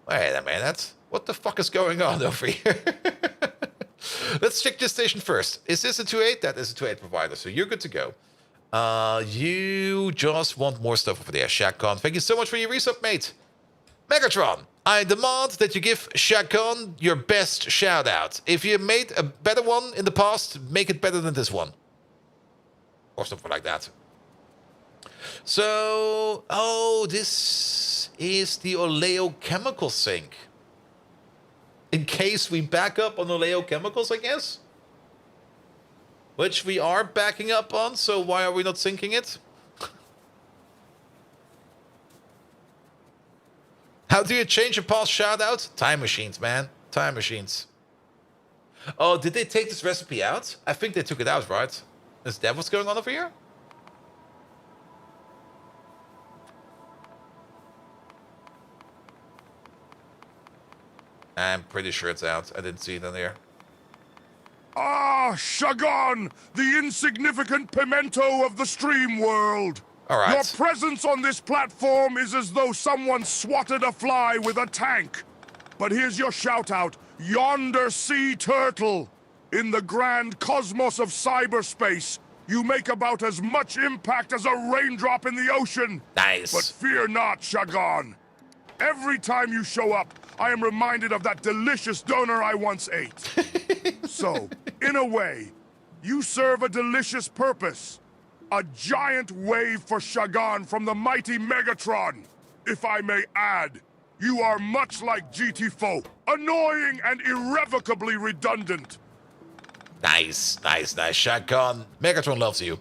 Speaker 1: Wait a minute. What the fuck is going on over here? Let's check this station first. Is this a 2.8? That is a 2.8 provider, so you're good to go. You just want more stuff over there. Shakon, thank you so much for your resub, mate. Megatron, I demand that you give Shakon your best shout-out. If you made a better one in the past, make it better than this one. Or something like that. So, oh, this is the oleochemical sink. In case we back up on oleochemicals, I guess. Which we are backing up on, so why are we not sinking it? How do you change a past shout-out? Time machines, man. Time machines. Oh, did they take this recipe out? I think they took it out, right? Is that what's going on over here? I'm pretty sure it's out. I didn't see it in there.
Speaker 2: Ah, Shagon, the insignificant pimento of the stream world.
Speaker 1: All right.
Speaker 2: Your presence on this platform is as though someone swatted a fly with a tank. But here's your shout-out, yonder sea turtle. In the grand cosmos of cyberspace, you make about as much impact as a raindrop in the ocean.
Speaker 1: Nice.
Speaker 2: But fear not, Shagon. Every time you show up, I am reminded of that delicious doner I once ate. So, in a way, you serve a delicious purpose. A giant wave for Shagon from the mighty Megatron. If I may add, you are much like GT4, annoying and irrevocably redundant.
Speaker 1: Nice, nice, nice. Shakon. Megatron loves you.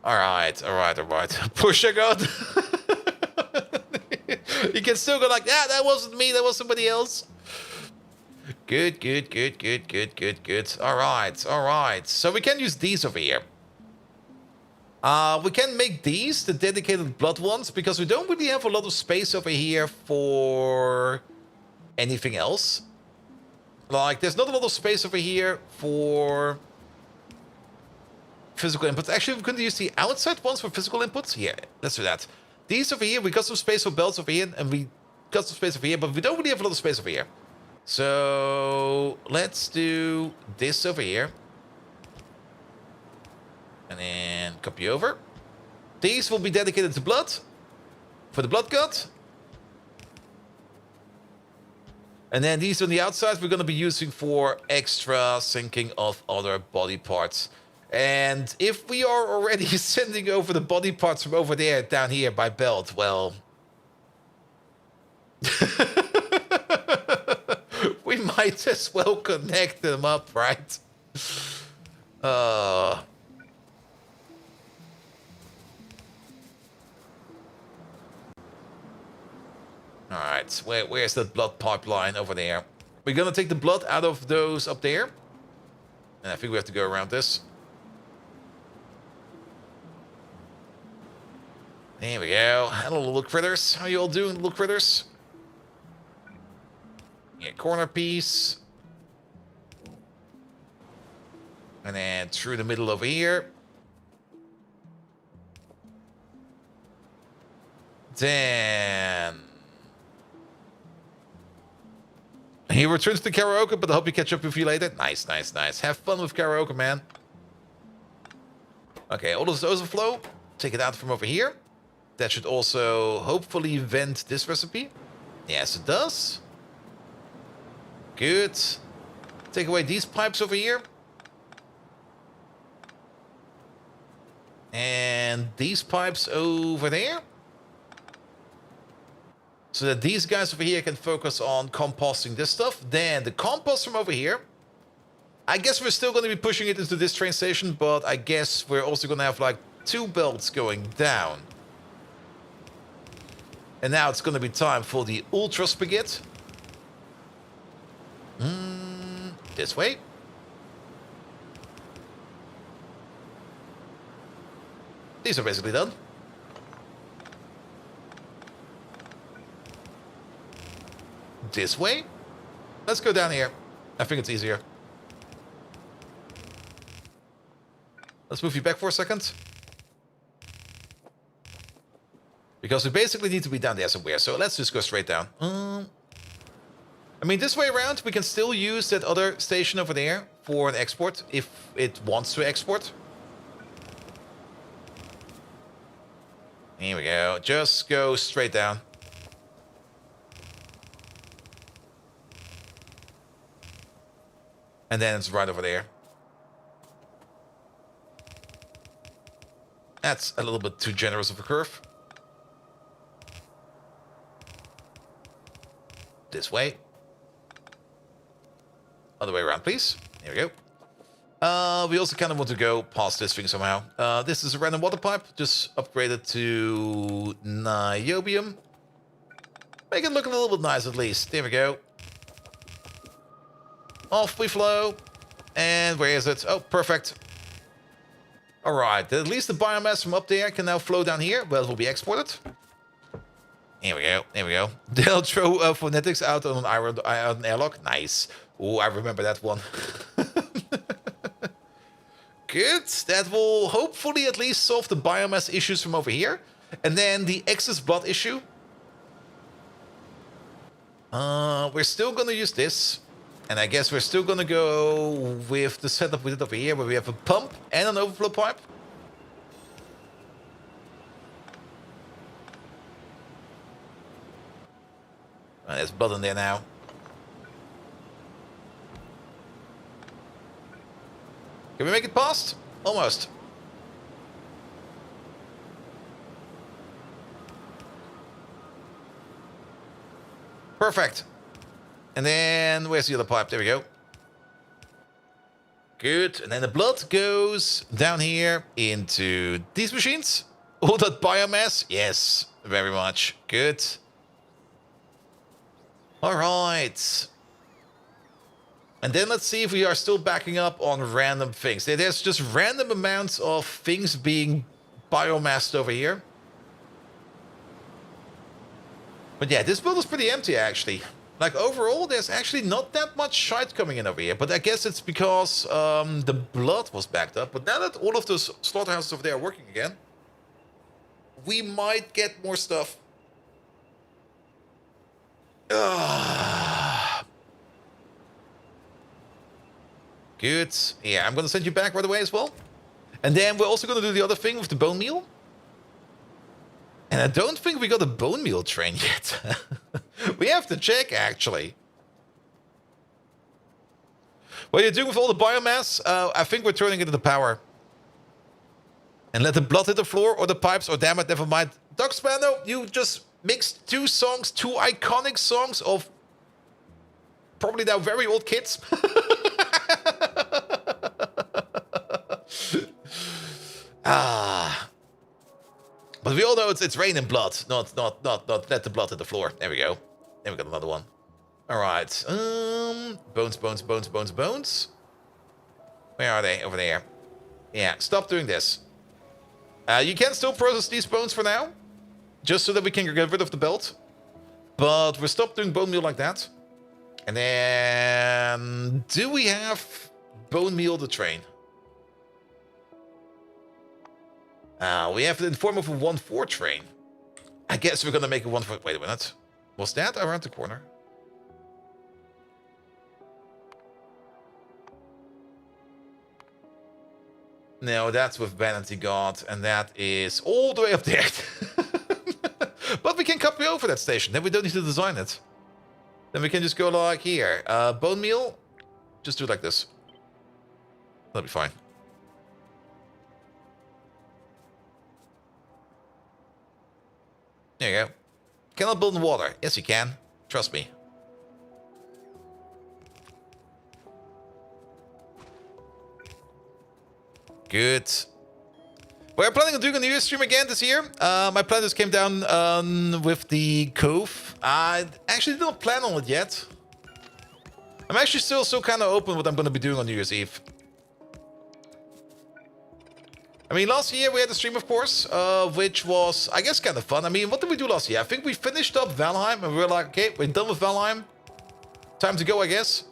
Speaker 1: Alright, alright, alright. Poor Shakon. You can still go like, yeah, that wasn't me, that was somebody else. Good, good, good, good, good, good, good. Alright, alright. So we can use these over here. We can make these the dedicated blood ones because we don't really have a lot of space over here for anything else. Like, there's not a lot of space over here for physical inputs. Actually, we could use the outside ones for physical inputs. Yeah, let's do that. These over here, we got some space for belts over here, and we got some space over here, but we don't really have a lot of space over here. So let's do this over here. And then copy over. These will be dedicated to blood. For the blood god. And then these on the outside we're going to be using for extra syncing of other body parts. And if we are already sending over the body parts from over there down here by belt, well... we might as well connect them up, right? Alright, where's that blood pipeline over there? We're gonna take the blood out of those up there. And I think we have to go around this. There we go. Hello, little critters. How you all doing, little critters? Yeah, corner piece. And then through the middle over here. Then... he returns to karaoke, but I hope you catch up with you later. Nice, nice, nice. Have fun with karaoke, man. Okay, all this overflow. Take it out from over here. That should also hopefully vent this recipe. Yes, it does. Good. Take away these pipes over here. And these pipes over there. So that these guys over here can focus on composting this stuff. Then the compost from over here. I guess we're still going to be pushing it into this train station. But I guess we're also going to have like 2 belts going down. And now it's going to be time for the Ultra Spaghetti. This way. These are basically done. This way. Let's go down here. I think it's easier. Let's move you back for a second. Because we basically need to be down there somewhere. So let's just go straight down. I mean, this way around, we can still use that other station over there for an export. If it wants to export. Here we go. Just go straight down. And then it's right over there. That's a little bit too generous of a curve. This way. Other way around, please. Here we go. We also kind of want to go past this thing somehow. This is a random water pipe. Just upgrade it to niobium. Make it look a little bit nice at least. There we go. Off we flow. And where is it? Oh, perfect. Alright, at least the biomass from up there can now flow down here. Well, it will be exported. Here we go. There we go. They'll throw phonetics out on an airlock. Nice. Oh, I remember that one. Good. That will hopefully at least solve the biomass issues from over here. And then the excess blood issue. We're still going to use this. And I guess we're still going to go with the setup we did over here, where we have a pump and an overflow pipe. There's blood in there now. Can we make it past? Almost. Perfect. And then, where's the other pipe? There we go. Good. And then the blood goes down here into these machines. All that biomass? Yes, very much. Good. All right. And then let's see if we are still backing up on random things. There's just random amounts of things being biomassed over here. But yeah, this build is pretty empty, actually. Like, overall, there's actually not that much shite coming in over here. But I guess it's because the blood was backed up. But now that all of those slaughterhouses over there are working again, we might get more stuff. Good. Yeah, I'm going to send you back right away as well. And then we're also going to do the other thing with the bone meal. And I don't think we got a bone meal train yet. We have to check, actually. What are you doing with all the biomass? I think we're turning it into power. And let the blood hit the floor or the pipes, or damn it, never mind. Doc Spano, you just mixed two songs, two iconic songs of probably now very old kids. But we all know it's rain and blood, not let the blood hit the floor. There we go. Then we got another one. All right. Bones. Where are they? Over there. Yeah, stop doing this. You can still process these bones for now, just so that we can get rid of the belt. But we'll stop doing bone meal like that. And then, do we have bone meal to train? We have it in form of a 1-4 train. I guess we're gonna make a 1-4. Wait a minute. Was that around the corner? No, that's with Vanity God, and that is all the way up there. But we can copy over that station. Then we don't need to design it. Then we can just go like here. Bone meal. Just do it like this. That'll be fine. There you go. Cannot build in water. Yes, you can. Trust me. Good. We're planning on doing a New Year's stream again this year. My plan just came down with the Cove. I actually didn't plan on it yet. I'm actually still kind of open what I'm going to be doing on New Year's Eve. I mean, last year we had a stream, of course, which was, I guess, kind of fun. I mean, what did we do last year? I think we finished up Valheim, and we were like, okay, we're done with Valheim. Time to go, I guess.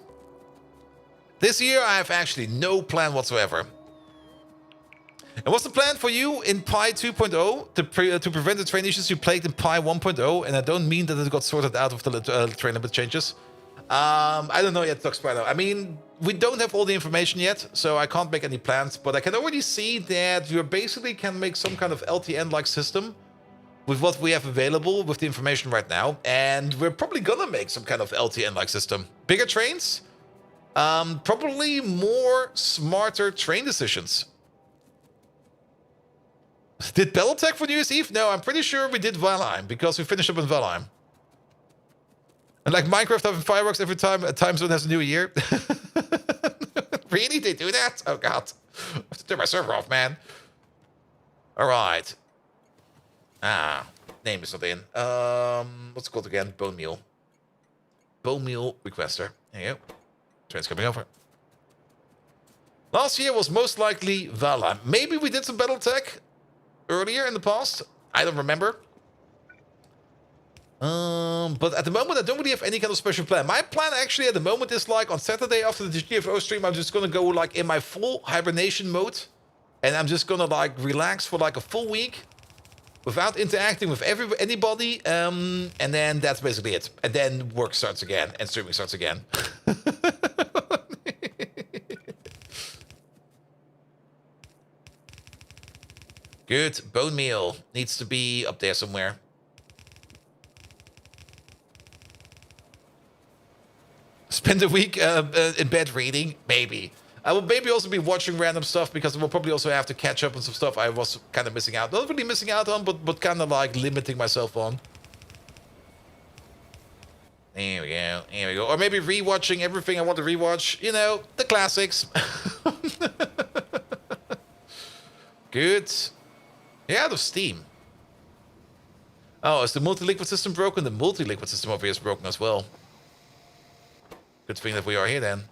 Speaker 1: This year, I have actually no plan whatsoever. And what's the plan for you in Pi 2.0 to prevent the train issues you plagued in Pi 1.0? And I don't mean that it got sorted out with the train limit changes. I don't know yet, Doc Spider. I mean, we don't have all the information yet, so I can't make any plans. But I can already see that you basically can make some kind of LTN-like system with what we have available with the information right now. And we're probably gonna make some kind of LTN-like system. Bigger trains, probably more smarter train decisions. Did Battletech for New Year's Eve? No, I'm pretty sure we did Valheim, because we finished up in Valheim. And like Minecraft having fireworks every time a time zone has a new year. Really? They do that? Oh, God. I have to turn my server off, man. All right. Name is not in. What's it called again? Bone meal. Bone meal requester. There you go. Train's coming over. Last year was most likely Valheim. Maybe we did some Battletech earlier in the past. I don't remember. But at the moment, I don't really have any kind of special plan. My plan actually at the moment is like on Saturday after the GFO stream, I'm just gonna go like in my full hibernation mode. And I'm just gonna like relax for like a full week without interacting with anybody. And then that's basically it. And then work starts again and streaming starts again. Good. Bone meal needs to be up there somewhere. Spend a week in bed reading? Maybe. I will maybe also be watching random stuff, because I will probably also have to catch up on some stuff I was kind of missing out. Not really missing out on, but kind of like limiting myself on. There we go. Here we go. Or maybe rewatching everything I want to rewatch. You know, the classics. Good. Yeah, out of steam. Oh, is the multi-liquid system broken? The multi-liquid system over here is broken as well. Good thing that we are here then.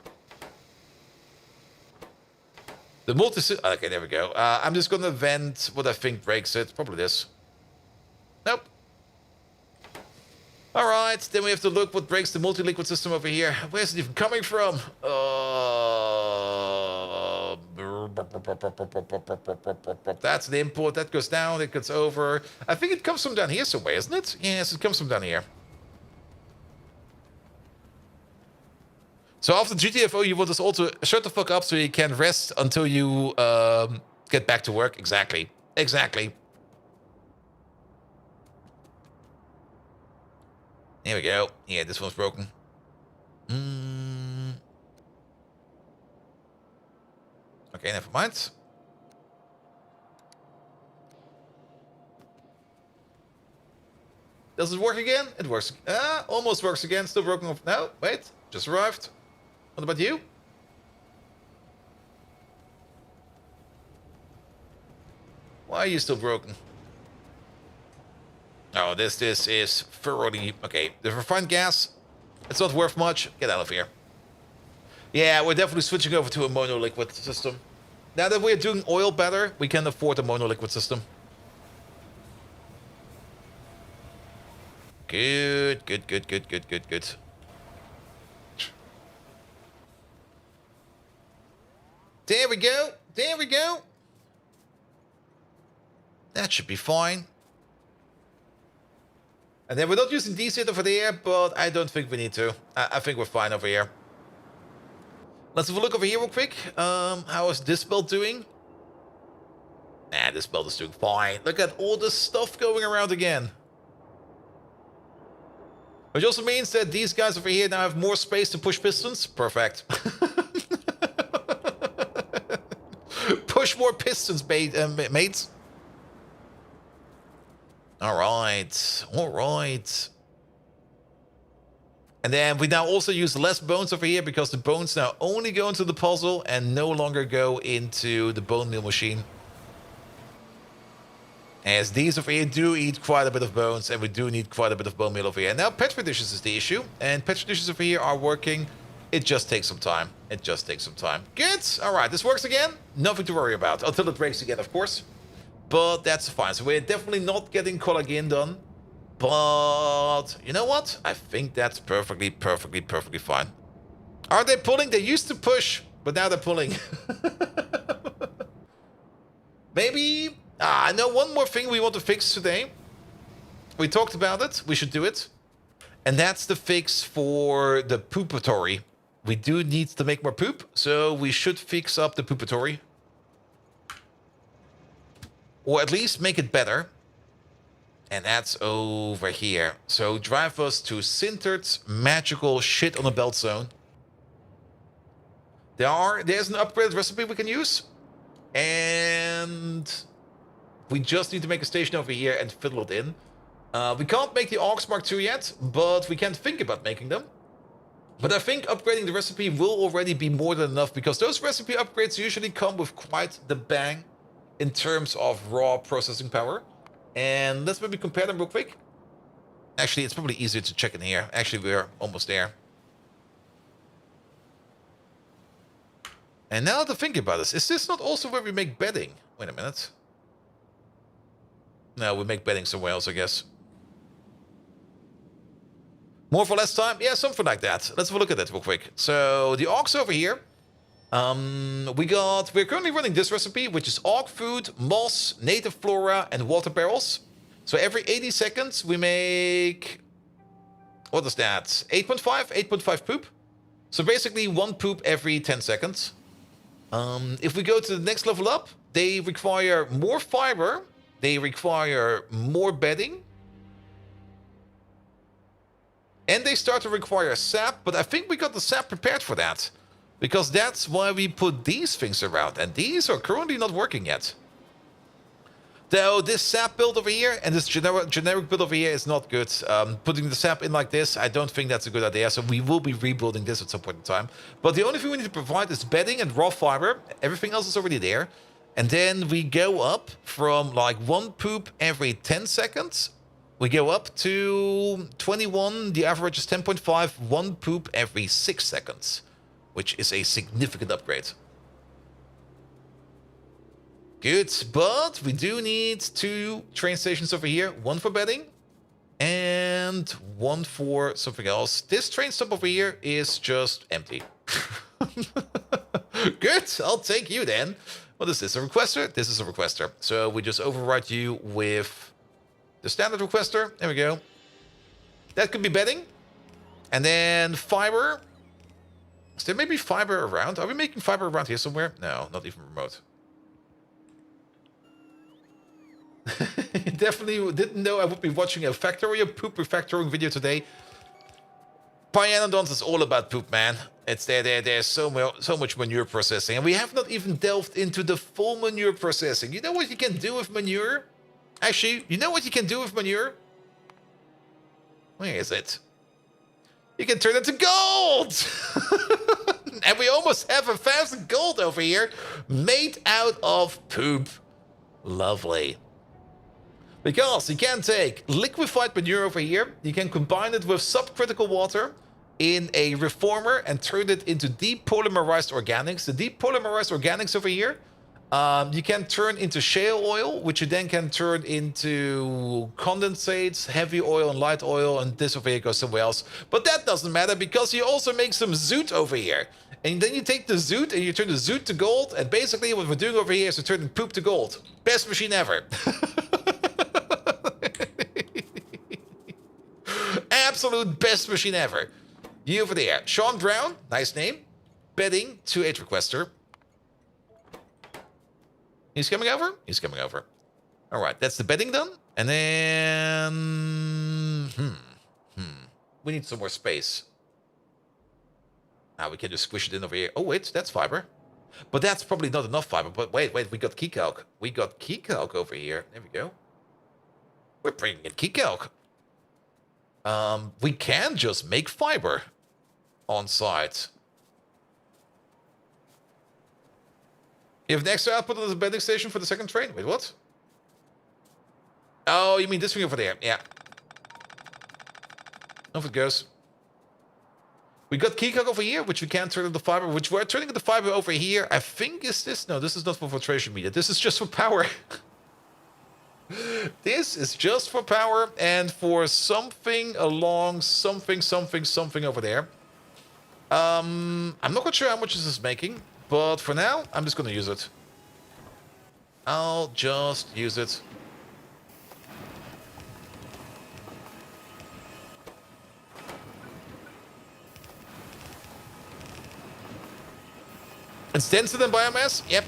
Speaker 1: The okay, there we go. I'm just gonna vent what I think breaks it. Probably this. Nope. Alright, then we have to look what breaks the multi-liquid system over here. Where's it even coming from? That's the import. That goes down, it goes over. I think it comes from down here somewhere, isn't it? Yes, it comes from down here. So after GTFO, you want us all to shut the fuck up so you can rest until you Get back to work. Exactly. Exactly. There we go. Yeah, this one's broken. Okay, never mind. Does it work again? It works. Almost works again. Still broken off. No, wait. Just arrived. What about you? Why are you still broken? Oh, this is thoroughly... Okay, the refined gas, it's not worth much. Get out of here. Yeah, we're definitely switching over to a monoliquid system. Now that we're doing oil better, we can afford a monoliquid system. Good. There we go. There we go. That should be fine. And then we're not using D-Sit over there, but I don't think we need to. I think we're fine over here. Let's have a look over here real quick. How is this build doing? Nah, this build is doing fine. Look at all this stuff going around again. Which also means that these guys over here now have more space to push pistons. Perfect. Push more pistons, mates. All right. And then we now also use less bones over here because the bones now only go into the puzzle and no longer go into the bone meal machine. As these over here do eat quite a bit of bones, and we do need quite a bit of bone meal over here. And now petri dishes is the issue, and petri dishes over here are working. It just takes some time. Good. All right, this works again. Nothing to worry about until it breaks again, of course. But that's fine. So we're definitely not getting collagen done. But you know what? I think that's perfectly fine. Are they pulling? They used to push, but now they're pulling. Maybe... I know one more thing we want to fix today. We talked about it. We should do it. And that's the fix for the poopatory. We do need to make more poop, so we should fix up the poopatory. Or at least make it better. And that's over here. So drive us to Sinter's magical shit on a belt zone. There's an upgraded recipe we can use. And we just need to make a station over here and fiddle it in. We can't make the Aux Mark II yet, but we can think about making them. But I think upgrading the recipe will already be more than enough, because those recipe upgrades usually come with quite the bang in terms of raw processing power. And let's maybe compare them real quick. Actually, it's probably easier to check in here. Actually, we're almost there. And now to think about this, is this not also where we make bedding? Wait a minute. No, we make bedding somewhere else, I guess. More for less time? Yeah, something like that. Let's have a look at that real quick. So the Aux over here. We're currently running this recipe, which is Aug food, moss, native flora, and water barrels. So every 80 seconds we make... What is that? 8.5 poop. So basically one poop every 10 seconds. If we go to the next level up, they require more fiber. They require more bedding. And they start to require sap, but I think we got the sap prepared for that. Because that's why we put these things around, and these are currently not working yet. Though this sap build over here and this generic build over here is not good. Putting the sap in like this, I don't think that's a good idea, so we will be rebuilding this at some point in time. But the only thing we need to provide is bedding and raw fiber. Everything else is already there. And then we go up from like one poop every 10 seconds. We go up to 21, the average is 10.5, one poop every 6 seconds. Which is a significant upgrade. Good, but we do need 2 train stations over here. One for bedding and one for something else. This train stop over here is just empty. Good, I'll take you then. What is this, a requester? This is a requester. So we just override you with the standard requester. There we go. That could be bedding. And then fiber. Is there maybe fiber around? Are we making fiber around here somewhere? No, not even remote. Definitely didn't know I would be watching a Factorio poop refactoring video today. Pyanodons is all about poop, man. It's there's so much manure processing, and we have not even delved into the full manure processing. You know what you can do with manure? Actually, you know what you can do with manure? Where is it? You can turn it to gold! And we almost have 1,000 gold over here made out of poop. Lovely. Because you can take liquefied manure over here, you can combine it with subcritical water in a reformer and turn it into depolymerized organics. The depolymerized organics over here, you can turn into shale oil, which you then can turn into condensates, heavy oil and light oil, and this over here goes somewhere else. But that doesn't matter because you also make some zoot over here. And then you take the zoot and you turn the zoot to gold, and basically what we're doing over here is we're turning poop to gold. Best machine ever. Absolute best machine ever. You over there. Sean Brown, nice name. Bedding to 8 requester. He's coming over? He's coming over. All right, that's the bedding done. And then... We need some more space. Now we can just squish it in over here. Oh, wait, that's fiber. But that's probably not enough fiber. But wait, we got key calc. We got key calc over here. There we go. We're bringing in key calc. We can just make fiber on site. You have an extra output on the bedding station for the second train? Wait, what? Oh, you mean this thing over there? Yeah. Off it goes. We got key calc over here, which we can turn into fiber, which we're turning into fiber over here. I think is this? No, this is not for filtration media. This is just for power. This is just for power and for something along something over there. I'm not quite sure how much this is making, but for now, I'm just going to use it. I'll just use it. It's denser than biomass? Yep.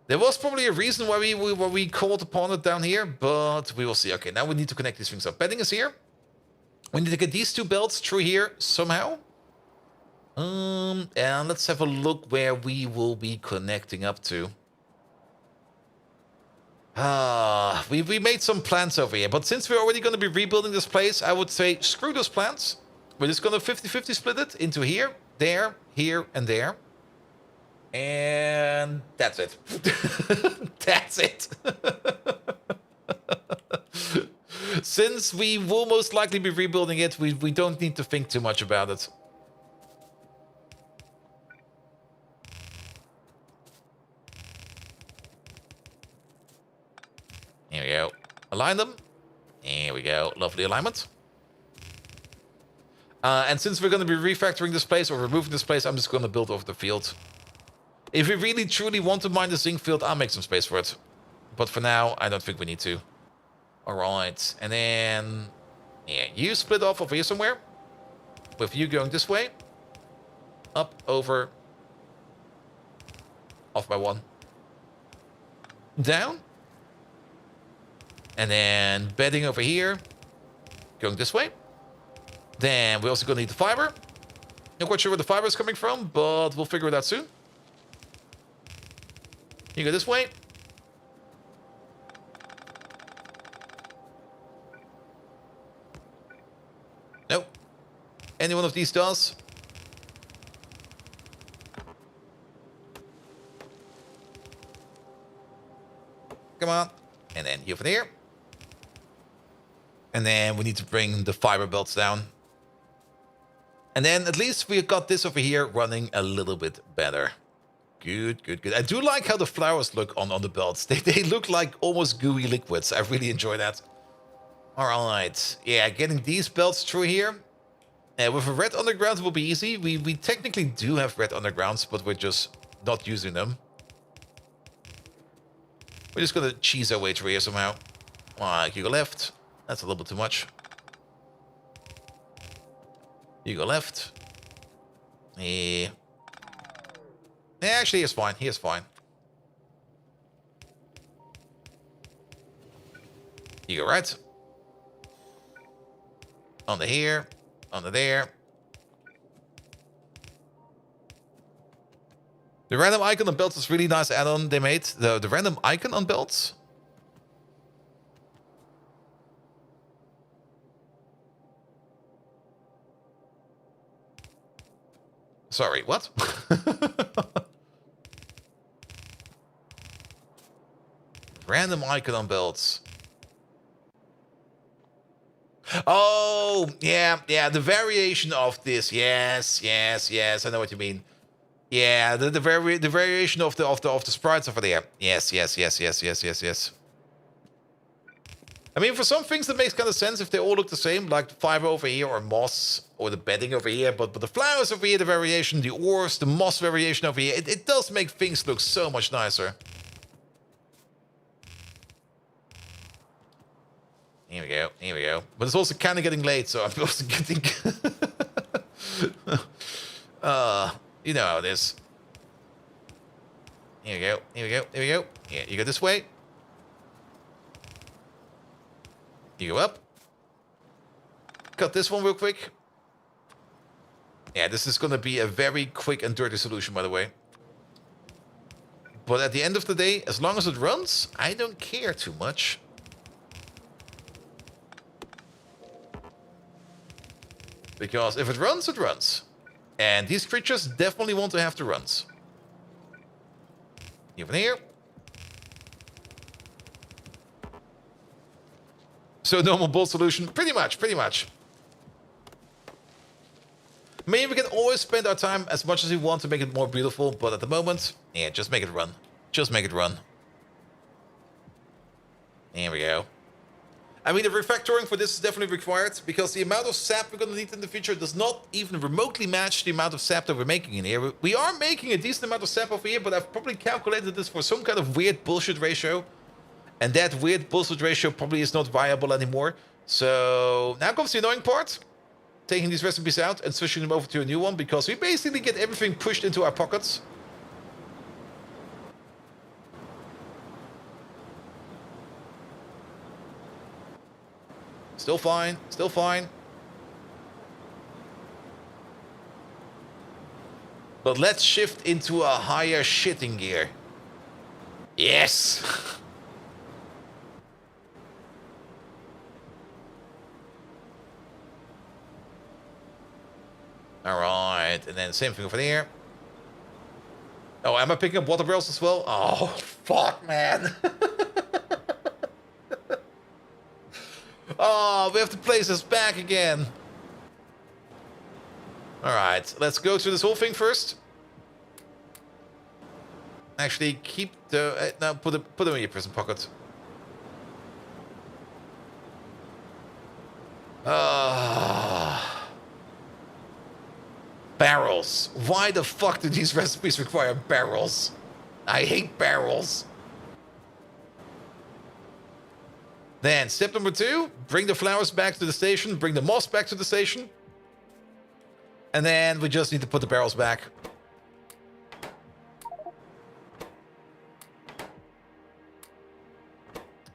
Speaker 1: There was probably a reason why we called upon it down here, but we will see. Okay, now we need to connect these things up. Bedding is here. We need to get these two belts through here somehow. And let's have a look where we will be connecting up to. We made some plans over here, but since we're already going to be rebuilding this place, I would say screw those plans. We're just going to 50-50 split it into here, there, here, and there. And that's it. That's it. Since we will most likely be rebuilding it, we don't need to think too much about it. Here we go. Align them. Here we go. Lovely alignment. And since we're going to be refactoring this place or removing this place, I'm just going to build over the field. If we really truly want to mine the zinc field, I'll make some space for it. But for now, I don't think we need to. Alright, and then... yeah, you split off over here somewhere. With you going this way. Up, over. Off by 1. Down. And then bedding over here. Going this way. Then we're also going to need the fiber. Not quite sure where the fiber is coming from, but we'll figure it out soon. You go this way. Nope. Any one of these does. Come on. And then here from here. And then we need to bring the fiber belts down. And then at least we've got this over here running a little bit better. Good, good, good. I do like how the flowers look on the belts. They look like almost gooey liquids. I really enjoy that. All right. Yeah, getting these belts through here. With a red underground will be easy. We technically do have red undergrounds, but we're just not using them. We're just going to cheese our way through here somehow. You go left. That's a little bit too much. You go left. Yeah, actually, he's fine. He is fine. You go right. On the here. On the there. The random icon on belts is really nice add-on they made. The random icon on belts? Sorry, what? Random icon on belts. Oh, yeah, the variation of this. Yes, I know what you mean. Yeah, the variation of the sprites over there. Yes. I mean, for some things that makes kind of sense if they all look the same, like the fiber over here or moss or the bedding over here. But the flowers over here, the variation, the ores, the moss variation over here, it does make things look so much nicer. Here we go. But it's also kind of getting late, so I'm also getting... you know how it is. Here we go. Yeah, you go this way. You go up. Cut this one real quick. Yeah, this is going to be a very quick and dirty solution, by the way. But at the end of the day, as long as it runs, I don't care too much. Because if it runs, it runs. And these creatures definitely want to have the runs. Even here. So normal bolt solution, pretty much. Maybe we can always spend our time as much as we want to make it more beautiful, but at the moment, yeah, just make it run. Just make it run. Here we go. I mean, the refactoring for this is definitely required, because the amount of sap we're going to need in the future does not even remotely match the amount of sap that we're making in here. We are making a decent amount of sap over here, but I've probably calculated this for some kind of weird bullshit ratio. And that weird bullshit ratio probably is not viable anymore. So now comes the annoying part. Taking these recipes out and switching them over to a new one, because we basically get everything pushed into our pockets. Still fine. But let's shift into a higher shitting gear. Yes! Alright, and then same thing over there. Oh, am I picking up water barrels as well? Oh, fuck, man. Oh, we have to place this back again. Alright, let's go through this whole thing first. Actually, keep the... no, put them in your prison pocket. Barrels. Why the fuck do these recipes require barrels? I hate barrels. Then, step number 2, bring the flowers back to the station, bring the moss back to the station. And then we just need to put the barrels back.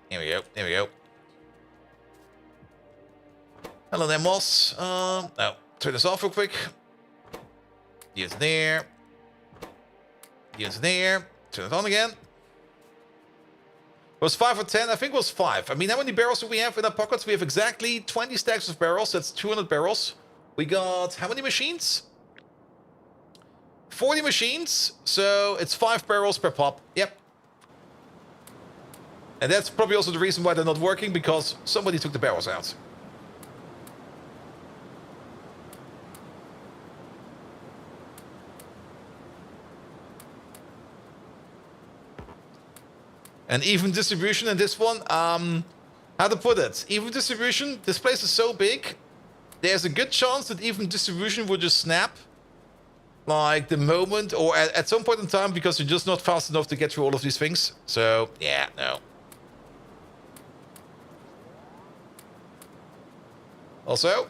Speaker 1: Here we go. Hello there, moss. No, turn this off real quick. Use there. Turn it on again. Was 5 or 10? I think it was 5. I mean, how many barrels do we have in our pockets? We have exactly 20 stacks of barrels. That's 200 barrels. We got how many machines? 40 machines. So it's 5 barrels per pop. Yep. And that's probably also the reason why they're not working, because somebody took the barrels out. And even distribution in this one, how to put it? Even distribution, this place is so big, there's a good chance that even distribution would just snap. Like the moment, or at some point in time, because you're just not fast enough to get through all of these things. So, yeah, no. Also...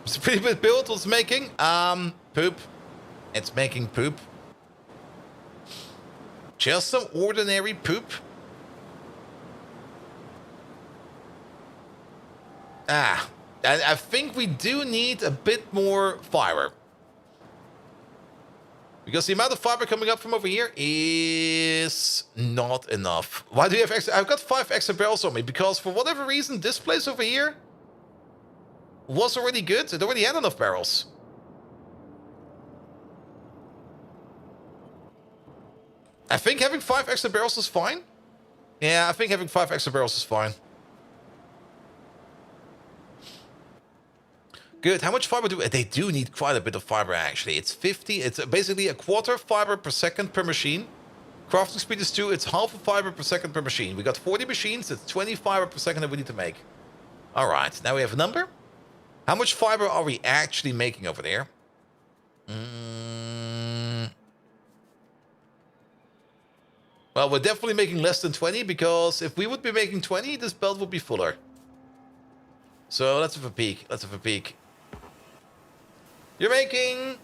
Speaker 1: It's a pretty big build. What's making? Poop. It's making poop. Just some ordinary poop. I think we do need a bit more fiber. Because the amount of fiber coming up from over here is not enough. Why do you have extra? I've got 5 extra barrels on me because for whatever reason, this place over here was already good. It already had enough barrels. I think having 5 extra barrels is fine. Yeah, I think having 5 extra barrels is fine. Good. How much fiber do they do need quite a bit of fiber actually. It's 50. It's basically a quarter fiber per second per machine. Crafting speed is 2. It's half a fiber per second per machine. We got 40 machines. It's 20 fiber per second that we need to make. All right. Now we have a number. How much fiber are we actually making over there? Well, we're definitely making less than 20 because if we would be making 20, this belt would be fuller. So let's have a peek. Let's have a peek. You're making...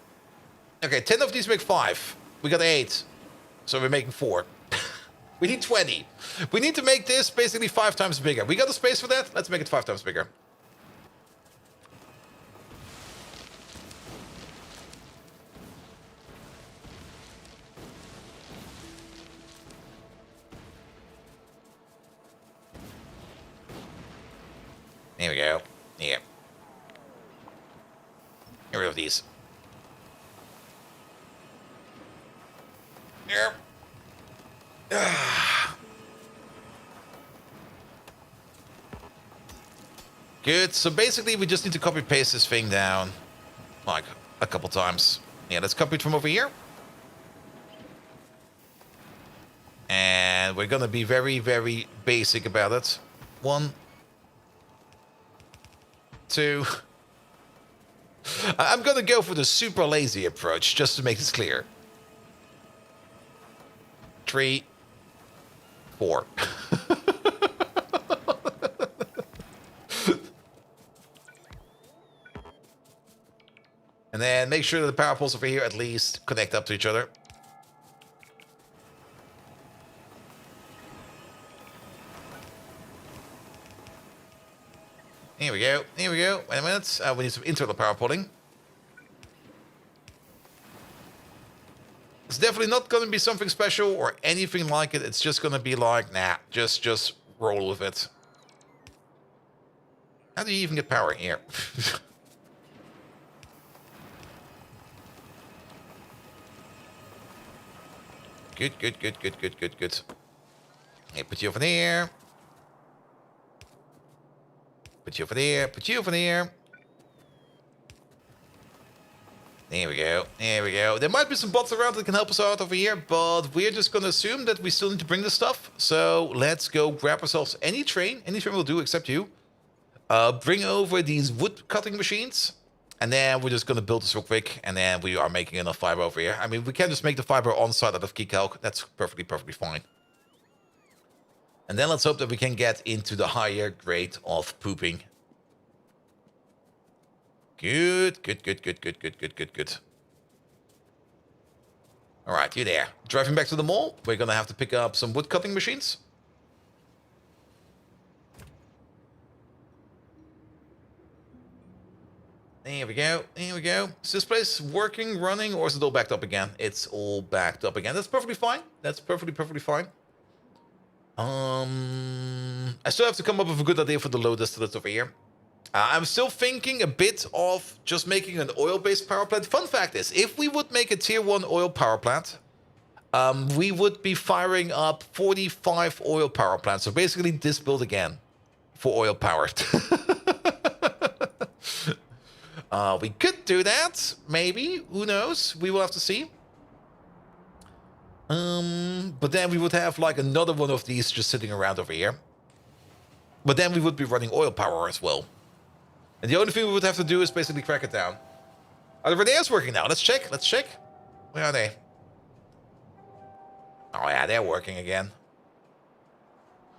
Speaker 1: Okay, 10 of these make 5. We got 8. So we're making 4. We need 20. We need to make this basically 5 times bigger. We got the space for that? Let's make it 5 times bigger. There we go. Here. Get rid of these. Here. Good. So basically, we just need to copy paste this thing down, like a couple times. Yeah, let's copy it from over here. And we're gonna be very, very basic about it. 1, 2. I'm gonna go for the super lazy approach just to make this clear. 3, 4. And then make sure that the power poles over here at least connect up to each other. Here we go. Here we go. Wait a minute. We need some internal power pulling. It's definitely not going to be something special or anything like it. It's just going to be like, nah, just roll with it. How do you even get power here? Good. Hey, put you over there. Put you over there. Put you over there. There we go. There we go. There might be some bots around that can help us out over here, but we're just going to assume that we still need to bring this stuff. So let's go grab ourselves any train. Any train will do except you. Bring over these wood cutting machines. And then we're just going to build this real quick. And then we are making enough fiber over here. I mean, we can just make the fiber on site out of KeyCalc. That's perfectly fine. And then let's hope that we can get into the higher grade of pooping. Good. All right, you there. Driving back to the mall. We're going to have to pick up some wood cutting machines. There we go. Here we go. Is this place working, running, or is it all backed up again? It's all backed up again. That's perfectly fine. That's perfectly fine. I still have to come up with a good idea for the low distillates over here. I'm still thinking a bit of just making an oil-based power plant. Fun fact is, if we would make a tier 1 oil power plant, we would be firing up 45 oil power plants. So basically this build again for oil power. We could do that, maybe. Who knows? We will have to see. But then we would have like another one of these just sitting around over here. But then we would be running oil power as well. And the only thing we would have to do is basically crack it down. Are the Reneers working now? Let's check. Where are they? Oh yeah, they're working again.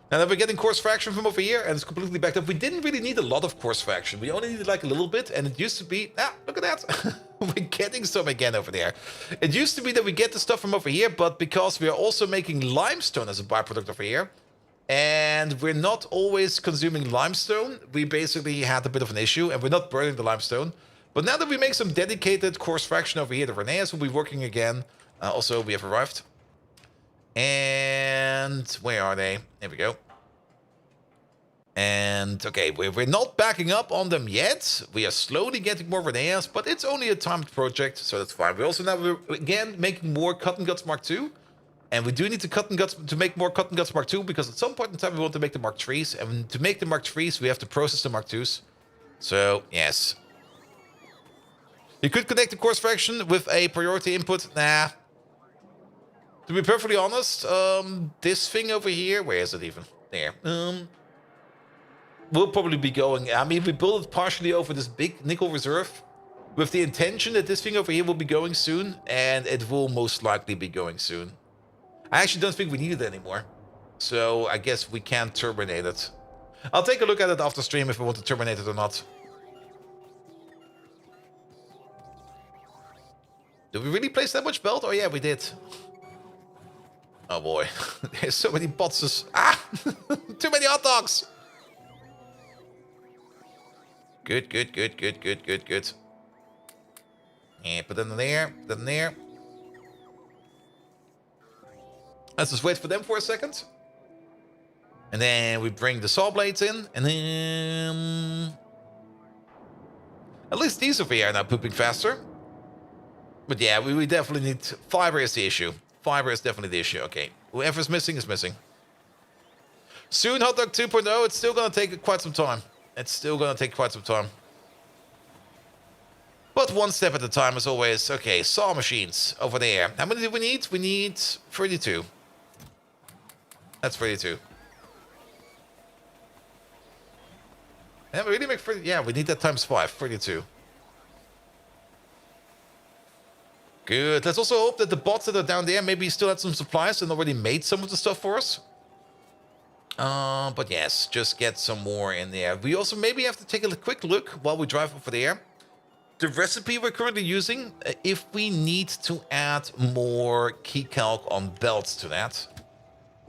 Speaker 1: And then we're getting coarse fraction from over here, and it's completely backed up. We didn't really need a lot of coarse fraction. We only needed like a little bit, and it used to be... Ah, look at that. We're getting some again over there. It used to be that we get the stuff from over here, but because we are also making limestone as a byproduct over here, and we're not always consuming limestone, we basically had a bit of an issue, and we're not burning the limestone. But now that we make some dedicated coarse fraction over here, the Reneas will be working again. Also, we have arrived. And where are they? There we go. And okay, we're not backing up on them yet. We are slowly getting more Reneas, but it's only a timed project, so that's fine. We also now, again, making more Cotton Guts Mark II. And we do need to make more Cotton Guts Mark II, because at some point in time we want to make the Mark IIIs. And to make the Mark IIIs, we have to process the Mark IIs. So, yes. You could connect the coarse fraction with a priority input. Nah. To be perfectly honest, this thing over here, where is it even? There. We'll probably be going... I mean, we built it partially over this big nickel reserve with the intention that this thing over here will be going soon, and it will most likely be going soon. I actually don't think we need it anymore, so I guess we can terminate it. I'll take a look at it after stream if we want to terminate it or not. Did we really place that much belt? Oh yeah, we did. Oh boy, there's so many boxes. Ah, too many hot dogs. Good. And put them in there, put them in there. Let's just wait for them for a second. And then we bring the saw blades in, and then... At least these over here are now pooping faster. But yeah, we definitely need... Fiber is the issue. Fiber is definitely the issue. Okay, whoever's missing is missing. Soon, Hot Dog 2.0, it's still going to take quite some time. It's still going to take quite some time. But one step at a time, as always. Okay, saw machines over there. How many do we need? We need 32. That's 32. And we really make 30. Yeah, we need that times 5. 32. Good. Let's also hope that the bots that are down there maybe still had some supplies and already made some of the stuff for us. But yes, just get some more in there. We also maybe have to take a quick look while we drive over there. The recipe we're currently using, if we need to add more key calc on belts to that.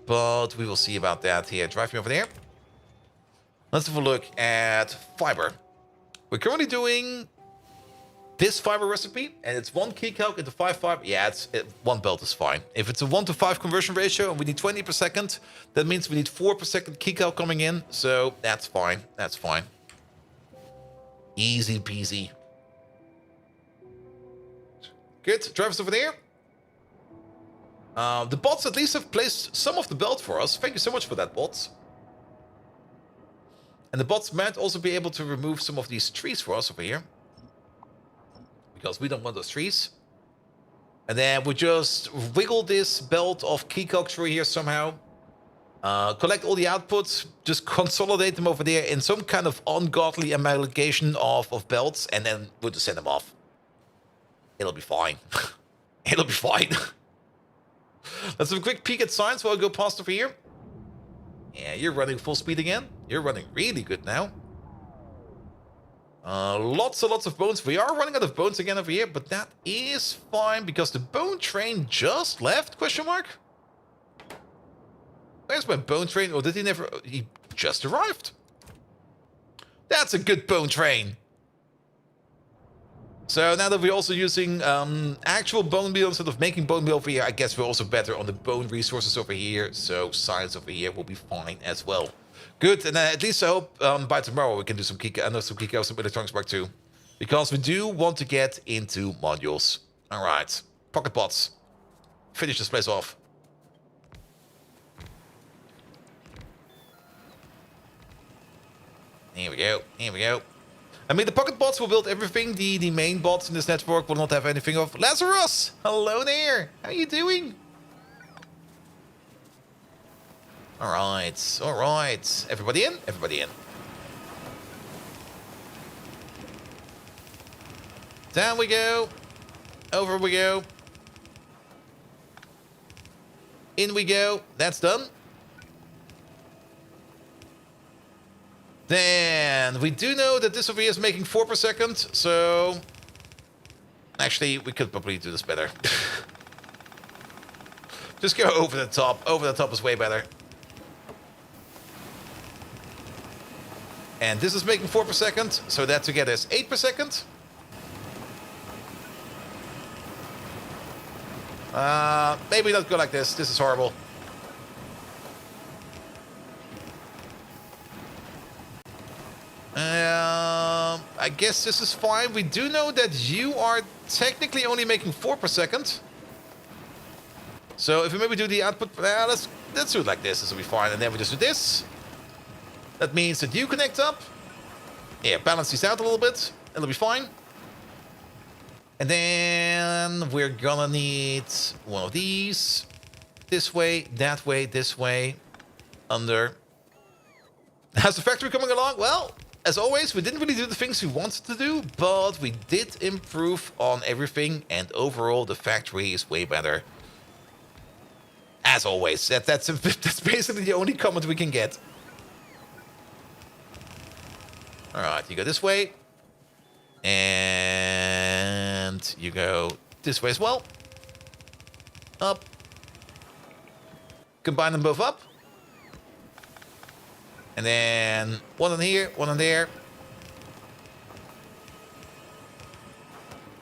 Speaker 1: But we will see about that here. Drive me over there. Let's have a look at fiber. We're currently doing this fiber recipe, and it's 1 key calc into 5 fiber. Yeah, one belt is fine. If it's a 1 to 5 conversion ratio and we need 20 per second, that means we need 4 per second key calc coming in. So that's fine. That's fine. Easy peasy. Good. Drivers over there. The bots at least have placed some of the belt for us. Thank you so much for that, bots. And the bots might also be able to remove some of these trees for us over here, because we don't want those trees. And then we just wiggle this belt of key calc through here somehow. Collect all the outputs, just consolidate them over there in some kind of ungodly amalgamation of belts, and then we'll just send them off. It'll be fine. It'll be fine. Let's have a quick peek at science while I go past over here. Yeah, you're running full speed again. You're running really good now. Lots and lots of bones. We are running out of bones again over here, but that is fine because the bone train just left, question mark? Where's my bone train? Or did he never... He just arrived. That's a good bone train. So now that we're also using actual bone meal instead of making bone meal over here, I guess we're also better on the bone resources over here. So science over here will be fine as well. Good, and at least I hope by tomorrow we can do some Kiko, some electronics mark II. Because we do want to get into modules. Alright, pocket pots. Finish this place off. Here we go, here we go. I mean, the pocket bots will build everything. The main bots in this network will not have anything of... Lazarus! Hello there! How are you doing? Alright, alright. Everybody in? Everybody in. Down we go. Over we go. In we go. That's done. Then we do know that this over here is making 4 per second, so actually we could probably do this better. Just go over the top. Over the top is way better. And this is making 4 per second, so that together is 8 per second. Maybe not go like this. This is horrible. I guess this is fine. We do know that you are technically only making 4 per second. So if we maybe do the output, let's do it like this. This will be fine. And then we just do this. That means that you connect up. Yeah, balance these out a little bit. It'll be fine. And then we're gonna need one of these. This way, this way. Under. How's the factory coming along? Well, as always, we didn't really do the things we wanted to do, but we did improve on everything, and overall the factory is way better. As always, that's basically the only comment we can get. All right, you go this way, and you go this way as well. Up. Combine them both up. And then one in here, one in there.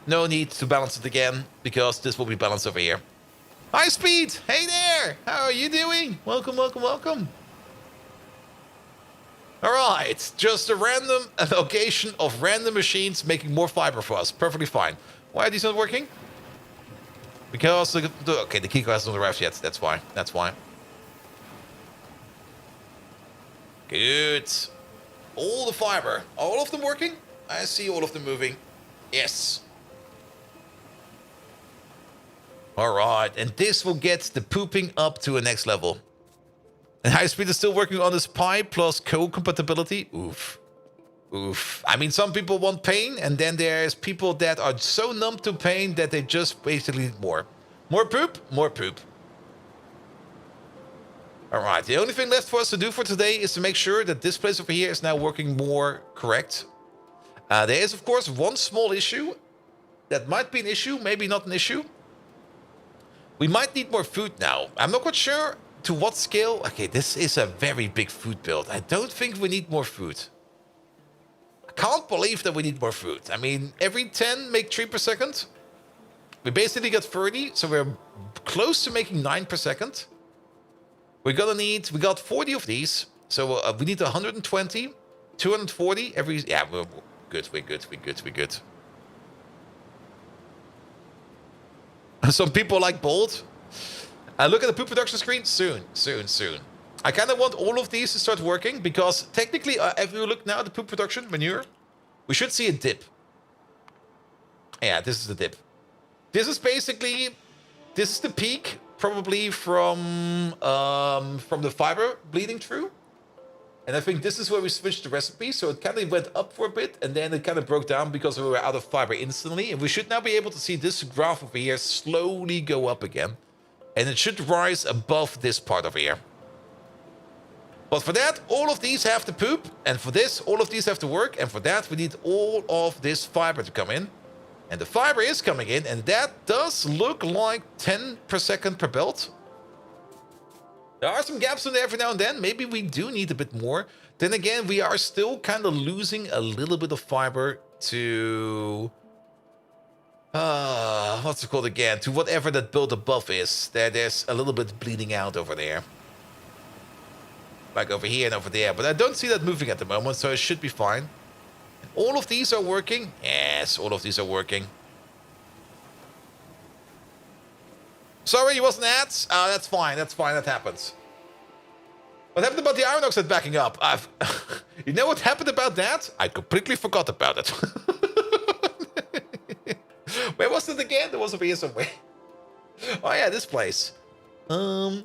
Speaker 1: No need to balance it again, because this will be balanced over here. High speed! Hey there! How are you doing? Welcome, welcome, welcome. Alright, just a random allocation of random machines making more fiber for us. Perfectly fine. Why are these not working? Because, okay, the key card hasn't arrived yet. That's why. That's why. Good. All the fiber. All of them working? I see all of them moving. Yes. Alright, and this will get the pooping up to a next level. And High Speed is still working on this Pi plus code compatibility. Oof. Oof. I mean, some people want pain, and then there's people that are so numb to pain that they just basically need more. More poop? More poop. Alright, the only thing left for us to do for today is to make sure that this place over here is now working more correct. There is, of course, one small issue. That might be an issue, maybe not an issue. We might need more food now. I'm not quite sure to what scale. Okay, this is a very big food build. I don't think we need more food. I can't believe that we need more food. I mean, every 10 make 3 per second. We basically got 30, so we're close to making 9 per second. We're gonna need, we got 40 of these, so we need 120, 240 every, yeah, we're good, we're good, we're good, we're good. Some people like bold. Look at the poop production screen, soon, soon, soon. I kind of want all of these to start working, because technically, if you look now at the poop production manure, we should see a dip. Yeah, this is the dip. This is basically, this is the peak, probably from the fiber bleeding through. And I think this is where we switched the recipe, so it kind of went up for a bit, and then it kind of broke down because we were out of fiber instantly. And we should now be able to see this graph over here slowly go up again. And it should rise above this part over here. But for that, all of these have to poop, and for this, all of these have to work, and for that, we need all of this fiber to come in. And the fiber is coming in, and that does look like 10 per second per belt. There are some gaps in there every now and then. Maybe we do need a bit more. Then again, we are still kind of losing a little bit of fiber to... what's it called again? To whatever that build above is. There's a little bit bleeding out over there. Like over here and over there. But I don't see that moving at the moment, so it should be fine. And all of these are working. Yes, all of these are working. Sorry, you wasn't at? That's fine, that's fine, that happens. What happened about the iron oxide backing up? You know what happened about that? I completely forgot about it. Where was it again? There was over here somewhere. Oh yeah, this place. I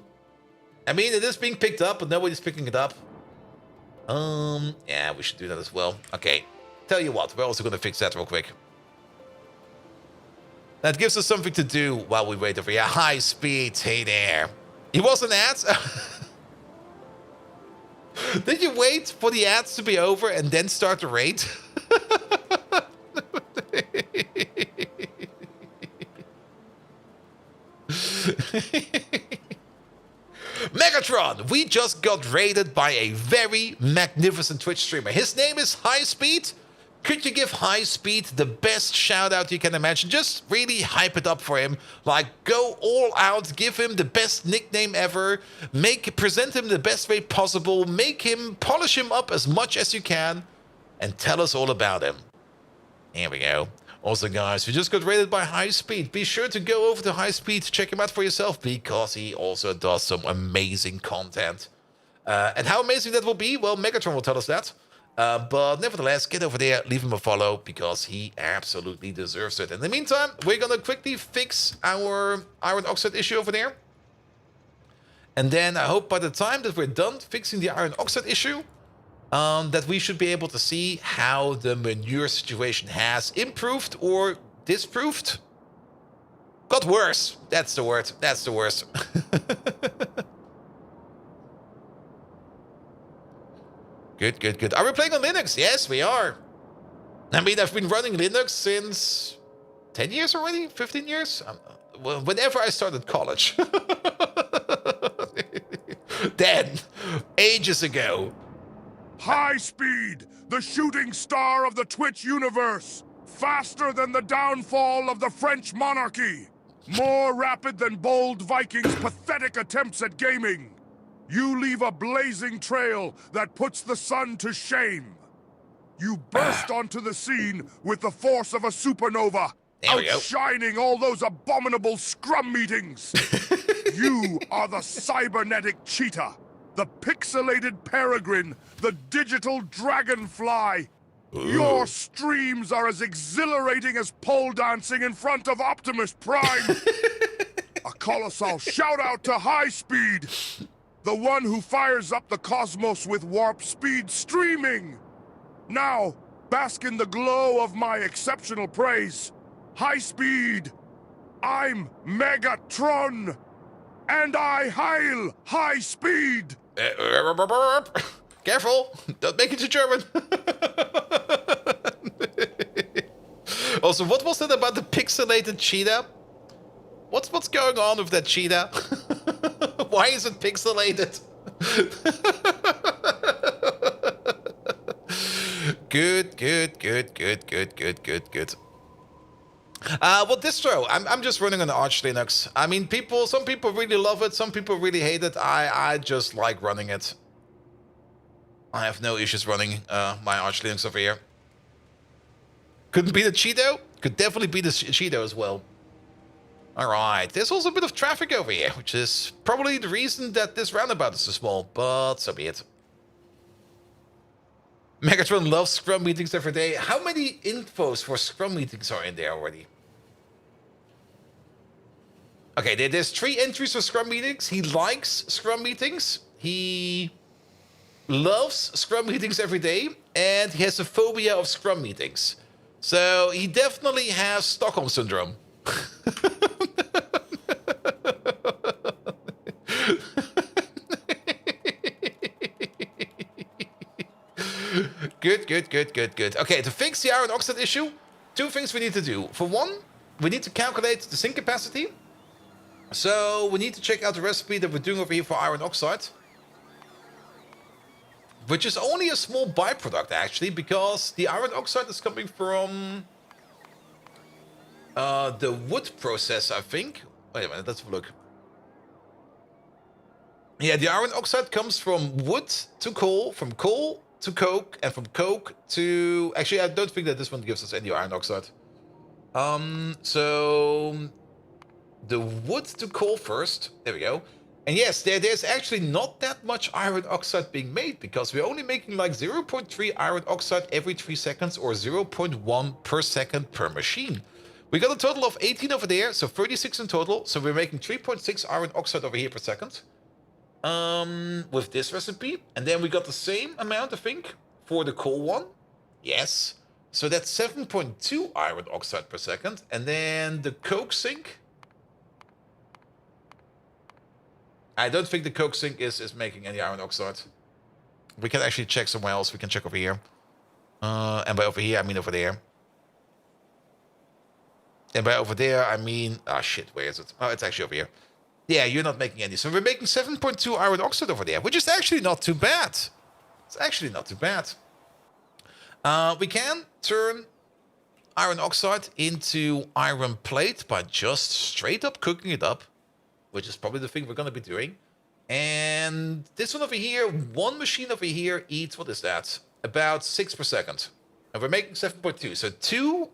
Speaker 1: mean, it is being picked up, but nobody's picking it up. Yeah, we should do that as well. Okay, tell you what, we're also going to fix that real quick. That gives us something to do while we wait over here. High speed, hey there. He wasn't at? Did you wait for the ads to be over and then start the raid? Megatron, we just got raided by a very magnificent Twitch streamer. His name is High Speed. Could you give High Speed the best shout out you can imagine? Just really hype it up for him. Like, go all out, give him the best nickname ever, present him the best way possible, polish him up as much as you can, and tell us all about him. Here we go. Also, guys, we just got raided by High Speed. Be sure to go over to High Speed, check him out for yourself, because he also does some amazing content. And how amazing that will be, well, Megatron will tell us that. But nevertheless, get over there, leave him a follow, because he absolutely deserves it. In the meantime, we're going to quickly fix our iron oxide issue over there. And then I hope by the time that we're done fixing the iron oxide issue, that we should be able to see how the manure situation has improved or disproved. Got worse. That's the word. That's the worst. Good, good, good. Are we playing on Linux? Yes, we are. I mean, I've been running Linux since 10 years already? 15 years? Whenever I started college. Then, ages ago.
Speaker 2: High Speed, the shooting star of the Twitch universe. Faster than the downfall of the French monarchy. More rapid than bold Vikings' pathetic attempts at gaming. You leave a blazing trail that puts the sun to shame. You burst onto the scene with the force of a supernova, outshining all those abominable scrum meetings. You are the cybernetic cheetah, the pixelated peregrine, the digital dragonfly. Ooh. Your streams are as exhilarating as pole dancing in front of Optimus Prime. A colossal shout out to High Speed, the one who fires up the cosmos with warp speed streaming. Now, bask in the glow of my exceptional praise. High Speed, I'm Megatron, and I hail High Speed.
Speaker 1: Careful, don't make it too German. Also, what was that about the pixelated cheetah? What's going on with that cheetah? Why is it pixelated? Good. What distro? I'm just running on Arch Linux. I mean, some people really love it, some people really hate it. I just like running it. I have no issues running my Arch Linux over here. Couldn't be the Cheeto? Could definitely be the Cheeto as well. Alright, there's also a bit of traffic over here, which is probably the reason that this roundabout is so small, but so be it. Megatron loves Scrum meetings every day. How many infos for Scrum meetings are in there already? Okay, there's 3 entries for Scrum meetings. He likes Scrum meetings. He loves Scrum meetings every day. And he has a phobia of Scrum meetings. So he definitely has Stockholm Syndrome. Good. Okay, to fix the iron oxide issue, 2 things we need to do. For one, we need to calculate the sink capacity. So we need to check out the recipe that we're doing over here for iron oxide. Which is only a small byproduct, actually, because the iron oxide is coming from the wood process, I think. Wait a minute, let's have a look. Yeah, the iron oxide comes from wood to coal, from coal to coke, and from coke to... Actually, I don't think that this one gives us any iron oxide. So... The wood to coal first. There we go. And yes, there's actually not that much iron oxide being made, because we're only making like 0.3 iron oxide every 3 seconds, or 0.1 per second per machine. We got a total of 18 over there, so 36 in total. So we're making 3.6 iron oxide over here per second. With this recipe. And then we got the same amount, I think, for the coal one. Yes. So that's 7.2 iron oxide per second. And then the coke sink. I don't think the coke sink is making any iron oxide. We can actually check somewhere else. We can check over here. And by over here, I mean over there. And by over there, I mean... Ah, shit, where is it? Oh, it's actually over here. Yeah, you're not making any. So we're making 7.2 iron oxide over there, which is actually not too bad. It's actually not too bad. We can turn iron oxide into iron plate by just straight up cooking it up, which is probably the thing we're going to be doing. And this one over here, one machine over here eats, what is that? About 6 per second. And we're making 7.2. So 2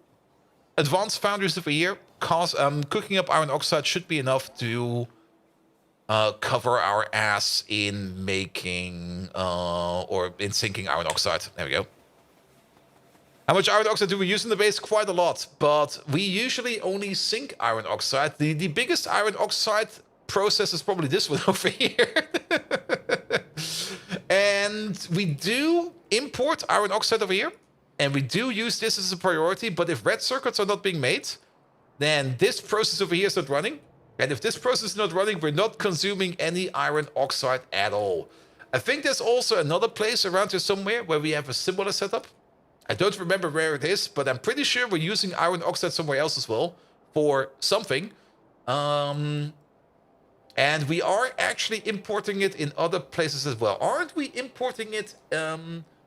Speaker 1: advanced foundries over here, cooking up iron oxide should be enough to cover our ass in making, or in sinking iron oxide. There we go. How much iron oxide do we use in the base? Quite a lot, but we usually only sink iron oxide. The biggest iron oxide process is probably this one over here. And we do import iron oxide over here, and we do use this as a priority, but if red circuits are not being made, then this process over here is not running. And if this process is not running, we're not consuming any iron oxide at all. I think there's also another place around here somewhere where we have a similar setup. I don't remember where it is, but I'm pretty sure we're using iron oxide somewhere else as well for something. And we are actually importing it in other places as well. Aren't we importing it?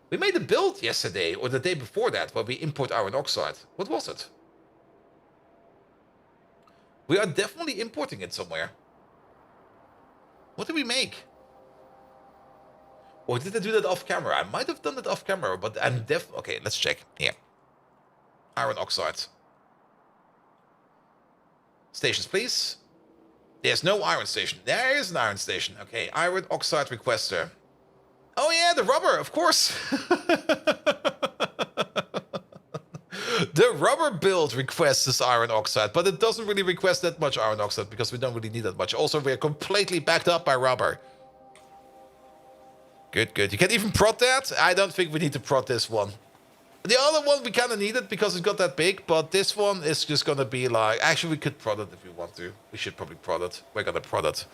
Speaker 1: We made a build yesterday or the day before that where we import iron oxide. What was it? We are definitely importing it somewhere. What did we make? Or did I do that off camera? I might have done it off camera, but I'm okay, let's check. Here. Iron oxide. Stations, please. There's no iron station. There is an iron station. Okay, iron oxide requester. Oh yeah, the rubber, of course. The rubber build requests this iron oxide, but it doesn't really request that much iron oxide because we don't really need that much. Also, we're completely backed up by rubber. Good, good. You can even prod that? I don't think we need to prod this one. The other one we kind of need it because it got that big, but this one is just going to be like... Actually, we could prod it if we want to. We should probably prod it. We're going to prod it.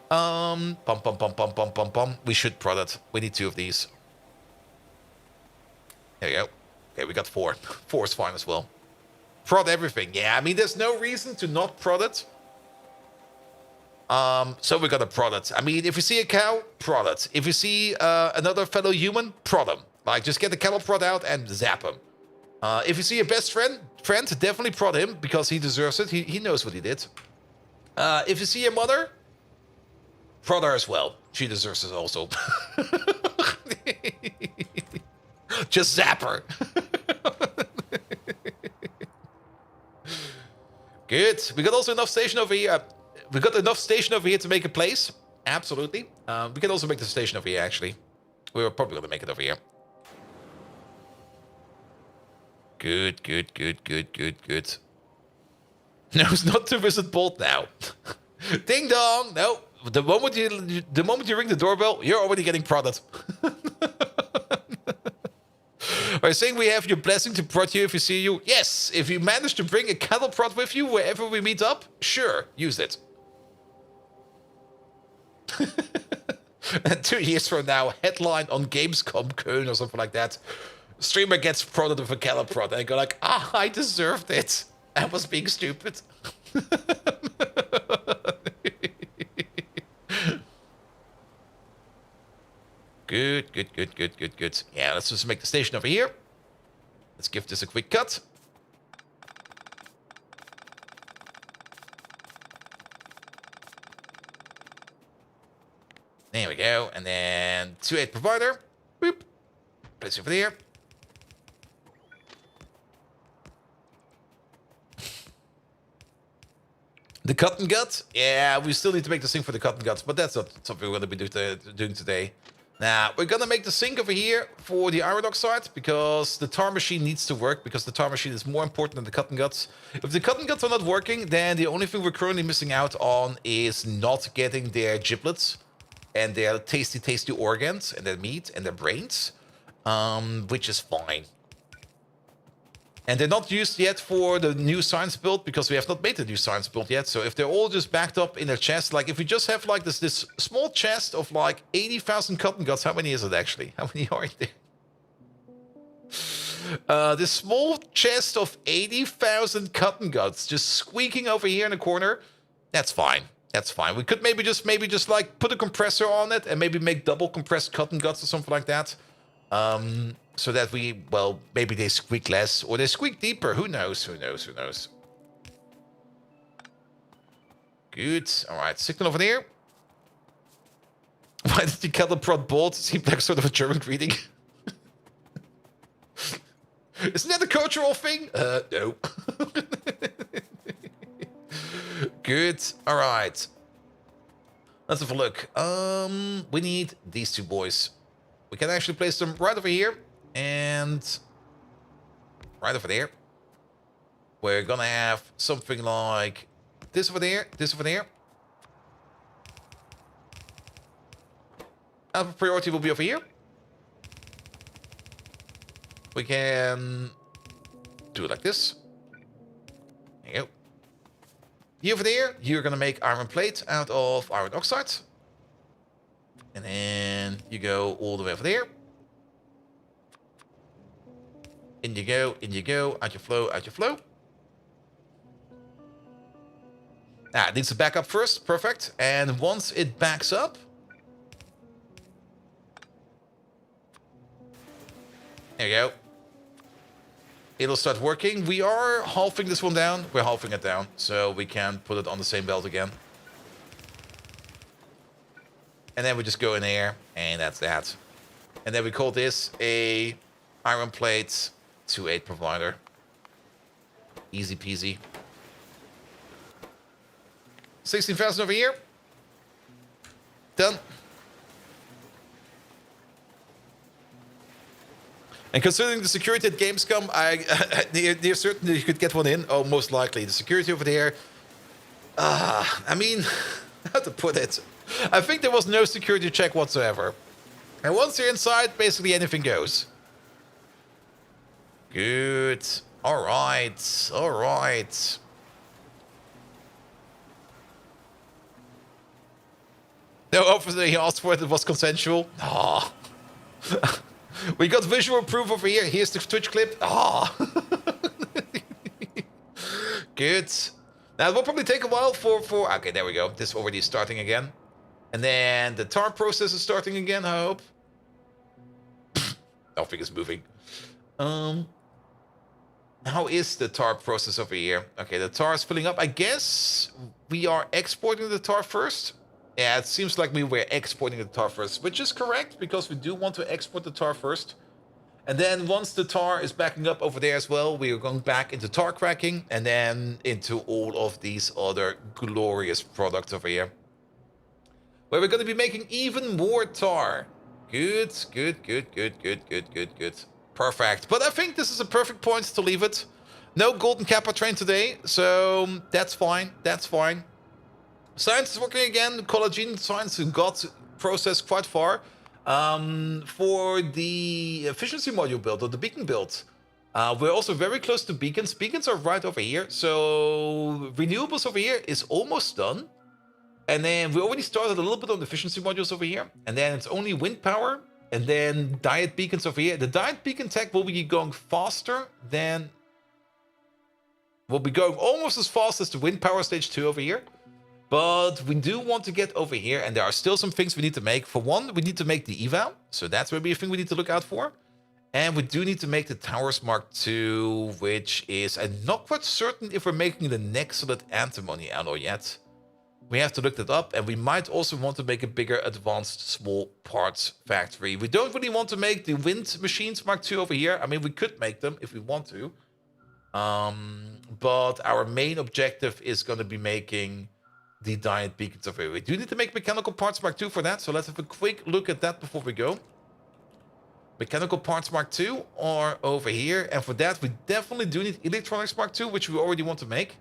Speaker 1: Pum, pum, pum, pum, pum, pum, pum. We should prod it. We need 2 of these. There you go. Okay, we got 4. 4 is fine as well. Prod everything. Yeah, I mean, there's no reason to not prod it. So we're gonna prod it. I mean, if you see a cow, prod it. If you see another fellow human, prod him. Like, just get the cattle prod out and zap him. If you see a best friend, definitely prod him because he deserves it. He knows what he did. If you see a mother, prod her as well. She deserves it also. Just zap her. Good. We got also enough station over here. We got enough station over here to make a place. Absolutely. We can also make the station over here, actually. We were probably going to make it over here. Good, good, good, good, good, good. No, it's not to visit Bolt now. Ding dong. No. The moment you ring the doorbell, you're already getting prodded. Are you saying we have your blessing to prod you if we see you? Yes. If you manage to bring a cattle prod with you wherever we meet up, sure, use it. And 2 years from now, headline on Gamescom Köln or something like that. Streamer gets prodded with a cattle prod. And I go like, I deserved it. I was being stupid. Good, good, good, good, good, good. Yeah, let's just make the station over here. Let's give this a quick cut. There we go. And then 2-8 provider. Boop. Place over there. The cotton gut? Yeah, we still need to make the sink for the cotton guts, but that's not something we're going to be doing today. Now, we're going to make the sink over here for the iron oxide because the tar machine needs to work because the tar machine is more important than the cotton guts. If the cotton guts are not working, then the only thing we're currently missing out on is not getting their giblets and their tasty, tasty organs and their meat and their brains, which is fine. And they're not used yet for the new science build because we have not made the new science build yet. So if they're all just backed up in their chest, like if we just have like this small chest of like 80,000 cotton guts, how many is it actually? How many are there? This small chest of 80,000 cotton guts just squeaking over here in the corner. That's fine. That's fine. We could maybe just like put a compressor on it and maybe make double compressed cotton guts or something like that. So that we, well, maybe they squeak less or they squeak deeper. Who knows? Who knows? Who knows? Good. All right. Signal over there. Why did you cattle prod bolt? It seemed like sort of a German greeting. Isn't that a cultural thing? No. Good. All right. Let's have a look. We need these two boys. We can actually place them right over here and right over there. We're gonna have something like this over there, this over there. Our priority will be over here. We can do it like this. There you go. You over there, you're gonna make iron plate out of iron oxide. And then you go all the way over there. In you go, out you flow, out you flow. Ah, it needs to back up first, perfect. And once it backs up, there you go. It'll start working. We are halving this one down. We're halving it down, so we can put it on the same belt again. And then we just go in there, and that's that. And then we call this a iron plate 2.8 provider. Easy peasy. 16,000 over here. Done. And considering the security at Gamescom, near certain that you could get one in. Oh, most likely. The security over there. I mean, how to put it? I think there was no security check whatsoever. And once you're inside, basically anything goes. Good. All right. All right. No, obviously he asked for it. It was consensual. Ah. Oh. We got visual proof over here. Here's the Twitch clip. Ah. Oh. Good. Now, it will probably take a while for... Okay, there we go. This already is starting again. And then the tar process is starting again, I hope. Nothing is moving. How is the tar process over here? Okay, the tar is filling up. I guess we are exporting the tar first. Yeah, it seems like we were exporting the tar first, which is correct because we do want to export the tar first. And then once the tar is backing up over there as well, we are going back into tar cracking and then into all of these other glorious products over here. Where we're going to be making even more tar. Good, good, good, good, good, good, good, good. Perfect. But I think this is a perfect point to leave it. No golden kappa train today, so that's fine. That's fine. Science is working again. Collagen science got processed quite far. For the efficiency module build, or the beacon build, we're also very close to beacons. Beacons are right over here. So renewables over here is almost done. And then we already started a little bit on the efficiency modules over here. And then it's only wind power. And then diet beacons over here. The diet beacon tech will be going faster than... Will be going almost as fast as the wind power stage 2 over here. But we do want to get over here, and there are still some things we need to make. For one, we need to make the eval, so that's maybe a thing we need to look out for. And we do need to make the Towers Mark II, which is... I'm not quite certain if we're making the Nexolid antimony alloy yet. We have to look that up, and we might also want to make a bigger advanced small parts factory. We don't really want to make the wind machines Mark II over here. I mean, we could make them if we want to. But our main objective is going to be making... the diet beacons over here. We do need to make mechanical parts Mark II for that, so let's have a quick look at that before we go. Mechanical parts Mark II are over here, and for that we definitely do need electronics Mark II, which we already want to make.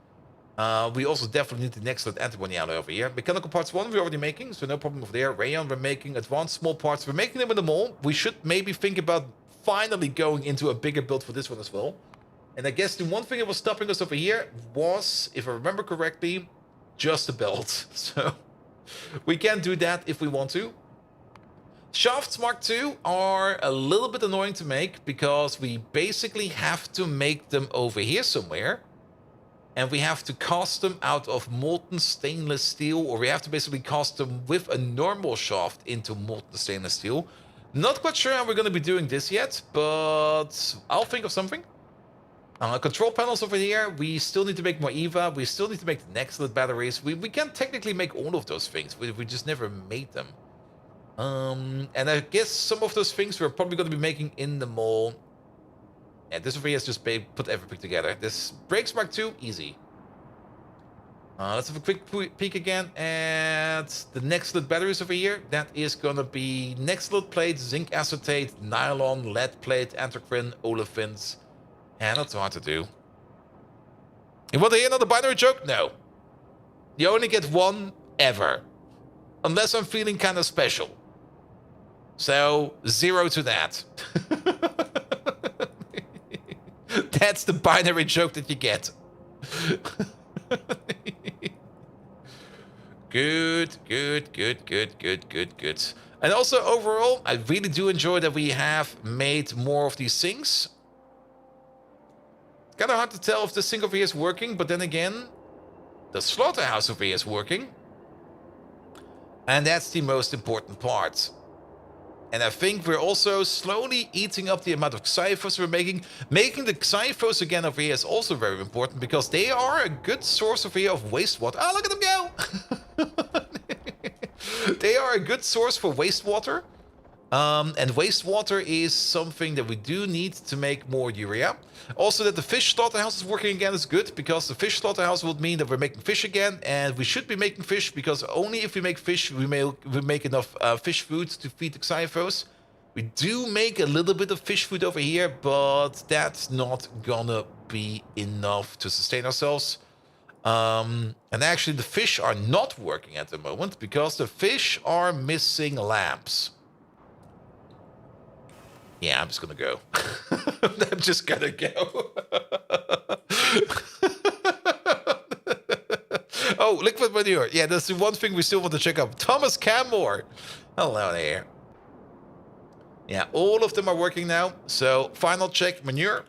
Speaker 1: We also definitely need the Nexolid antimony alloy over here. Mechanical parts 1 we're already making, so no problem over there. Rayon we're making, advanced small parts, we're making them in the mall. We should maybe think about finally going into a bigger build for this one as well. And I guess the one thing that was stopping us over here was, if I remember correctly, just the belt. So we can do that if we want to. Shafts Mark II are a little bit annoying to make because we basically have to make them over here somewhere. And we have to cast them out of molten stainless steel, or we have to basically cast them with a normal shaft into molten stainless steel. Not quite sure how we're going to be doing this yet, but I'll think of something. Control panels over here, we still need to make more EVA, we still need to make the Nextlet batteries. We can technically make all of those things, we just never made them. And I guess some of those things we're probably going to be making in the mall. And this over here is just put everything together. This Brakes Mark II, easy. Let's have a quick peek again at the Nextlet batteries over here. That is going to be Nextlet plate, zinc acetate, nylon, lead plate, anthraquin, olefins. And that's hard to do. You want to hear another binary joke? No. You only get one ever. Unless I'm feeling kind of special. So, 0 to that. That's the binary joke that you get. Good. And also, overall, I really do enjoy that we have made more of these things. Kind of hard to tell if this thing over here is working, but then again, the slaughterhouse over here is working. And that's the most important part. And I think we're also slowly eating up the amount of Xyphos we're making. Making the Xyphos again over here is also very important because they are a good source over here of wastewater. Oh, look at them go! They are a good source for wastewater. And wastewater is something that we do need to make more urea. Also, that the fish slaughterhouse is working again is good, because the fish slaughterhouse would mean that we're making fish again, and we should be making fish, because only if we make fish, we make enough fish food to feed the Xyphos. We do make a little bit of fish food over here, but that's not gonna be enough to sustain ourselves. And actually, the fish are not working at the moment, because the fish are missing lamps. Yeah, I'm just gonna go. I'm just gonna go. Oh, liquid manure. Yeah, that's the one thing we still want to check out. Thomas Cammore. Hello there. Yeah, all of them are working now. So, final check, manure.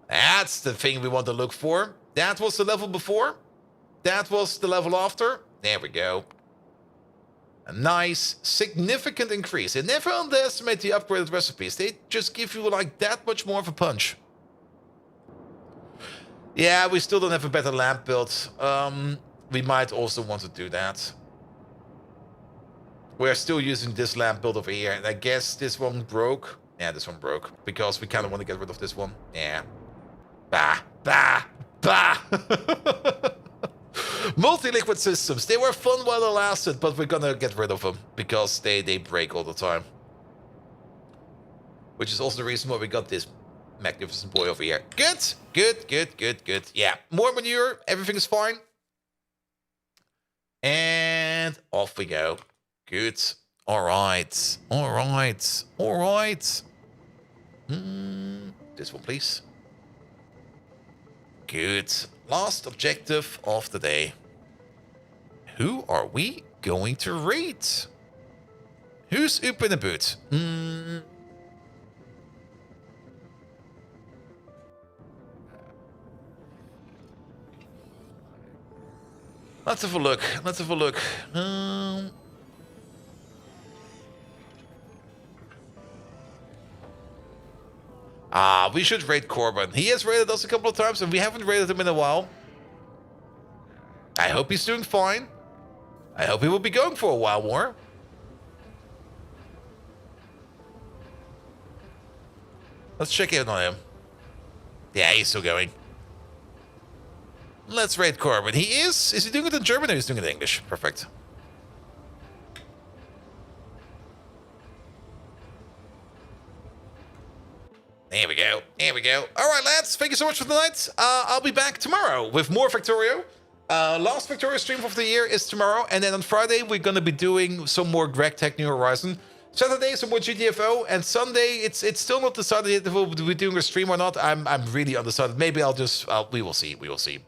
Speaker 1: That's the thing we want to look for. That was the level before. That was the level after. There we go. A nice, significant increase. And never underestimate the upgraded recipes. They just give you like that much more of a punch. Yeah, we still don't have a better lamp build. We might also want to do that. We're still using this lamp build over here. And I guess this one broke. Yeah, this one broke. Because we kind of want to get rid of this one. Yeah. Bah. Multi-liquid systems. They were fun while they lasted, but we're gonna get rid of them because they break all the time. Which is also the reason why we got this magnificent boy over here. Good. Yeah, more manure. Everything is fine. And off we go. Good. All right. This one, please. Good. Last objective of the day. Who are we going to raid? Who's up in the boot? Let's have a look. We should raid Corbin. He has raided us a couple of times, and we haven't raided him in a while. I hope he's doing fine. I hope he will be going for a while more. Let's check in on him. Yeah, he's still going. Let's raid Corbin. He is. Is he doing it in German or is he doing it in English? Perfect. There we go. All right, lads. Thank you so much for the night. I'll be back tomorrow with more Factorio. Last Factorio stream of the year is tomorrow. And then on Friday, we're going to be doing some more Greg Tech New Horizon. Saturday, some more GTFO, and Sunday, it's still not decided yet if we'll be doing a stream or not. I'm really undecided. Maybe we will see. We will see.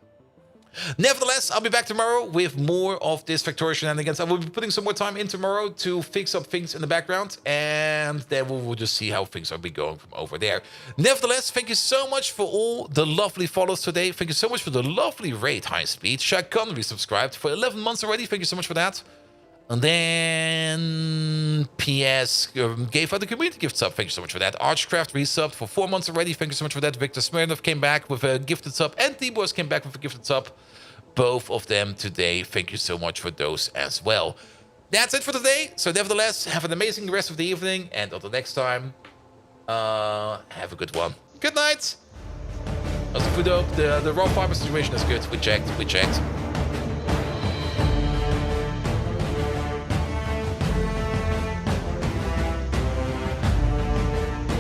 Speaker 1: Nevertheless, I'll be back tomorrow with more of this Factorio shenanigans. I will be putting some more time in tomorrow to fix up things in the background, and then we will just see how things are be going from over there. Nevertheless, thank you so much for all the lovely follows today. Thank you so much for the lovely raid, High Speed. Shaq Connery subscribed for 11 months already. Thank you so much for that. And then PS gave out the community gift sub. Thank you so much for that. Archcraft resubbed for 4 months already. Thank you so much for that. Victor Smirnov came back with a gifted sub. And T-Boys came back with a gifted sub. Both of them today. Thank you so much for those as well. That's it for today. So nevertheless, have an amazing rest of the evening. And until next time, have a good one. Good night. Also, the raw fiber situation is good. We checked.